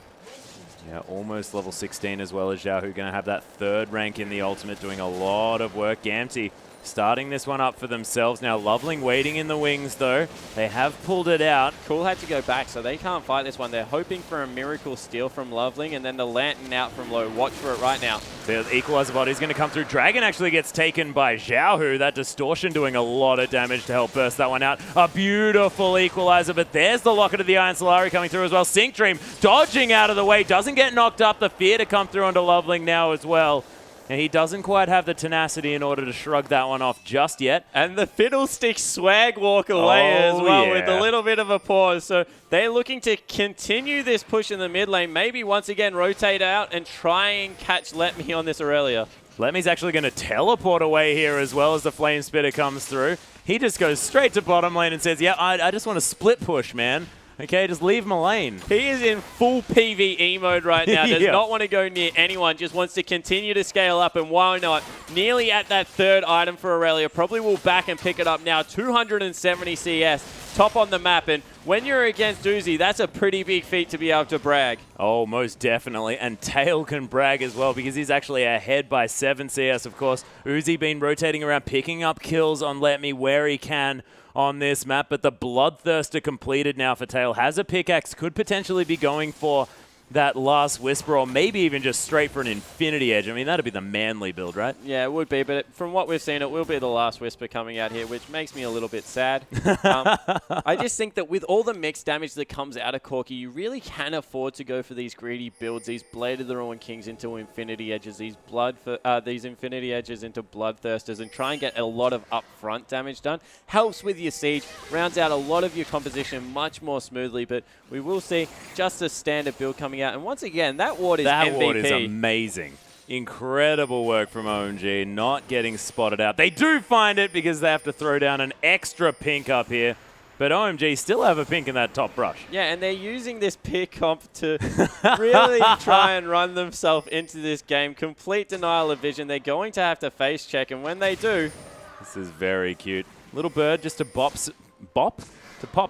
Yeah, almost level 16 as well as Xiaohu. Going to have that 3rd rank in the ultimate, doing a lot of work. Gamty starting this one up for themselves. Now Loveling waiting in the wings, though. They have pulled it out. Cool had to go back, so they can't fight this one. They're hoping for a miracle steal from Loveling, and then the Lantern out from low. Watch for it right now. The equalizer bot is going to come through. Dragon actually gets taken by Xiaohu. That distortion doing a lot of damage to help burst that one out. A beautiful equalizer, but there's the Locket of the Iron Solari coming through as well. Sync Dream dodging out of the way. Doesn't get knocked up. The fear to come through onto Loveling now as well. And he doesn't quite have the tenacity in order to shrug that one off just yet. And the Fiddlestick swag walk away as well with a little bit of a pause. So they're looking to continue this push in the mid lane. Maybe once again rotate out and try and catch Let Me on this Aurelia. Let Me's actually going to teleport away here as well as the Flame Spitter comes through. He just goes straight to bottom lane and says, yeah, I just want to split push, man. Okay, just leave him alone. He is in full PvE mode right now. Does not want to go near anyone. Just wants to continue to scale up. And why not? Nearly at that 3rd item for Aurelia. Probably will back and pick it up now. 270 CS. Top on the map. And when you're against Uzi, that's a pretty big feat to be able to brag. Oh, most definitely. And Tail can brag as well because he's actually ahead by 7 CS, of course. Uzi been rotating around, picking up kills on Let Me where he can on this map, but the Bloodthirster completed now for Tail. Has a pickaxe, could potentially be going for that last Whisper, or maybe even just straight for an Infinity Edge. I mean, that'd be the manly build, right? Yeah, it would be, but from what we've seen, it will be the last Whisper coming out here, which makes me a little bit sad. I just think that with all the mixed damage that comes out of Corki, you really can afford to go for these greedy builds, these Blade of the Ruined Kings into Infinity Edges, these Infinity Edges into Bloodthirsters, and try and get a lot of upfront damage done. Helps with your siege, rounds out a lot of your composition much more smoothly, but we will see just a standard build coming out. And once again, that ward is MVP. That ward is amazing. Incredible work from OMG, not getting spotted out. They do find it because they have to throw down an extra pink up here. But OMG still have a pink in that top brush. Yeah, and they're using this pick comp to really try and run themselves into this game. Complete denial of vision. They're going to have to face check, and when they do... This is very cute. Little bird just to pop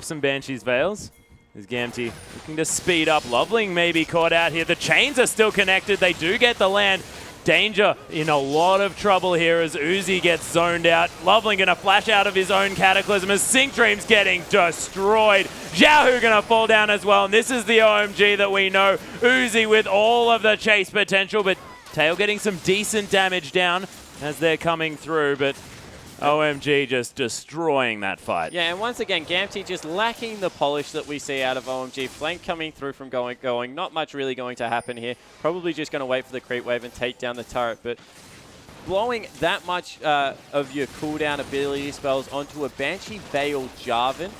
some Banshee's Veils. Is Gamty looking to speed up. Loveling maybe caught out here. The chains are still connected. They do get the land. Danger in a lot of trouble here as Uzi gets zoned out. Loveling going to flash out of his own Cataclysm as Sync Dream's getting destroyed. Xiaohu going to fall down as well. And this is the OMG that we know. Uzi with all of the chase potential, but Tail getting some decent damage down as they're coming through. But OMG just destroying that fight. Yeah, and once again, Gamty just lacking the polish that we see out of OMG. Flank coming through from going. Not much really going to happen here. Probably just going to wait for the creep wave and take down the turret. But blowing that much of your cooldown ability spells onto a Banshee Veil Jarvan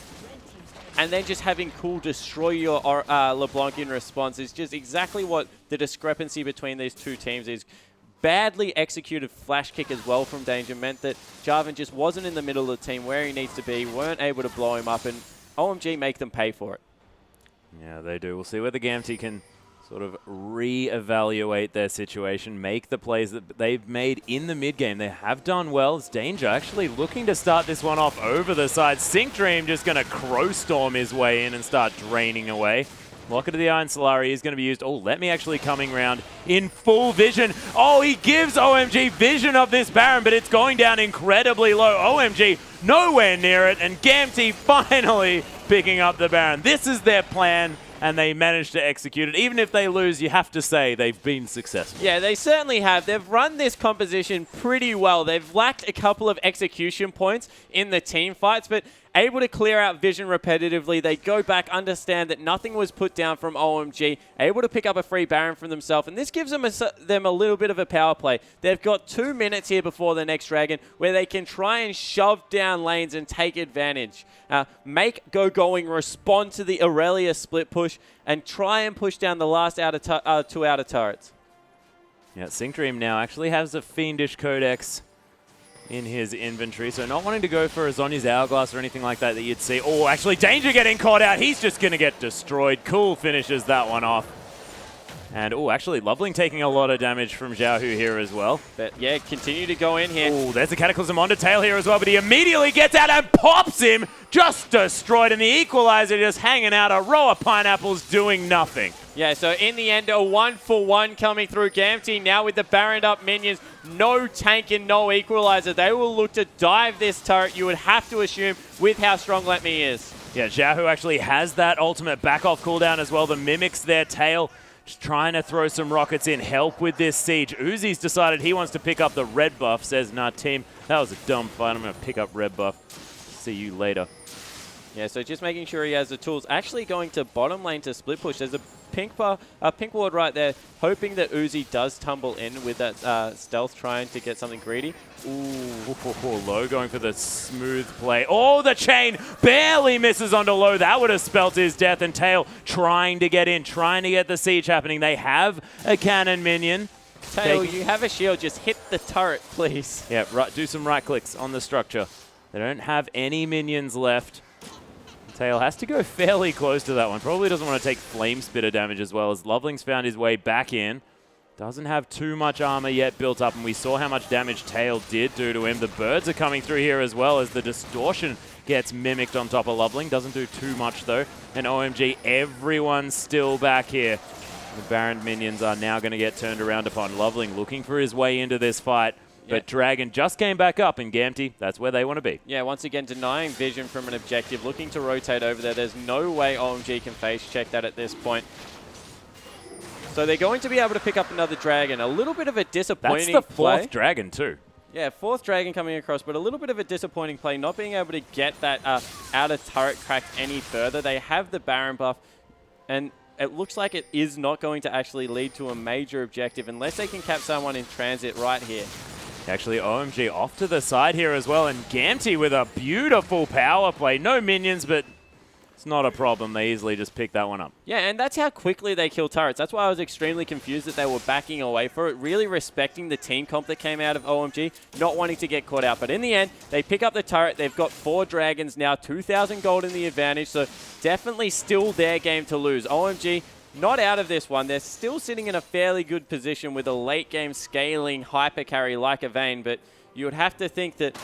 and then just having Cool destroy your LeBlanc in response is just exactly what the discrepancy between these two teams is. Badly executed flash kick as well from Danger meant that Jarvan just wasn't in the middle of the team where he needs to be, weren't able to blow him up, and OMG make them pay for it. Yeah, they do. We'll see whether Gamty can sort of re-evaluate their situation, make the plays that they've made in the mid-game. They have done well. It's Danger actually looking to start this one off over the side. Sync Dream just going to crow storm his way in and start draining away. Locket of the Iron Solari is going to be used. Oh, Let Me actually coming round in full vision. Oh, he gives OMG vision of this Baron, but it's going down incredibly low. OMG nowhere near it, and Gamty finally picking up the Baron. This is their plan, and they managed to execute it. Even if they lose, you have to say they've been successful. Yeah, they certainly have. They've run this composition pretty well. They've lacked a couple of execution points in the team fights, but able to clear out vision repetitively. They go back, understand that nothing was put down from OMG, able to pick up a free Baron from themselves, and this gives them a little bit of a power play. They've got 2 minutes here before the next Dragon where they can try and shove down lanes and take advantage. Make Going respond to the Aurelia split push and try and push down the last two outer turrets. Yeah, Sync Dream now actually has a Fiendish Codex in his inventory, so not wanting to go for a Zhonya's Hourglass or anything like that you'd see. Oh, actually, Danger getting caught out. He's just going to get destroyed. Cool finishes that one off. And, oh, actually, Loveling taking a lot of damage from Xiaohu here as well. But, yeah, continue to go in here. Oh, there's a Cataclysm onto Tail here as well, but he immediately gets out and pops him. Just destroyed, and the Equalizer just hanging out. A row of pineapples doing nothing. Yeah, so in the end, a 1-for-1 coming through. Gamty now with the Baron up minions. No tank and no Equalizer. They will look to dive this turret, you would have to assume, with how strong Let Me is. Yeah, Xiaohu actually has that ultimate back-off cooldown as well. The Mimics their Tail. Just trying to throw some rockets in, help with this siege. Uzi's decided he wants to pick up the red buff, says, nah, team, that was a dumb fight. I'm going to pick up red buff. See you later. Yeah, so just making sure he has the tools. Actually going to bottom lane to split push. There's a pink ward right there, hoping that Uzi does tumble in with that stealth, trying to get something greedy. Ooh, Low going for the smooth play. Oh, the chain barely misses onto Low. That would have spelt his death. And Tail trying to get in, trying to get the siege happening. They have a cannon minion. Tail, you have a shield. Just hit the turret, please. Yeah, right. Do some right clicks on the structure. They don't have any minions left. Tail has to go fairly close to that one. Probably doesn't want to take Flame Spitter damage as well, as Loveling's found his way back in. Doesn't have too much armor yet built up, and we saw how much damage Tail did do to him. The birds are coming through here as well, as the distortion gets mimicked on top of Loveling. Doesn't do too much though. And OMG, everyone's still back here. The Baron minions are now going to get turned around upon. Loveling looking for his way into this fight. But Dragon just came back up, and Gamty, that's where they want to be. Yeah, once again, denying vision from an objective, looking to rotate over there. There's no way OMG can face check that at this point. So they're going to be able to pick up another Dragon. A little bit of a disappointing That's the play. 4th Dragon, too. Yeah, 4th Dragon coming across, but a little bit of a disappointing play, not being able to get that outer turret cracked any further. They have the Baron buff, and it looks like it is not going to actually lead to a major objective unless they can cap someone in transit right here. Actually, OMG off to the side here as well, and Gamty with a beautiful power play. No minions, but it's not a problem. They easily just pick that one up. Yeah, and that's how quickly they kill turrets. That's why I was extremely confused that they were backing away for it, really respecting the team comp that came out of OMG, not wanting to get caught out. But in the end, they pick up the turret. They've got 4 Dragons now, 2,000 gold in the advantage, so definitely still their game to lose. OMG not out of this one. They're still sitting in a fairly good position with a late game scaling hyper carry like a Vayne, but you would have to think that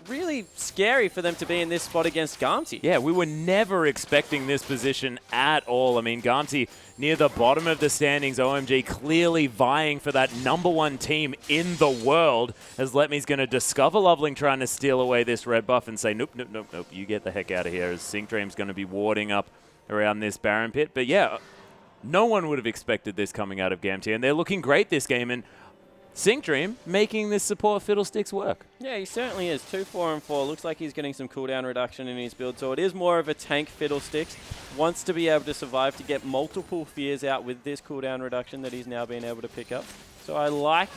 really scary for them to be in this spot against Gamty. Yeah, we were never expecting this position at all. I mean, Gamty near the bottom of the standings, OMG clearly vying for that #1 team in the world, as Letme's going to discover Loveling trying to steal away this red buff and say, nope, nope, nope, nope, you get the heck out of here, as Sync Dream's going to be warding up around this Baron pit. But yeah, no one would have expected this coming out of Gamty, and they're looking great this game, and Sync Dream making this support Fiddlesticks work. Yeah, he certainly is. 2, 4, and 4. Looks like he's getting some cooldown reduction in his build, so it is more of a tank Fiddlesticks. Wants to be able to survive to get multiple fears out with this cooldown reduction that he's now been able to pick up. So I like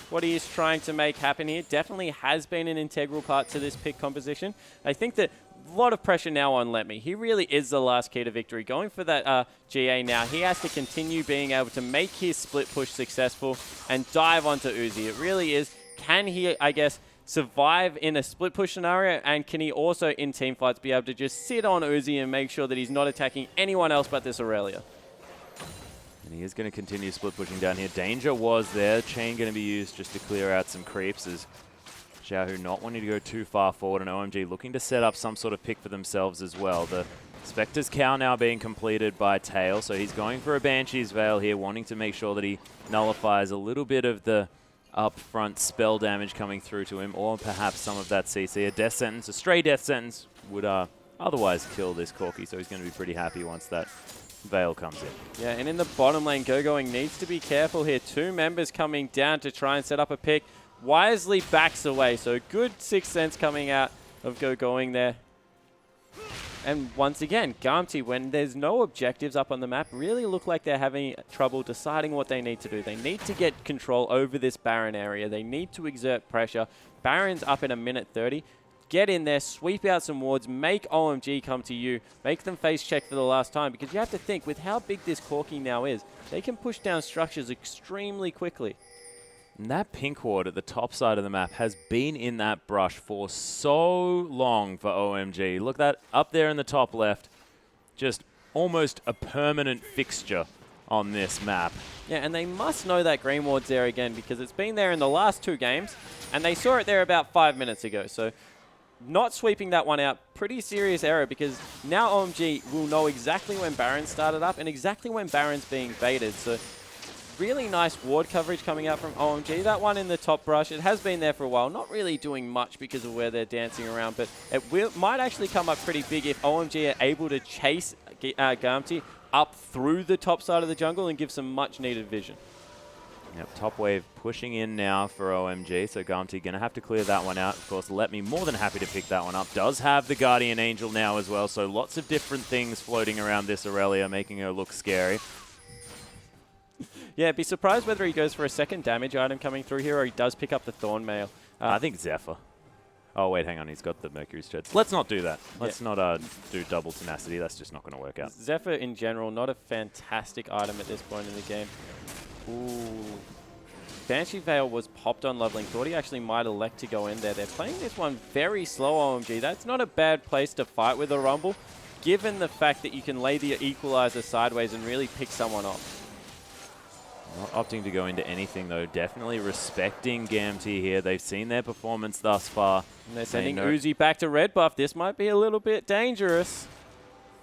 what he is trying to make happen here. Definitely has been an integral part to this pick composition. I think that A lot of pressure now on Let Me. He really is the last key to victory. Going for that GA now, he has to continue being able to make his split push successful and dive onto Uzi. It really is. Can he, I guess, survive in a split push scenario, and can he also in team fights be able to just sit on Uzi and make sure that he's not attacking anyone else but this Aurelia? And he is going to continue split pushing down here. Danger was there. Chain going to be used just to clear out some creeps as Xiaohu not wanting to go too far forward, and OMG looking to set up some sort of pick for themselves as well. The Spectre's cow now being completed by Tail, so he's going for a Banshee's Veil here, wanting to make sure that he nullifies a little bit of the upfront spell damage coming through to him, or perhaps some of that CC. A death sentence, a stray death sentence would otherwise kill this Corki, so he's going to be pretty happy once that Veil comes in. Yeah, and in the bottom lane, Go-Going needs to be careful here. 2 members coming down to try and set up a pick. Wisely backs away, so good 6th sense coming out of Go-Going there. And once again, Gamti, when there's no objectives up on the map, really look like they're having trouble deciding what they need to do. They need to get control over this Baron area. They need to exert pressure. Baron's up in a minute 30. Get in there, sweep out some wards, make OMG come to you, make them face check for the last time, because you have to think, with how big this Corki now is, they can push down structures extremely quickly. And that pink ward at the top side of the map has been in that brush for so long for OMG. Look, that up there in the top left, just almost a permanent fixture on this map. Yeah, and they must know that green ward's there again, because it's been there in the last 2 games, and they saw it there about 5 minutes ago. So not sweeping that one out, pretty serious error, because now OMG will know exactly when Baron started up and exactly when Baron's being baited. So really nice ward coverage coming out from OMG. That one in the top brush, it has been there for a while, not really doing much because of where they're dancing around, but it might actually come up pretty big if OMG are able to chase Gamti up through the top side of the jungle and give some much needed vision. Yep, top wave pushing in now for OMG, so Gamti going to have to clear that one out. Of course, Let Me more than happy to pick that one up. Does have the Guardian Angel now as well, so lots of different things floating around this Aurelia, making her look scary. Yeah, be surprised whether he goes for a second damage item coming through here, or he does pick up the Thorn Mail. I think Zephyr. Oh, wait, hang on. He's got the Mercury's Treads. Let's not do that. Let's not do double tenacity. That's just not going to work out. Zephyr, in general, not a fantastic item at this point in the game. Ooh. Banshee Veil was popped on Loveling. Thought he actually might elect to go in there. They're playing this one very slow, OMG. That's not a bad place to fight with a Rumble, given the fact that you can lay the Equalizer sideways and really pick someone off. Not opting to go into anything, though. Definitely respecting Gamti here. They've seen their performance thus far. And they're sending Uzi back to red buff. This might be a little bit dangerous.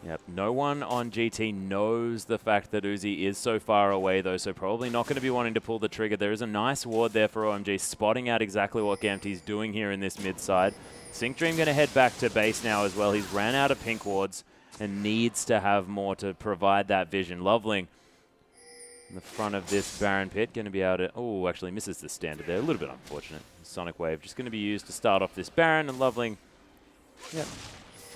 Yep, no one on GT knows the fact that Uzi is so far away, though, so probably not going to be wanting to pull the trigger. There is a nice ward there for OMG, spotting out exactly what Gamti's doing here in this mid side. Sync Dream going to head back to base now as well. He's ran out of pink wards and needs to have more to provide that vision. Loveling in the front of this Baron pit, going to be able to... Oh, actually misses the standard there. A little bit unfortunate. Sonic Wave just going to be used to start off this Baron, and Loveling, yeah,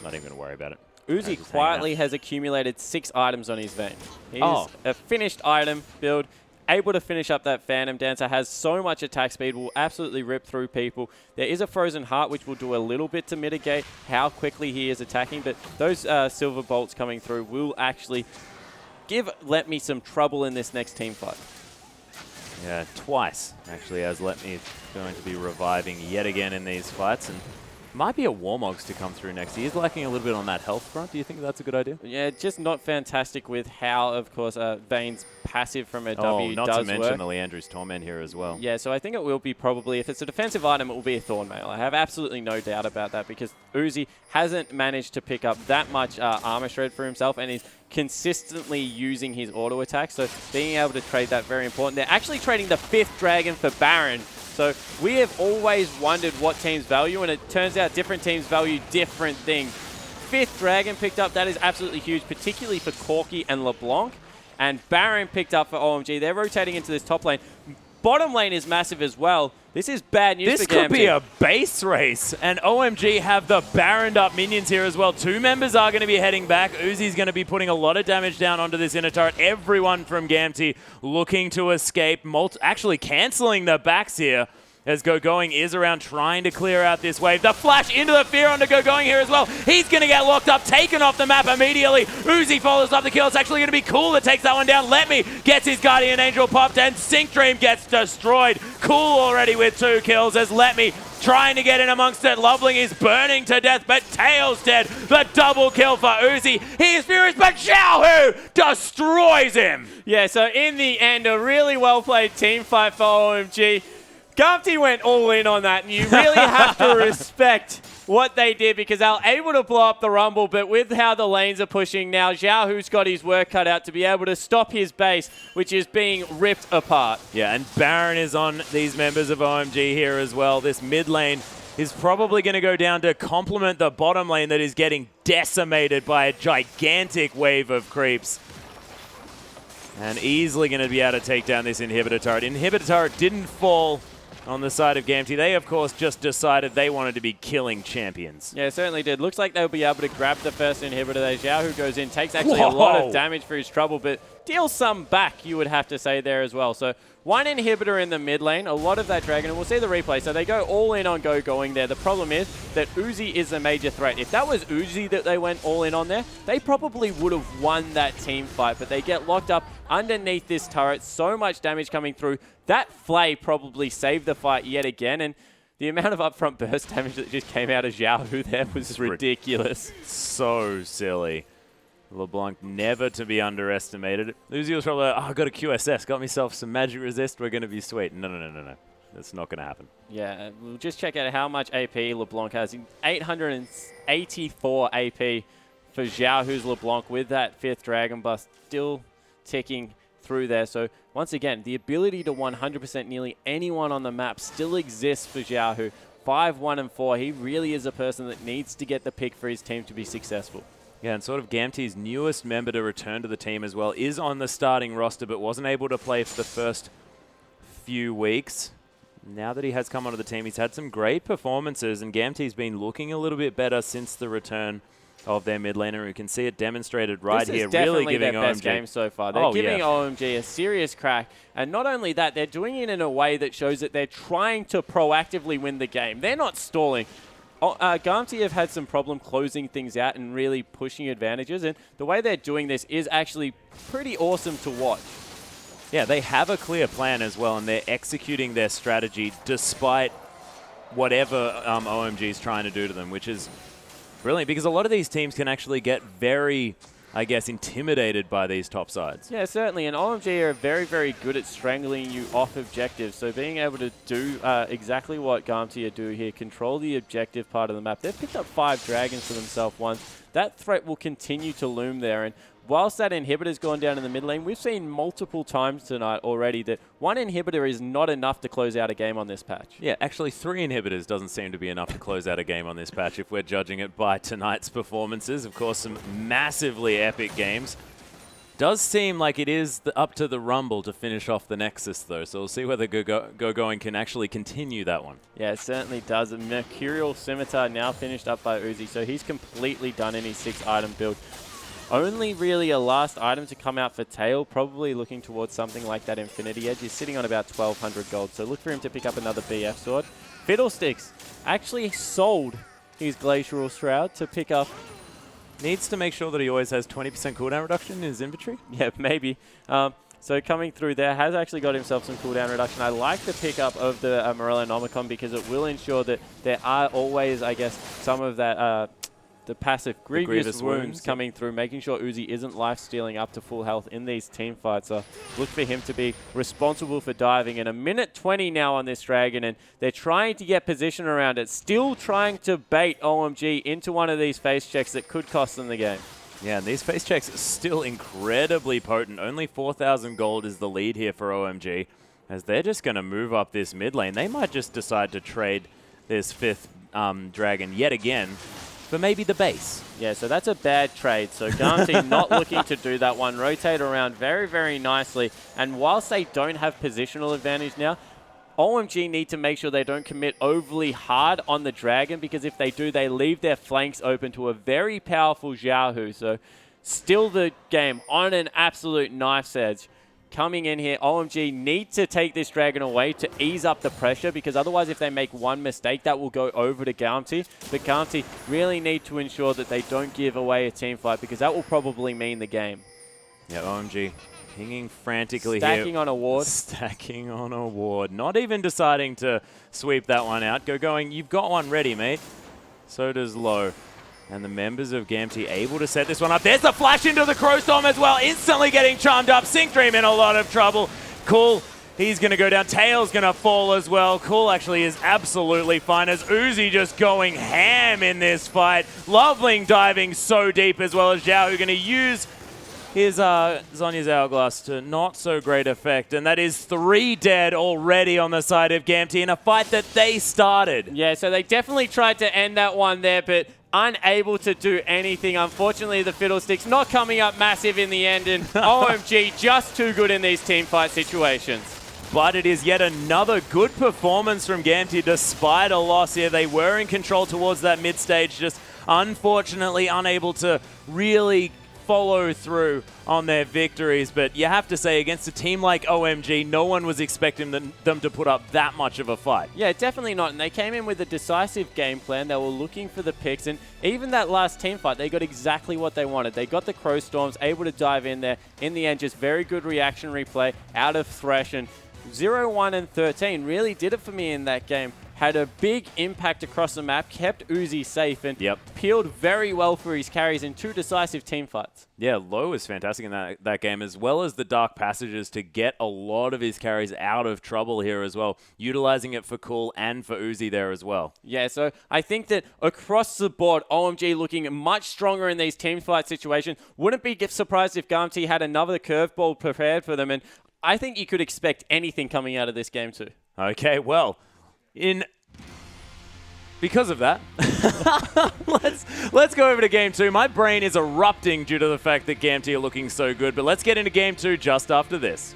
not even going to worry about it. Uzi quietly has accumulated 6 items on his vein. He's a finished item build, able to finish up that Phantom Dancer, has so much attack speed, will absolutely rip through people. There is a Frozen Heart, which will do a little bit to mitigate how quickly he is attacking, but those Silver Bolts coming through will actually give Let Me some trouble in this next team fight. Yeah, twice, actually, as Let Me is going to be reviving yet again in these fights. And might be a Warmogs to come through next. He is lacking a little bit on that health front. Do you think that's a good idea? Yeah, just not fantastic with how, of course, Vayne's passive from a W not does to mention work. the Leandru's Torment here as well. Yeah, so I think it will be probably, if it's a defensive item, it will be a Thorn Mail. I have absolutely no doubt about that, because Uzi hasn't managed to pick up that much armor shred for himself and is consistently using his auto attack. So being able to trade that, very important. They're actually trading the 5th Dragon for Baron. So we have always wondered what teams value, and it turns out different teams value different things. 5th Dragon picked up, that is absolutely huge, particularly for Corki and LeBlanc. And Baron picked up for OMG. They're rotating into this top lane. Bottom lane is massive as well. This is bad news for Gamti. This could be a base race, and OMG have the Baroned up minions here as well. 2 members are going to be heading back. Uzi's going to be putting a lot of damage down onto this inner turret. Everyone from Gamti looking to escape, actually cancelling the backs here. as Going is around trying to clear out this wave. The flash into the fear onto Going here as well. He's going to get locked up, taken off the map immediately. Uzi follows up the kill. It's actually going to be Cool that takes that one down. Let Me gets his Guardian Angel popped, and Sync Dream gets destroyed. Cool already with 2 kills as Let Me trying to get in amongst it. Loveling is burning to death, but Tails dead. The double kill for Uzi. He is furious, but Xiaohu destroys him. Yeah, so in the end, a really well-played team fight for OMG. Gumpty went all in on that, and you really have to respect what they did because they were able to blow up the Rumble, but with how the lanes are pushing now, Xiaohu's got his work cut out to be able to stop his base, which is being ripped apart. Yeah, and Baron is on these members of OMG here as well. This mid lane is probably going to go down to complement the bottom lane that is getting decimated by a gigantic wave of creeps. And easily going to be able to take down this inhibitor turret. Inhibitor turret didn't fall on the side of Gamty. They, of course, just decided they wanted to be killing champions. Yeah, it certainly did. Looks like they'll be able to grab the first inhibitor there. Xiaohu goes in, takes actually a lot of damage for his trouble, but deals some back, you would have to say there as well. So 1 inhibitor in the mid lane, a lot of that Dragon, and we'll see the replay. So they go all in on Going there. The problem is that Uzi is a major threat. If that was Uzi that they went all in on there, they probably would have won that team fight, but they get locked up underneath this turret. So much damage coming through. That Flay probably saved the fight yet again, and the amount of upfront burst damage that just came out of Xiaohu there was ridiculous. So silly. LeBlanc never to be underestimated. Uzi was probably like, oh, I got a QSS, got myself some magic resist, we're going to be sweet. No. That's not going to happen. Yeah, we'll just check out how much AP LeBlanc has. 884 AP for Xiaohu's LeBlanc with that 5th Dragon Bust still ticking through there. So once again, the ability to 100% nearly anyone on the map still exists for Xiaohu. 5, 1, and 4. He really is a person that needs to get the pick for his team to be successful. Yeah, and sort of Gamty's newest member to return to the team as well is on the starting roster, but wasn't able to play for the first few weeks. Now that he has come onto the team, he's had some great performances, and Gamty's been looking a little bit better since the return of their mid laner. You can see it demonstrated right here, really giving their OMG best game so far. They're giving OMG a serious crack, and not only that, they're doing it in a way that shows that they're trying to proactively win the game. They're not stalling. Gamty have had some problem closing things out and really pushing advantages, and the way they're doing this is actually pretty awesome to watch. Yeah, they have a clear plan as well, and they're executing their strategy despite whatever OMG is trying to do to them, which is brilliant, because a lot of these teams can actually get very, I guess, intimidated by these top sides. Yeah, certainly, and OMG are very, very good at strangling you off objectives, so being able to do exactly what Gamty do here, control the objective part of the map. They've picked up 5 dragons for themselves once. That threat will continue to loom there, and whilst that inhibitor's gone down in the mid lane, we've seen multiple times tonight already that 1 inhibitor is not enough to close out a game on this patch. Yeah, actually 3 inhibitors doesn't seem to be enough to close out a game on this patch if we're judging it by tonight's performances. Of course, some massively epic games. Does seem like it is up to the Rumble to finish off the Nexus, though, so we'll see whether Going can actually continue that one. Yeah, it certainly does. A Mercurial Scimitar now finished up by Uzi, so he's completely done in his 6-item build. Only really a last item to come out for Tail, probably looking towards something like that Infinity Edge. He's sitting on about 1,200 gold, so look for him to pick up another BF sword. Fiddlesticks actually sold his Glacial Shroud to pick up. Needs to make sure that he always has 20% cooldown reduction in his inventory? Yeah, maybe. So coming through there, has actually got himself some cooldown reduction. I like the pickup of the Morello Nomicon because it will ensure that there are always, I guess, some of that the passive grievous wounds coming through, making sure Uzi isn't life-stealing up to full health in these team fights. So look for him to be responsible for diving. And a minute 20 now on this Dragon, and they're trying to get position around it, still trying to bait OMG into one of these face checks that could cost them the game. Yeah, and these face checks are still incredibly potent. Only 4,000 gold is the lead here for OMG, as they're just going to move up this mid lane. They might just decide to trade this 5th Dragon yet again for maybe the base. Yeah, so that's a bad trade. So Gamty not looking to do that one. Rotate around very, very nicely. And whilst they don't have positional advantage now, OMG need to make sure they don't commit overly hard on the Dragon, because if they do, they leave their flanks open to a very powerful Xiaohu. So still the game on an absolute knife's edge. coming in here. OMG need to take this Dragon away to ease up the pressure, because otherwise if they make one mistake, that will go over to Gamti. But Gamti really need to ensure that they don't give away a team fight, because that will probably mean the game. Yeah, OMG pinging frantically Stacking here. on a ward. Stacking on a ward. Not even deciding to sweep that one out. Going, you've got one ready, mate. So does Low. And the members of Gamti able to set this one up. There's the flash into the Crow Storm as well. Instantly getting charmed up. Sync Dream in a lot of trouble. Cool. He's going to go down. Tail's going to fall as well. Cool actually is absolutely fine as Uzi just going ham in this fight. Loveling diving so deep as well as Zhao, who's going to use his Zhonya's Hourglass to not so great effect. And that is 3 dead already on the side of Gamti in a fight that they started. Yeah, so they definitely tried to end that one there, but unable to do anything. Unfortunately, the Fiddlesticks not coming up massive in the end, and OMG just too good in these team fight situations. But it is yet another good performance from Gamti despite a loss here. They were in control towards that mid stage, just unfortunately unable to really follow through on their victories. But you have to say, against a team like OMG, no one was expecting them to put up that much of a fight. Yeah, definitely not. And they came in with a decisive game plan. They were looking for the picks. And even that last team fight, they got exactly what they wanted. They got the Crow Storms, able to dive in there. In the end, just very good reactionary play out of Thresh. And 0-1 and 13 really did it for me in that game. Had a big impact across the map, kept Uzi safe, and peeled very well for his carries in 2 decisive team fights. Yeah, Low was fantastic in that game, as well as the Dark Passages to get a lot of his carries out of trouble here as well, utilizing it for Cool and for Uzi there as well. Yeah, so I think that across the board, OMG looking much stronger in these team fight situations. Wouldn't be surprised if Gamti had another curveball prepared for them, and I think you could expect anything coming out of this game too. Okay, well, because of that, let's go over to Game 2. My brain is erupting due to the fact that Gamti are looking so good, but let's get into Game 2 just after this.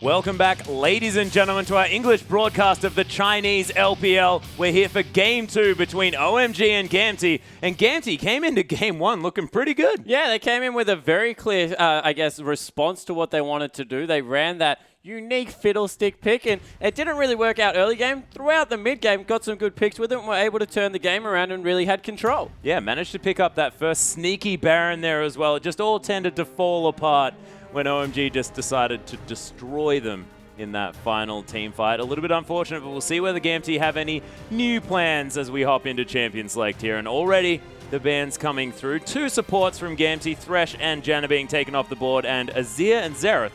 Welcome back, ladies and gentlemen, to our English broadcast of the Chinese LPL. We're here for Game 2 between OMG and Gamty. And Gamty came into Game 1 looking pretty good. Yeah, they came in with a very clear, I guess, response to what they wanted to do. They ran that unique fiddlestick pick, and it didn't really work out early game. Throughout the mid game, got some good picks with it, and were able to turn the game around and really had control. Yeah, managed to pick up that first sneaky Baron there as well. It just all tended to fall apart when OMG just decided to destroy them in that final team fight. A little bit unfortunate, but we'll see whether Gamty have any new plans as we hop into Champion Select here. And already the bans coming through. 2 supports from Gamty, Thresh and Janna being taken off the board, and Azir and Xerath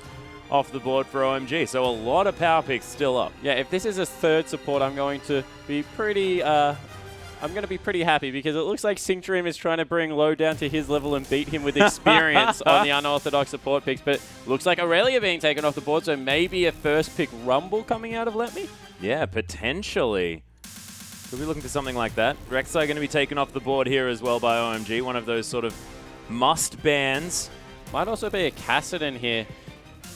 off the board for OMG. So a lot of power picks still up. Yeah, if this is a third support, I'm going to be pretty happy, because it looks like Syncdream is trying to bring Low down to his level and beat him with experience on the unorthodox support picks. But looks like Aurelia being taken off the board, so maybe a first pick Rumble coming out of Let Me? Yeah, potentially. Could be looking for something like that. Rek'Sai going to be taken off the board here as well by OMG. One of those sort of must bans. Might also be a Kassadin here.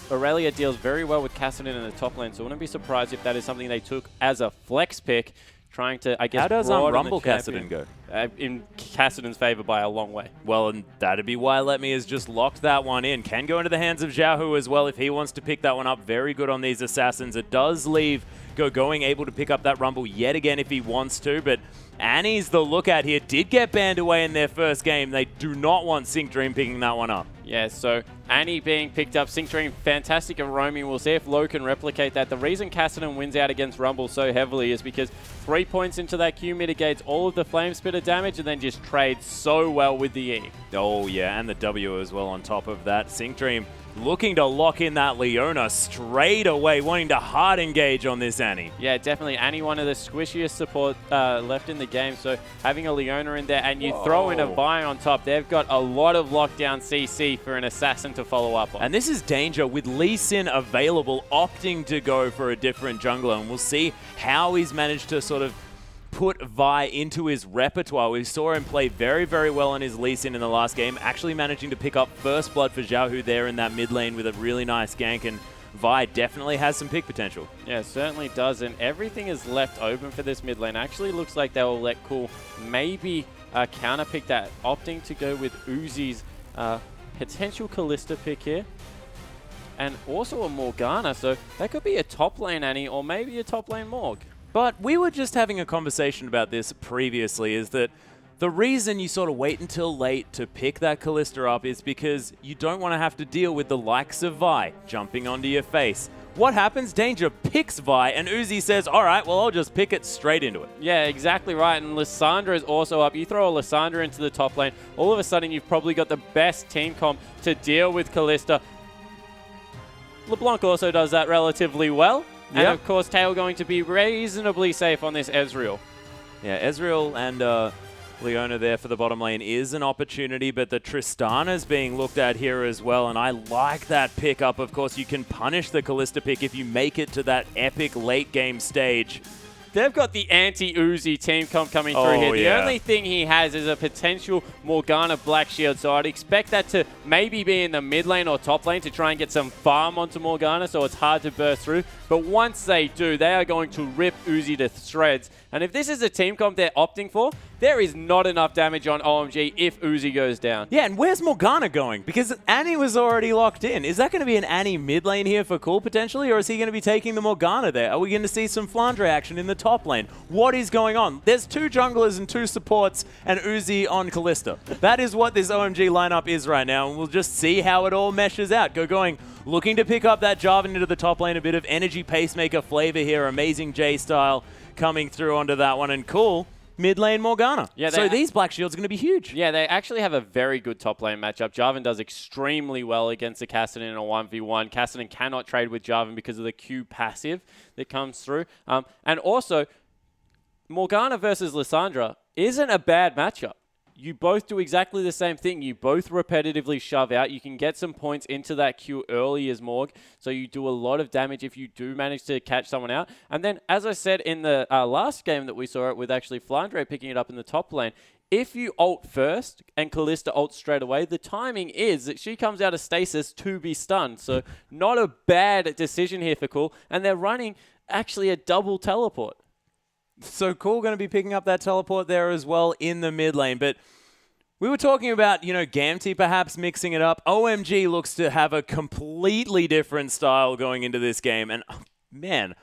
Aurelia deals very well with Kassadin in the top lane, so I wouldn't be surprised if that is something they took as a flex pick, trying to, I guess, how does broaden Rumble the Kassadin go? In Kassadin's favor by a long way. Well, and that'd be why Let Me has just locked that one in. Can go into the hands of Xiaohu as well if he wants to pick that one up. Very good on these assassins. It does leave Going able to pick up that Rumble yet again if he wants to, but Annie's the lookout here. Did get banned away in their first game. They do not want Syncdream picking that one up. Yeah, so Annie being picked up, Syncdream fantastic at roaming. We'll see if Low can replicate that. The reason Kassadin wins out against Rumble so heavily is because 3 points into that Q mitigates all of the Flame Spitter damage and then just trades so well with the E. Oh yeah, and the W as well on top of that. Syncdream looking to lock in that Leona straight away, wanting to hard engage on this Annie. Yeah, definitely. Annie, one of the squishiest support left in the game. So having a Leona in there and you throw in a Vi on top, they've got a lot of lockdown CC for an assassin to follow up on. And this is danger with Lee Sin available, opting to go for a different jungler. And we'll see how he's managed to sort of put Vi into his repertoire. We saw him play very, very well on his Lee Sin in the last game, actually managing to pick up first blood for Xiaohu there in that mid lane with a really nice gank, and Vi definitely has some pick potential. Yeah, certainly does, and everything is left open for this mid lane. Actually looks like they will let Cool maybe counter pick that, opting to go with Uzi's potential Kalista pick here. And also a Morgana, so that could be a top lane Annie or maybe a top lane Morg. But we were just having a conversation about this previously, is that the reason you sort of wait until late to pick that Kalista up is because you don't want to have to deal with the likes of Vi jumping onto your face. What happens? Danger picks Vi, and Uzi says, all right, well, I'll just pick it straight into it. Yeah, exactly right. And Lissandra is also up. You throw a Lissandra into the top lane, all of a sudden you've probably got the best team comp to deal with Kalista. LeBlanc also does that relatively well. And of course, Tail going to be reasonably safe on this Ezreal. Yeah, Ezreal and Leona there for the bottom lane is an opportunity, but the Tristana's being looked at here as well, and I like that pickup. Of course, you can punish the Kalista pick if you make it to that epic late game stage. They've got the anti-Uzi team comp coming through here. The only thing he has is a potential Morgana Black Shield, so I'd expect that to maybe be in the mid lane or top lane to try and get some farm onto Morgana, so it's hard to burst through. But once they do, they are going to rip Uzi to shreds. And if this is a team comp they're opting for, there is not enough damage on OMG if Uzi goes down. Yeah, and where's Morgana going? Because Annie was already locked in. Is that going to be an Annie mid lane here for Cool potentially, or is he going to be taking the Morgana there? Are we going to see some Flandre action in the top lane? What is going on? There's 2 junglers and 2 supports and Uzi on Kalista. That is what this OMG lineup is right now, and we'll just see how it all meshes out. Going looking to pick up that Jarvan into the top lane, a bit of energy pacemaker flavor here, amazing J style coming through onto that one, and Cool mid lane Morgana. Yeah, so these Black Shields are going to be huge. Yeah, they actually have a very good top lane matchup. Jarvan does extremely well against the Kassadin in a 1v1. Kassadin cannot trade with Jarvan because of the Q passive that comes through. And also, Morgana versus Lissandra isn't a bad matchup. you both do exactly the same thing. You both repetitively shove out. You can get some points into that queue early as Morg, so you do a lot of damage if you do manage to catch someone out. And then, as I said in the last game that we saw it with actually Flandre picking it up in the top lane, if you ult first and Kalista ults straight away, the timing is that she comes out of stasis to be stunned. So not a bad decision here for Cool. And they're running actually a double teleport. So Cool going to be picking up that teleport there as well in the mid lane. But we were talking about, Gamty perhaps mixing it up. OMG looks to have a completely different style going into this game. And man,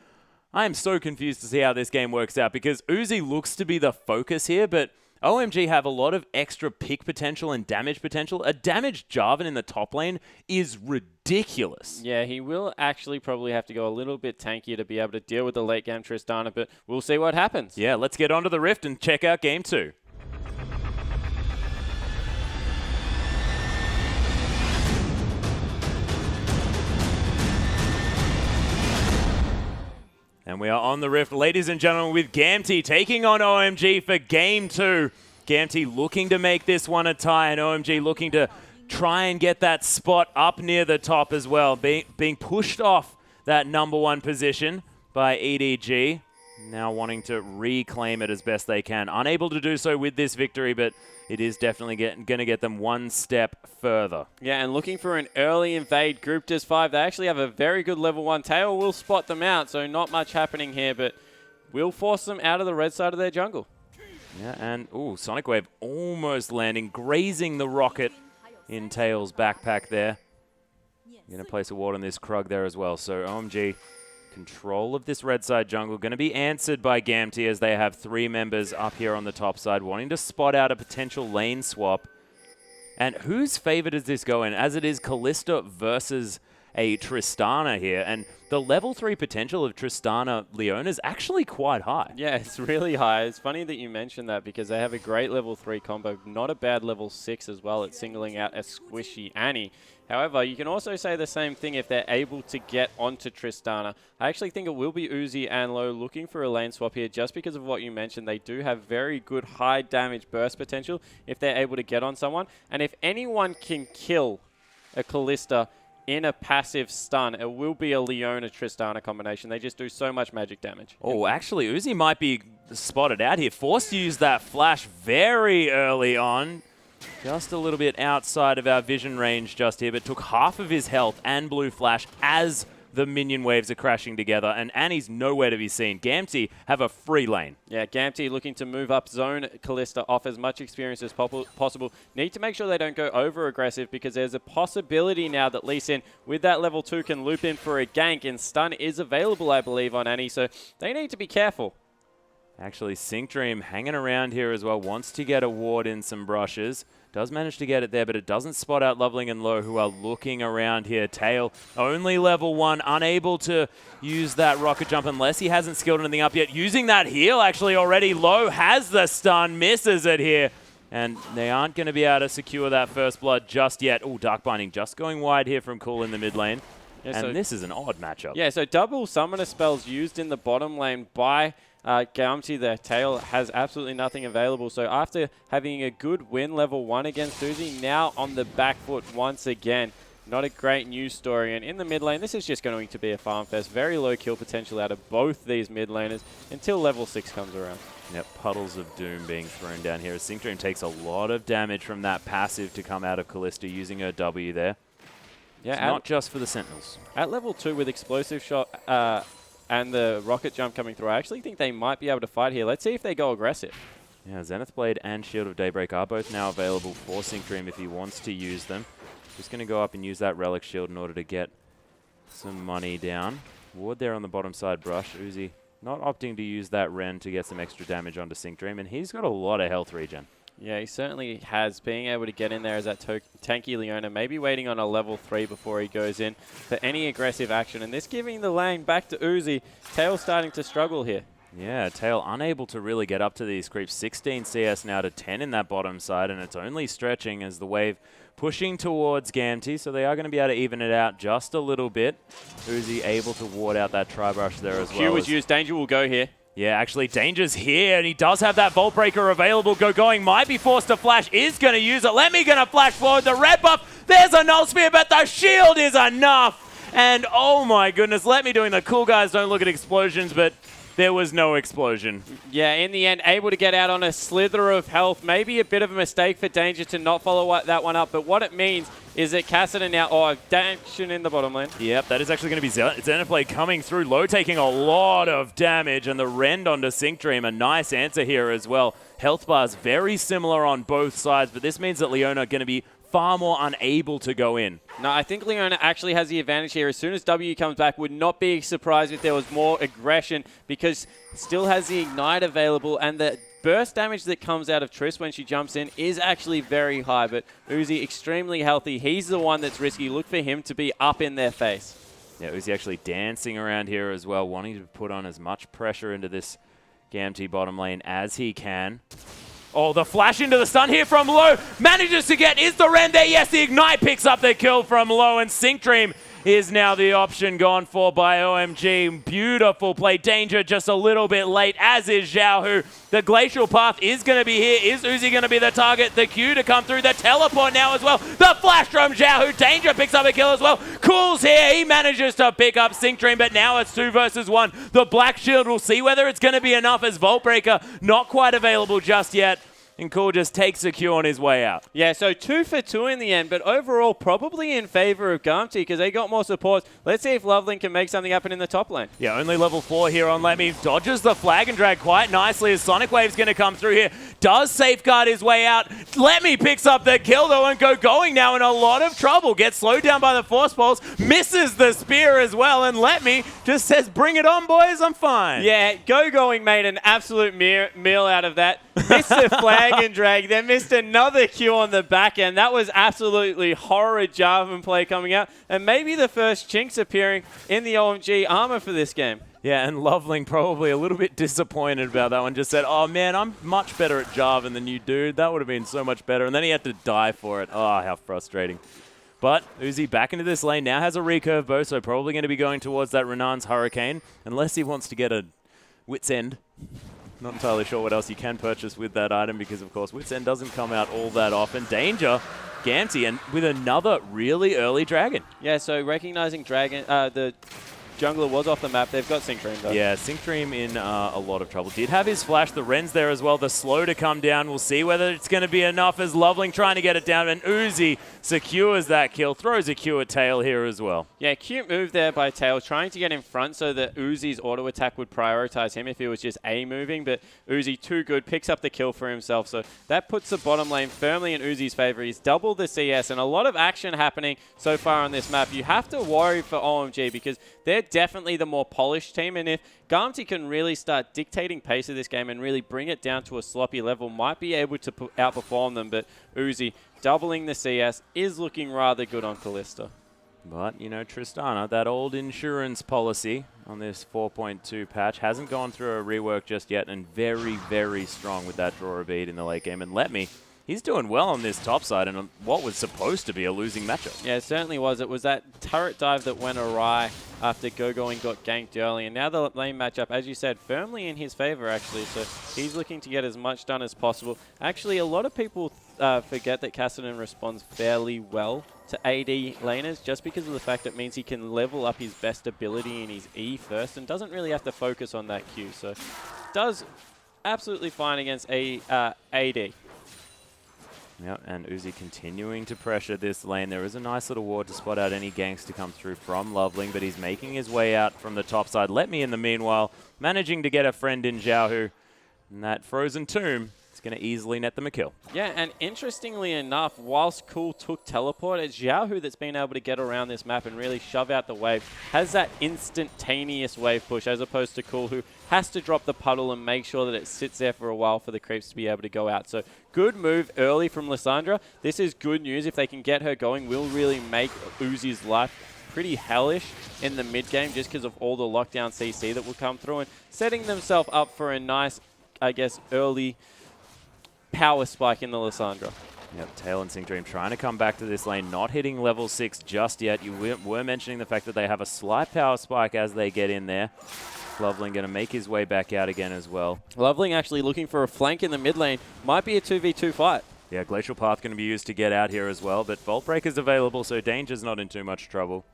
I am so confused to see how this game works out because Uzi looks to be the focus here, but OMG have a lot of extra pick potential and damage potential. A damaged Jarvan in the top lane is ridiculous. Yeah, he will actually probably have to go a little bit tankier to be able to deal with the late game Tristana, but we'll see what happens. Yeah, let's get onto the Rift and check out Game 2. And we are on the Rift, ladies and gentlemen, with Gamty taking on OMG for Game 2. Gamty looking to make this one a tie, and OMG looking to try and get that spot up near the top as well. Being pushed off that #1 position by EDG. Now wanting to reclaim it as best they can. Unable to do so with this victory, but it is definitely going to get them one step further. Yeah, and looking for an early invade group just 5. They actually have a very good level 1. Tail will spot them out, so not much happening here, but will force them out of the red side of their jungle. Yeah, and Sonic Wave almost landing, grazing the rocket in Tail's backpack there. Going to place a ward on this Krug there as well. So OMG, control of this red side jungle, going to be answered by Gamty as they have 3 members up here on the top side, wanting to spot out a potential lane swap. And whose favor does this go in? As it is Kalista versus a Tristana here, and the level 3 potential of Tristana Leona is actually quite high. Yeah, it's really high. It's funny that you mentioned that because they have a great level 3 combo, not a bad level 6 as well at singling out a squishy Annie. However, you can also say the same thing if they're able to get onto Tristana. I actually think it will be Uzi and Low looking for a lane swap here just because of what you mentioned. They do have very good high damage burst potential if they're able to get on someone. And if anyone can kill a Kalista in a passive stun, it will be a Leona-Tristana combination. They just do so much magic damage. Oh, actually, Uzi might be spotted out here. Forced to use that flash very early on. Just a little bit outside of our vision range just here, but took half of his health and blue flash as the minion waves are crashing together, and Annie's nowhere to be seen. Gamty have a free lane. Yeah, Gamty looking to move up zone Kalista off as much experience as possible. Need to make sure they don't go over-aggressive because there's a possibility now that Lee Sin, with that level 2, can loop in for a gank, and stun is available, I believe, on Annie, so they need to be careful. Actually, Sync Dream hanging around here as well, wants to get a ward in some brushes. Does manage to get it there, but it doesn't spot out Loveling and Low, who are looking around here. Tail, only level 1, unable to use that rocket jump unless he hasn't skilled anything up yet. Using that heal, actually, already. Low has the stun, misses it here. And they aren't going to be able to secure that first blood just yet. Oh, Dark Binding just going wide here from Cool in the mid lane. Yeah, and this is an odd matchup. Yeah, so double summoner spells used in the bottom lane by Gamty. Their Tail has absolutely nothing available. So after having a good win level 1 against Uzi, now on the back foot once again. Not a great news story. And in the mid lane, this is just going to be a farm fest. Very low kill potential out of both these mid laners until level 6 comes around. Yep, puddles of doom being thrown down here. Sync Dream takes a lot of damage from that passive to come out of Kalista using her W there. Yeah, not just for the Sentinels. At level 2 with explosive shot and the rocket jump coming through, I actually think they might be able to fight here. Let's see if they go aggressive. Yeah, Zenith Blade and Shield of Daybreak are both now available for Sync Dream if he wants to use them. Just going to go up and use that Relic Shield in order to get some money down. Ward there on the bottom side brush. Uzi not opting to use that Ren to get some extra damage onto Sync Dream, and he's got a lot of health regen. Yeah, he certainly has. Being able to get in there as that tanky Leona, maybe waiting on a level 3 before he goes in for any aggressive action. And this giving the lane back to Uzi. Tail starting to struggle here. Yeah, Tail unable to really get up to these creeps. 16 CS now to 10 in that bottom side, and it's only stretching as the wave pushing towards Gamty, so they are going to be able to even it out just a little bit. Uzi able to ward out that Tri-Brush there as well. Q was used. Danger will go here. Yeah, actually, Danger's here, and he does have that Vault Breaker available. Going might be forced to flash, is going to use it. Lemmy going to flash forward. The red buff, there's a null spear, but the shield is enough. And oh my goodness, Lemmy doing the cool guys don't look at explosions, but there was no explosion. Yeah, in the end, able to get out on a slither of health. Maybe a bit of a mistake for Danger to not follow that one up, but what it means is that Cassidy now, Danger in the bottom lane. Yep, that is actually going to be Xenoplay coming through low, taking a lot of damage, and the rend onto Sync Dream, a nice answer here as well. Health bars very similar on both sides, but this means that Leona are going to be far more unable to go in. No, I think Leona actually has the advantage here. As soon as W comes back, would not be surprised if there was more aggression because still has the Ignite available, and the burst damage that comes out of Triss when she jumps in is actually very high, but Uzi extremely healthy. He's the one that's risky. Look for him to be up in their face. Yeah, Uzi actually dancing around here as well, wanting to put on as much pressure into this GAMT bottom lane as he can. Oh, the flash into the stun here from Low. Manages to get, is the Rend there? Yes, the Ignite picks up the kill from Low, and Sync Dream is now the option gone for by OMG. Beautiful play. Danger just a little bit late, as is Xiaohu. The Glacial Path is going to be here. Is Uzi going to be the target? The Q to come through. The teleport now as well. The flash from Xiaohu. Danger picks up a kill as well. Cool's here. He manages to pick up Sync Dream, but now it's 2 versus 1. The Black Shield, will see whether it's going to be enough, as Vault Breaker not quite available just yet. And Cool just takes a Q on his way out. Yeah, so 2 for 2 in the end, but overall probably in favor of GAMT because they got more support. Let's see if Loveling can make something happen in the top lane. Yeah, only level 4 here on Lemmy. Dodges the flag and drag quite nicely as Sonic Wave's going to come through here. Does safeguard his way out. Lemmy picks up the kill though, and going now in a lot of trouble. Gets slowed down by the Force Pulse. Misses the spear as well, and Lemmy just says, bring it on, boys, I'm fine. Yeah, going made an absolute meal out of that. Missed the flag and drag, then missed another Q on the back end. That was absolutely horrid Jarvan play coming out, and maybe the first chinks appearing in the OMG armor for this game. Yeah, and Loveling probably a little bit disappointed about that one. Just said, oh man, I'm much better at Jarvan than you, dude. That would have been so much better. And then he had to die for it. Oh, how frustrating. But Uzi back into this lane, now has a recurve bow, so probably going to be going towards that Renan's Hurricane, unless he wants to get a Wit's End. Not entirely sure what else you can purchase with that item because, of course, Wit's End doesn't come out all that often. Danger, GAMT, and with another really early dragon. Yeah, so recognizing dragon, the jungler was off the map. They've got Sync Dream, though. Yeah, Sync Dream in a lot of trouble. Did have his flash. The Ren's there as well. The slow to come down. We'll see whether it's going to be enough as Loveling trying to get it down. And Uzi secures that kill. Throws a Q at Tail here as well. Yeah, cute move there by Tail, trying to get in front so that Uzi's auto attack would prioritize him if he was just A moving. But Uzi, too good, picks up the kill for himself. So that puts the bottom lane firmly in Uzi's favor. He's doubled the CS and a lot of action happening so far on this map. You have to worry for OMG because they're definitely the more polished team, and if GAMT can really start dictating pace of this game and really bring it down to a sloppy level, might be able to outperform them, but Uzi doubling the CS is looking rather good on Kalista. But, you know, Tristana, that old insurance policy on this 4.2 patch hasn't gone through a rework just yet, and very strong with that draw a bead in the late game. And he's doing well on this top side and what was supposed to be a losing matchup. Yeah, it certainly was. It was that turret dive that went awry after Gogoing got ganked early. And now the lane matchup, as you said, firmly in his favor, actually. So he's looking to get as much done as possible. Actually, a lot of people forget that Cassidy responds fairly well to AD laners just because of the fact it means he can level up his best ability in his E first and doesn't really have to focus on that Q. So does absolutely fine against AD. Yep, and Uzi continuing to pressure this lane. There is a nice little ward to spot out any ganks to come through from Loveling, but he's making his way out from the top side. Lemmy, in the meanwhile, managing to get a friend in Xiaohu. And that Frozen Tomb is going to easily net them a kill. Yeah, and interestingly enough, whilst Cool took teleport, it's Xiaohu that's been able to get around this map and really shove out the wave. Has that instantaneous wave push as opposed to Cool, who has to drop the puddle and make sure that it sits there for a while for the creeps to be able to go out. So good move early from Lissandra. This is good news. If they can get her going, will really make Uzi's life pretty hellish in the mid game just because of all the lockdown CC that will come through and setting themselves up for a nice, I guess, early power spike in the Lissandra. Yep, Tail and Sink Dream trying to come back to this lane, not hitting level 6 just yet. You were mentioning the fact that they have a slight power spike as they get in there. Loveling going to make his way back out again as well. Loveling actually looking for a flank in the mid lane. Might be a 2v2 fight. Yeah, Glacial Path going to be used to get out here as well, but Vault Breaker's available, so Danger's not in too much trouble.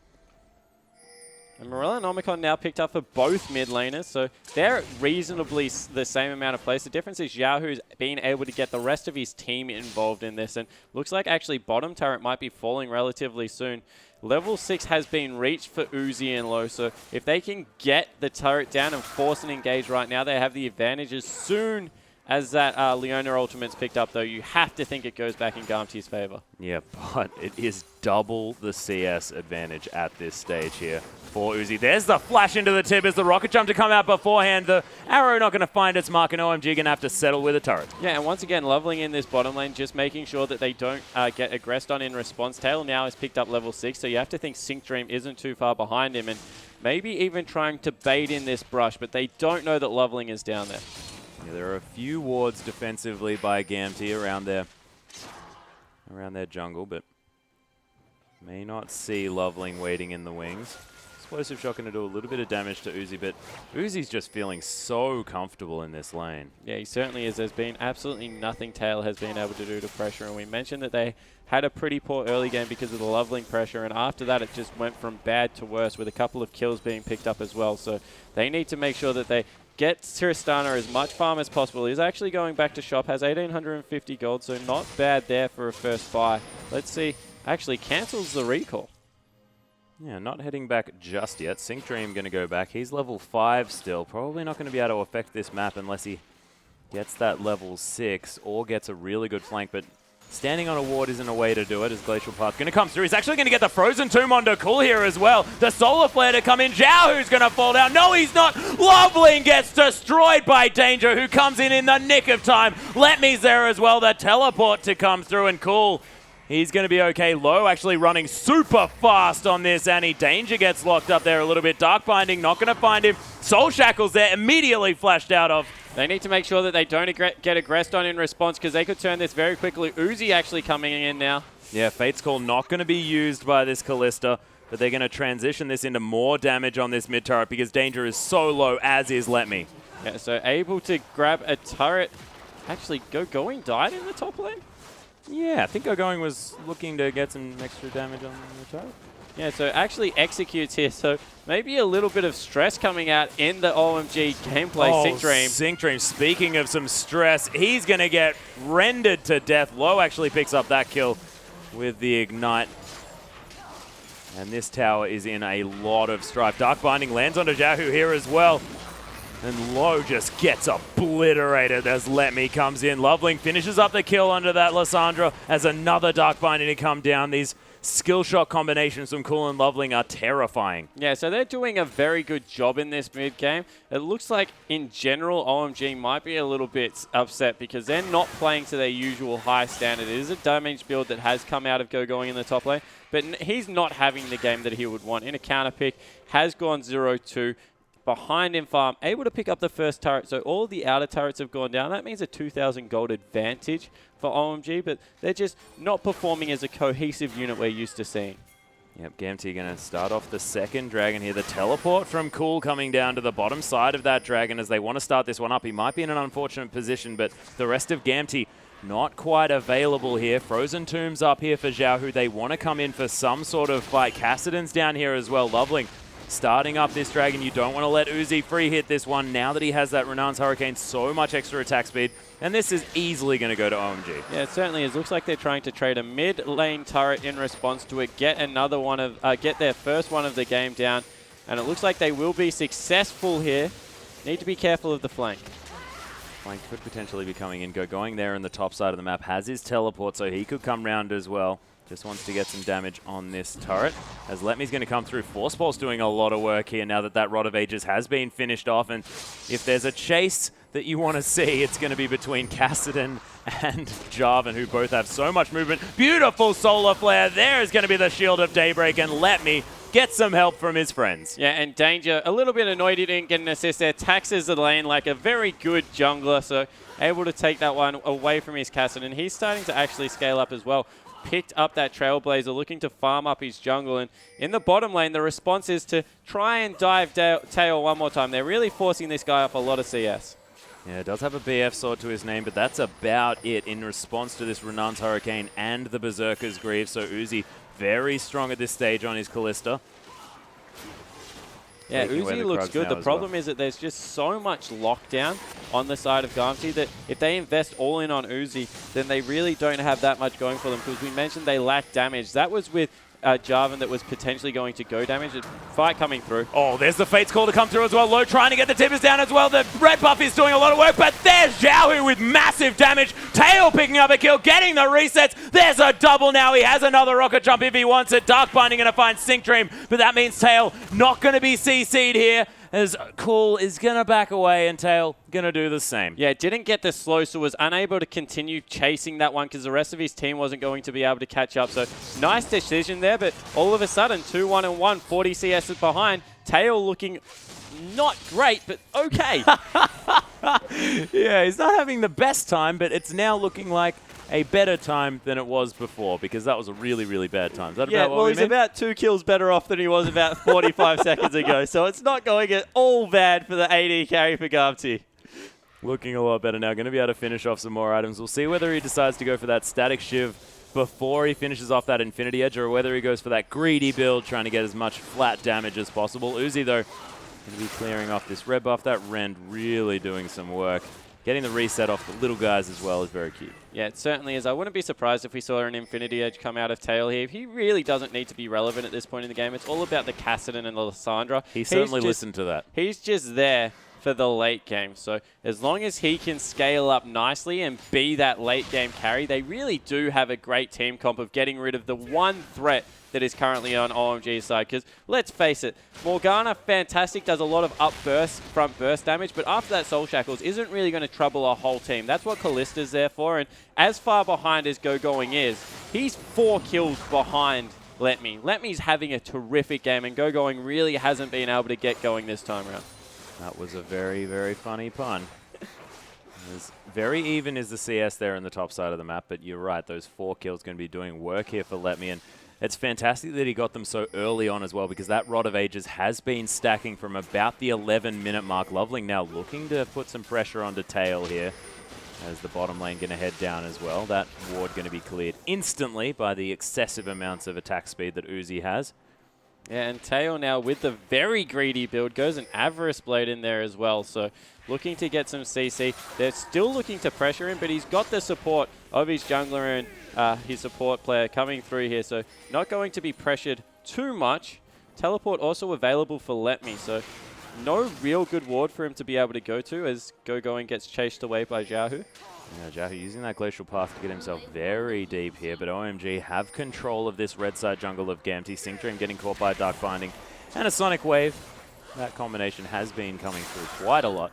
And Morella and Omicron now picked up for both mid laners, so they're reasonably the same amount of plays. The difference is Xiao, who's been able to get the rest of his team involved in this, and looks like actually bottom turret might be falling relatively soon. Level 6 has been reached for Uzi and Low, so if they can get the turret down and force an engage right now, they have the advantage. As soon as that Leona ultimate's picked up, though, you have to think it goes back in Garmty's favor. Yeah, but it is double the CS advantage at this stage here for Uzi. There's the flash into the tip as the rocket jump to come out beforehand. The arrow not going to find its mark, and OMG going to have to settle with a turret. Yeah, and once again, Loveling in this bottom lane, just making sure that they don't get aggressed on in response. Tail now has picked up level 6, so you have to think Sink Dream isn't too far behind him, and maybe even trying to bait in this brush, but they don't know that Loveling is down there. Yeah, there are a few wards defensively by Gamty around their jungle, but may not see Loveling waiting in the wings. Explosive Shot going to do a little bit of damage to Uzi, but Uzi's just feeling so comfortable in this lane. Yeah, he certainly is. There's been absolutely nothing Tail has been able to do to pressure, and we mentioned that they had a pretty poor early game because of the Loveling pressure, and after that it just went from bad to worse with a couple of kills being picked up as well. So they need to make sure that they get Tristana as much farm as possible. He's actually going back to shop, has 1,850 gold, so not bad there for a first buy. Let's see, actually cancels the recall. Yeah, not heading back just yet. Sink Dream going to go back. He's level 5 still. Probably not going to be able to affect this map unless he gets that level 6 or gets a really good flank, but standing on a ward isn't a way to do it as Glacial Path going to come through. He's actually going to get the Frozen Tomb onto Cool here as well. The Solar Flare to come in. Zhao, who's going to fall down. No, he's not. Loveling gets destroyed by Danger, who comes in the nick of time. Let Me's there as well. The teleport to come through, and Cool, he's going to be okay. Low actually running super fast on this, and Danger gets locked up there a little bit. Dark Binding not going to find him. Soul Shackles there, immediately flashed out of. They need to make sure that they don't get aggressed on in response, because they could turn this very quickly. Uzi actually coming in now. Yeah, Fate's Call not going to be used by this Callista, but they're going to transition this into more damage on this mid turret because Danger is so low, as is Let Me. Yeah, so able to grab a turret. Actually, Going died in the top lane? Yeah, I think Going was looking to get some extra damage on the turret. Yeah, so actually executes here, so maybe a little bit of stress coming out in the OMG gameplay. Oh, Sink Dream. Sink Dream, speaking of some stress, he's going to get rendered to death. Low actually picks up that kill with the Ignite. And this tower is in a lot of strife. Dark Binding lands onto Jahu here as well. And Low just gets obliterated as Let Me comes in. Loveling finishes up the kill under that Lysandra as another Dark Binding to come down. These skill shot combinations from Cool and Loveling are terrifying. Yeah, so they're doing a very good job in this mid game. It looks like, in general, OMG might be a little bit upset because they're not playing to their usual high standard. It is a damage build that has come out of Going in the top lane, but he's not having the game that he would want. In a counter pick, has gone 0-2. Behind in farm, able to pick up the first turret, so all the outer turrets have gone down. That means a 2,000 gold advantage for OMG, but they're just not performing as a cohesive unit we're used to seeing. Yep, Gamty going to start off the second dragon here. The teleport from Cool coming down to the bottom side of that dragon as they want to start this one up. He might be in an unfortunate position, but the rest of Gamty not quite available here. Frozen Tombs up here for Zhao, who they want to come in for some sort of fight. Kassadin's down here as well. Loveling starting up this dragon. You don't want to let Uzi free hit this one now that he has that Renan's Hurricane, so much extra attack speed, and this is easily going to go to OMG. Yeah, it certainly is. Looks like they're trying to trade a mid lane turret in response to it, get their first one of the game down, and it looks like they will be successful here. Need to be careful of the flank. Flank could potentially be coming in. Going there in the top side of the map has his teleport, so he could come round as well. Just wants to get some damage on this turret. As Let Me's going to come through. Force Pulse doing a lot of work here now that that Rod of Ages has been finished off. And if there's a chase that you want to see, it's going to be between Kassadin and Jarvan, who both have so much movement. Beautiful Solar Flare. There is going to be the Shield of Daybreak. And Let Me get some help from his friends. Yeah, and Danger, a little bit annoyed he didn't get an assist there. Taxes the lane like a very good jungler, so able to take that one away from his Cassin, and he's starting to actually scale up as well. Picked up that Trailblazer, looking to farm up his jungle, and in the bottom lane, the response is to try and dive tail one more time. They're really forcing this guy up a lot of CS. Yeah, does have a BF sword to his name, but that's about it in response to this Renan's Hurricane and the Berserker's Greave. So Uzi very strong at this stage on his Callista. Yeah, Uzi looks good. The problem is that there's just so much lockdown on the side of Garmsey that if they invest all in on Uzi, then they really don't have that much going for them, because we mentioned they lack damage. That was with Jarvan that was potentially going to go damage. Fight coming through. Oh, there's the Fate's Call to come through as well. Low trying to get the tippers down as well. The red buff is doing a lot of work, but there's Xiaohu with massive damage. Tail picking up a kill, getting the resets. There's a double now. He has another rocket jump if he wants it. Dark Binding going to find Sync Dream, but that means Tail not going to be CC'd here, as Cool is going to back away and Tail going to do the same. Yeah, didn't get the slow, so was unable to continue chasing that one because the rest of his team wasn't going to be able to catch up. So nice decision there, but all of a sudden, 2-1-1, 40 CS behind. Tail looking not great, but okay. Yeah, he's not having the best time, but it's now looking like a better time than it was before, because that was a really, really bad time. Is that about what we he's mean? about 2 kills better off than he was about 45 seconds ago, so it's not going at all bad for the AD carry for Garmsey. Looking a lot better now. Going to be able to finish off some more items. We'll see whether he decides to go for that Static Shiv before he finishes off that Infinity Edge, or whether he goes for that greedy build, trying to get as much flat damage as possible. Uzi, though, going to be clearing off this red buff. That Rend really doing some work. Getting the reset off the little guys as well is very cute. Yeah, it certainly is. I wouldn't be surprised if we saw an Infinity Edge come out of Tail here. He really doesn't need to be relevant at this point in the game. It's all about the Kassadin and the Lissandra. He certainly listened to that. He's just there for the late game. So as long as he can scale up nicely and be that late game carry, they really do have a great team comp of getting rid of the one threat that is currently on OMG's side. Because let's face it, Morgana, fantastic, does a lot of up burst, front burst damage, but after that Soul Shackles isn't really going to trouble a whole team. That's what Callista's there for, and as far behind as Go-Going is, he's 4 kills behind Let.Me. Let.Me's having a terrific game, and Go-Going really hasn't been able to get going this time around. That was a very, very funny pun. Very even is the CS there in the top side of the map, but you're right, those 4 kills going to be doing work here for Let.Me, and it's fantastic that he got them so early on as well, because that Rod of Ages has been stacking from about the 11-minute mark. Loveling now looking to put some pressure onto Tail here, as the bottom lane going to head down as well. That ward going to be cleared instantly by the excessive amounts of attack speed that Uzi has. Yeah, and Tail now with the very greedy build goes an Avarice Blade in there as well. So looking to get some CC. They're still looking to pressure him, but he's got the support of his jungler and his support player coming through here. So not going to be pressured too much. Teleport also available for Let.Me. So no real good ward for him to be able to go to as Go-Going gets chased away by Xiaohu. Yeah, Xiaohu using that Glacial Path to get himself very deep here, but OMG have control of this red side jungle of Gamti. Sync Dream getting caught by Dark Binding and a Sonic Wave. That combination has been coming through quite a lot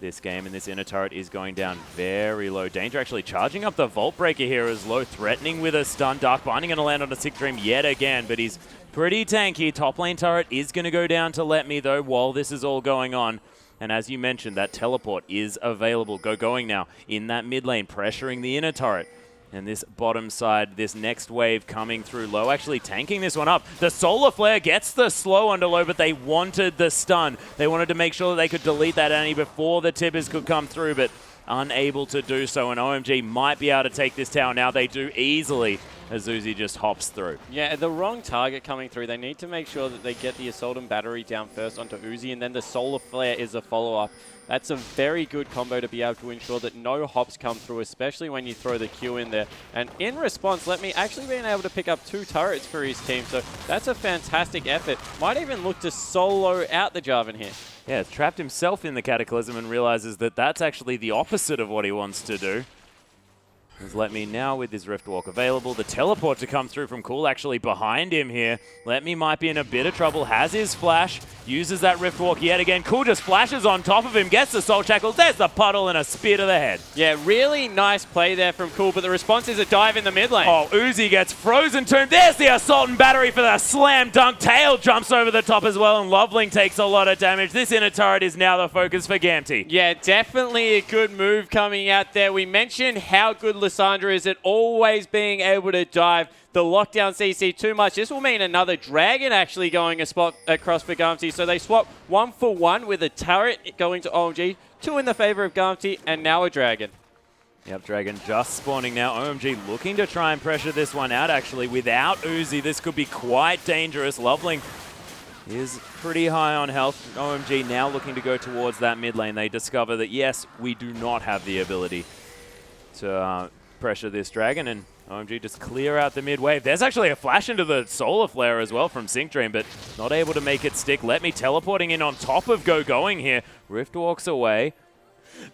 this game, and this inner turret is going down very low. Danger actually charging up the Vault Breaker here as low, threatening with a stun. Dark Binding going to land on a Sync Dream yet again, but he's pretty tanky. Top lane turret is going to go down to Let.Me though while this is all going on. And as you mentioned, that teleport is available. Going now in that mid lane, pressuring the inner turret. And this bottom side, this next wave coming through low, actually tanking this one up. The Solar Flare gets the slow under low, but they wanted the stun. They wanted to make sure that they could delete that Annie before the tippers could come through, but unable to do so. And OMG might be able to take this tower now. They do easily as Uzi just hops through. Yeah, the wrong target coming through. They need to make sure that they get the Assault and Battery down first onto Uzi, and then the Solar Flare is a follow-up. That's a very good combo to be able to ensure that no hops come through, especially when you throw the Q in there. And in response, Let.Me actually being able to pick up 2 turrets for his team, so that's a fantastic effort. Might even look to solo out the Jarvan here. Yeah, trapped himself in the Cataclysm and realizes that that's actually the opposite of what he wants to do. As Let Me now with his Rift Walk available. The teleport to come through from Cool actually behind him here. Let Me might be in a bit of trouble. Has his flash. Uses that Rift Walk yet again. Cool just flashes on top of him. Gets the Soul Shackles. There's the puddle and a spear to the head. Yeah, really nice play there from Cool, but the response is a dive in the mid lane. Oh, Uzi gets frozen tomb. There's the Assault and Battery for the slam dunk. Tail jumps over the top as well, and Loveling takes a lot of damage. This inner turret is now the focus for Gamty. Yeah, definitely a good move coming out there. We mentioned how good Lissandra is at always being able to dive the lockdown CC too much. This will mean another dragon actually going a spot across for Gamty. So they swap 1 for 1 with a turret going to OMG, 2 in the favor of Gamty, and now a dragon. Yep, Dragon just spawning now. OMG looking to try and pressure this one out, actually. Without Uzi, this could be quite dangerous. Loveling is pretty high on health. OMG now looking to go towards that mid lane. They discover that, yes, we do not have the ability to pressure this Dragon, and OMG just clear out the mid wave. There's actually a flash into the Solar Flare as well from Sync Dream, but not able to make it stick. Let Me teleporting in on top of Going here. Rift walks away.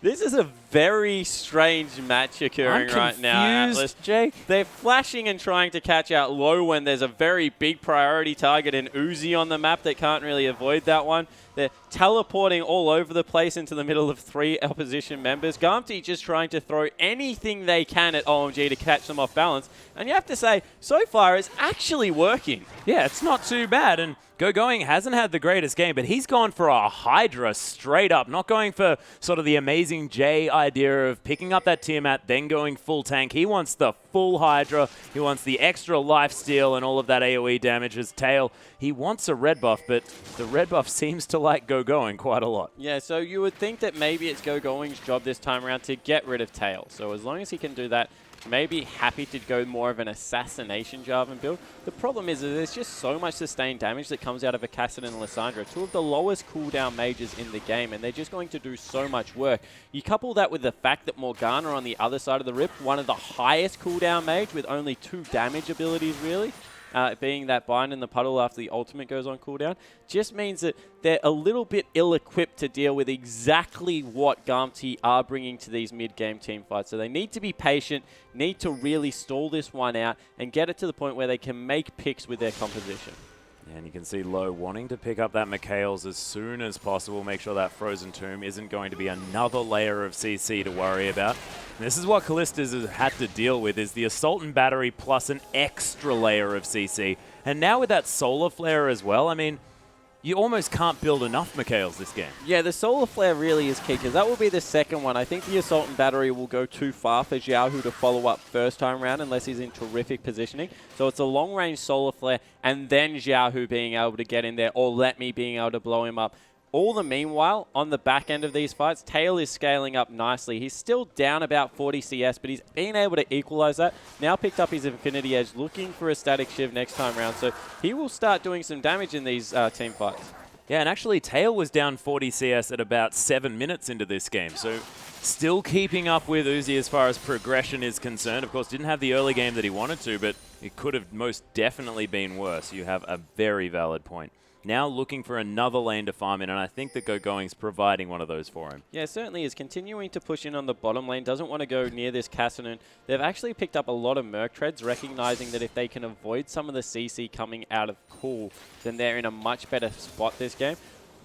This is a very strange match occurring right now, Atlas. Jake. They're flashing and trying to catch out low when there's a very big priority target in Uzi on the map that can't really avoid that one. They're teleporting all over the place into the middle of 3 opposition members. Gamty just trying to throw anything they can at OMG to catch them off balance. And you have to say, so far it's actually working. Yeah, it's not too bad. And Going hasn't had the greatest game, but he's gone for a Hydra straight up, not going for sort of the amazing J idea of picking up that Tiamat, then going full tank. He wants the full Hydra. He wants the extra lifesteal and all of that AoE damage as Tail. He wants a red buff, but the red buff seems to like Going quite a lot. Yeah, so you would think that maybe it's Going's job this time around to get rid of Tail. So as long as he can do that, maybe happy to go more of an assassination Jarvan build. The problem is that there's just so much sustained damage that comes out of a Kassadin and Lissandra, 2 of the lowest cooldown mages in the game, and they're just going to do so much work. You couple that with the fact that Morgana on the other side of the Rift, one of the highest cooldown mage with only 2 damage abilities really, being that bind in the puddle after the ultimate goes on cooldown, just means that they're a little bit ill-equipped to deal with exactly what Gamty are bringing to these mid-game team fights. So they need to be patient, need to really stall this one out, and get it to the point where they can make picks with their composition. And you can see Low wanting to pick up that Mikhail's as soon as possible, make sure that Frozen Tomb isn't going to be another layer of CC to worry about. And this is what Callista's has had to deal with, is the Assault and Battery plus an extra layer of CC. And now with that Solar Flare as well, I mean, you almost can't build enough Mikhail's this game. Yeah, the Solar Flare really is key, because that will be the second one. I think the Assault and Battery will go too far for Xiaohu to follow up first time round unless he's in terrific positioning. So it's a long-range Solar Flare, and then Xiaohu being able to get in there, or Let Me being able to blow him up. All the meanwhile, on the back end of these fights, Tail is scaling up nicely. He's still down about 40 CS, but he's been able to equalize that. Now picked up his Infinity Edge, looking for a Static Shiv next time round. So he will start doing some damage in these team fights. Yeah, and actually Tail was down 40 CS at about 7 minutes into this game. So still keeping up with Uzi as far as progression is concerned. Of course, didn't have the early game that he wanted to, but it could have most definitely been worse. You have a very valid point. Now looking for another lane to farm in, and I think that Going's providing one of those for him. Yeah, certainly is. Continuing to push in on the bottom lane, doesn't want to go near this Kassadin. They've actually picked up a lot of Merc treads, recognizing that if they can avoid some of the CC coming out of Cool, then they're in a much better spot this game.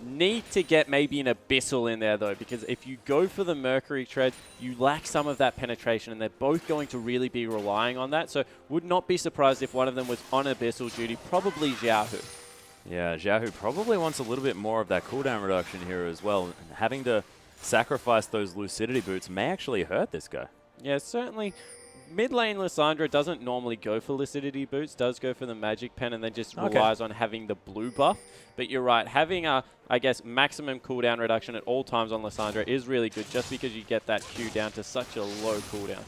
Need to get maybe an Abyssal in there, though, because if you go for the Mercury tread, you lack some of that penetration, and they're both going to really be relying on that. So would not be surprised if one of them was on Abyssal duty, probably Xiaohu. Yeah, Xiaohu probably wants a little bit more of that cooldown reduction here as well. And having to sacrifice those Lucidity boots may actually hurt this guy. Yeah, certainly. Mid lane Lissandra doesn't normally go for Lucidity boots, does go for the Magic Pen and then just relies on having the blue buff. But you're right, having a, I guess, maximum cooldown reduction at all times on Lissandra is really good just because you get that Q down to such a low cooldown.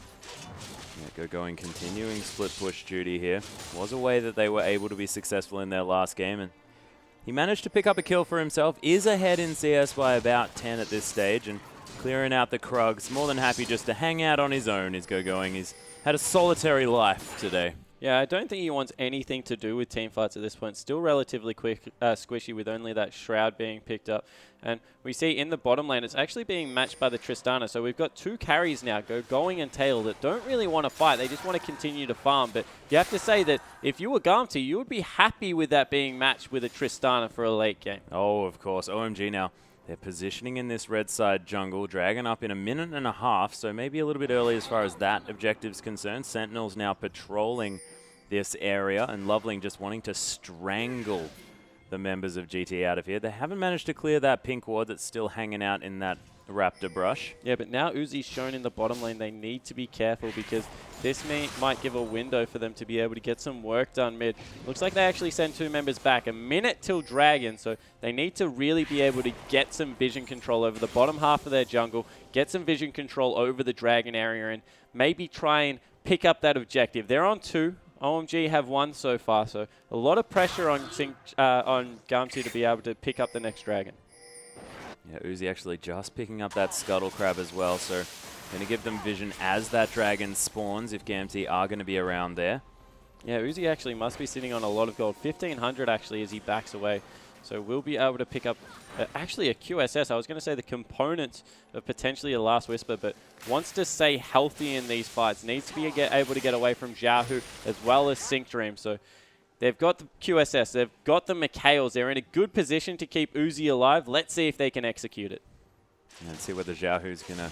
Yeah, Going continuing split push duty here. Was a way that they were able to be successful in their last game, and he managed to pick up a kill for himself, is ahead in CS by about 10 at this stage, and clearing out the Krugs. More than happy just to hang out on his own is Going. He's had a solitary life today. Yeah, I don't think he wants anything to do with team fights at this point. Still relatively quick, squishy with only that Shroud being picked up. And we see in the bottom lane, it's actually being matched by the Tristana. So we've got two carries now, Going and Tail, that don't really want to fight. They just want to continue to farm. But you have to say that if you were Garmty, you would be happy with that being matched with a Tristana for a late game. Oh, of course. OMG now. They're positioning in this red side jungle. Dragon up in a minute and a half, so maybe a little bit early as far as that objective's concerned. Sentinels now patrolling this area, and Loveling just wanting to strangle the members of GT out of here. They haven't managed to clear that pink ward that's still hanging out in that Raptor brush. Yeah, but now Uzi's shown in the bottom lane they need to be careful because this might give a window for them to be able to get some work done mid. Looks like they actually send two members back. A minute till Dragon, so they need to really be able to get some vision control over the bottom half of their jungle, get some vision control over the Dragon area, and maybe try and pick up that objective. They're on 2. OMG have 1 so far, so a lot of pressure on Garmty to be able to pick up the next Dragon. Yeah, Uzi actually just picking up that Scuttle Crab as well, so going to give them vision as that Dragon spawns if Garmty are going to be around there. Yeah, Uzi actually must be sitting on a lot of gold. 1,500 actually as he backs away. So we'll be able to pick up actually a QSS. I was going to say the components of potentially a Last Whisper, but wants to stay healthy in these fights. Needs to be able to get away from Xiaohu as well as Sync Dream. So they've got the QSS. They've got the Mikhails. They're in a good position to keep Uzi alive. Let's see if they can execute it. And see whether Xiaohu's going to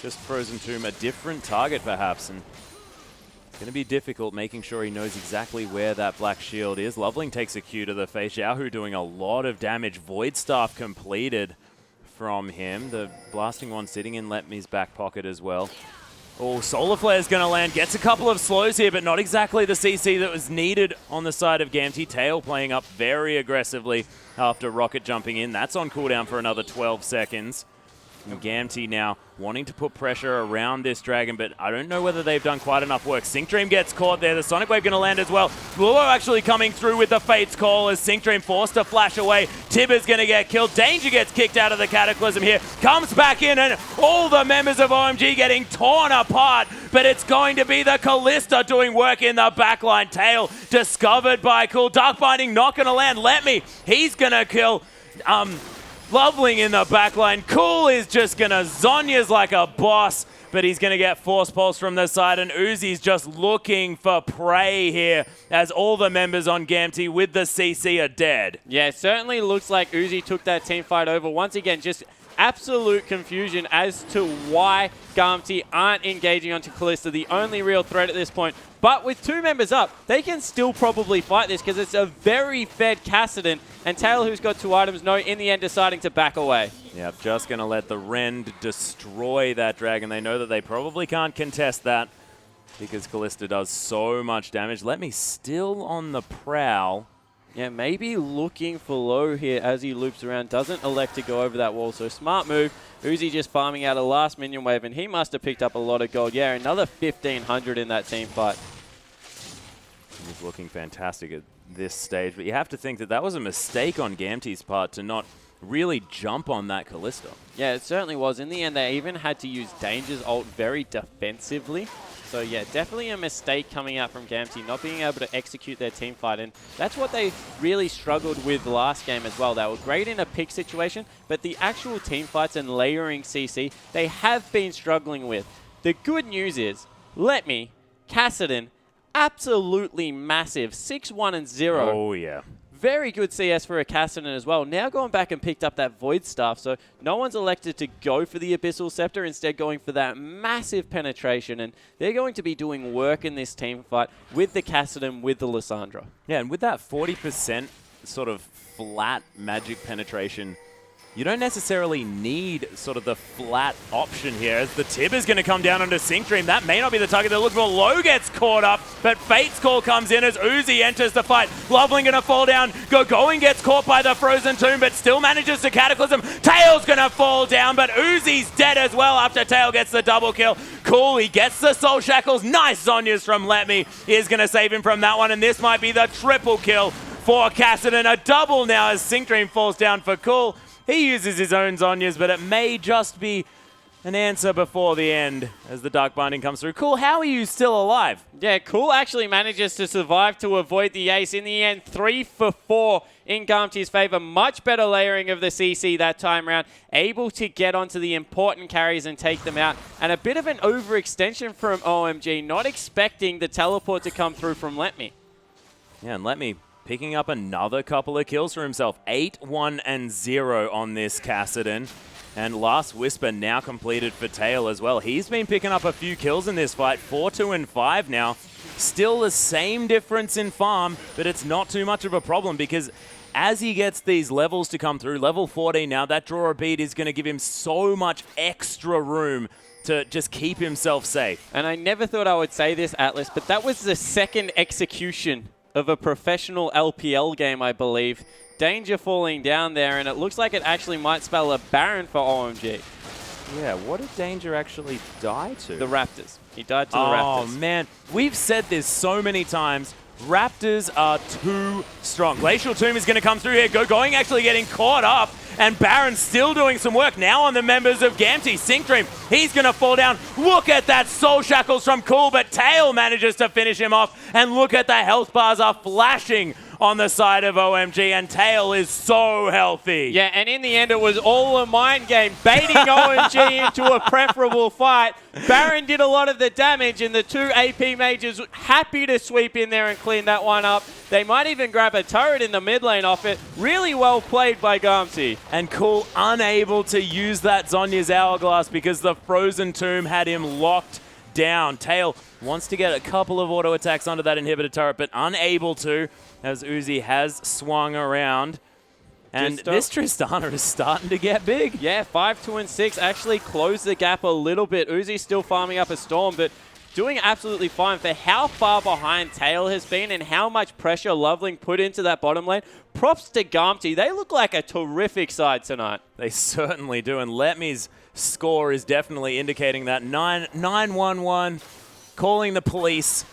just Frozen Tomb a different target perhaps. And it's going to be difficult making sure he knows exactly where that black shield is. Loveling takes a Q to the face. Xiaohu doing a lot of damage. Void Staff completed from him. The blasting one sitting in Letme's back pocket as well. Oh, Solar Flare is going to land. Gets a couple of slows here, but not exactly the CC that was needed on the side of Garmty. Tail playing up very aggressively after Rocket jumping in. That's on cooldown for another 12 seconds. And Garmty now wanting to put pressure around this Dragon, but I don't know whether they've done quite enough work. Sync Dream gets caught there. The Sonic Wave going to land as well. Bluo actually coming through with the Fate's Call as Sync Dream forced to flash away. Tibber's going to get killed. Danger gets kicked out of the Cataclysm here. Comes back in, and all the members of OMG getting torn apart. But it's going to be the Callista doing work in the backline. Tail discovered by Cool. Dark Binding not going to land. Let me. He's going to kill Loveling in the backline. Cool is just going to Zonya's like a boss, but he's going to get Force Pulse from the side, and Uzi's just looking for prey here as all the members on Garmty with the CC are dead. Yeah, it certainly looks like Uzi took that team fight over. Once again, just absolute confusion as to why Garmty aren't engaging onto Callista, the only real threat at this point. But with 2 members up, they can still probably fight this because it's a very fed Kassadin, and Taylor, who's got 2 items, in the end deciding to back away. Yep, just going to let the Rend destroy that Dragon. They know that they probably can't contest that because Callista does so much damage. Let me still on the prowl. Yeah, maybe looking for low here as he loops around. Doesn't elect to go over that wall, so smart move. Uzi just farming out a last minion wave, and he must have picked up a lot of gold. Yeah, another 1,500 in that team fight. He's looking fantastic at this stage, but you have to think that that was a mistake on Garmty's part to not really jump on that Callista. Yeah, it certainly was. In the end, they even had to use Danger's ult very defensively. So yeah, definitely a mistake coming out from Garmty, not being able to execute their team fight. And that's what they really struggled with last game as well. They were great in a pick situation, but the actual team fights and layering CC, they have been struggling with. The good news is, Let Me, Kassadin, absolutely massive. 6-1-0. Oh, yeah. Very good CS for a Kassadin as well. Now going back and picked up that Void Staff, so no one's elected to go for the Abyssal Scepter, instead going for that massive penetration, and they're going to be doing work in this team fight with the Kassadin, with the Lissandra. Yeah, and with that 40% sort of flat magic penetration, you don't necessarily need sort of the flat option here, as the Tib is going to come down onto Sync Dream. That may not be the target they're looking for. Low gets caught up, but Fate's Call comes in as Uzi enters the fight. Loveling going to fall down. Going gets caught by the Frozen Tomb, but still manages to Cataclysm. Tail's going to fall down, but Uzi's dead as well after Tail gets the double kill. Cool, he gets the Soul Shackles. Nice Zonyas from Let Me. Is going to save him from that one, and this might be the triple kill for Kassadin. A double now as Sync Dream falls down for Cool. He uses his own Zonyas, but it may just be an answer before the end as the Dark Binding comes through. Cool, how are you still alive? Yeah, Cool actually manages to survive to avoid the ace. In the end, 3 for 4 in Garmty's favor. Much better layering of the CC that time round. Able to get onto the important carries and take them out. And a bit of an overextension from OMG, not expecting the teleport to come through from Let Me. Yeah, and Let Me picking up another couple of kills for himself. 8-1-0 on this Kassadin. And Last Whisper now completed for Tail as well. He's been picking up a few kills in this fight. 4-2-5 now. Still the same difference in farm, but it's not too much of a problem because as he gets these levels to come through, level 14 now, that draw a bead is going to give him so much extra room to just keep himself safe. And I never thought I would say this, Atlas, but that was the second execution of a professional LPL game, I believe. Danger falling down there, and it looks like it actually might spell a Baron for OMG. Yeah, what did Danger actually die to? The Raptors. He died to the Raptors. Oh, man. We've said this so many times. Raptors are too strong. Glacial Tomb is going to come through here. Going actually getting caught up. And Baron's still doing some work now on the members of Gamty. Sync Dream, he's going to fall down. Look at that Soul Shackles from Cool, but Tail manages to finish him off. And look at the health bars are flashing on the side of OMG, and Tail is so healthy. Yeah, and in the end, it was all a mind game, baiting OMG into a preferable fight. Baron did a lot of the damage, and the two AP mages happy to sweep in there and clean that one up. They might even grab a turret in the mid lane off it. Really well played by Garmty. And Cool unable to use that Zhonya's Hourglass because the Frozen Tomb had him locked down. Tail wants to get a couple of auto attacks onto that inhibitor turret, but unable to, as Uzi has swung around. And this Tristana is starting to get big. Yeah, 5-2-6 actually closed the gap a little bit. Uzi's still farming up a Storm, but doing absolutely fine for how far behind Tail has been and how much pressure Loveling put into that bottom lane. Props to Garmty. They look like a terrific side tonight. They certainly do, and Letme's score is definitely indicating that. 9-1-1, calling the police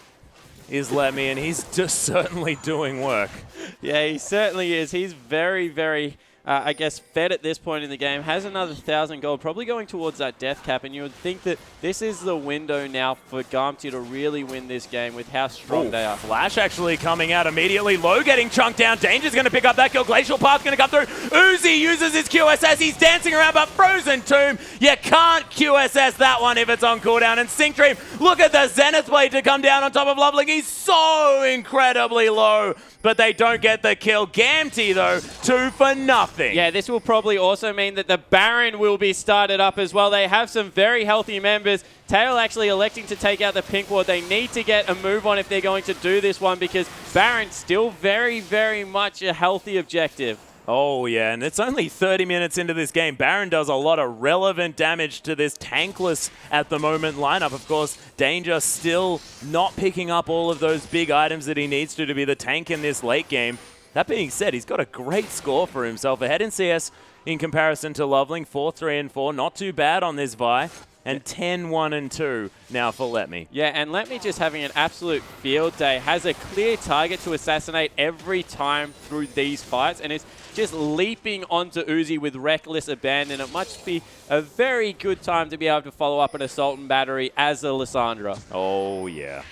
is Letme, and he's just certainly doing work. Yeah, he certainly is. He's very, very, I guess, fed at this point in the game. Has another 1,000 gold, probably going towards that death cap, and you would think that this is the window now for Garmty to really win this game with how strong they are. Flash actually coming out immediately. Low getting chunked down. Danger's going to pick up that kill. Glacial Path's going to come through. Uzi uses his QSS. He's dancing around, but Frozen Tomb, you can't QSS that one if it's on cooldown. And Sync Dream, look at the Zenith Blade to come down on top of Loveling. He's so incredibly low, but they don't get the kill. Gamty, though, 2 for nothing. Yeah, this will probably also mean that the Baron will be started up as well. They have some very healthy members. Tail actually electing to take out the pink ward. They need to get a move on if they're going to do this one because Baron's still very, very much a healthy objective. Oh, yeah, and it's only 30 minutes into this game. Baron does a lot of relevant damage to this tankless at the moment lineup. Of course, Danger still not picking up all of those big items that he needs to be the tank in this late game. That being said, he's got a great score for himself. Ahead in CS in comparison to Loveling, 4-3-4. Not too bad on this Vi. And 10-1-2 now for Letme. Yeah, and Letme just having an absolute field day. Has a clear target to assassinate every time through these fights, and is just leaping onto Uzi with reckless abandon. It must be a very good time to be able to follow up an assault and battery as a Lissandra. Oh, yeah.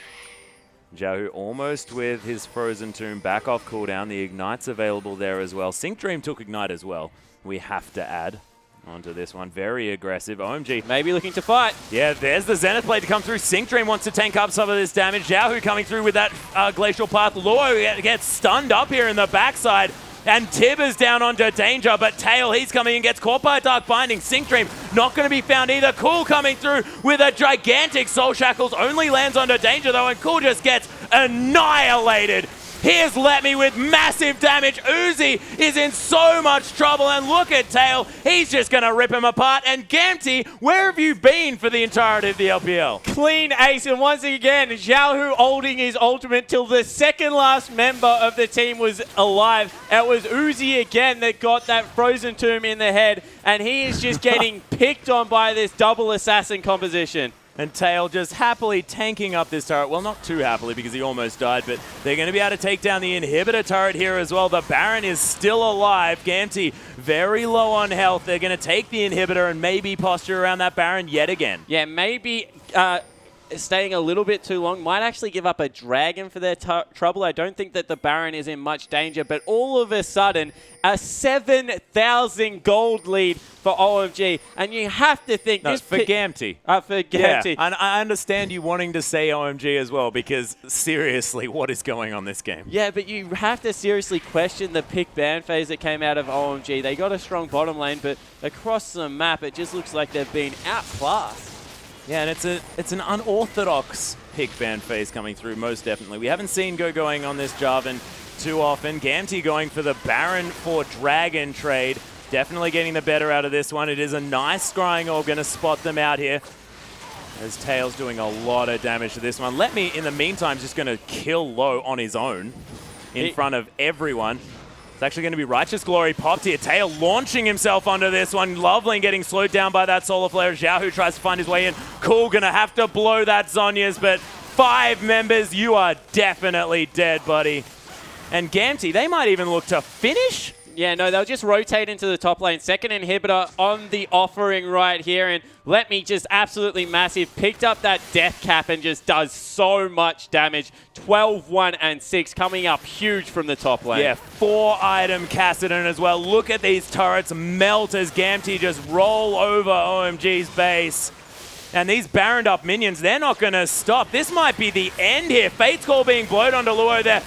Xiaohu almost with his Frozen Tomb back off cooldown. The Ignite's available there as well. Sync Dream took Ignite as well, we have to add onto this one. Very aggressive. OMG. Maybe looking to fight. Yeah, there's the Zenith Blade to come through. Sync Dream wants to tank up some of this damage. Xiaohu coming through with that Glacial Path. Luo gets stunned up here in the backside. And Tib is down onto Danger, but Tail, he's coming and gets caught by a Dark Binding. Sync Dream not going to be found either. Cool coming through with a gigantic Soul Shackles. Only lands onto Danger though, and Cool just gets annihilated. Here's Letme with massive damage. Uzi is in so much trouble, and look at Tail. He's just going to rip him apart. And Gamty, where have you been for the entirety of the LPL? Clean ace, and once again, Xiaohu holding his ultimate till the second last member of the team was alive. It was Uzi again that got that Frozen Tomb in the head, and he is just getting picked on by this double assassin composition. And Tail just happily tanking up this turret. Well, not too happily because he almost died, but they're going to be able to take down the inhibitor turret here as well. The Baron is still alive. Gamty very low on health. They're going to take the inhibitor and maybe posture around that Baron yet again. Yeah, maybe staying a little bit too long. Might actually give up a dragon for their trouble. I don't think that the Baron is in much danger, but all of a sudden, a 7,000 gold lead for OMG. And you have to think... No, this for Gamty. For Gamty. Yeah, and I understand you wanting to say OMG as well, because seriously, what is going on this game? Yeah, but you have to seriously question the pick ban phase that came out of OMG. They got a strong bottom lane, but across the map, it just looks like they've been outclassed. Yeah, and it's an unorthodox pick ban phase coming through, most definitely. We haven't seen going on this Jarvan too often. Gamty going for the Baron for Dragon trade. Definitely getting the better out of this one. It is a nice scrying orb, going to spot them out here. As Tail's doing a lot of damage to this one. Let me, in the meantime, just going to kill low on his own in front of everyone. It's actually going to be Righteous Glory popped here. Tail launching himself onto this one. Loveling getting slowed down by that Solar Flare. Xiao Hu tries to find his way in. Cool going to have to blow that Zhonya's, but 5 members, you are definitely dead, buddy. And Gamty, they might even look to finish. Yeah, no, they'll just rotate into the top lane. Second inhibitor on the offering right here. And let me just absolutely massive. Picked up that death cap and just does so much damage. 12, 1, and 6 coming up huge from the top lane. Yeah, 4-item Kassadin as well. Look at these turrets melt as Gamty just roll over OMG's base. And these Baroned up minions, they're not going to stop. This might be the end here. Fate's Call being blowed onto Luo there.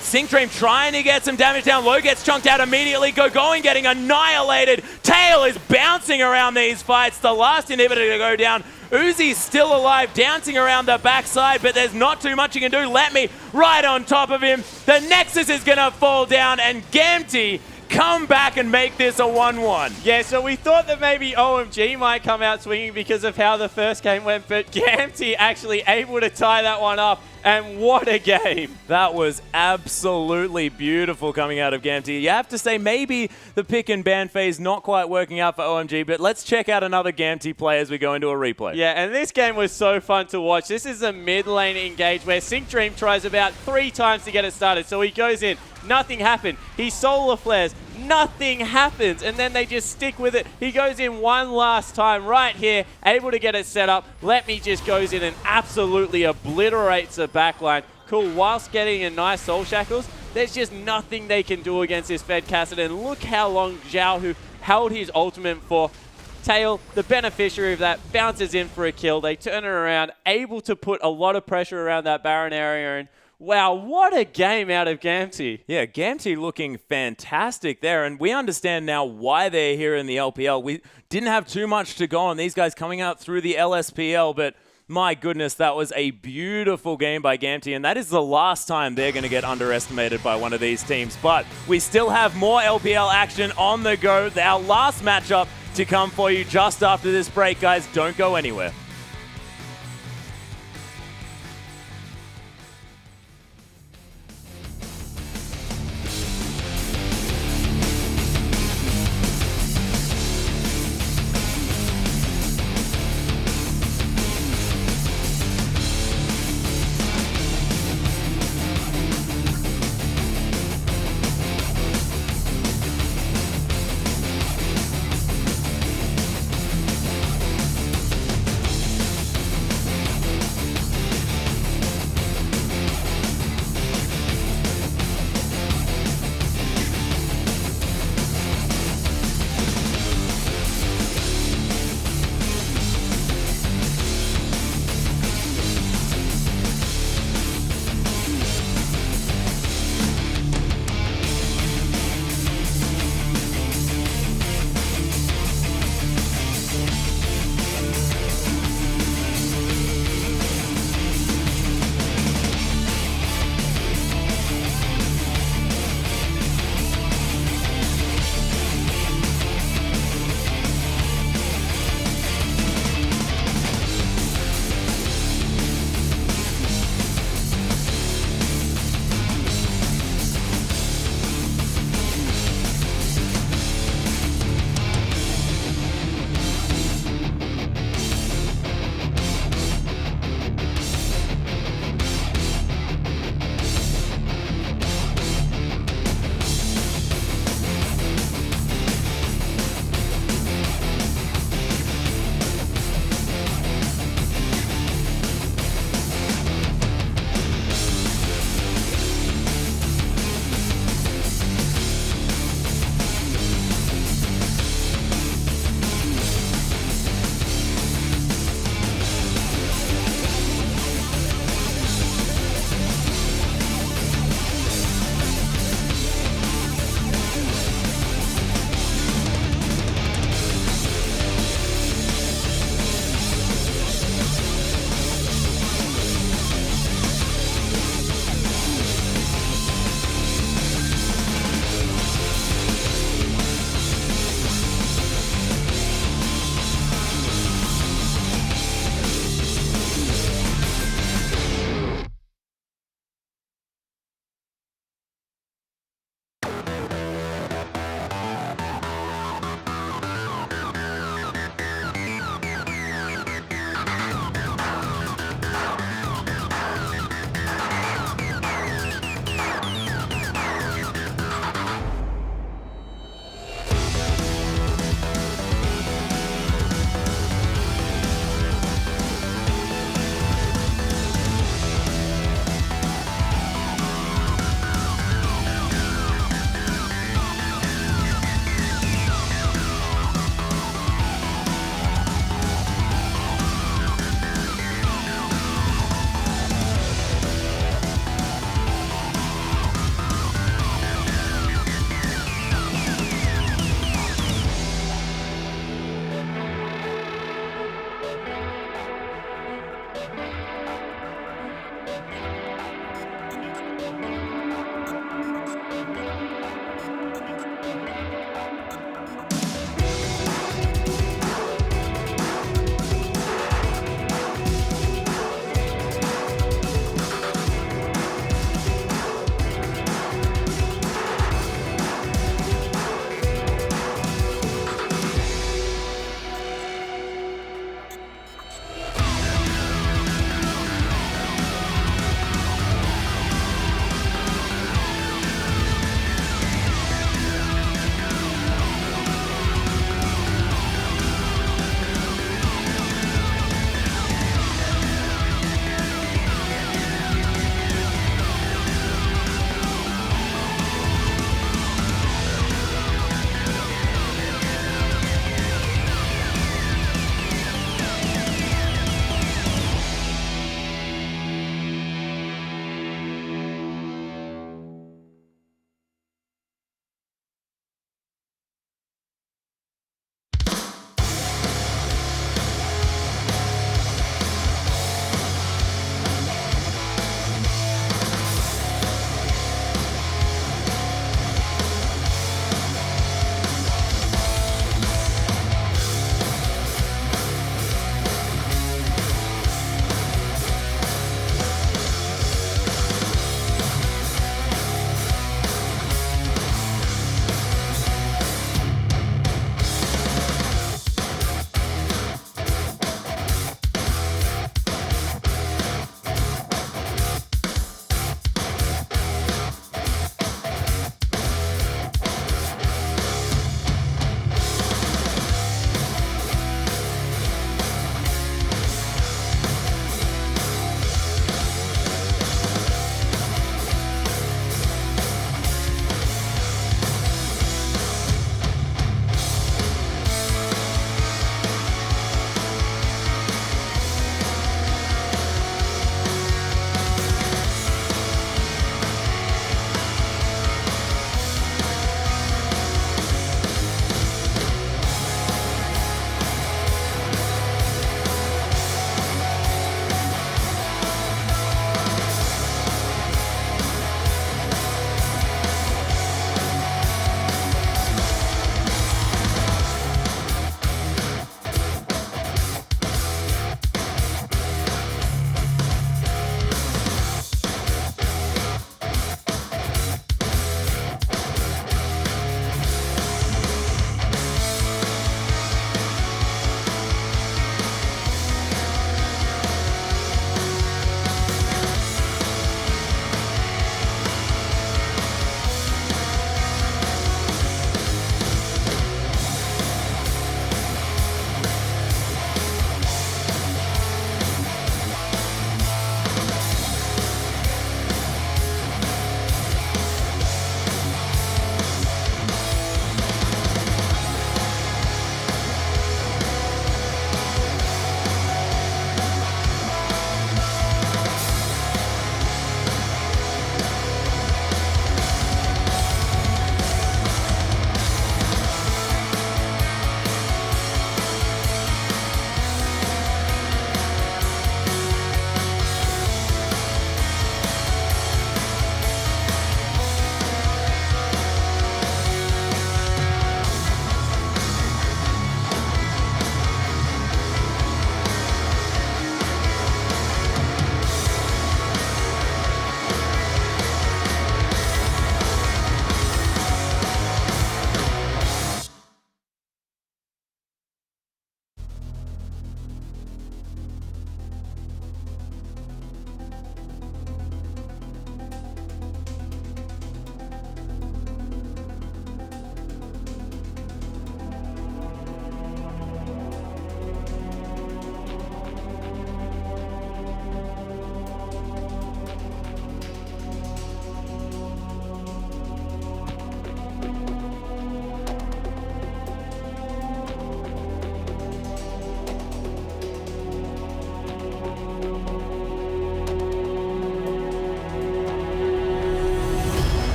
Sync Dream trying to get some damage down. Low gets chunked out immediately. Going getting annihilated. Tail is bouncing around these fights. The last inhibitor to go down. Uzi's still alive, dancing around the backside, but there's not too much he can do. Let me right on top of him. The Nexus is going to fall down, and Gamty come back and make this a 1-1. Yeah, so we thought that maybe OMG might come out swinging because of how the first game went, but Gamty actually able to tie that one up. And what a game. That was absolutely beautiful coming out of Gamty. You have to say maybe the pick and ban phase not quite working out for OMG, but let's check out another Gamty play as we go into a replay. Yeah, and this game was so fun to watch. This is a mid lane engage where Sync Dream tries about 3 times to get it started. So he goes in, nothing happened. He solar flares, nothing happens, and then they just stick with it. He goes in one last time right here, able to get it set up. Let me just goes in and absolutely obliterates the backline. Cool, whilst getting in nice soul shackles, there's just nothing they can do against this Fed Kassadin. Look how long Xiao Hu held his ultimate for. Tail, the beneficiary of that, bounces in for a kill. They turn it around, able to put a lot of pressure around that Baron area, and wow, what a game out of Gamty. Yeah, Gamty looking fantastic there, and we understand now why they're here in the LPL. We didn't have too much to go on. These guys coming out through the LSPL, but my goodness, that was a beautiful game by Gamty, and that is the last time they're going to get underestimated by one of these teams. But we still have more LPL action on the go. Our last matchup to come for you just after this break, guys. Don't go anywhere.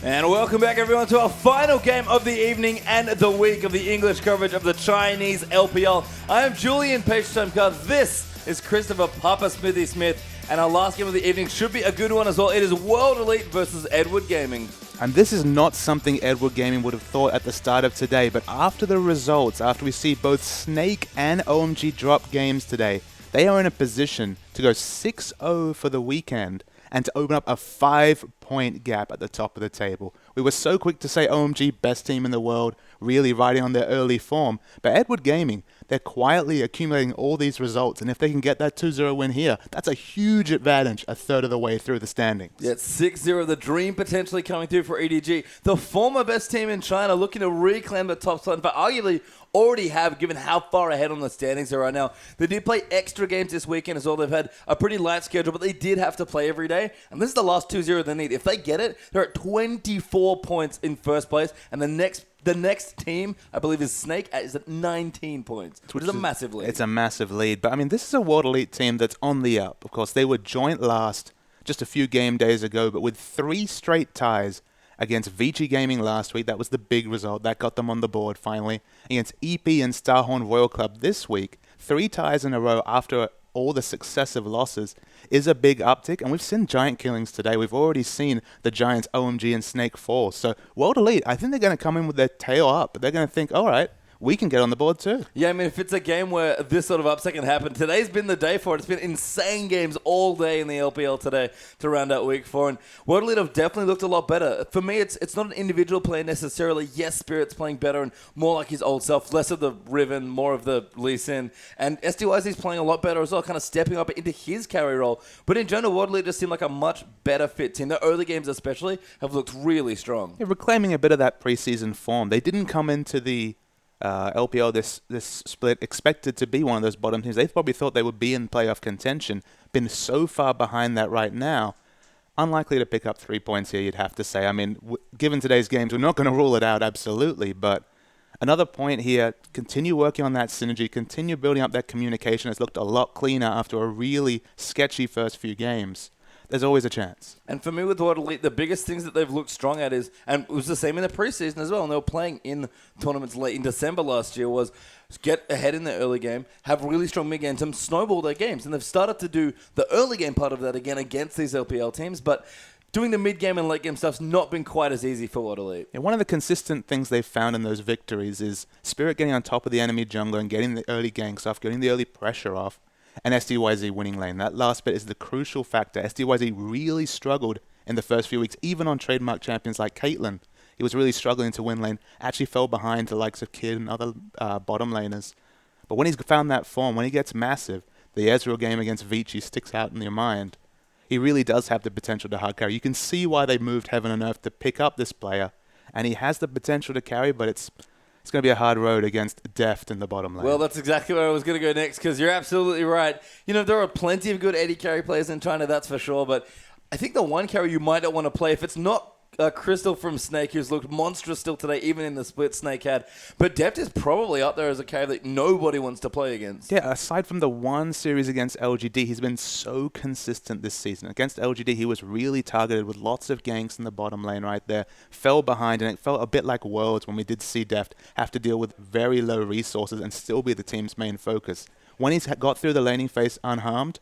And welcome back, everyone, to our final game of the evening and the week of the English coverage of the Chinese LPL. I am Julian Page-Tomka. This is Christopher Papa Smithy Smith. And our last game of the evening should be a good one as well. It is World Elite versus Edward Gaming. And this is not something Edward Gaming would have thought at the start of today, but after the results, after we see both Snake and OMG drop games today, they are in a position to go 6-0 for the weekend and to open up a 5-point gap at the top of the table. We were so quick to say OMG, best team in the world, really riding on their early form. But Edward Gaming, they're quietly accumulating all these results. And if they can get that 2-0 win here, that's a huge advantage a third of the way through the standings. Yeah, it's 6-0, the dream potentially coming through for EDG. The former best team in China looking to reclaim the top spot, but arguably already have, given how far ahead on the standings they are right now. They did play extra games this weekend as well. They've had a pretty light schedule, but they did have to play every day. And this is the last 2-0 they need. If they get it, they're at 24 points in first place. And the next team, I believe, is Snake, is at 19 points, which is a massive lead. It's a massive lead. But, I mean, this is a World Elite team that's on the up. Of course, they were joint last just a few game days ago, but with 3 straight ties against Vici Gaming last week. That was the big result. That got them on the board finally. Against EP and Starhorn Royal Club this week, 3 ties in a row after all the successive losses is a big uptick. And we've seen giant killings today. We've already seen the Giants, OMG, and Snake fall. So World Elite, I think they're going to come in with their tail up. They're going to think, all right, we can get on the board too. Yeah, I mean, if it's a game where this sort of upset can happen, today's been the day for it. It's been insane games all day in the LPL today to round out week 4. And World Elite have definitely looked a lot better. For me, it's not an individual play necessarily. Yes, Spirit's playing better and more like his old self, less of the Riven, more of the Lee Sin. And SDYZ's playing a lot better as well, kind of stepping up into his carry role. But in general, World Elite just seem like a much better fit team. The early games especially have looked really strong. Yeah, reclaiming a bit of that preseason form. They didn't come into the LPL this split expected to be one of those bottom teams. They probably thought they would be in playoff contention. Been so far behind that right now. Unlikely to pick up 3 points here, you'd have to say. I mean, given today's games, we're not going to rule it out absolutely, but another point here, continue working on that synergy, continue building up that communication. It's looked a lot cleaner after a really sketchy first few games. There's always a chance. And for me with World Elite, the biggest things that they've looked strong at is, and it was the same in the preseason as well, and they were playing in tournaments late in December last year, was get ahead in the early game, have really strong mid games, and snowball their games. And they've started to do the early game part of that again against these LPL teams, but doing the mid game and late game stuff's not been quite as easy for World Elite. Yeah, one of the consistent things they've found in those victories is Spirit getting on top of the enemy jungler and getting the early ganks off, getting the early pressure off, and SDYZ winning lane. That last bit is the crucial factor. SDYZ really struggled in the first few weeks, even on trademark champions like Caitlyn. He was really struggling to win lane, actually fell behind the likes of Kid and other bottom laners. But when he's found that form, when he gets massive, the Ezreal game against Vici sticks out in your mind. He really does have the potential to hard carry. You can see why they moved heaven and earth to pick up this player, and he has the potential to carry, but it's going to be a hard road against Deft in the bottom lane. Well, that's exactly where I was going to go next, because you're absolutely right. You know, there are plenty of good AD carry players in China, that's for sure, but I think the one carry you might not want to play, if it's not Crystal from Snake, who's looked monstrous still today, even in the split Snake had, but Deft is probably up there as a carry that nobody wants to play against. Yeah, aside from the one series against LGD, he's been so consistent this season. Against LGD, he was really targeted with lots of ganks in the bottom lane right there, fell behind, and it felt a bit like Worlds when we did see Deft have to deal with very low resources and still be the team's main focus. When he's got through the laning phase unharmed,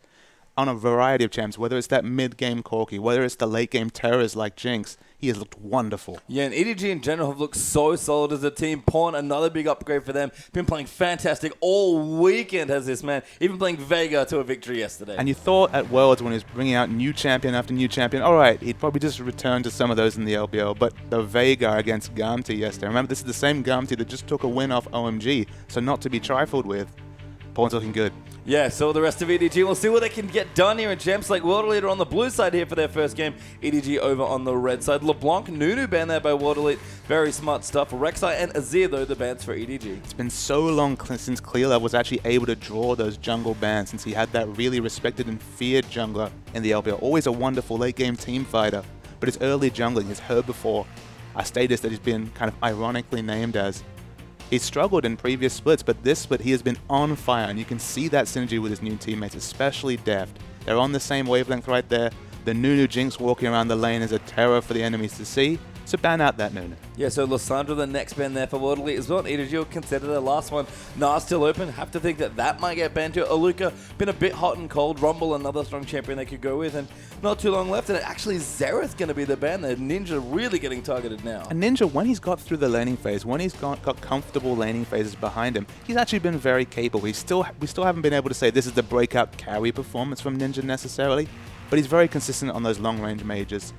on a variety of champs, whether it's that mid-game Corki, whether it's the late-game terrors like Jinx, he has looked wonderful. Yeah, and EDG in general have looked so solid as a team. Pawn, another big upgrade for them. Been playing fantastic all weekend, has this man. Even playing Vega to a victory yesterday. And you thought at Worlds when he was bringing out new champion after new champion, all right, he'd probably just return to some of those in the LPL, but the Vega against Gamti yesterday. Remember, this is the same Gamti that just took a win off OMG, so not to be trifled with. Pawn's looking good. Yeah, so the rest of EDG, we'll see what they can get done here in Champs League. World Elite are on the blue side here for their first game. EDG over on the red side. LeBlanc, Nunu banned there by World Elite. Very smart stuff. Rek'Sai and Azir, though, the bans for EDG. It's been so long since ClearLove was actually able to draw those jungle bans, since he had that really respected and feared jungler in the LPL. Always a wonderful late-game team fighter, but his early jungling is heard before a status that he's been kind of ironically named as. He's struggled in previous splits, but this split he has been on fire, and you can see that synergy with his new teammates, especially Deft. They're on the same wavelength right there. The Nunu Jinx walking around the lane is a terror for the enemies to see, So ban out that Nunu. Yeah, so Lysandra, the next ban there for World Elite as well. EDG will consider the last one. Nah, still open. Have to think that might get banned too. Aluka, been a bit hot and cold. Rumble, another strong champion they could go with. And not too long left. And actually, Xerath going to be the ban there. Ninja really getting targeted now. And Ninja, when he's got through the laning phase, when he's got comfortable laning phases behind him, he's actually been very capable. We still haven't been able to say this is the breakout carry performance from Ninja necessarily, but he's very consistent on those long-range mages.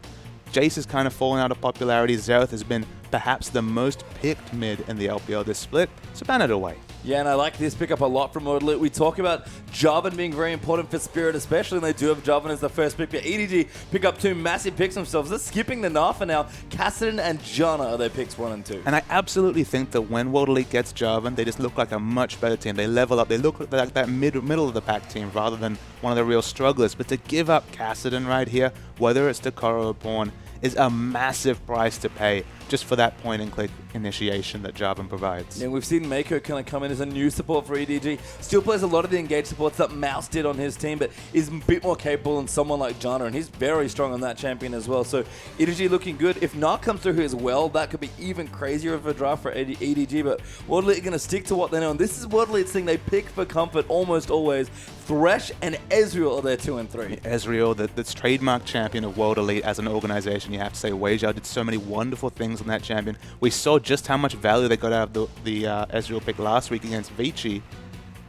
Jace has kind of fallen out of popularity. Xerath has been perhaps the most picked mid in the LPL this split, so ban it away. Yeah, and I like this pickup a lot from World Elite. We talk about Jarvan being very important for Spirit, especially, and they do have Jarvan as the first pick. But EDG pick up 2 massive picks themselves. They're skipping the Nafa now. Kassadin and Janna are their picks 1 and 2. And I absolutely think that when World Elite gets Jarvan, they just look like a much better team. They level up. They look like that middle of the pack team rather than one of the real strugglers. But to give up Kassadin right here, whether it's Dakaro or Pawn, is a massive price to pay just for that point-and-click initiation that Jarvan provides. Yeah, we've seen Mako kind of come in as a new support for EDG. Still plays a lot of the engaged supports that Mouse did on his team, but is a bit more capable than someone like Janna, and he's very strong on that champion as well. So EDG looking good. If Narc comes through here as well, that could be even crazier of a draft for EDG, but World Elite are going to stick to what they know, and this is World Elite's thing. They pick for comfort almost always. Thresh and Ezreal are their 2 and 3. Ezreal, that's trademark champion of World Elite as an organization, you have to say. Weijia did so many wonderful things on that champion. We saw just how much value they got out of the Ezreal pick last week against Vici.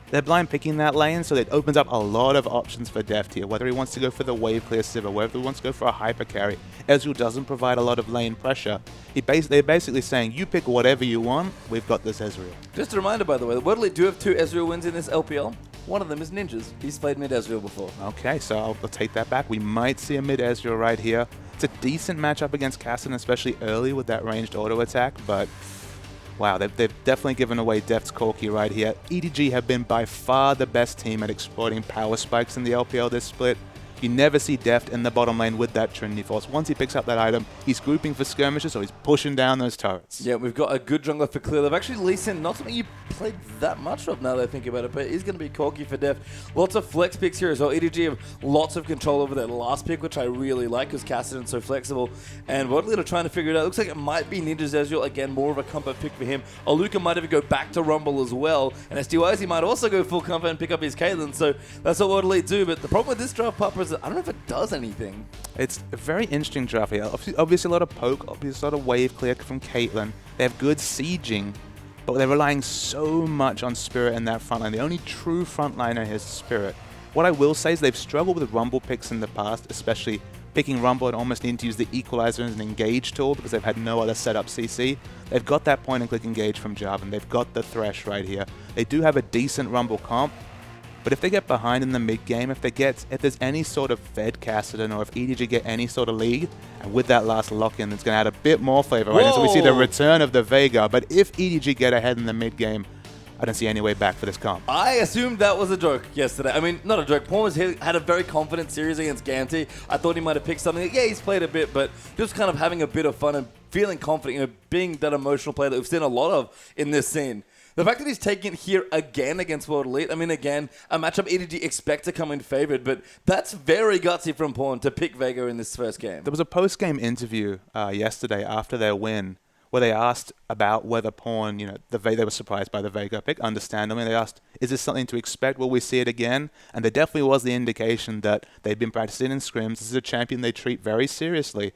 They're blind picking that lane, so it opens up a lot of options for Deft here. Whether he wants to go for the wave clear Sivir, whether he wants to go for a hyper carry, Ezreal doesn't provide a lot of lane pressure. They're basically saying, you pick whatever you want, we've got this Ezreal. Just a reminder, by the way, the World Elite do have 2 Ezreal wins in this LPL. One of them is Ninja's. He's played mid Ezreal before. Okay, so I'll take that back. We might see a mid Ezreal right here. It's a decent matchup against Kassadin, especially early with that ranged auto attack, but wow, they've definitely given away Deft's Corki right here. EDG have been by far the best team at exploiting power spikes in the LPL this split. You never see Deft in the bottom lane with that Trinity Force. Once he picks up that item, he's grouping for skirmishes, so he's pushing down those turrets. Yeah, we've got a good jungler for clear. They've actually leased in not something you played that much of now that I think about it, but he's going to be Corki for Deft. Lots of flex picks here as well. EDG have lots of control over that last pick, which I really like because Kassadin's so flexible. And World Elite are trying to figure it out. Looks like it might be Ninja's Ezreal. Again, more of a comfort pick for him. Aluka might even go back to Rumble as well. And SDYZ might also go full comfort and pick up his Caitlyn. So that's what World Elite do. But the problem with this draft, Papa, is that I don't know if it does anything. It's a very interesting draft here. Obviously a lot of poke, obviously a lot of wave clear from Caitlyn. They have good sieging, but they're relying so much on Spirit in that front line. The only true frontliner here is Spirit. What I will say is they've struggled with Rumble picks in the past, especially picking Rumble and almost needing to use the Equalizer as an engage tool because they've had no other setup CC. They've got that point-and-click engage from Jarvan. They've got the Thresh right here. They do have a decent Rumble comp, but if they get behind in the mid game, if there's any sort of Fed Kassadin or if EDG get any sort of lead, and with that last lock-in, it's going to add a bit more flavor, right? So we see the return of the Veigar, but if EDG get ahead in the mid game, I don't see any way back for this comp. I assumed that was a joke yesterday. I mean, not a joke. Pawn had a very confident series against Ganti. I thought he might have picked something. Yeah, he's played a bit, but just kind of having a bit of fun and feeling confident, being that emotional player that we've seen a lot of in this scene. The fact that he's taking it here again against World Elite, I mean, again, a matchup EDG expect to come in favored, but that's very gutsy from Pawn to pick Veigar in this first game. There was a post-game interview yesterday after their win where they asked about whether Pawn, they were surprised by the Veigar pick, understandably. They asked, is this something to expect? Will we see it again? And there definitely was the indication that they'd been practicing in scrims. This is a champion they treat very seriously.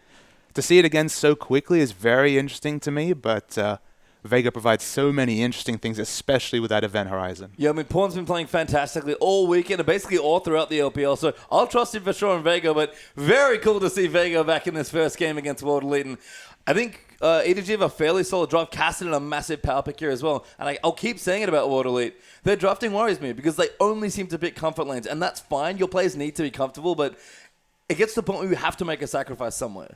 To see it again so quickly is very interesting to me, but Veigar provides so many interesting things, especially with that event horizon. Yeah, I mean, Pawn's been playing fantastically all weekend and basically all throughout the LPL, so I'll trust him for sure on Veigar, but very cool to see Veigar back in this first game against World Elite. And I think EDG have a fairly solid draft. Kassadin a massive power pick here as well. And I'll keep saying it about World Elite. Their drafting worries me because they only seem to pick comfort lanes, and that's fine. Your players need to be comfortable, but it gets to the point where you have to make a sacrifice somewhere.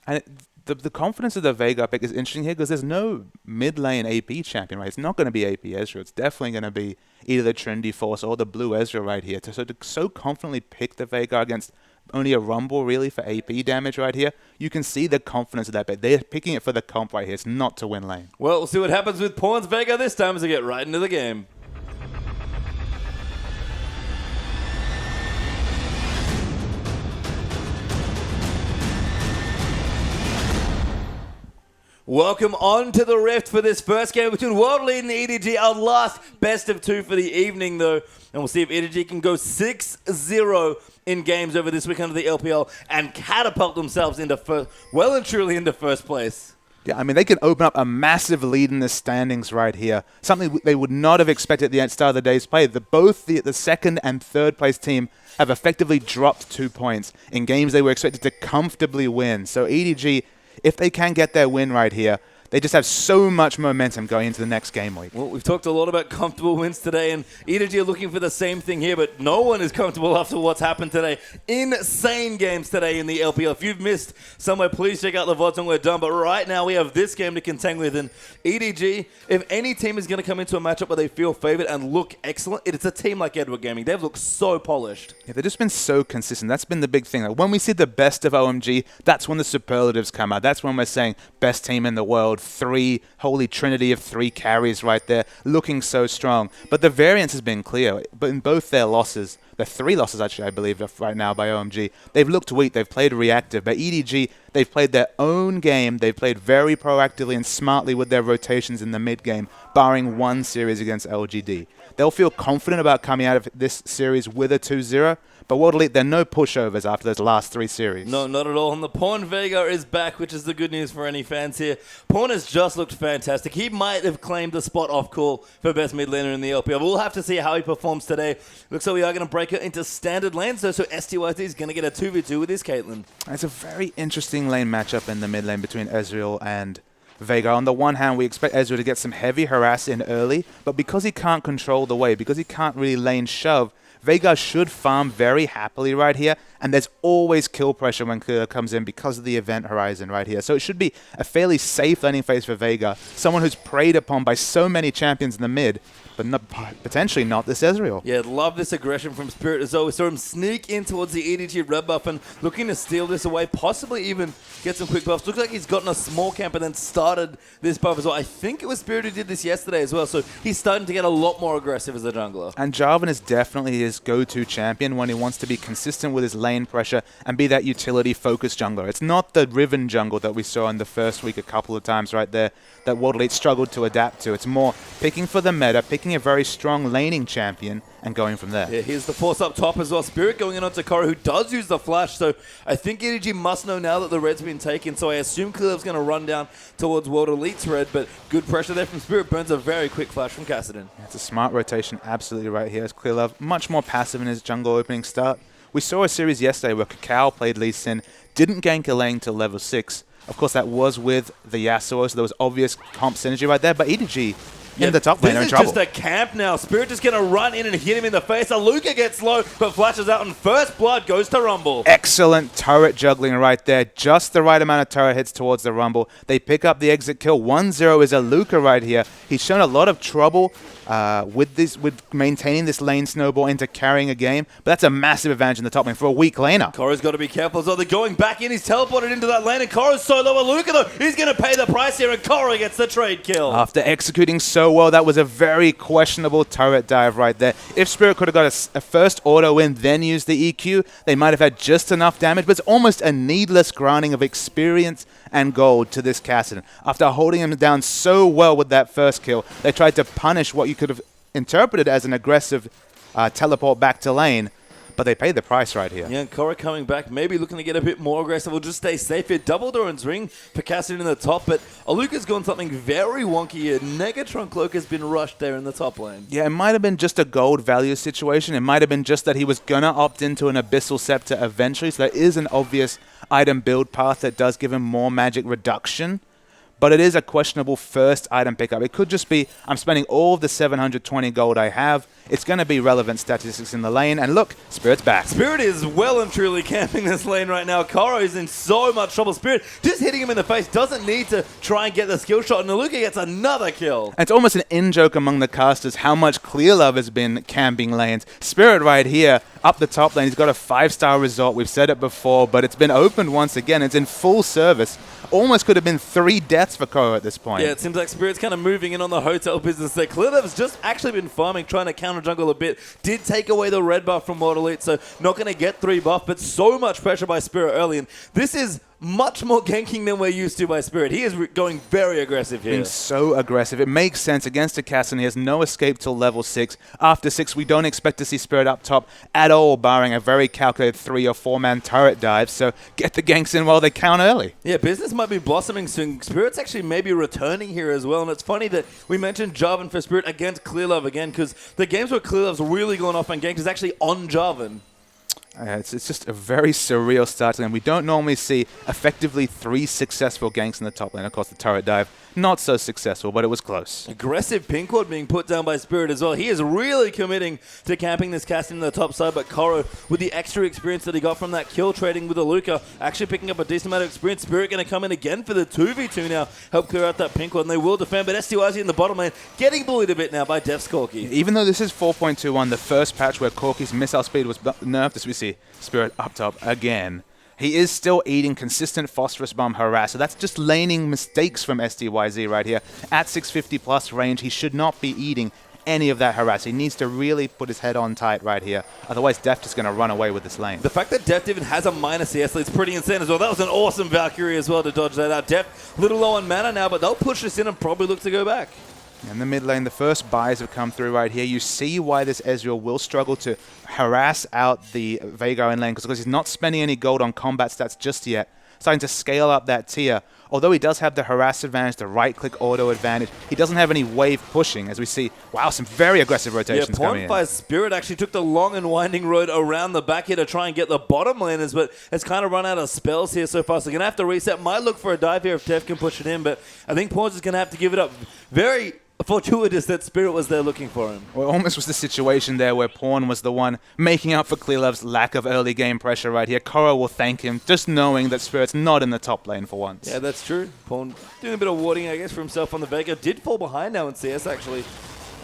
And the confidence of the Veigar pick is interesting here because there's no mid lane AP champion, right? It's not going to be AP Ezreal. It's definitely going to be either the Trinity Force or the blue Ezreal right here. So to so confidently pick the Veigar against only a Rumble really for AP damage right here, you can see the confidence of that bet. They're picking it for the comp right here. It's not to win lane. Well, we'll see what happens with Pawn's Veigar this time as they get right into the game. Welcome on to the Rift for this first game between World Elite and EDG. Our last best of 2 for the evening, though. And we'll see if EDG can go 6-0 in games over this weekend of the LPL and catapult themselves into well and truly into first place. Yeah, I mean, they can open up a massive lead in the standings right here. Something they would not have expected at the start of the day's play. Both the second and third place team have effectively dropped 2 points in games they were expected to comfortably win. So EDG, if they can get their win right here, they just have so much momentum going into the next game week. Well, we've talked a lot about comfortable wins today, and EDG are looking for the same thing here, but no one is comfortable after what's happened today. Insane games today in the LPL. If you've missed somewhere, please check out the VODs when we're done. But right now, we have this game to contend with, and EDG, if any team is going to come into a matchup where they feel favored and look excellent, it's a team like Edward Gaming. They've looked so polished. Yeah, they've just been so consistent. That's been the big thing. Like, when we see the best of OMG, that's when the superlatives come out. That's when we're saying best team in the world, holy trinity of 3 carries right there, looking so strong. But the variance has been clear. But in both their losses, the 3 losses actually, I believe, right now by OMG, they've looked weak. They've played reactive. But EDG, they've played their own game. They've played very proactively and smartly with their rotations in the mid game, barring one series against LGD. They'll feel confident about coming out of this series with a 2-0. But World Elite, there are no pushovers after those last 3 series. No, not at all. And the Pawn Vega is back, which is the good news for any fans here. Pawn has just looked fantastic. He might have claimed the spot off call for best mid laner in the LPL. We'll have to see how he performs today. Looks like we are going to break it into standard lanes, so STYZ is going to get a 2v2 with his Caitlyn. It's a very interesting lane matchup in the mid lane between Ezreal and Vega. On the one hand, we expect Ezreal to get some heavy harass in early, but because he can't control the wave, because he can't really lane shove, Vega should farm very happily right here, and there's always kill pressure when Clear comes in because of the event horizon right here. So it should be a fairly safe laning phase for Vega, someone who's preyed upon by so many champions in the mid, but potentially not this Ezreal. Yeah, love this aggression from Spirit as well. We saw him sneak in towards the EDG red buff and looking to steal this away, possibly even get some quick buffs. Looks like he's gotten a small camp and then started this buff as well. I think it was Spirit who did this yesterday as well, so he's starting to get a lot more aggressive as a jungler. And Jarvan is definitely his go-to champion when he wants to be consistent with his lane pressure and be that utility-focused jungler. It's not the Riven jungle that we saw in the first week a couple of times right there that World Elite struggled to adapt to. It's more picking for the meta, picking a very strong laning champion, and going from there. Yeah, here's the force up top as well. Spirit going in onto Korra, who does use the flash, so I think EDG must know now that the red's been taken, so I assume Clearlove's going to run down towards World Elite's red, but good pressure there from Spirit. Burns a very quick flash from Kassadin. Yeah, it's a smart rotation absolutely right here. As Clearlove, much more passive in his jungle opening start. We saw a series yesterday where Kakao played Lee Sin, didn't gank a lane till level 6. Of course, that was with the Yasuo, so there was obvious comp synergy right there. But EDG in the top lane are in trouble. This is just a camp now. Spirit just going to run in and hit him in the face. Aluka gets low, but flashes out, and first blood goes to Rumble. Excellent turret juggling right there. Just the right amount of turret hits towards the Rumble. They pick up the exit kill. 1-0 is Aluka right here. He's shown a lot of trouble with maintaining this lane snowball into carrying a game, but that's a massive advantage in the top lane for a weak laner. Korra's got to be careful as well. They're going back in. He's teleported into that lane, and Korra's so low. Aluka, though, he's going to pay the price here, and Korra gets the trade kill. After executing so well, that was a very questionable turret dive right there. If Spirit could have got a first auto win, then used the EQ, they might have had just enough damage, but it's almost a needless granting of experience and gold to this Kassadin. After holding him down so well with that first kill, they tried to punish what you could have interpreted as an aggressive teleport back to lane, but they paid the price right here. Yeah, and Korra coming back, maybe looking to get a bit more aggressive. We'll just stay safe here. Double Doran's ring for Kassadin in the top, but Aluka's gone something very wonky here. Negatron Cloak has been rushed there in the top lane. Yeah, it might have been just a gold value situation. It might have been just that he was going to opt into an Abyssal Scepter eventually, so there is an obvious item build path that does give him more magic reduction. But it is a questionable first item pickup. It could just be, I'm spending all of the 720 gold I have. It's going to be relevant statistics in the lane. And look, Spirit's back. Spirit is well and truly camping this lane right now. Korra is in so much trouble. Spirit just hitting him in the face. Doesn't need to try and get the skill shot. And Aluka gets another kill. And it's almost an in-joke among the casters how much Clearlove has been camping lanes. Spirit right here, up the top lane. He's got a 5-star result. We've said it before, but it's been opened once again. It's in full service. Almost could have been 3 deaths for Korra at this point. Yeah, it seems like Spirit's kind of moving in on the hotel business there. Clearlove's just actually been farming, trying to counter jungle a bit. Did take away the red buff from World Elite, so not going to get 3 buff, but so much pressure by Spirit early. And this is much more ganking than we're used to by Spirit. He is going very aggressive here. Being so aggressive. It makes sense against a Cassidy. He has no escape till level 6. After 6, we don't expect to see Spirit up top at all, barring a very calculated 3 or 4-man turret dive. So get the ganks in while they count early. Yeah, business might be blossoming soon. Spirit's actually maybe returning here as well. And it's funny that we mentioned Jarvan for Spirit against Clearlove again, because the games where Clearlove's really gone off on ganks is actually on Jarvan. It's just a very surreal start to them. We don't normally see effectively 3 successful ganks in the top lane. Of course, the turret dive, not so successful, but it was close. Aggressive pink ward being put down by Spirit as well. He is really committing to camping this cast in the top side, but Koro, with the extra experience that he got from that kill trading with Aluka, actually picking up a decent amount of experience. Spirit going to come in again for the 2v2 now, help clear out that pink ward, and they will defend, but STYZ in the bottom lane getting bullied a bit now by Def's Corki. Even though this is 4.21, the first patch where Corki's missile speed was nerfed, as we see Spirit up top again. He is still eating consistent Phosphorus Bomb harass, so that's just laning mistakes from STYZ right here. At 650 plus range, he should not be eating any of that harass. He needs to really put his head on tight right here. Otherwise, Deft is going to run away with this lane. The fact that Deft even has a minus CS lead is pretty insane as well. That was an awesome Valkyrie as well to dodge that out. Deft a little low on mana now, but they'll push this in and probably look to go back. In the mid lane, the first buys have come through right here. You see why this Ezreal will struggle to harass out the Veigar in lane, because he's not spending any gold on combat stats just yet. Starting to scale up that tier. Although he does have the harass advantage, the right-click auto advantage, he doesn't have any wave pushing, as we see, wow, some very aggressive rotations coming in. Point5 Spirit actually took the long and winding road around the back here to try and get the bottom laners, but has kind of run out of spells here so far, so they're going to have to reset. Might look for a dive here if Def can push it in, but I think Pawns is going to have to give it up. Very fortuitous that Spirit was there looking for him. Well, it almost was the situation there where Pawn was the one making up for Clearlove's lack of early game pressure right here. Koro will thank him, just knowing that Spirit's not in the top lane for once. Yeah, that's true. Pawn doing a bit of warding, I guess, for himself on the Vega. Did fall behind now in CS, actually,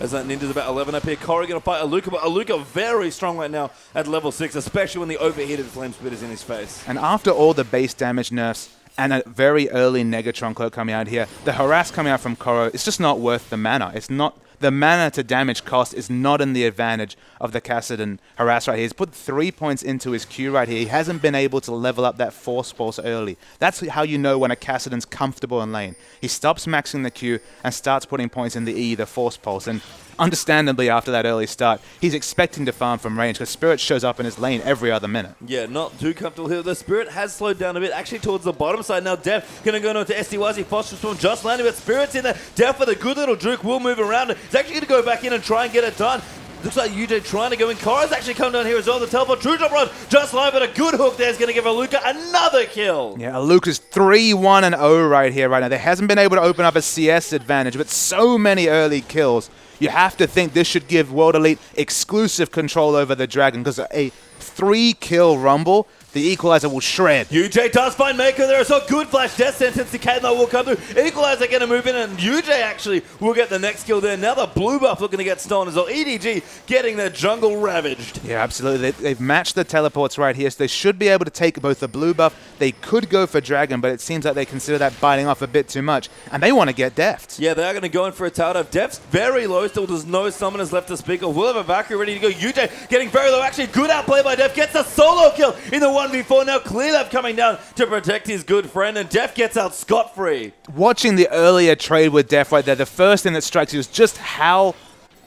as that Ninja's about 11 up here. Koro going to fight Aluka, but Aluka very strong right now at level 6, especially when the overheated Flame Spit is in his face. And after all the base damage nerfs, and a very early Negatron cloak coming out here, the harass coming out from Koro, it's just not worth the mana. It's not, the mana to damage cost is not in the advantage of the Kassadin harass right here. He's put 3 points into his Q right here. He hasn't been able to level up that Force Pulse early. That's how you know when a Kassadin's comfortable in lane. He stops maxing the Q and starts putting points in the E, the Force Pulse, and understandably, after that early start, he's expecting to farm from range because Spirit shows up in his lane every other minute. Yeah, not too comfortable here. The Spirit has slowed down a bit, actually towards the bottom side. Now Def going to go into STYZ. Phosphorus Storm just landed, but Spirit's in there. Def with a good little juke will move around. He's actually going to go back in and try and get it done. Looks like UJ trying to go in. Koro's actually come down here as well. The teleport, true drop run, just live, but a good hook there is going to give Aluka another kill. Yeah, Aluka's 3-1-0 right here, right now. They hasn't been able to open up a CS advantage, but so many early kills. You have to think this should give World Elite exclusive control over the Dragon, because a 3-kill Rumble, the Equalizer will shred. UJ does find Mako there. So good flash death sentence to Kaidna will come through. Equalizer going to move in, and UJ actually will get the next kill there. Now the blue buff looking to get stolen as well. EDG getting their jungle ravaged. Yeah, absolutely. They've matched the teleports right here, so they should be able to take both the blue buff. They could go for Dragon, but it seems like they consider that biting off a bit too much, and they want to get Deft. Yeah, they are going to go in for a tower dive. Deft's very low, still there's no summoners left to speak of. We'll have a Valkyrie ready to go. UJ getting very low. Actually, good outplay by Deft. Gets a solo kill in the 1v4. Now Clearlove coming down to protect his good friend, and Def gets out scot-free. Watching the earlier trade with Def right there, the first thing that strikes you is just how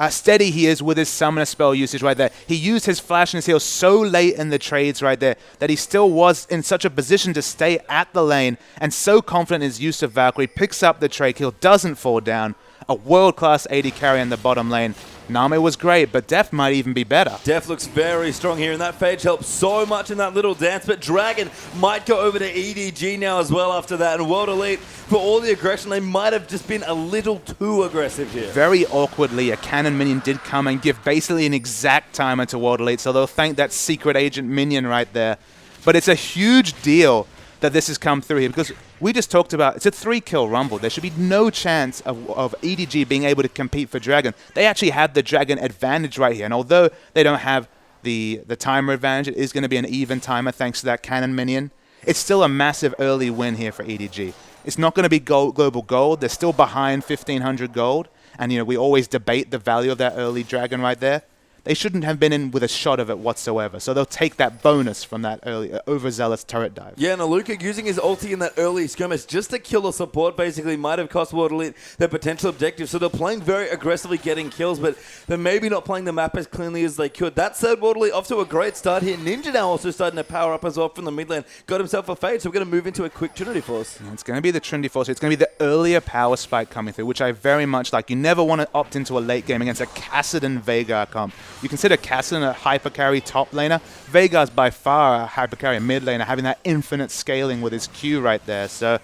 steady he is with his summoner spell usage right there. He used his flash and his heal so late in the trades right there that he still was in such a position to stay at the lane, and so confident in his use of Valkyrie, picks up the trade kill, doesn't fall down. A world-class AD carry in the bottom lane. Name was great, but Def might even be better. Def looks very strong here, and that Phage helps so much in that little dance, but Dragon might go over to EDG now as well after that, and World Elite, for all the aggression, they might have just been a little too aggressive here. Very awkwardly, a cannon minion did come and give basically an exact timer to World Elite, so they'll thank that secret agent minion right there. But it's a huge deal that this has come through here, because we just talked about it's a 3-kill Rumble. There should be no chance of EDG being able to compete for Dragon. They actually have the Dragon advantage right here, and although they don't have the timer advantage, it is going to be an even timer thanks to that cannon minion. It's still a massive early win here for EDG. It's not going to be global gold. They're still behind 1,500 gold, and we always debate the value of that early Dragon right there. they shouldn't have been in with a shot of it whatsoever. So they'll take that bonus from that early overzealous turret dive. Yeah, and Aluka using his ulti in that early skirmish just to kill a support basically might have cost World Elite their potential objective. So they're playing very aggressively, getting kills, but they're maybe not playing the map as cleanly as they could. That said, World Elite off to a great start here. Ninja now also starting to power up as well from the mid lane. Got himself a fade, so we're going to move into a quick Trinity Force. It's going to be the Trinity Force. It's going to be the earlier power spike coming through, which I very much like. You never want to opt into a late game against a Kassadin Veigar comp. You consider Kassadin a hyper carry top laner. Veigar's by far a hyper carry mid laner, having that infinite scaling with his Q right there. So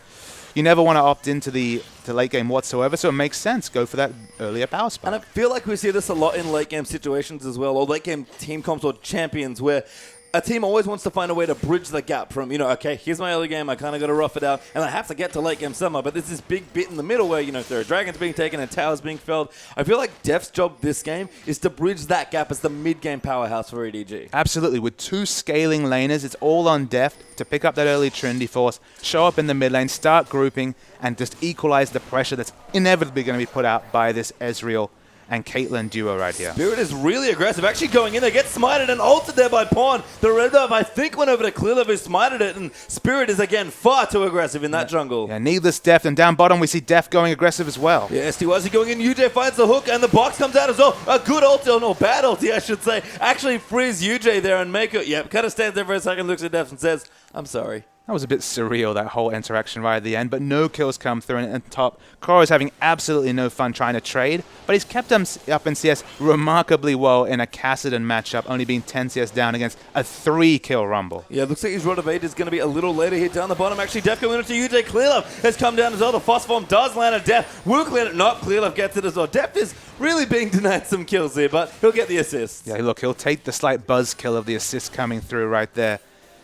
you never want to opt into the late game whatsoever, so it makes sense. Go for that earlier power spike. And I feel like we see this a lot in late game situations as well, or late game team comps or champions, where a team always wants to find a way to bridge the gap from, okay, here's my early game, I kind of got to rough it out, and I have to get to late game somehow, but there's this big bit in the middle where, there are dragons being taken and towers being felled. I feel like Def's job this game is to bridge that gap as the mid-game powerhouse for EDG. Absolutely. With two scaling laners, it's all on Def to pick up that early Trinity Force, show up in the mid lane, start grouping, and just equalize the pressure that's inevitably going to be put out by this Ezreal and Caitlyn duo right here. Spirit is really aggressive, actually going in there, gets smited and ulted there by Pawn. The red buff, I think, went over to Clearlove, who smited it, and Spirit is, again, far too aggressive in that jungle. Yeah, needless Def, and down bottom we see Def going aggressive as well. Yeah, STYZ going in, UJ finds the hook, and the box comes out as well. A good ulti, no, bad ulti, I should say. Actually frees UJ there and Mako, kind of stands there for a second, looks at Def and says, I'm sorry. That was a bit surreal, that whole interaction right at the end, but no kills come through, and at the top, Koro is having absolutely no fun trying to trade, but he's kept them up in CS remarkably well in a Kassadin matchup, only being 10 CS down against a 3-kill Rumble. Yeah, looks like his Rod of 8 is going to be a little later here down the bottom. Actually, Def going into UJ. Clearlove has come down as well. The Phosphorm does land a Def. Will clear it. Not Clearlove gets it as well. Def is really being denied some kills here, but he'll get the assist. Yeah, look, he'll take the slight buzz kill of the assist coming through right there.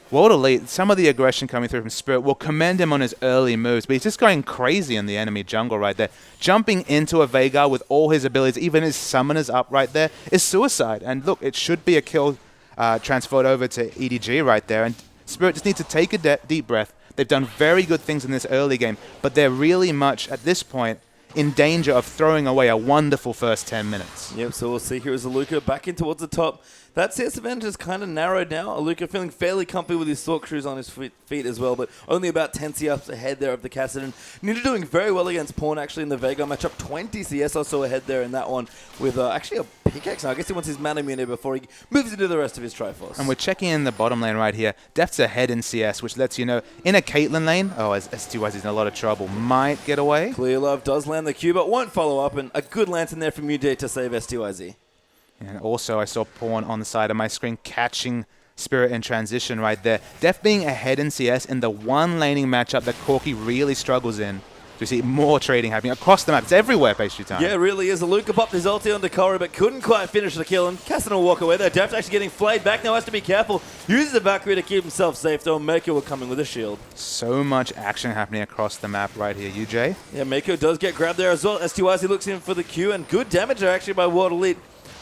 World Elite, some of the aggression coming through from Spirit, will commend him on his early moves, but he's just going crazy in the enemy jungle right there. Jumping into a Veigar with all his abilities, even his summoners up right there, is suicide. And look, it should be a kill transferred over to EDG right there. And Spirit just needs to take a deep breath. They've done very good things in this early game, but they're really much, at this point, in danger of throwing away a wonderful first 10 minutes. Yep, so we'll see here as Aluka back in towards the top. That CS advantage is kind of narrowed now. Aluka feeling fairly comfy with his Sork shoes on his feet as well, but only about 10 CS ahead there of the Kassadin. Ninja doing very well against Pawn actually in the Veigar matchup. 20 CS or so ahead there in that one with actually a pickaxe now. I guess he wants his mana muni before he moves into the rest of his Triforce. And we're checking in the bottom lane right here. Def's ahead in CS, which lets you know in a Caitlyn lane, as STYZ is in a lot of trouble, might get away. Clearlove does land the Q, but won't follow up, and a good lantern there from UJ to save STYZ. And also I saw Pawn on the side of my screen catching Spirit in transition right there. Def being ahead in CS in the one laning matchup that Corki really struggles in. So you see more trading happening across the map. It's everywhere, Pastry Time. Yeah, it really is. Aluka popped his ulti onto Koro, but couldn't quite finish the kill, and Kassadin will walk away there. Def actually getting flayed back now, has to be careful. Uses the Valkyrie to keep himself safe, though. Mako will come in with a shield. So much action happening across the map right here. UJ? Yeah, Mako does get grabbed there as well. STYZ looks in for the Q, and good damage there actually by World Elite.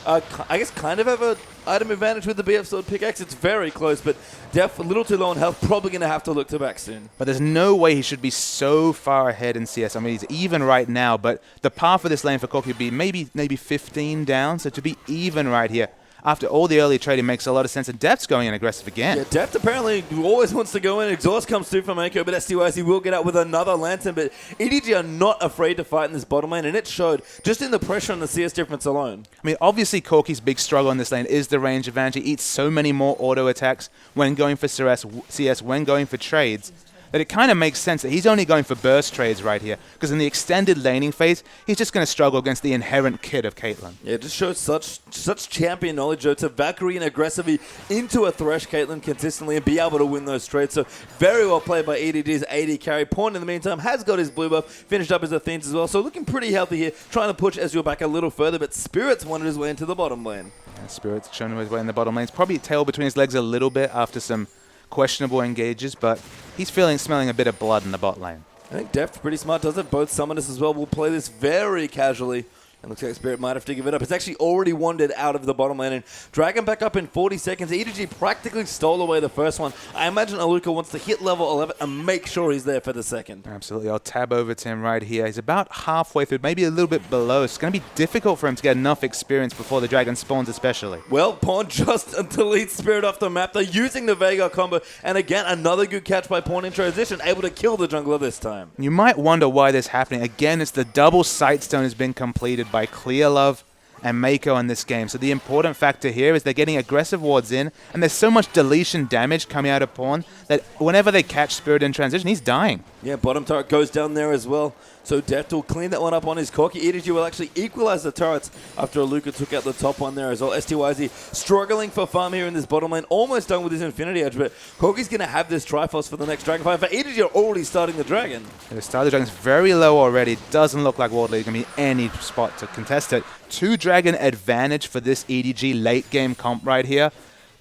I guess kind of have an item advantage with the BF Sword pickaxe. It's very close, but Def a little too low on health. Probably going to have to look to back soon. But there's no way he should be so far ahead in CS. I mean, he's even right now, but the path for this lane for Corki would be maybe 15 down. So to be even right here, after all the early trading makes a lot of sense, and Def's going in aggressive again. Yeah, Deft apparently always wants to go in. Exhaust comes through from Mako, but STYC will get out with another Lantern. But EDG are not afraid to fight in this bottom lane, and it showed just in the pressure on the CS difference alone. I mean, obviously Corki's big struggle in this lane is the range advantage. He eats so many more auto attacks when going for CS, when going for trades, that it kind of makes sense that he's only going for burst trades right here, because in the extended laning phase, he's just going to struggle against the inherent kit of Caitlyn. Yeah, it just shows such champion knowledge, though, to Valkyrie and aggressively into a Thresh Caitlyn consistently and be able to win those trades. So very well played by EDG's AD carry. Pawn, in the meantime, has got his blue buff, finished up his Athenes as well, so looking pretty healthy here, trying to push Ezreal back a little further, but Spirit's wanted his way into the bottom lane. Yeah, Spirit's shown his way in the bottom lane. It's probably tail between his legs a little bit after some questionable engages, but he's smelling a bit of blood in the bot lane. I think Deft pretty smart does it. Both summoners as well will play this very casually. It looks like Spirit might have to give it up. It's actually already wandered out of the bottom lane. And Dragon back up in 40 seconds. EDG practically stole away the first one. I imagine Aluka wants to hit level 11 and make sure he's there for the second. Absolutely. I'll tab over to him right here. He's about halfway through, maybe a little bit below. It's going to be difficult for him to get enough experience before the Dragon spawns especially. Well, Pawn just deletes Spirit off the map. They're using the Vega combo. And again, another good catch by Pawn in transition, able to kill the jungler this time. You might wonder why this is happening. Again, it's the double Sightstone has been completed by Clearlove and Mako in this game. So the important factor here is they're getting aggressive wards in, and there's so much deletion damage coming out of Pawn that whenever they catch Spirit in transition, he's dying. Yeah, bottom turret goes down there as well. So Deft will clean that one up on his Corki. EDG will actually equalize the turrets after Aluka took out the top one there as well. STYZ struggling for farm here in this bottom lane. Almost done with his Infinity Edge, but Corki's going to have this Triforce for the next Dragon fight. For EDG are already starting the Dragon. The start of the Dragon's very low already. Doesn't look like World League going to be any spot to contest it. 2 Dragon advantage for this EDG late game comp right here.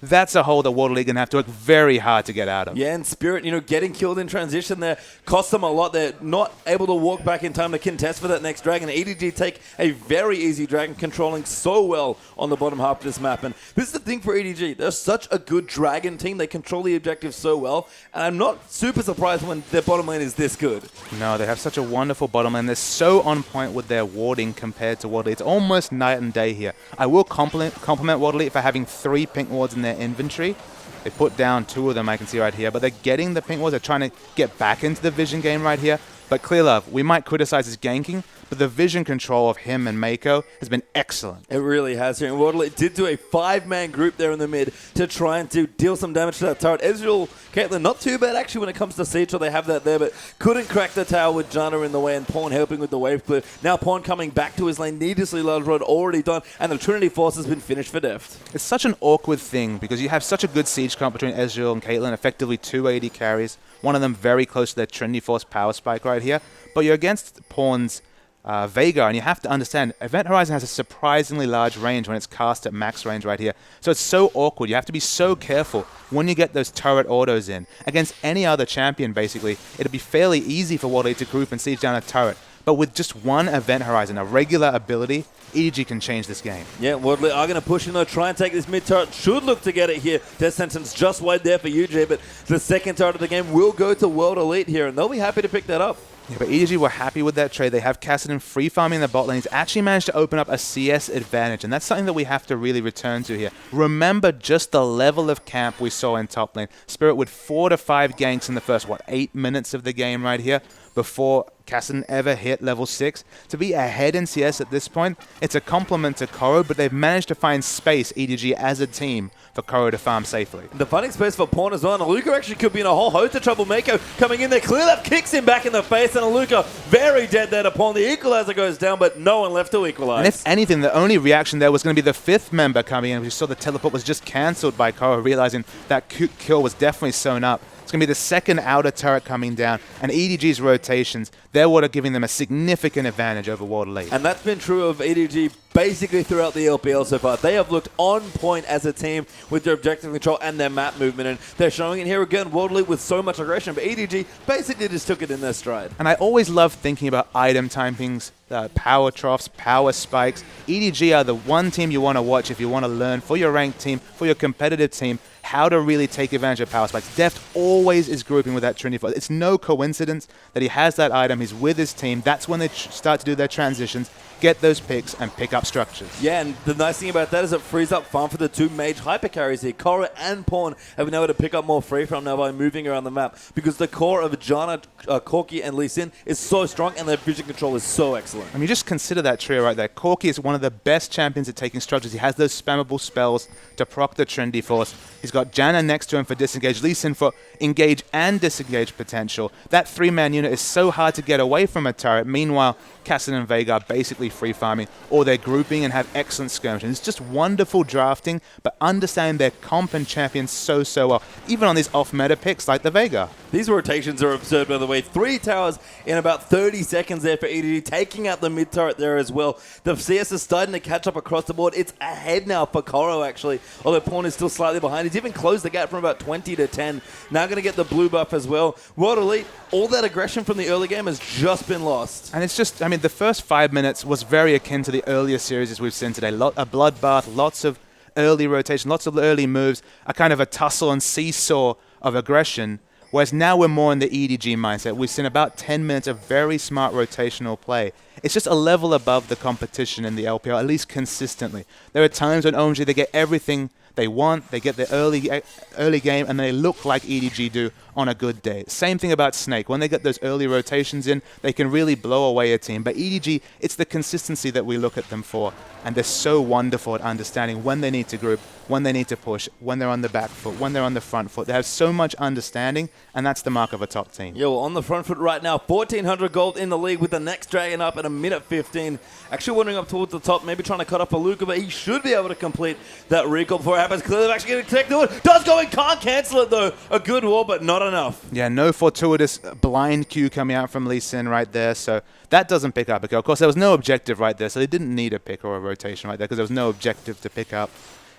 That's a hole that World League going to have to work very hard to get out of. Yeah, and Spirit, getting killed in transition there costs them a lot. They're not able to walk back in time to contest for that next Dragon. EDG take a very easy Dragon, controlling so well on the bottom half of this map. And this is the thing for EDG. They're such a good Dragon team. They control the objective so well. And I'm not super surprised when their bottom lane is this good. No, they have such a wonderful bottom lane. They're so on point with their warding compared to World League. It's almost night and day here. I will compliment World League for having 3 pink wards in their inventory. They put down 2 of them, I can see right here, but they're getting the pink wards. They're trying to get back into the vision game right here. But Clearlove, we might criticize his ganking, but the vision control of him and Mako has been excellent. It really has here. And Waddle did do a 5-man group there in the mid to try and deal some damage to that turret. Ezreal, Caitlyn, not too bad actually when it comes to Siege, so they have that there, but couldn't crack the tower with Janna in the way and Pawn helping with the wave clear. Now Pawn coming back to his lane, needlessly large rod already done, and the Trinity Force has been finished for Deft. It's such an awkward thing because you have such a good Siege comp between Ezreal and Caitlyn, effectively 2 AD carries, one of them very close to their Trinity Force power spike right here, but you're against Pawn's Vega, and you have to understand, Event Horizon has a surprisingly large range when it's cast at max range right here. So it's so awkward. You have to be so careful when you get those turret autos in. Against any other champion, basically, it'd be fairly easy for World League to group and siege down a turret. But with just one Event Horizon, a regular ability, EDG can change this game. Yeah, Worldly are going to push in though, try and take this mid turret. Should look to get it here. Death Sentence just wide there for UJ, but the second turret of the game will go to World Elite here, and they'll be happy to pick that up. Yeah, but EDG were happy with that trade. They have Kassadin free farming in the bot lane. He's actually managed to open up a CS advantage, and that's something that we have to really return to here. Remember just the level of camp we saw in top lane. Spirit with 4 to 5 ganks in the first, 8 minutes of the game right here before Kassadin ever hit level 6. To be ahead in CS at this point, it's a compliment to Koro, but they've managed to find space, EDG, as a team, for Koro to farm safely. The finding space for Pawn as well. And Aluka actually could be in a whole host of trouble. Mako coming in there. Clear left kicks him back in the face, and Aluka very dead there to Pawn. The equalizer goes down, but no one left to equalize. And if anything, the only reaction there was going to be the 5th member coming in. We saw the teleport was just cancelled by Koro, realizing that kill was definitely sewn up. It's going to be the second outer turret coming down, and EDG's rotations, they're what are giving them a significant advantage over World Elite. And that's been true of EDG basically throughout the LPL so far. They have looked on point as a team with their objective control and their map movement, and they're showing it here again, World Elite with so much aggression, but EDG basically just took it in their stride. And I always love thinking about item timings, power troughs, power spikes. EDG are the one team you want to watch if you want to learn for your ranked team, for your competitive team, how to really take advantage of power spikes. Deft always is grouping with that Trinity Force. It's no coincidence that he has that item. He's with his team. That's when they start to do their transitions, get those picks, and pick up structures. Yeah, and the nice thing about that is it frees up farm for the 2 mage hyper carries here. Korra and Pawn have been able to pick up more free from now by moving around the map, because the core of Janna, Corki, and Lee Sin is so strong, and their vision control is so excellent. I mean, just consider that trio right there. Corki is one of the best champions at taking structures. He has those spammable spells to proc the Trinity Force. He's got Janna next to him for disengage, Lee Sin for engage and disengage potential. That 3-man unit is so hard to get away from a turret. Meanwhile, Kassadin and Vega are basically free farming, or they're grouping and have excellent skirmishing. It's just wonderful drafting, but understanding their comp and champions so well, even on these off-meta picks like the Vega. These rotations are absurd, by the way. 3 towers in about 30 seconds there for EDG, taking out the mid turret there as well. The CS is starting to catch up across the board. It's ahead now for Koro, actually, although Pawn is still slightly behind. He's even closed the gap from about 20 to 10. Now going to get the blue buff as well. World Elite, all that aggression from the early game has just been lost. And it's just, I mean, the first 5 minutes was very akin to the earlier series we've seen today. A bloodbath, lots of early rotation, lots of early moves, a kind of a tussle and seesaw of aggression. Whereas now we're more in the EDG mindset. We've seen about 10 minutes of very smart rotational play. It's just a level above the competition in the LPL, at least consistently. There are times when OMG, they get everything they want, they get the early game, and they look like EDG do on a good day. Same thing about Snake. When they get those early rotations in, they can really blow away a team. But EDG, it's the consistency that we look at them for, and they're so wonderful at understanding when they need to group, when they need to push, when they're on the back foot, when they're on the front foot. They have so much understanding, and that's the mark of a top team. Yeah, well, on the front foot right now, 1,400 gold in the league with the next Dragon up at a minute 15. Actually wandering up towards the top, maybe trying to cut off a Luca, but he should be able to complete that recall before it happens. Clearly actually getting connected. Does go in, can't cancel it though. A good wall, but not enough. Yeah, no fortuitous blind Q coming out from Lee Sin right there, so that doesn't pick up a kill. Of course, there was no objective right there, so they didn't need a pick or a rotation right there because there was no objective to pick up.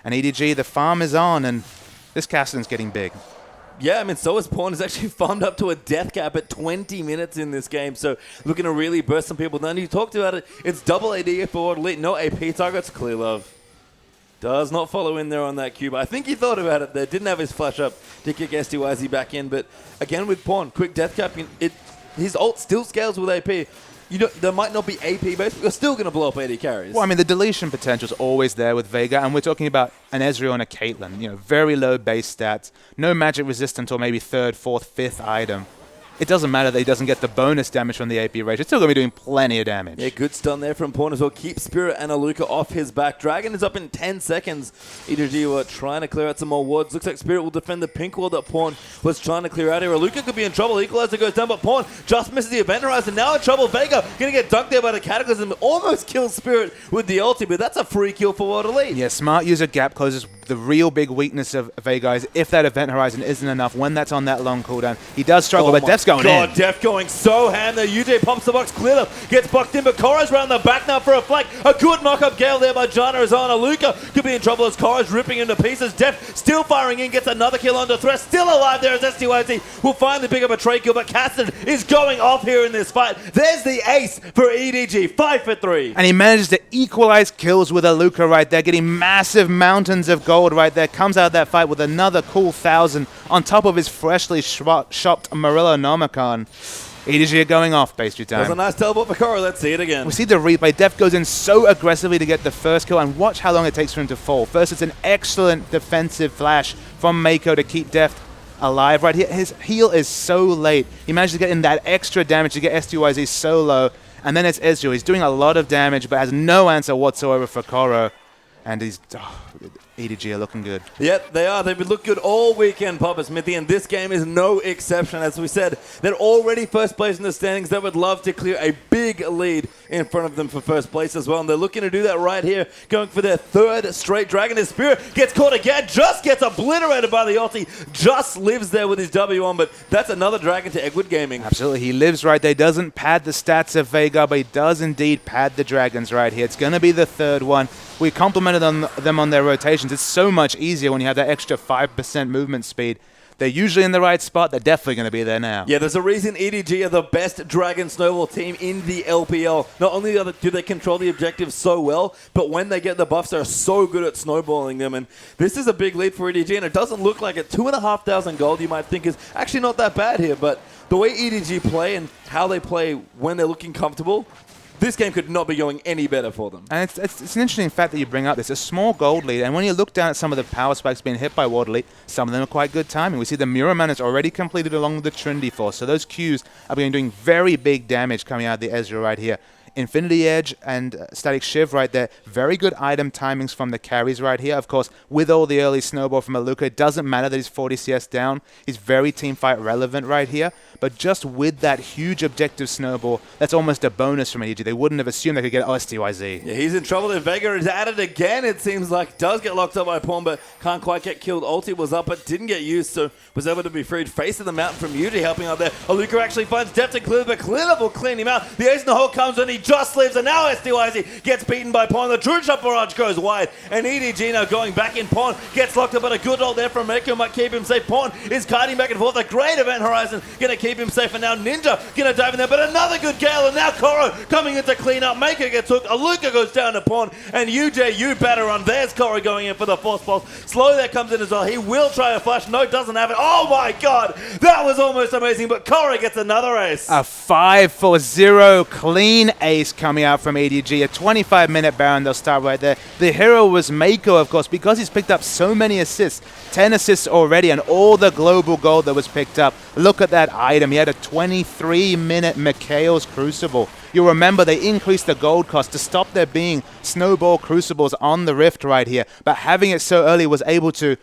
And EDG, the farm is on, and this Castellan's getting big. Yeah, I mean, so is Pawn. Is actually farmed up to a death cap at 20 minutes in this game, so looking to really burst some people down. You talked about it. It's double AD forward, no AP targets. Clear love does not follow in there on that cube. I think he thought about it there. Didn't have his flash up to kick STYZ back in, but again with Pawn, quick death cap. His ult still scales with AP. There might not be AP base, but you're still going to blow up AD carries. Well, I mean, the deletion potential is always there with Vega, and we're talking about an Ezreal and a Caitlyn. Very low base stats, no magic resistance or maybe third, fourth, fifth item. It doesn't matter that he doesn't get the bonus damage from the AP rage. It's still going to be doing plenty of damage. Yeah, good stun there from Pawn as well. Keep Spirit and Aluka off his back. Dragon is up in 10 seconds. EDG were trying to clear out some more wards. Looks like Spirit will defend the pink ward that Pawn was trying to clear out here. Aluka could be in trouble. Equalizer goes down, but Pawn just misses the event horizon. Now in trouble. Vega going to get dunked there by the Cataclysm. Almost kills Spirit with the ulti, but that's a free kill for World Elite. Yeah, smart user gap closes. The real big weakness of Vega is if that event horizon isn't enough, when that's on that long cooldown, he does struggle, but Def's going in. Def going so ham there. UJ pops the box, clear up, gets bucked in, but Korra's round the back now for a flank. A good knock-up gale there by Jana is on. Aluka could be in trouble as Korra's ripping into pieces. Def still firing in, gets another kill under threat. Still alive there as STYZ will finally pick up a trade kill, but Caston is going off here in this fight. There's the ace for EDG, 5 for 3. And he manages to equalize kills with Aluka right there, getting massive mountains of gold right there. Comes out of that fight with another cool 1,000 on top of his freshly shopped Morello Nomicon. EDG are going off, base time. That was a nice teleport for Korra. Let's see it again. We see the replay. Def goes in so aggressively to get the first kill, and watch how long it takes for him to fall. First, it's an excellent defensive flash from Mako to keep Def alive right here. His heal is so late. He managed to get in that extra damage to get STYZ so low, and then it's Ezreal. He's doing a lot of damage, but has no answer whatsoever for Korra. And he's... EDG are looking good. Yep, they are. They've been looking good all weekend, Papa Smithy, and this game is no exception. As we said, they're already first place in the standings. They would love to clear a big lead in front of them for first place as well, and they're looking to do that right here, going for their third straight Dragon. His Spirit gets caught again, just gets obliterated by the ulti, just lives there with his W on, but that's another Dragon to Eggwood Gaming. Absolutely, he lives right there. Doesn't pad the stats of Vega, but he does indeed pad the Dragons right here. It's going to be the third one. We complimented them on their rotations. It's so much easier when you have that extra 5% movement speed. They're usually in the right spot. They're definitely going to be there now. Yeah, there's a reason EDG are the best Dragon Snowball team in the LPL. Not only do they control the objectives so well, but when they get the buffs, they're so good at snowballing them. And this is a big lead for EDG, and it doesn't look like it. 2,500 gold you might think is actually not that bad here, but the way EDG play and how they play when they're looking comfortable, this game could not be going any better for them. And it's an interesting fact that you bring up. It's a small gold lead, and when you look down at some of the power spikes being hit by World Elite, some of them are quite good timing. We see the Mirror Man is already completed along with the Trinity Force, so those Qs are doing very big damage coming out of the Ezreal right here. Infinity Edge and Static Shiv right there. Very good item timings from the carries right here. Of course, with all the early snowball from Aluka, it doesn't matter that he's 40 CS down. He's very teamfight relevant right here. But just with that huge objective snowball, that's almost a bonus from EDG. They wouldn't have assumed they could get STYZ. Yeah, he's in trouble there. Vega is at it again, it seems like. Does get locked up by Pawn, but can't quite get killed. Ulti was up, but didn't get used, so was able to be freed. Face of the mountain from Yuji helping out there. Aluka actually finds Def to clear, but Clear will clean him out. The ace in the hole comes, and he just lives, and now SDYZ gets beaten by Pawn. The True Shot barrage goes wide, and EDG now going back in. Pawn gets locked up, but a good ult there from Mako might keep him safe. Pawn is kiting back and forth. A great event horizon gonna keep him safe, and now Ninja gonna dive in there, but another good gale, and now Koro coming in to clean up. Mako gets hooked. Aluka goes down to Pawn, and UJ, you better run. There's Koro going in for the force pulse. Slow there comes in as well. He will try a flash. No, doesn't have it. Oh my god, that was almost amazing, but Koro gets another ace. A 5-4-0 clean ace coming out from EDG. A 25-minute Baron, they'll start right there. The hero was Mako, of course, because he's picked up so many assists. 10 assists already, and all the global gold that was picked up. Look at that item. He had a 23-minute Mikhail's Crucible. You'll remember they increased the gold cost to stop there being snowball crucibles on the Rift right here. But having it so early was able to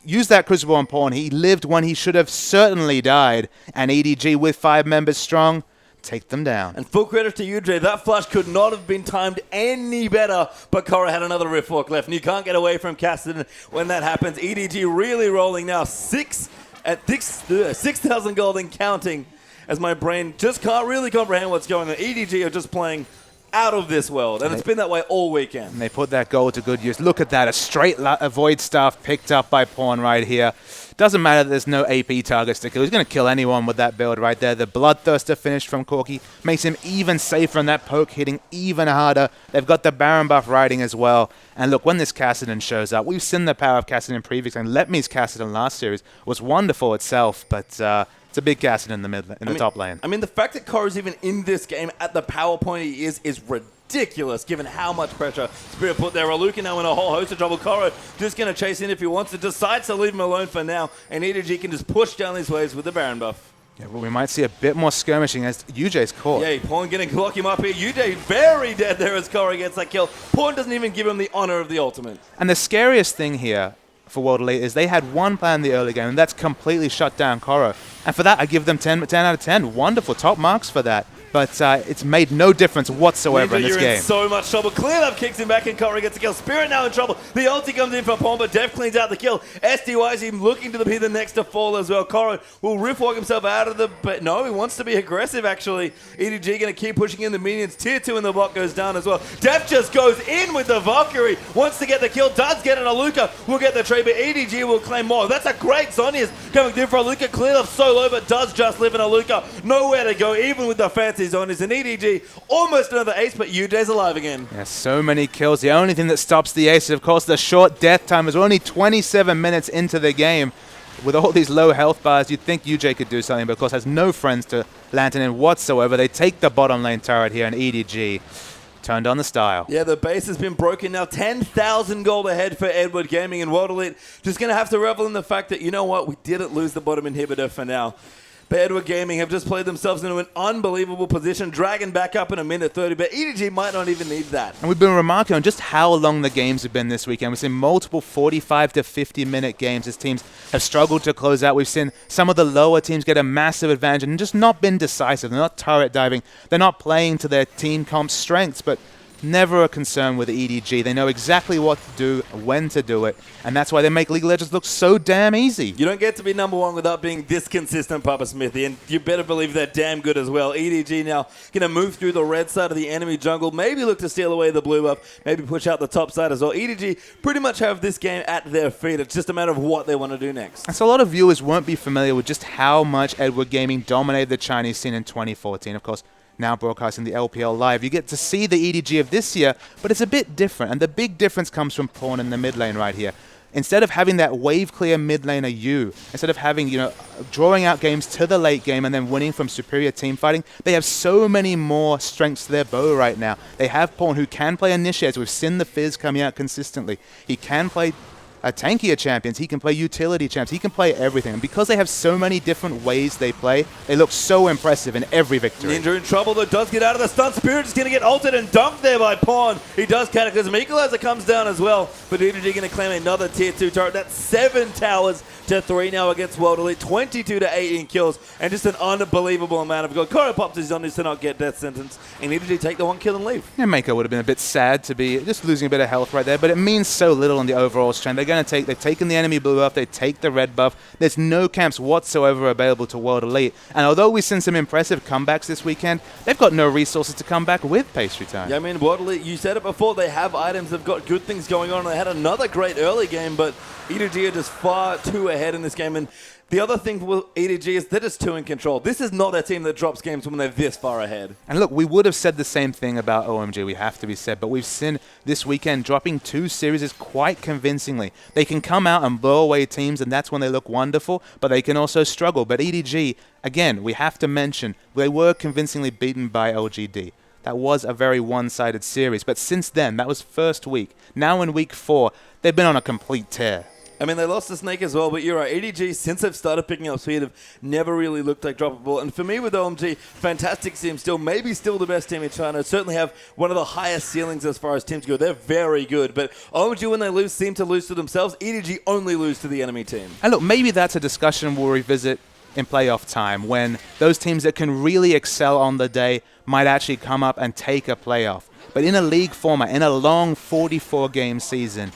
use that Crucible on Pawn. He lived when he should have certainly died. And EDG with 5 members strong, take them down. And full credit to UJ, that flash could not have been timed any better, but Koro had another Rift Walk left, and you can't get away from Cassidy when that happens. EDG really rolling now, 6,000 gold and counting, as my brain just can't really comprehend what's going on. EDG are just playing out of this world, and it's been that way all weekend. And they put that gold to good use. Look at that, a straight Void Staff picked up by Pawn right here. Doesn't matter that there's no AP targets to kill. He's going to kill anyone with that build right there. The Bloodthirster finish from Corki makes him even safer, and that poke hitting even harder. They've got the Baron buff riding as well. And look, when this Kassadin shows up, we've seen the power of Kassadin previously, and Letme's Kassadin last series was wonderful itself, but it's a big Kassadin in the top lane. I mean, the fact that Koro's even in this game at the power point he is ridiculous, given how much pressure Spirit put there. Aluka now in a whole host of trouble. Koro just going to chase in if he wants to, decides to leave him alone for now, and EDG can just push down these waves with the Baron buff. Yeah, well, we might see a bit more skirmishing as UJ's caught. Yeah, Pawn going to lock him up here. UJ very dead there as Koro gets that kill. Pawn doesn't even give him the honor of the ultimate. And the scariest thing here for World Elite is they had one plan in the early game, and that's completely shut down Koro. And for that, I give them 10 out of 10. Wonderful, top marks for that. But it's made no difference whatsoever in this game. You're in so much trouble. Cleanup kicks him back, and Koro gets a kill. Spirit now in trouble. The ulti comes in for Pawn, but Dev cleans out the kill. SDYZ looking to be the next to fall as well. Koro will rift walk himself out of the... But no, he wants to be aggressive, actually. EDG going to keep pushing in the minions. Tier 2 in the bot goes down as well. Dev just goes in with the Valkyrie. Wants to get the kill. Does get it. Aluka will get the trade, but EDG will claim more. That's a great Zhonya's coming through for Aluka. Cleared up so low, but does just live in Aluka. Nowhere to go, even with the fancy Zhonya's. And EDG almost another ace, but UJ's alive again. Yeah, so many kills. The only thing that stops the ace is, of course, the short death time. We're only 27 minutes into the game. With all these low health bars, you'd think UJ could do something, but of course has no friends to Lantern in whatsoever. They take the bottom lane turret here, and EDG turned on the style. Yeah, the base has been broken now. 10,000 gold ahead for Edward Gaming, and World Elite just going to have to revel in the fact that, you know what, we didn't lose the bottom inhibitor for now. But Edward Gaming have just played themselves into an unbelievable position. Dragon back up in a minute 30, but EDG might not even need that. And we've been remarking on just how long the games have been this weekend. We've seen multiple 45 to 50-minute games as teams have struggled to close out. We've seen some of the lower teams get a massive advantage and just not been decisive. They're not turret diving. They're not playing to their team comp's strengths, but never a concern with EDG. They know exactly what to do, when to do it, and that's why they make League of Legends look so damn easy. You don't get to be number one without being this consistent, Papa Smithy, and you better believe they're damn good as well. EDG now going to move through the red side of the enemy jungle, maybe look to steal away the blue buff, maybe push out the top side as well. EDG pretty much have this game at their feet. It's just a matter of what they want to do next. And so a lot of viewers won't be familiar with just how much Edward Gaming dominated the Chinese scene in 2014. Of course, now broadcasting the LPL Live. You get to see the EDG of this year, but it's a bit different, and the big difference comes from Pawn in the mid lane right here. Instead of having that wave clear mid laner you, instead of having, drawing out games to the late game and then winning from superior team fighting, they have so many more strengths to their bow right now. They have Pawn who can play initiators. We've seen the Fizz coming out consistently. He can play tankier champions, he can play utility champs, he can play everything. And because they have so many different ways they play, they look so impressive in every victory. Ninja in trouble, though, does get out of the stun. Spirit is going to get ulted and dunked there by Pawn. He does cataclysm. Equalizer comes down as well, but EDG going to claim another tier 2 turret. That's 7 towers to 3 now against World Elite, 22 to 18 kills, and just an unbelievable amount of gold. Koro pops his on this to not get death sentence, and EDG take the 1 kill and leave. Yeah, Mako would have been a bit sad to be just losing a bit of health right there, but it means so little in the overall strength. They're going to take, they've taken the enemy blue buff, they take the red buff. There's no camps whatsoever available to World Elite. And although we've seen some impressive comebacks this weekend, they've got no resources to come back with Pastry Time. Yeah, I mean, World Elite, you said it before, they have items, they've got good things going on. They had another great early game, but EDG are just far too ahead in this game. And the other thing for EDG is they're just too in control. This is not a team that drops games when they're this far ahead. And look, we would have said the same thing about OMG, we have to be said, but we've seen this weekend dropping 2 series quite convincingly. They can come out and blow away teams, and that's when they look wonderful, but they can also struggle. But EDG, again, we have to mention, they were convincingly beaten by LGD. That was a very one-sided series, but since then, that was first week. Now in week 4, they've been on a complete tear. I mean, they lost to Snake as well, but you're right. EDG, since they've started picking up speed, have never really looked like droppable. And for me with OMG, fantastic team still, maybe still the best team in China. Certainly have one of the highest ceilings as far as teams go. They're very good. But OMG, when they lose, seem to lose to themselves. EDG only lose to the enemy team. And look, maybe that's a discussion we'll revisit in playoff time, when those teams that can really excel on the day might actually come up and take a playoff. But in a league format, in a long 44-game season,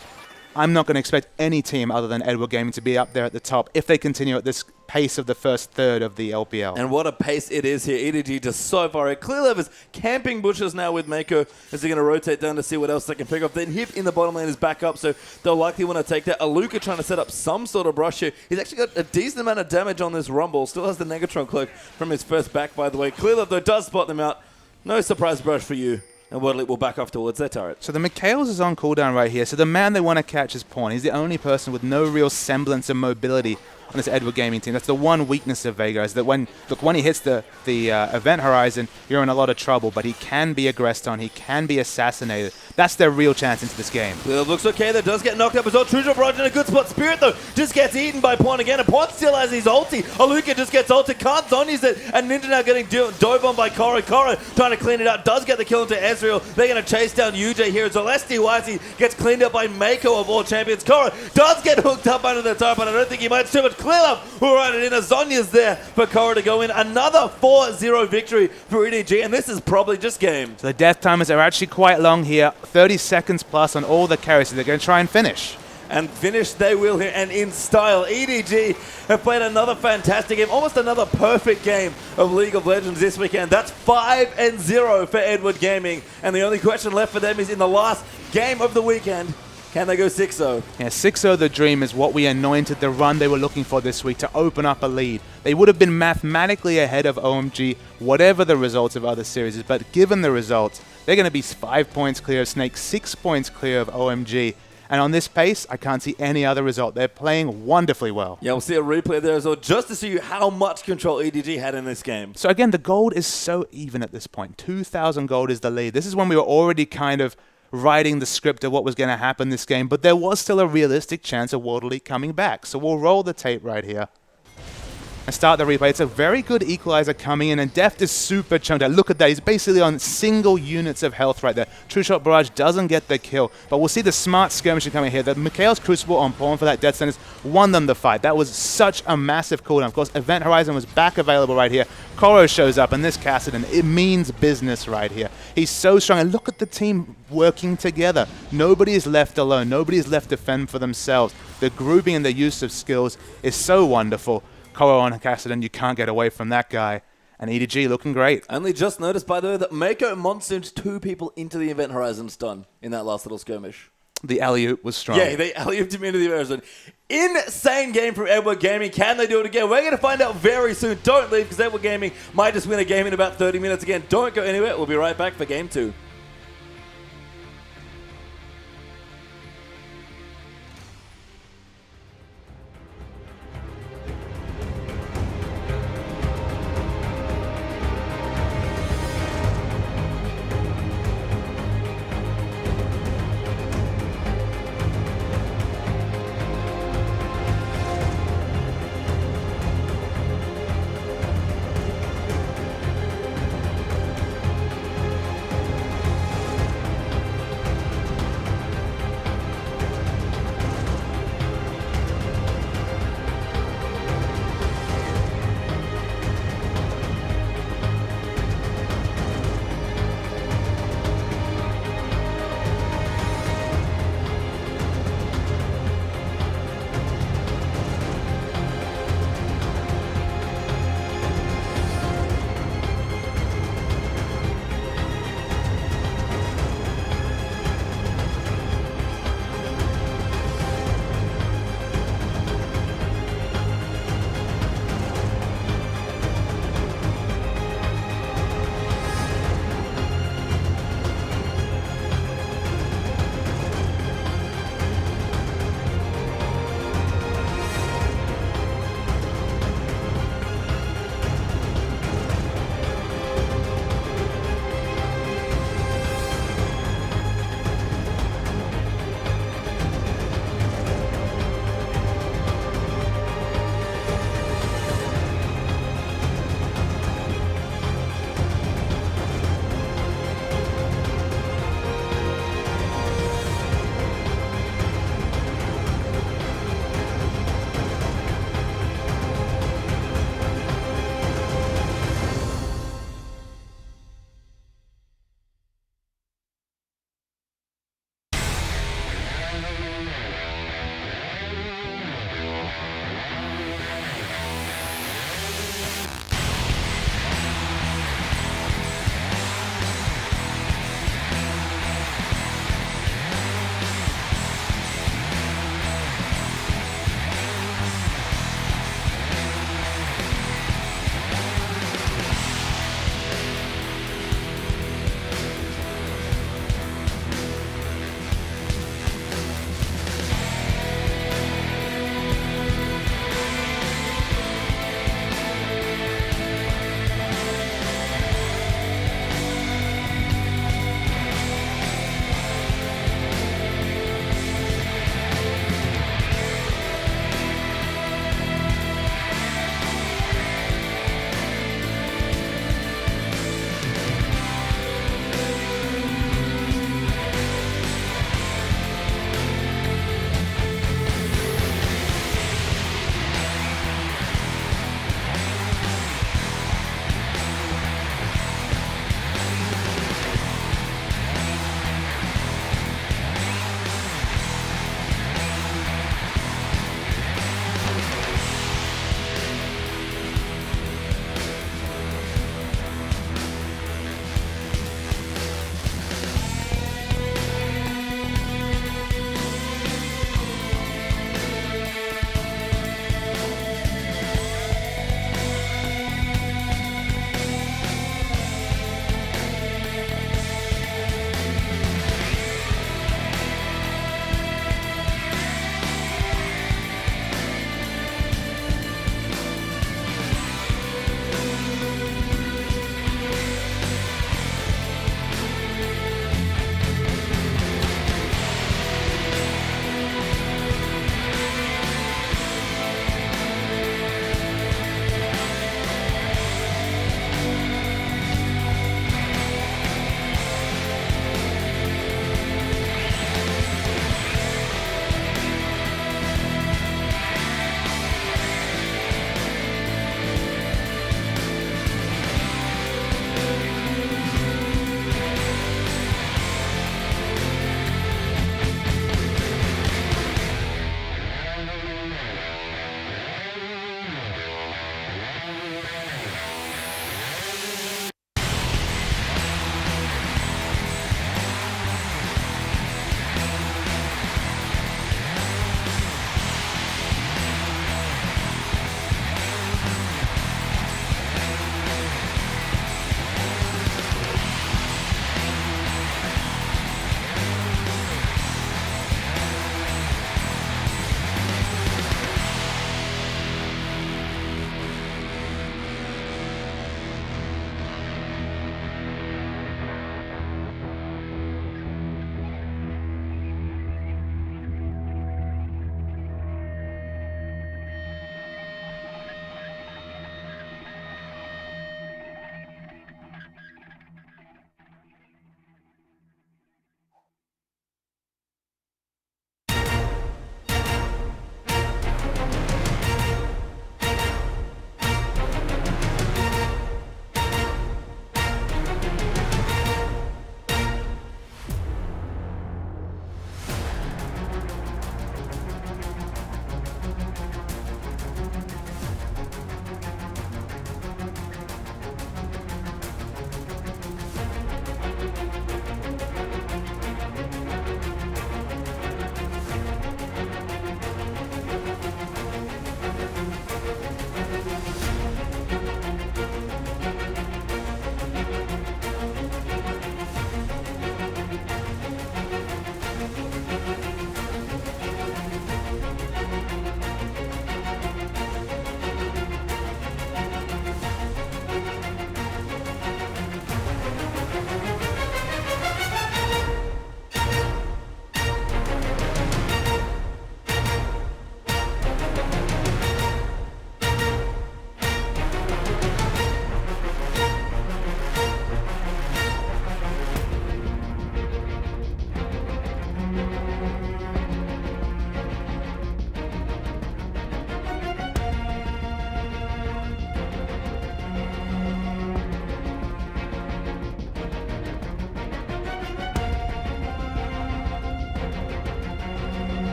I'm not going to expect any team other than Edward Gaming to be up there at the top if they continue at this pace of the first third of the LPL. And what a pace it is here. EDG just so far ahead. Clearlev is camping bushes now with Mako as they're going to rotate down to see what else they can pick up. Then Hip in the bottom lane is back up, so they'll likely want to take that. Aluka trying to set up some sort of brush here. He's actually got a decent amount of damage on this Rumble. Still has the Negatron cloak from his first back, by the way. Clearlev, though, does spot them out. No surprise brush for you. And World Elite will back off towards their turret. So the Mikhails is on cooldown right here. So the man they want to catch is Pawn. He's the only person with no real semblance of mobility on this Edward Gaming team. That's the one weakness of Vega, is that when he hits the event horizon, you're in a lot of trouble. But he can be aggressed on. He can be assassinated. That's their real chance into this game. Well, it looks okay. That does get knocked up as well. True Drop Roger in a good spot. Spirit, though, just gets eaten by Pawn again. And Pawn still has his ulti. Aluka just gets ulted. Can't Zhonya's it. And Ninja now getting dove on by Koro. Koro trying to clean it out. Does get the kill into Ezreal. They're going to chase down UJ here as well. SDYC gets cleaned up by Mako of all champions. Koro does get hooked up under the top, but I don't think he might too much. Clearlove will run it in. Zhonya's there for Koro to go in. Another 4-0 victory for EDG, and this is probably just game. So the death timers are actually quite long here. 30 seconds plus on all the carries. So they're going to try and finish. And finish they will here, and in style. EDG have played another fantastic game, almost another perfect game of League of Legends this weekend. That's 5-0 for Edward Gaming, and the only question left for them is in the last game of the weekend, can they go 6-0? Yeah, 6-0 the dream is what we anointed the run they were looking for this week to open up a lead. They would have been mathematically ahead of OMG, whatever the results of other series is, but given the results, they're going to be 5 points clear of Snake, 6 points clear of OMG. And on this pace, I can't see any other result. They're playing wonderfully well. Yeah, we'll see a replay there as well, just to see you how much control EDG had in this game. So again, the gold is so even at this point. 2,000 gold is the lead. This is when we were already kind of writing the script of what was going to happen this game, but there was still a realistic chance of World Elite coming back. So we'll roll the tape right here and start the replay. It's a very good equalizer coming in, and Deft is super chunked out. Look at that. He's basically on single units of health right there. True Shot Barrage doesn't get the kill, but we'll see the smart skirmishing coming here. The Mikhail's Crucible on Pawn for that death sentence won them the fight. That was such a massive cooldown. Of course, Event Horizon was back available right here. Koro shows up, and this Kassadin, it means business right here. He's so strong, and look at the team working together. Nobody is left alone. Nobody is left to fend for themselves. The grouping and the use of skills is so wonderful. Koro on Kassadin, you can't get away from that guy. And EDG looking great. Only just noticed, by the way, that Mako monsooned 2 people into the Event Horizon stun in that last little skirmish. The alley-oop was strong. Yeah, they alley-ooped him into the Event Horizon. Insane game from Edward Gaming. Can they do it again? We're going to find out very soon. Don't leave, because Edward Gaming might just win a game in about 30 minutes again. Don't go anywhere. We'll be right back for Game 2.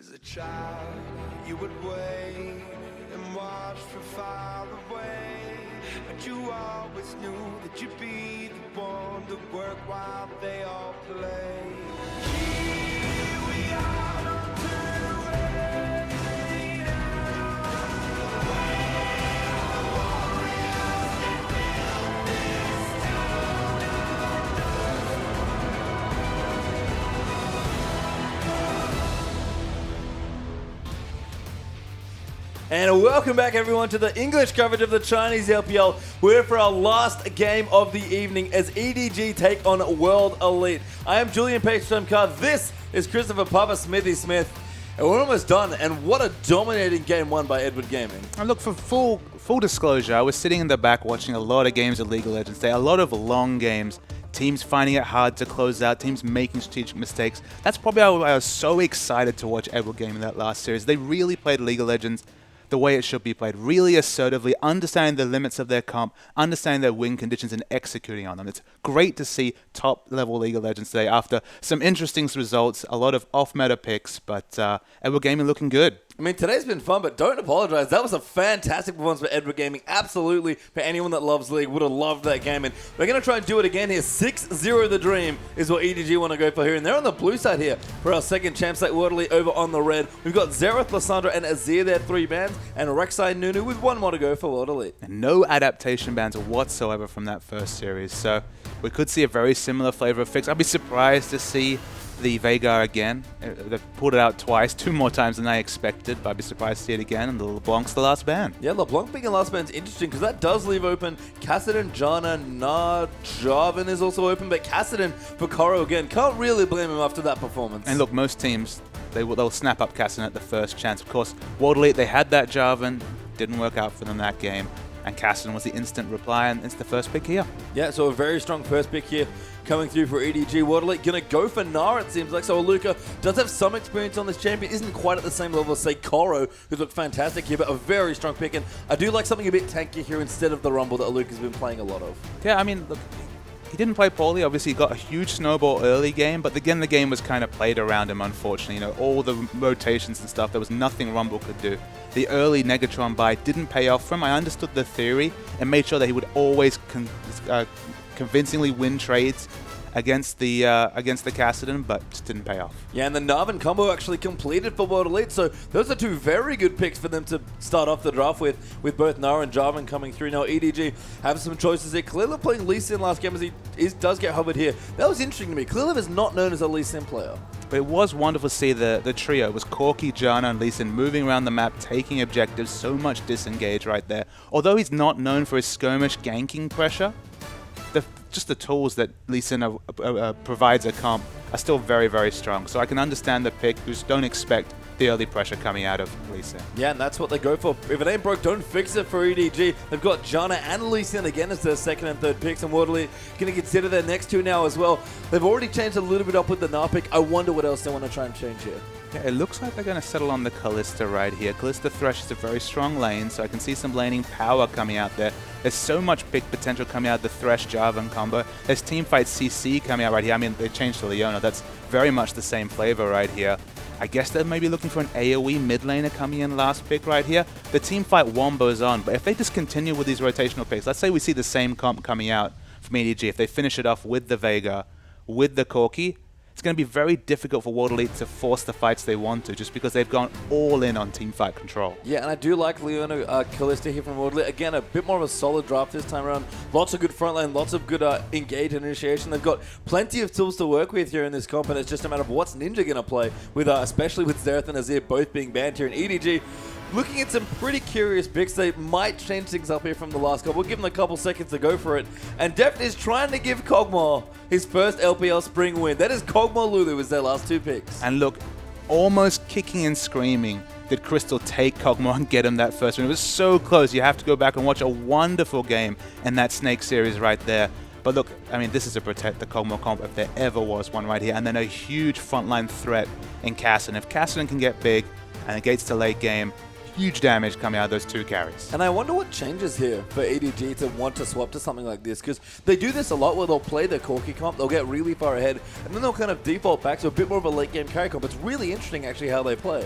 As a child, you would wait and watch from far away, but you always knew that you'd be the one to work while they all play. Here we are, don't turn away now. And welcome back, everyone, to the English coverage of the Chinese LPL. We're for our last game of the evening as EDG take on World Elite. I am Julian Page-Stromkar. This is Christopher Papa Smithy Smith. And we're almost done. And what a dominating game won by Edward Gaming. And look, for full disclosure, I was sitting in the back watching a lot of games of League of Legends today, a lot of long games, teams finding it hard to close out, teams making strategic mistakes. That's probably why I was so excited to watch Edward Gaming that last series. They really played League of Legends the way it should be played, really assertively, understanding the limits of their comp, understanding their win conditions, and executing on them. It's great to see top-level League of Legends today after some interesting results, a lot of off-meta picks, but Edward Gaming looking good. I mean, today's been fun, but don't apologize. That was a fantastic performance for Edward Gaming. Absolutely, for anyone that loves League, would have loved that game. And we're going to try and do it again here. 6-0 the dream is what EDG want to go for here. And they're on the blue side here for our second champs like Waterley over on the red. We've got Xerath, Lysandra, and Azir there, 3 bans. And Rek'Sai Nunu with 1 more to go for World Elite. And no adaptation bans whatsoever from that first series. So we could see a very similar flavor of fix. I'd be surprised to see the Veigar again. They've pulled it out twice, 2 more times than I expected, but I'd be surprised to see it again, and the LeBlanc's the last ban. Yeah, LeBlanc being the last ban is interesting because that does leave open Kassadin, Janna, Nah, Jarvan is also open, but Kassadin for Koro again. Can't really blame him after that performance. And look, most teams, they'll snap up Kassadin at the first chance. Of course, World Elite, they had that Jarvan, didn't work out for them that game, and Kassadin was the instant reply, and it's the first pick here. Yeah, so a very strong first pick here coming through for EDG. World Elite going to go for Nara, it seems like. So Aluka does have some experience on this champion. Isn't quite at the same level as, say, Koro, who's looked fantastic here, but a very strong pick. And I do like something a bit tankier here instead of the Rumble that Aluka's been playing a lot of. Yeah, I mean, look, he didn't play poorly. Obviously, he got a huge snowball early game, but again, the game was kind of played around him, unfortunately. You know, all the rotations and stuff, there was nothing Rumble could do. The early Negatron buy didn't pay off for him. I understood the theory and made sure that he would always convincingly win trades against the Kassadin, but just didn't pay off. Yeah, and the Narvan combo actually completed for World Elite, so those are 2 very good picks for them to start off the draft with both Nara and Jarvan coming through. Now EDG have some choices here. Clearly playing Lee Sin last game as he does get hovered here. That was interesting to me. Clearly is not known as a Lee Sin player. But it was wonderful to see the trio. It was Corki, Janna, and Lee Sin moving around the map, taking objectives, so much disengage right there. Although he's not known for his skirmish ganking pressure, just the tools that Lee Sin provides a comp are still very, very strong. So I can understand the pick. Just don't expect the early pressure coming out of Lee Sin. Yeah, and that's what they go for. If it ain't broke, don't fix it for EDG. They've got Janna and Lee Sin again as their second and third picks, and Waterley going to consider their next 2 now as well. They've already changed a little bit up with the Nar pick. I wonder what else they want to try and change here. Yeah, it looks like they're going to settle on the Kalista right here. Kalista Thresh is a very strong lane, so I can see some laning power coming out there. There's so much big potential coming out of the Thresh Jarvan combo. There's Teamfight CC coming out right here. I mean, they changed to Leona. That's very much the same flavor right here. I guess they're maybe looking for an AoE mid laner coming in last pick right here. The Teamfight Wombo is on, but if they just continue with these rotational picks, let's say we see the same comp coming out from EDG. If they finish it off with the Veigar, with the Corki, it's going to be very difficult for World Elite to force the fights they want to, just because they've gone all in on teamfight control. Yeah, and I do like Leona Kalista here from World Elite. Again, a bit more of a solid draft this time around. Lots of good front lane, lots of good engage and initiation. They've got plenty of tools to work with here in this comp, and it's just a matter of what's Ninja going to play, with especially with Xerath and Azir both being banned here in EDG. Looking at some pretty curious picks. They might change things up here from the last couple. We'll give them a couple seconds to go for it. And Deft is trying to give Kog'Maw his first LPL Spring win. That is Kog'Maw Lulu as their last 2 picks. And look, almost kicking and screaming did Crystal take Kog'Maw and get him that first win. It was so close. You have to go back and watch a wonderful game in that Snake series right there. But look, I mean, this is a protect the Kog'Maw comp if there ever was one right here. And then a huge frontline threat in Kassadin. If Kassadin can get big and it gets to late game, huge damage coming out of those 2 carries. And I wonder what changes here for EDG to want to swap to something like this, because they do this a lot where they'll play their Corki comp, they'll get really far ahead, and then they'll kind of default back to a bit more of a late game carry comp. It's really interesting actually how they play.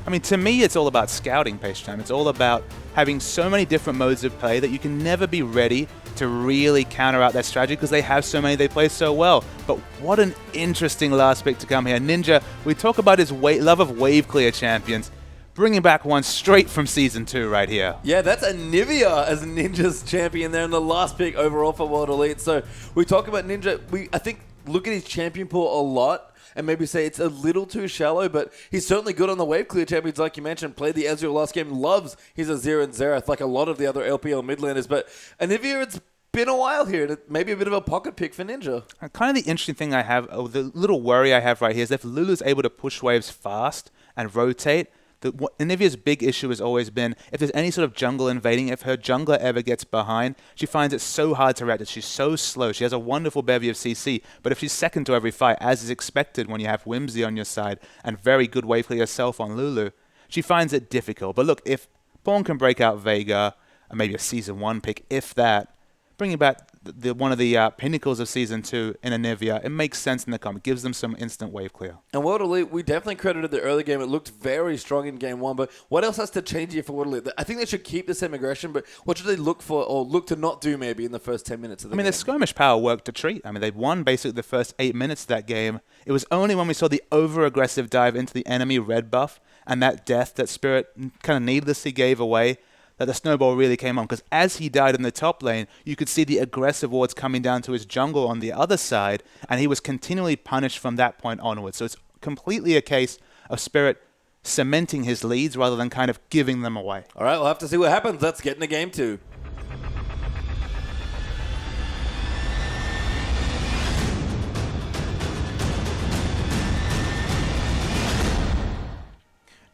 I mean, to me, it's all about scouting, Page Time. It's all about having so many different modes of play that you can never be ready to really counter out that strategy because they have so many, they play so well. But what an interesting last pick to come here. Ninja, we talk about his love of wave clear champions, bringing back one straight from Season 2 right here. Yeah, that's Anivia as Ninja's champion there in the last pick overall for World Elite. So we talk about Ninja, I think, look at his champion pool a lot and maybe say it's a little too shallow, but he's certainly good on the wave clear champions, like you mentioned. Played the Ezreal last game, loves his Azir and Xerath like a lot of the other LPL mid laners. But Anivia, it's been a while here. Maybe a bit of a pocket pick for Ninja. Kind of the interesting thing I have, the little worry I have right here is if Lulu's able to push waves fast and rotate, Anivia's big issue has always been if there's any sort of jungle invading, if her jungler ever gets behind, she finds it so hard to react that she's so slow. She has a wonderful bevy of CC, but if she's second to every fight, as is expected when you have Whimsy on your side and very good wave clear yourself on Lulu, she finds it difficult. But look, if Pawn can break out Veigar, and maybe a Season 1 pick, if that, bringing back one of the pinnacles of Season 2 in Anivia, it makes sense in the comp. It gives them some instant wave clear. And World Elite, we definitely credited the early game. It looked very strong in Game 1, but what else has to change here for World Elite? I think they should keep the same aggression, but what should they look for or look to not do maybe in the first 10 minutes of the game? The skirmish power worked a treat. They won basically the first 8 minutes of that game. It was only when we saw the over-aggressive dive into the enemy red buff and that death that Spirit kind of needlessly gave away that the snowball really came on, because as he died in the top lane, you could see the aggressive wards coming down to his jungle on the other side, and he was continually punished from that point onwards. So it's completely a case of Spirit cementing his leads rather than kind of giving them away. All right, we'll have to see what happens. Let's get into Game 2.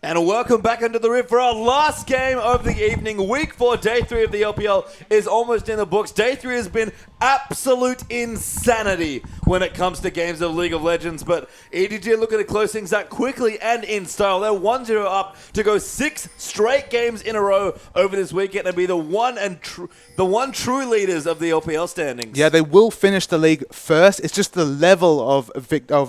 And welcome back into the Rift for our last game of the evening. Week 4, Day 3 of the LPL is almost in the books. Day 3 has been absolute insanity when it comes to games of League of Legends. But EDG looking to close things out quickly and in style. They're 1-0 up to go 6 straight games in a row over this weekend and be the one true leaders of the LPL standings. Yeah, they will finish the league first. It's just the level of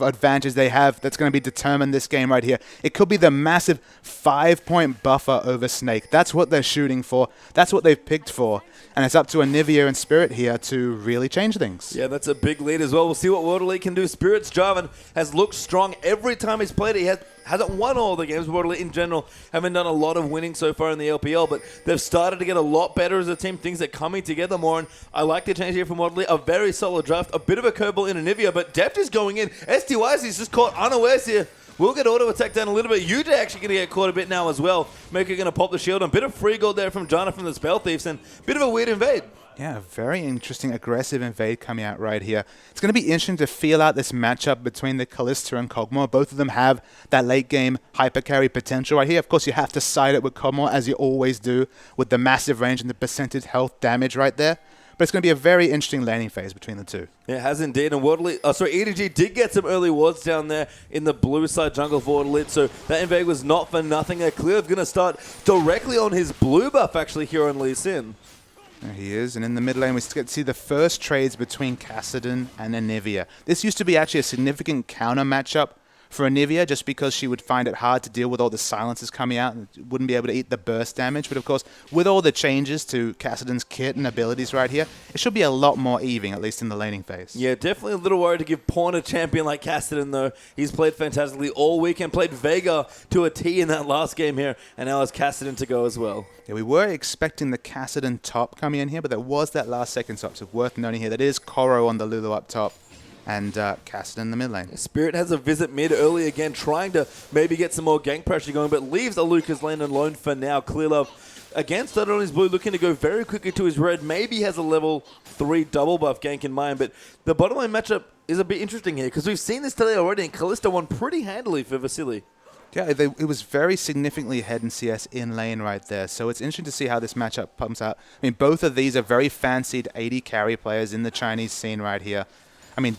advantage they have that's going to be determined this game right here. It could be the massive 5-point buffer over Snake. That's what they're shooting for. That's what they've picked for. And it's up to Anivia and Spirit here to really change things. Yeah, that's a big lead as well. We'll see what World Elite can do. Spirit's Jarvan has looked strong every time he's played it. He hasn't won all the games. World Elite in general haven't done a lot of winning so far in the LPL, but they've started to get a lot better as a team. Things are coming together more, and I like the change here from World Elite. A very solid draft. A bit of a curveball in Anivia, but Deft is going in. STYs is just caught unawares here. We'll get auto attack down a little bit. UJ actually going to get caught a bit now as well. Maker going to pop the shield. A bit of free gold there from Jana from the Spell Thieves, and a bit of a weird invade. Yeah, very interesting, aggressive invade coming out right here. It's going to be interesting to feel out this matchup between the Kalista and Kog'Maw. Both of them have that late game hyper carry potential right here. Of course, you have to side it with Kog'Maw, as you always do, with the massive range and the percentage health damage right there. But it's going to be a very interesting laning phase between the two. It has indeed. And EDG did get some early wards down there in the blue side jungle for World Elite, so that invade was not for nothing. Clear going to start directly on his blue buff actually here on Lee Sin. There he is, and in the mid lane we get to see the first trades between Kassadin and Anivia. This used to be actually a significant counter matchup for Anivia, just because she would find it hard to deal with all the silences coming out and wouldn't be able to eat the burst damage. But of course, with all the changes to Kassadin's kit and abilities right here, it should be a lot more even, at least in the laning phase. Yeah, definitely a little worried to give Pawn a champion like Kassadin, though. He's played fantastically all weekend, played Veigar to a T in that last game here, and now has Kassadin to go as well. Yeah, we were expecting the Kassadin top coming in here, but there was that last second top, so worth noting here. That is Koro on the Lulu up top, and Kassadin in the mid lane. Spirit has a visit mid early again, trying to maybe get some more gank pressure going, but leaves Alucard's lane alone for now. Clear Love, again, started on his blue, looking to go very quickly to his red. Maybe has a level 3 double buff gank in mind, but the bottom lane matchup is a bit interesting here, because we've seen this today already, and Kalista won pretty handily for Vasily. Yeah, it was very significantly ahead in CS in lane right there. So it's interesting to see how this matchup pumps out. Both of these are very fancied 80 carry players in the Chinese scene right here.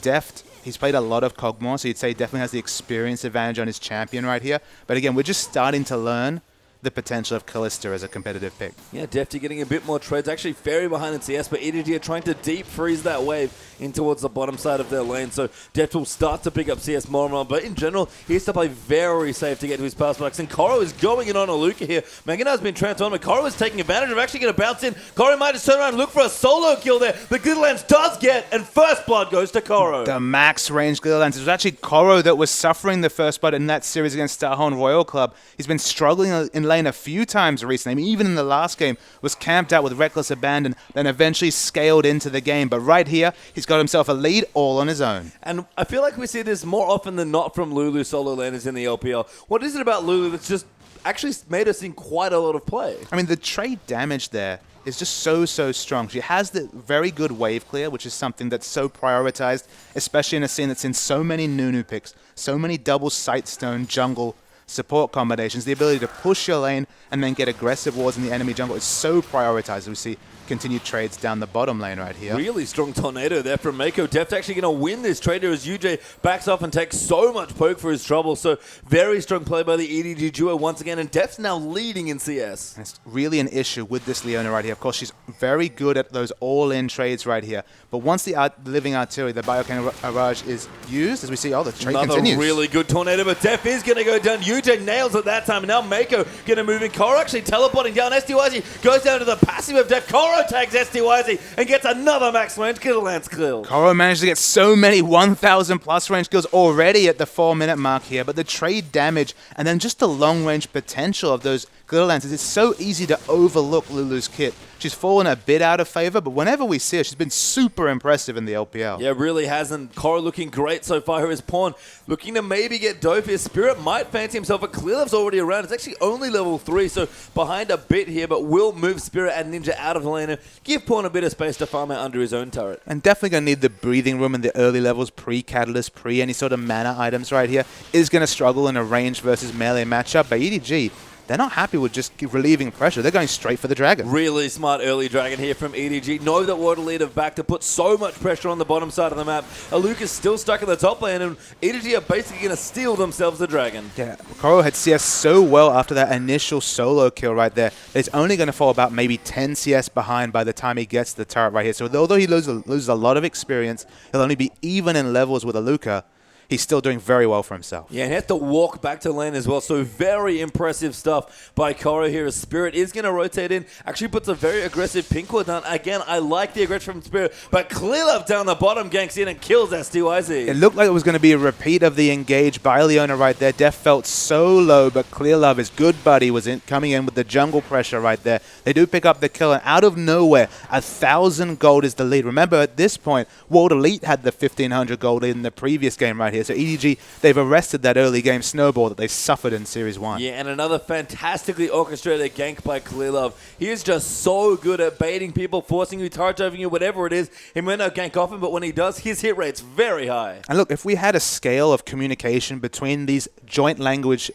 Deft, he's played a lot of Kog'Maw, so you'd say he definitely has the experience advantage on his champion right here. But again, we're just starting to learn the potential of Kalista as a competitive pick. Yeah, Defty getting a bit more trades. Actually, very behind in CS, but EDG are trying to deep freeze that wave in towards the bottom side of their lane. So Deft will start to pick up CS more and more. But in general, he has to play very safe to get to his pass blocks. And Koro is going in on Aluka here. Magana has been transformed, but Koro is taking advantage of actually going to bounce in. Koro might just turn around and look for a solo kill there. The Gliderlands does get, and first blood goes to Koro. The max range Gliderlands. It was actually Koro that was suffering the first blood in that series against Starhorn Royal Club. He's been struggling in lane a few times recently. I mean, even in the last game, was camped out with reckless abandon, then eventually scaled into the game. But right here, he's got himself a lead all on his own. And I feel like we see this more often than not from Lulu solo laners in the LPL. What is it about Lulu that's just actually made us in quite a lot of play? I mean, the trade damage there is just so strong. She has the very good wave clear, which is something that's so prioritized, especially in a scene that's seen so many Nunu picks, so many double Sightstone jungle support combinations. The ability to push your lane and then get aggressive wards in the enemy jungle is so prioritized. We see continued trades down the bottom lane right here. Really strong tornado there from Mako. Deft actually going to win this trade here as UJ backs off and takes so much poke for his trouble. So very strong play by the EDG duo once again. And Deft's now leading in CS. It's really an issue with this Leona right here. Of course, she's very good at those all-in trades right here. But once the living artillery, the Biocan Barrage is used, as we see, the trade continues. Another really good tornado, but Deft is going to go down. UJ nails it that time. And now Mako going to move in. Koro actually teleporting down. SDYZ goes down to the passive of Deft. Koro tags SDYZ and gets another max range Gliderlands kill. Koro managed to get so many 1,000 plus range kills already at the 4-minute mark here, but the trade damage and then just the long range potential of those Gliderlands, it's so easy to overlook Lulu's kit. She's fallen a bit out of favor, but whenever we see her, she's been super impressive in the LPL. Yeah, really hasn't. Koro looking great so far. Here is Pawn looking to maybe get dope here. Spirit might fancy himself, but Clearlove's already around. It's actually only level 3, so behind a bit here, but will move Spirit and Ninja out of the lane and give Pawn a bit of space to farm out under his own turret. And definitely going to need the breathing room in the early levels, pre-Catalyst, any sort of mana items right here. Is going to struggle in a range versus melee matchup, but EDG, they're not happy with just relieving pressure. They're going straight for the Dragon. Really smart early Dragon here from EDG. Know that Water Leader back to put so much pressure on the bottom side of the map. Aluka's still stuck in the top lane, and EDG are basically going to steal themselves the Dragon. Yeah, Koro had CS so well after that initial solo kill right there. It's only going to fall about maybe 10 CS behind by the time he gets to the turret right here. So although he loses a lot of experience, he'll only be even in levels with Aluka. He's still doing very well for himself. Yeah, and he has to walk back to lane as well. So very impressive stuff by Koro here. As Spirit is going to rotate in. Actually puts a very aggressive pink ward down. Again, I like the aggression from Spirit. But Clearlove down the bottom ganks in and kills SDYZ. It looked like it was going to be a repeat of the engage by Leona right there. Def felt so low, but Clearlove, his good buddy, was coming in with the jungle pressure right there. They do pick up the kill, and out of nowhere, 1,000 gold is the lead. Remember, at this point, World Elite had the 1,500 gold in the previous game right here. So EDG, they've arrested that early game snowball that they suffered in Series 1. Yeah, and another fantastically orchestrated gank by Clearlove. He is just so good at baiting people, forcing you, turret driving you, whatever it is. He may not gank often, but when he does, his hit rate's very high. And look, if we had a scale of communication between these joint language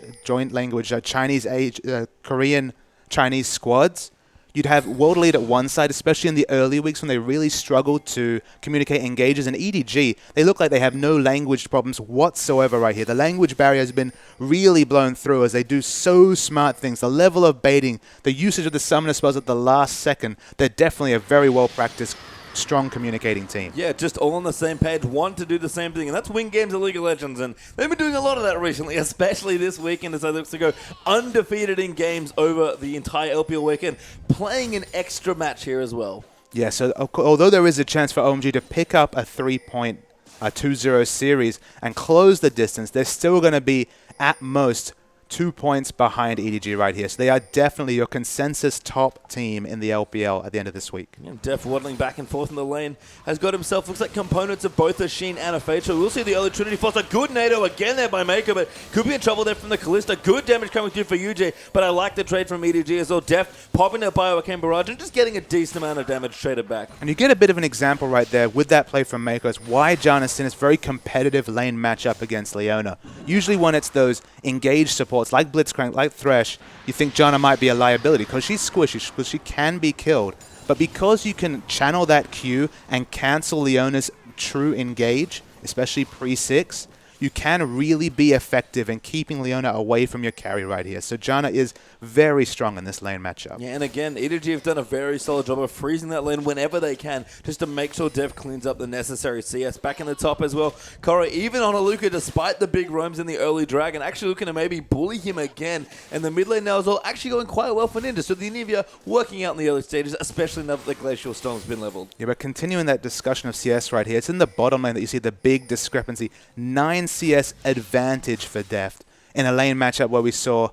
Chinese, Korean, Chinese squads, you'd have World Elite at one side, especially in the early weeks when they really struggled to communicate engages. And EDG, they look like they have no language problems whatsoever right here. The language barrier has been really blown through as they do so smart things. The level of baiting, the usage of the summoner spells at the last second, they're definitely a very well-practiced, strong communicating team. Yeah, just all on the same page, want to do the same thing, and that's win games of League of Legends, and they've been doing a lot of that recently, especially this weekend as they look to go undefeated in games over the entire LPL weekend, playing an extra match here as well. Yeah, so although there is a chance for OMG to pick up a 3-point 2-0 series and close the distance, they're still going to be at most 2 points behind EDG right here. So they are definitely your consensus top team in the LPL at the end of this week. Yeah, Def waddling back and forth in the lane has got himself, looks like components of both a Sheen and a Fade. So we'll see the early Trinity Force. A good NATO again there by Mako, but could be in trouble there from the Callista. Good damage coming through for UJ, but I like the trade from EDG as well. Def popping that Bioarcane Barrage and just getting a decent amount of damage traded back. And you get a bit of an example right there with that play from Mako. It's why Janna Sin is very competitive lane matchup against Leona. Usually when it's those engaged supports like Blitzcrank, like Thresh, you think Janna might be a liability because she's squishy, because she can be killed. But because you can channel that Q and cancel Leona's true engage, especially pre-6, you can really be effective in keeping Leona away from your carry right here. So Janna is very strong in this lane matchup. Yeah, and again, EDG have done a very solid job of freezing that lane whenever they can, just to make sure Dev cleans up the necessary CS. Back in the top as well, Korra, even on Aluka, despite the big roams in the early dragon, actually looking to maybe bully him again. And the mid lane now is all actually going quite well for Ninja. So the Anivia working out in the early stages, especially now that the Glacial Storm's been leveled. Yeah, but continuing that discussion of CS right here, it's in the bottom lane that you see the big discrepancy. 9 CS advantage for Deft in a lane matchup where we saw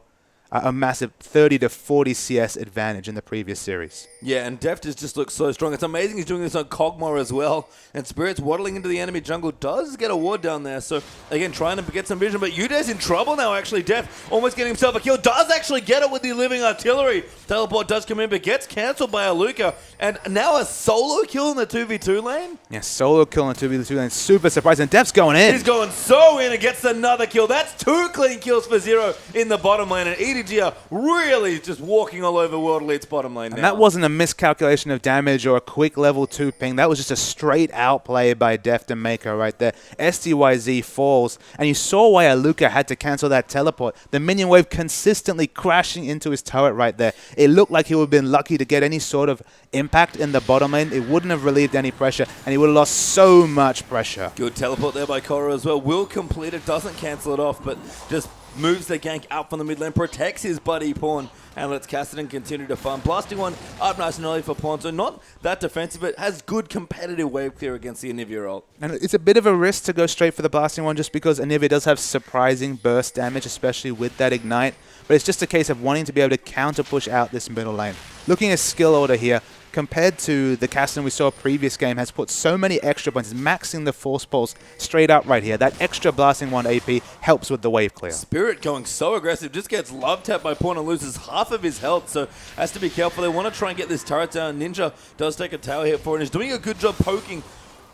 a massive 30 to 40 CS advantage in the previous series. Yeah, and Deft has just looked so strong. It's amazing he's doing this on Kog'Maw as well. And Spirit's waddling into the enemy jungle, does get a ward down there. So, again, trying to get some vision. But Yude's in trouble now, actually. Deft almost getting himself a kill. Does actually get it with the living artillery. Teleport does come in, but gets cancelled by Aluka. And now a solo kill in the 2v2 lane? Yeah, solo kill in the 2v2 lane. Super surprising. Deft's going in. He's going so in and gets another kill. That's 2 clean kills for 0 in the bottom lane. And EDG are really just walking all over World Elite's bottom lane now. And that wasn't a miscalculation of damage or a quick level 2 ping. That was just a straight outplay by Deft and Mako right there. SDYZ falls, and you saw why Aluka had to cancel that teleport. The minion wave consistently crashing into his turret right there. It looked like he would have been lucky to get any sort of impact in the bottom lane. It wouldn't have relieved any pressure, and he would have lost so much pressure. Good teleport there by Korra as well. Will complete it, doesn't cancel it off, but just moves the gank out from the mid lane, protects his buddy Pawn, and lets Kassadin continue to farm. Blasting one up nice and early for Pawn, so not that defensive, but has good competitive wave clear against the Anivia ult. And it's a bit of a risk to go straight for the blasting one just because Anivia does have surprising burst damage, especially with that ignite. But it's just a case of wanting to be able to counter push out this middle lane. Looking at skill order here, compared to the Kassadin we saw previous game, has put so many extra points, maxing the force pulse straight up right here. That extra blasting 1 AP helps with the wave clear. Spirit going so aggressive, just gets love tapped by Pawn and loses half of his health, so has to be careful. They want to try and get this turret down. Ninja does take a tower hit for it and is doing a good job poking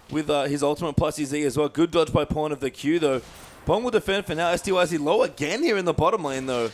with his ultimate plus his E as well. Good dodge by Pawn of the Q though. Pawn will defend for now. SDYZ low again here in the bottom lane though.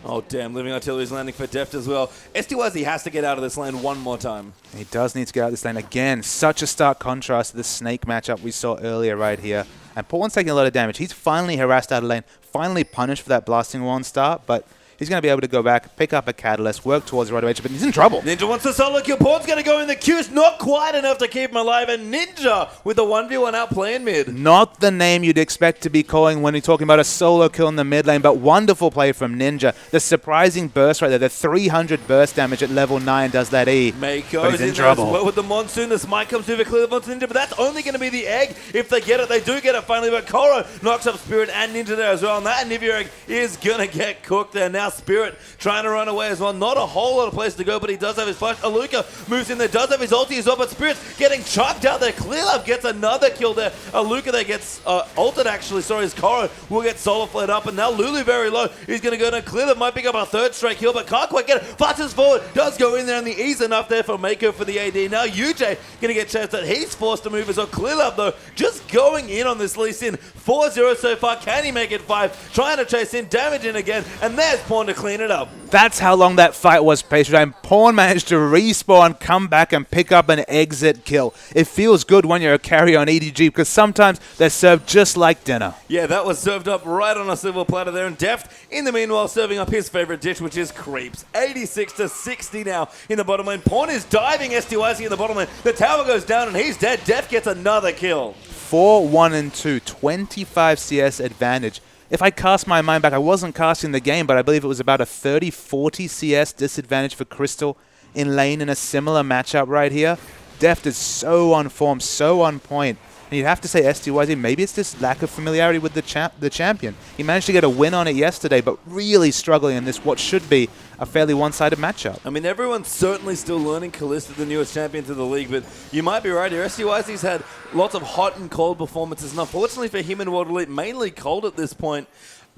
Oh, damn. Living Artillery's landing for Deft as well. SDYZ has to get out of this lane one more time. He does need to get out of this lane again. Such a stark contrast to the Snake matchup we saw earlier right here. And Pawn's taking a lot of damage. He's finally harassed out of lane, finally punished for that blasting one start, but he's going to be able to go back, pick up a Catalyst, work towards the right edge, but he's in trouble. Ninja wants to solo kill. Pawn's going to go in the queues. Not quite enough to keep him alive. And Ninja with the 1v1 outplay in mid. Not the name you'd expect to be calling when you're talking about a solo kill in the mid lane, but wonderful play from Ninja. The surprising burst right there, the 300 burst damage at level 9 does that E. Mako's in trouble. Well with the Monsoon, the smite comes through for clear the Monsoon Ninja, but that's only going to be the egg. If they get it, they do get it finally, but Korra knocks up Spirit and Ninja there as well, and that Anivia egg is going to get cooked there. Now Spirit trying to run away as well. Not a whole lot of place to go, but he does have his flash. Aluka moves in there, does have his ulti as well, but Spirit's getting chucked out there. Clearlove gets another kill there. Aluka there gets ulted actually, sorry, his Korra will get solo flared up, and now Lulu very low. He's going to go to Clearlove, might pick up a 3rd straight kill, but can't quite get it. Flashes forward, does go in there, and the E's enough there for Mako for the AD. Now UJ going to get chance that he's forced to move as well. Clearlove though, just going in on this Lee Sin. 4-0 so far, can he make it 5? Trying to chase in, damage in again, and there's Pawn to clean it up. That's how long that fight was, Patriot. And Pawn managed to respawn, come back, and pick up an exit kill. It feels good when you're a carry on EDG because sometimes they're served just like dinner. Yeah, that was served up right on a silver platter there. And Deft, in the meanwhile, serving up his favorite dish, which is creeps. 86 to 60 now in the bottom lane. Pawn is diving SDYZ in the bottom lane. The tower goes down and he's dead. Deft gets another kill. 4-1-2, 25 CS advantage. If I cast my mind back, I wasn't casting the game, but I believe it was about a 30-40 CS disadvantage for Crystal in lane in a similar matchup right here. Deft is so on form, so on point. And you'd have to say SDYZ, maybe it's this lack of familiarity with the champion. He managed to get a win on it yesterday, but really struggling in this what should be a fairly one-sided matchup. I mean, everyone's certainly still learning Kalista, the newest champion to the league, but you might be right here. SDYZ's had lots of hot and cold performances, and unfortunately for him in World Elite, mainly cold at this point.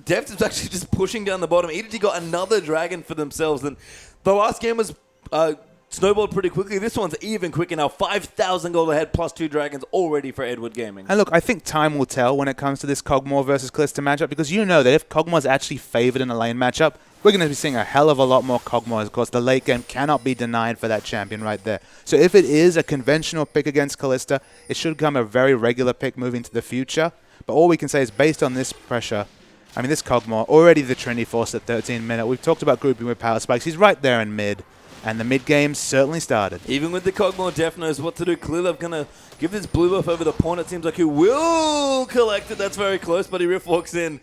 Deft is actually just pushing down the bottom. EDG got another dragon for themselves, and the last game was snowballed pretty quickly. This one's even quicker now. 5,000 gold ahead, plus 2 dragons already for Edward Gaming. And look, I think time will tell when it comes to this Kog'Maw versus Kalista matchup, because you know that if Kog'Maw's actually favored in a lane matchup, we're going to be seeing a hell of a lot more Kog'Maw. Of course, the late game cannot be denied for that champion right there. So if it is a conventional pick against Kalista, it should become a very regular pick moving to the future. But all we can say is based on this pressure, I mean, this Kog'Maw, already the Trinity Force at 13 minute. We've talked about grouping with Power Spikes. He's right there in mid. And the mid game certainly started. Even with the Kog'Maw, Def knows what to do. Clearlove going to give this blue buff over the pawn. It seems like he will collect it. That's very close, but he Rift walks in.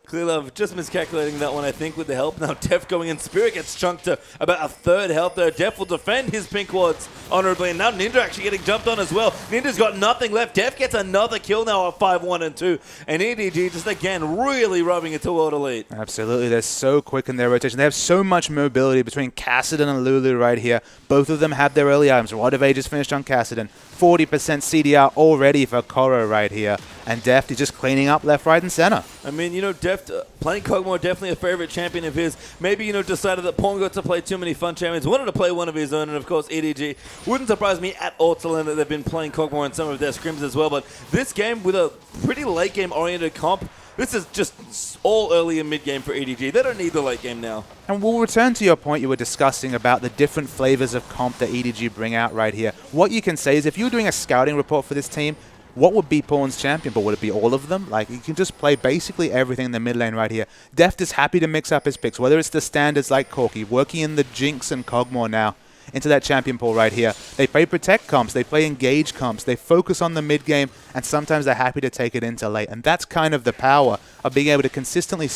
Clearlove just miscalculating that one, I think, with the help. Now Def going in. Spirit gets chunked to about a third health there. Def will defend his pink wards honorably. And now Ninja actually getting jumped on as well. Ninja's got nothing left. Def gets another kill now at 5-1 and 2. And EDG just again really rubbing it to World Elite. Absolutely. They're so quick in their rotation. They have so much mobility between Kassadin and Lulu right here. Both of them have their early items. Rod of Ages finished on Kassadin. 40% CDR already for Koro right here. And Deft is just cleaning up left, right, and center. I mean, you know, Deft, playing Kog'Maw, definitely a favorite champion of his. Maybe, you know, decided that Pawn got to play too many fun champions. Wanted to play one of his own, and of course, EDG. Wouldn't surprise me at all to learn that they've been playing Kog'Maw in some of their scrims as well. But this game, with a pretty late game-oriented comp, this is just all early and mid-game for EDG. They don't need the late game now. And we'll return to your point you were discussing about the different flavors of comp that EDG bring out right here. What you can say is if you were doing a scouting report for this team, what would be Pawn's champion? But would it be all of them? Like, you can just play basically everything in the mid lane right here. Deft is happy to mix up his picks, whether it's the standards like Corki, working in the Jinx and Kog'Maw now into that champion pool right here. They play protect comps, they play engage comps, they focus on the mid game, and sometimes they're happy to take it into late. And that's kind of the power of being able to consistently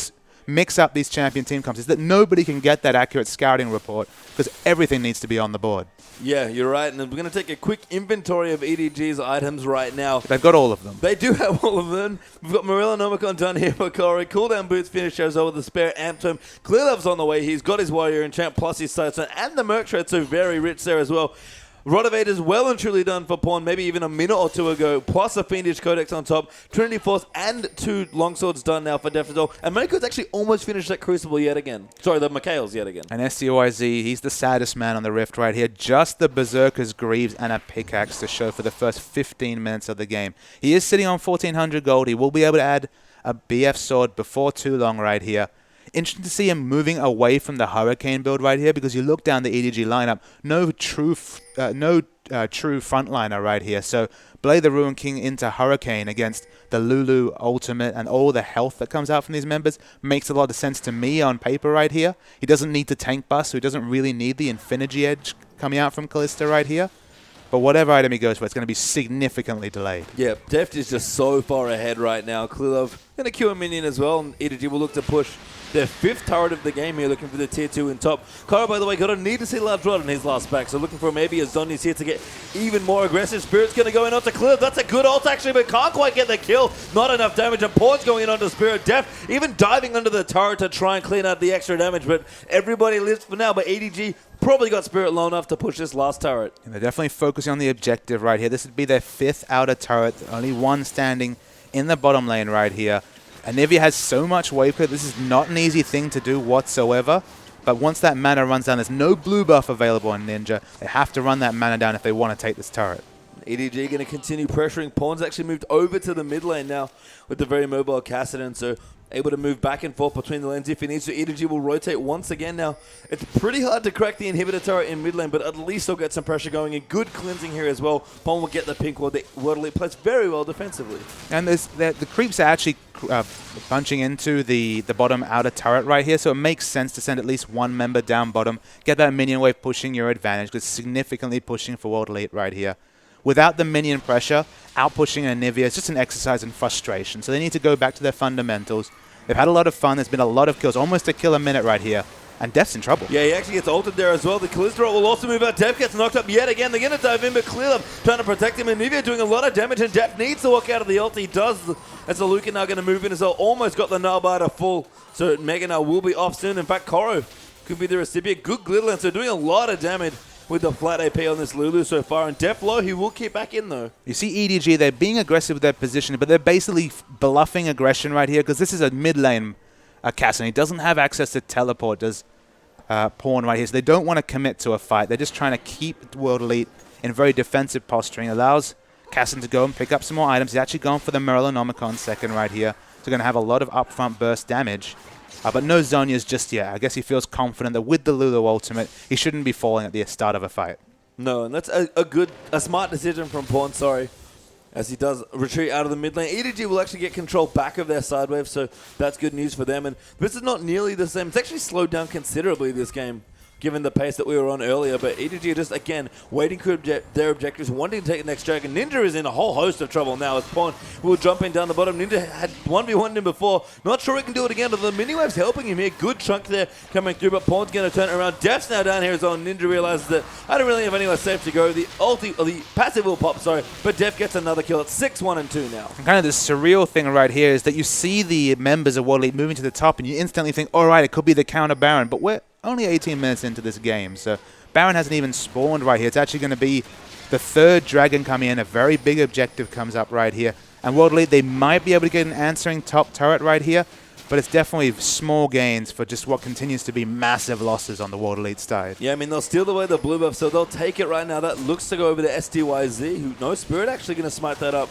mix up these champion team comps, is that nobody can get that accurate scouting report because everything needs to be on the board. Yeah, you're right. And we're going to take a quick inventory of EDG's items right now. They've got all of them. They do have all of them. We've got Morella Nomicon done here for Corey. Cooldown boots finish as well with the spare amp to him. Clearlove's on the way. He's got his Warrior Enchant plus his Sidestone and the Merc Shred, so very rich there as well. Rodovate is well and truly done for Pawn, maybe even a minute or two ago, plus a Fiendish Codex on top, Trinity Force and 2 Longswords done now for Def as well. And Mako's actually almost finished that Crucible yet again. Sorry, the Mikhail's yet again. And SDYZ, he's the saddest man on the Rift right here. Just the Berserker's Greaves and a Pickaxe to show for the first 15 minutes of the game. He is sitting on 1,400 gold. He will be able to add a BF Sword before too long right here. Interesting to see him moving away from the Hurricane build right here, because you look down the EDG lineup, no true frontliner right here. So Blade the Ruin King into Hurricane against the Lulu Ultimate and all the health that comes out from these members makes a lot of sense to me on paper right here. He doesn't need to tank bust, so he doesn't really need the Infinity Edge coming out from Kalista right here. But whatever item he goes for, it's going to be significantly delayed. Yeah, Deft is just so far ahead right now. Clearlove going to queue a minion as well, and EDG will look to push their 5th turret of the game here, looking for the tier 2 in top. Kara, by the way, got a need to see large rod in his last pack, so looking for maybe a Zhonya's here to get even more aggressive. Spirit's going to go in onto Clearlove. That's a good ult actually, but can't quite get the kill. Not enough damage, and Pawn's going in onto Spirit. Def even diving under the turret to try and clean out the extra damage, but everybody lives for now. But EDG probably got Spirit low enough to push this last turret. And they're definitely focusing on the objective right here. This would be their 5th outer turret, only one standing in the bottom lane right here. Anivia has so much wave clear. This is not an easy thing to do whatsoever. But once that mana runs down, there's no blue buff available on Ninja. They have to run that mana down if they want to take this turret. EDG going to continue pressuring. Pawn's actually moved over to the mid lane now with the very mobile Kassadin, so able to move back and forth between the lanes if he needs to. EDG will rotate once again now. It's pretty hard to crack the inhibitor turret in mid lane, but at least they'll get some pressure going and good cleansing here as well. Pawn will get the pink ward. The World Elite plays very well defensively. And the creeps are actually bunching into the bottom outer turret right here, so it makes sense to send at least one member down bottom, get that minion wave pushing your advantage, because significantly pushing for World Elite right here. Without the minion pressure, out-pushing Anivia is just an exercise in frustration. So they need to go back to their fundamentals. They've had a lot of fun. There's been a lot of kills, almost a kill a minute right here. And Def's in trouble. Yeah, he actually gets ulted there as well. The Kalista will also move out. Def gets knocked up yet again. They're going to dive in, but Clearlove trying to protect him. Anivia doing a lot of damage, and Def needs to walk out of the ult. He does, as the Lucan now going to move in as well. Almost got the Narbiter full, so Mega now will be off soon. In fact, Koro could be the recipient. Good Glitterland, so doing a lot of damage with the flat AP on this Lulu so far. And Def low, he will keep back in though. You see EDG, they're being aggressive with their position, but they're basically bluffing aggression right here, because this is a mid lane Kassadin. He doesn't have access to teleport, does Pawn right here, so they don't want to commit to a fight. They're just trying to keep World Elite in very defensive posturing. Allows Kassadin to go and pick up some more items. He's actually going for the Morellonomicon second right here. So going to have a lot of upfront burst damage. But no Zhonya's just yet. I guess he feels confident that with the Lulu ultimate, he shouldn't be falling at the start of a fight. No, and that's a smart decision from Pawn, sorry. as he does retreat out of the mid lane. EDG will actually get control back of their side wave, so that's good news for them. And this is not nearly the same. It's actually slowed down considerably this game, given the pace that we were on earlier. But EDG are just, again, waiting for their objectives, wanting to take the next dragon. Ninja is in a whole host of trouble now as Pawn will jump in down the bottom. Ninja had 1v1'd him before. Not sure he can do it again, but the mini-wave's helping him here. Good chunk there coming through, but Pawn's going to turn it around. Death's now down here as well. Ninja realizes that I don't really have anywhere safe to go. The passive will pop, sorry, but Def gets another kill. It's 6-1 and 2 now. And kind of the surreal thing right here is that you see the members of World Elite moving to the top, and you instantly think, all right, it could be the counter Baron, but we're only 18 minutes into this game, so Baron hasn't even spawned right here. It's actually going to be the third dragon coming in. A very big objective comes up right here. And World Elite, they might be able to get an answering top turret right here, but it's definitely small gains for just what continues to be massive losses on the World Elite side. Yeah, I mean, they'll steal away the blue buff, so they'll take it right now. That looks to go over to SDYZ, who no Spirit actually going to smite that up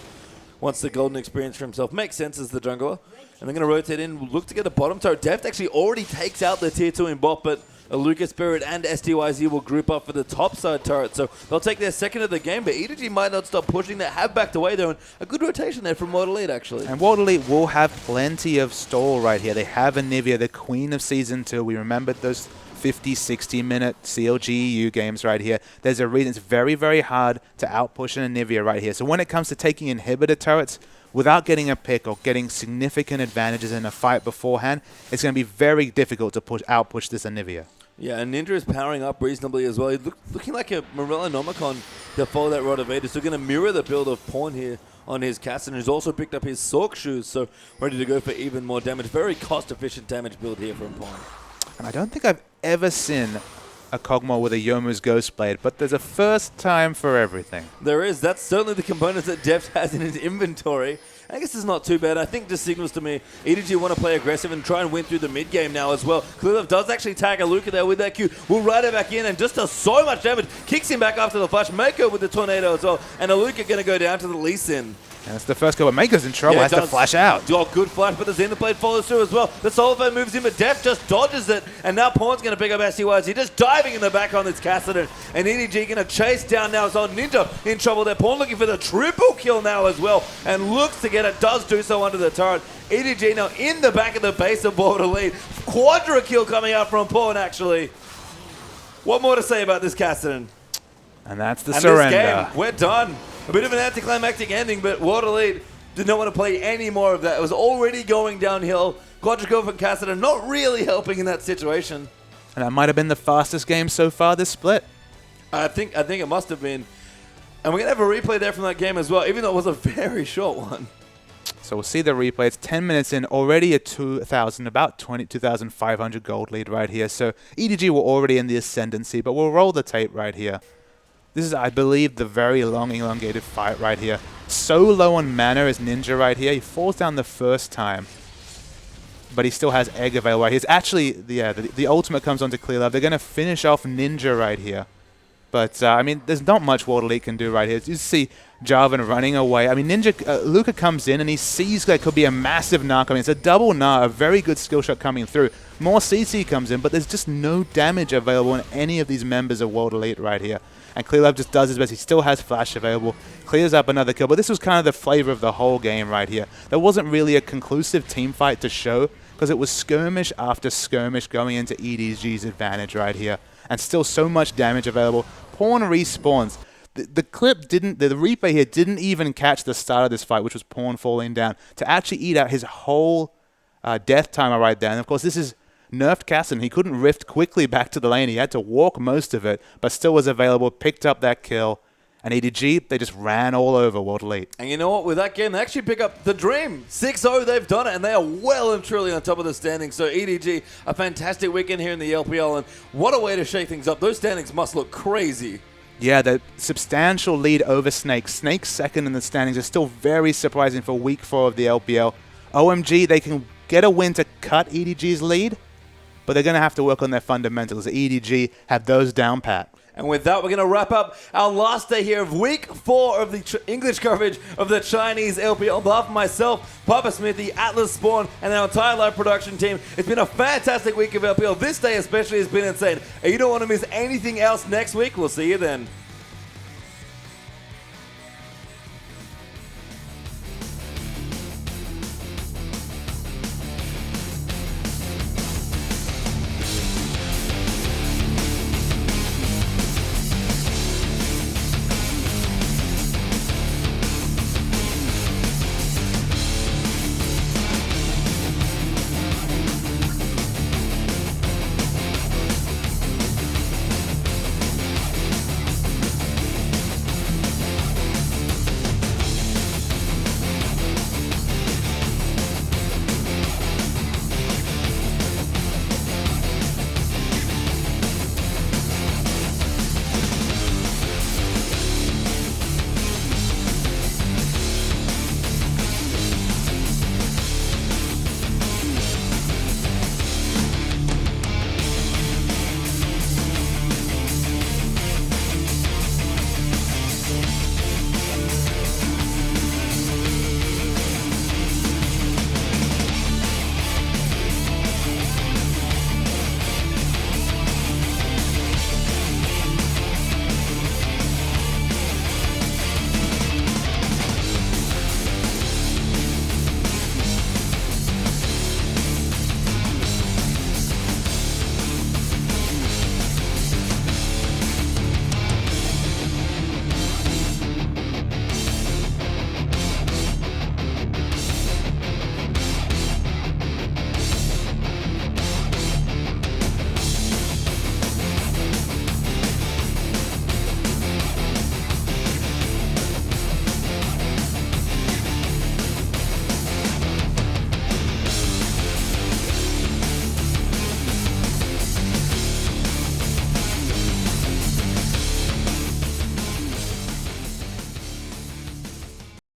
once the golden experience for himself. Makes sense as the jungler. And they're going to rotate in, look to get a bottom turret. Deft actually already takes out the tier 2 in bot, but Lucas Spirit and SDYZ will group up for the top side turret. So they'll take their second of the game, but EDG might not stop pushing. They have backed away there, and a good rotation there from World Elite, actually. And World Elite will have plenty of stall right here. They have Anivia, the queen of Season 2. We remembered those 50, 60-minute CLG EU games right here. There's a reason it's very, very hard to outpush an Anivia right here. So when it comes to taking inhibitor turrets, without getting a pick or getting significant advantages in a fight beforehand, it's going to be very difficult to outpush this Anivia. Yeah, and Ninja is powering up reasonably as well. He's looking like a Morello Nomicon to follow that Rod of Vader. So going to mirror the build of Pawn here on his cast, and he's also picked up his Sork shoes, so ready to go for even more damage. Very cost-efficient damage build here from Pawn. And I don't think I've ever seen a Kog'Maw with a Yomu's Ghost Blade, but there's a first time for everything. There is. That's certainly the components that Deft has in his inventory. I guess it's not too bad. I think this signals to me EDG want to play aggressive and try and win through the mid game now as well. Clearlove does actually tag Aluka there with that Q. Will ride it back in and just does so much damage. Kicks him back after the flash. Mako with the tornado as well. And Aluka going to go down to the Lee Sin. And it's the first go, but Mako's in trouble. Has to flash out. Oh, good flash, but the Xenoblade follows through as well. The Solar Flame moves in, but Def just dodges it. And now Pawn's going to pick up SDYZ. Just diving in the back on this Cassidy. And EDG going to chase down now as well. Ninja in trouble there. Pawn looking for the triple kill now as well. And looks to get it. Does do so under the turret. EDG now in the back of the base of World Elite. Quadra kill coming out from Pawn, actually. What more to say about this Cassidy? And that's the surrender. This game, we're done. A bit of an anticlimactic ending, but World Elite did not want to play any more of that. It was already going downhill. Quadrico and Cassidy not really helping in that situation. And that might have been the fastest game so far this split. I think it must have been. And we're going to have a replay there from that game as well, even though it was a very short one. So we'll see the replay. It's 10 minutes in, already a 2,000, about 22,500 gold lead right here. So EDG were already in the ascendancy, but we'll roll the tape right here. This is, I believe, the very long, elongated fight right here. So low on mana is Ninja right here. He falls down the first time, but he still has Egg available right here. It's actually, the ultimate comes onto Clearlove. They're going to finish off Ninja right here. But, I mean, there's not much World Elite can do right here. You see Jarvan running away. I mean, Luca comes in and he sees there could be a massive Gnar coming in. It's a double Gnar, a very good skill shot coming through. More CC comes in, but there's just no damage available in any of these members of World Elite right here. And Clearlove just does his best. He still has Flash available. Clears up another kill. But this was kind of the flavor of the whole game right here. There wasn't really a conclusive team fight to show because it was skirmish after skirmish going into EDG's advantage right here. And still so much damage available. Pawn respawns. The clip didn't, the replay here didn't even catch the start of this fight, which was Pawn falling down, to actually eat out his whole death timer right there. And of course, this is nerfed Casson. He couldn't rift quickly back to the lane. He had to walk most of it, but still was available, picked up that kill. And EDG, they just ran all over World Elite. And you know what? With that game, they actually pick up the dream. 6-0, they've done it, and they are well and truly on top of the standings. So EDG, a fantastic weekend here in the LPL, and what a way to shake things up. Those standings must look crazy. Yeah, the substantial lead over Snake. Snake's second in the standings is still very surprising for week 4 of the LPL. OMG, they can get a win to cut EDG's lead, but they're going to have to work on their fundamentals. EDG have those down pat. And with that, we're going to wrap up our last day here of week 4 of the English coverage of the Chinese LPL. On behalf of myself, Papa Smith, the Atlas Spawn, and our entire live production team, it's been a fantastic week of LPL. This day especially has been insane. And you don't want to miss anything else next week. We'll see you then.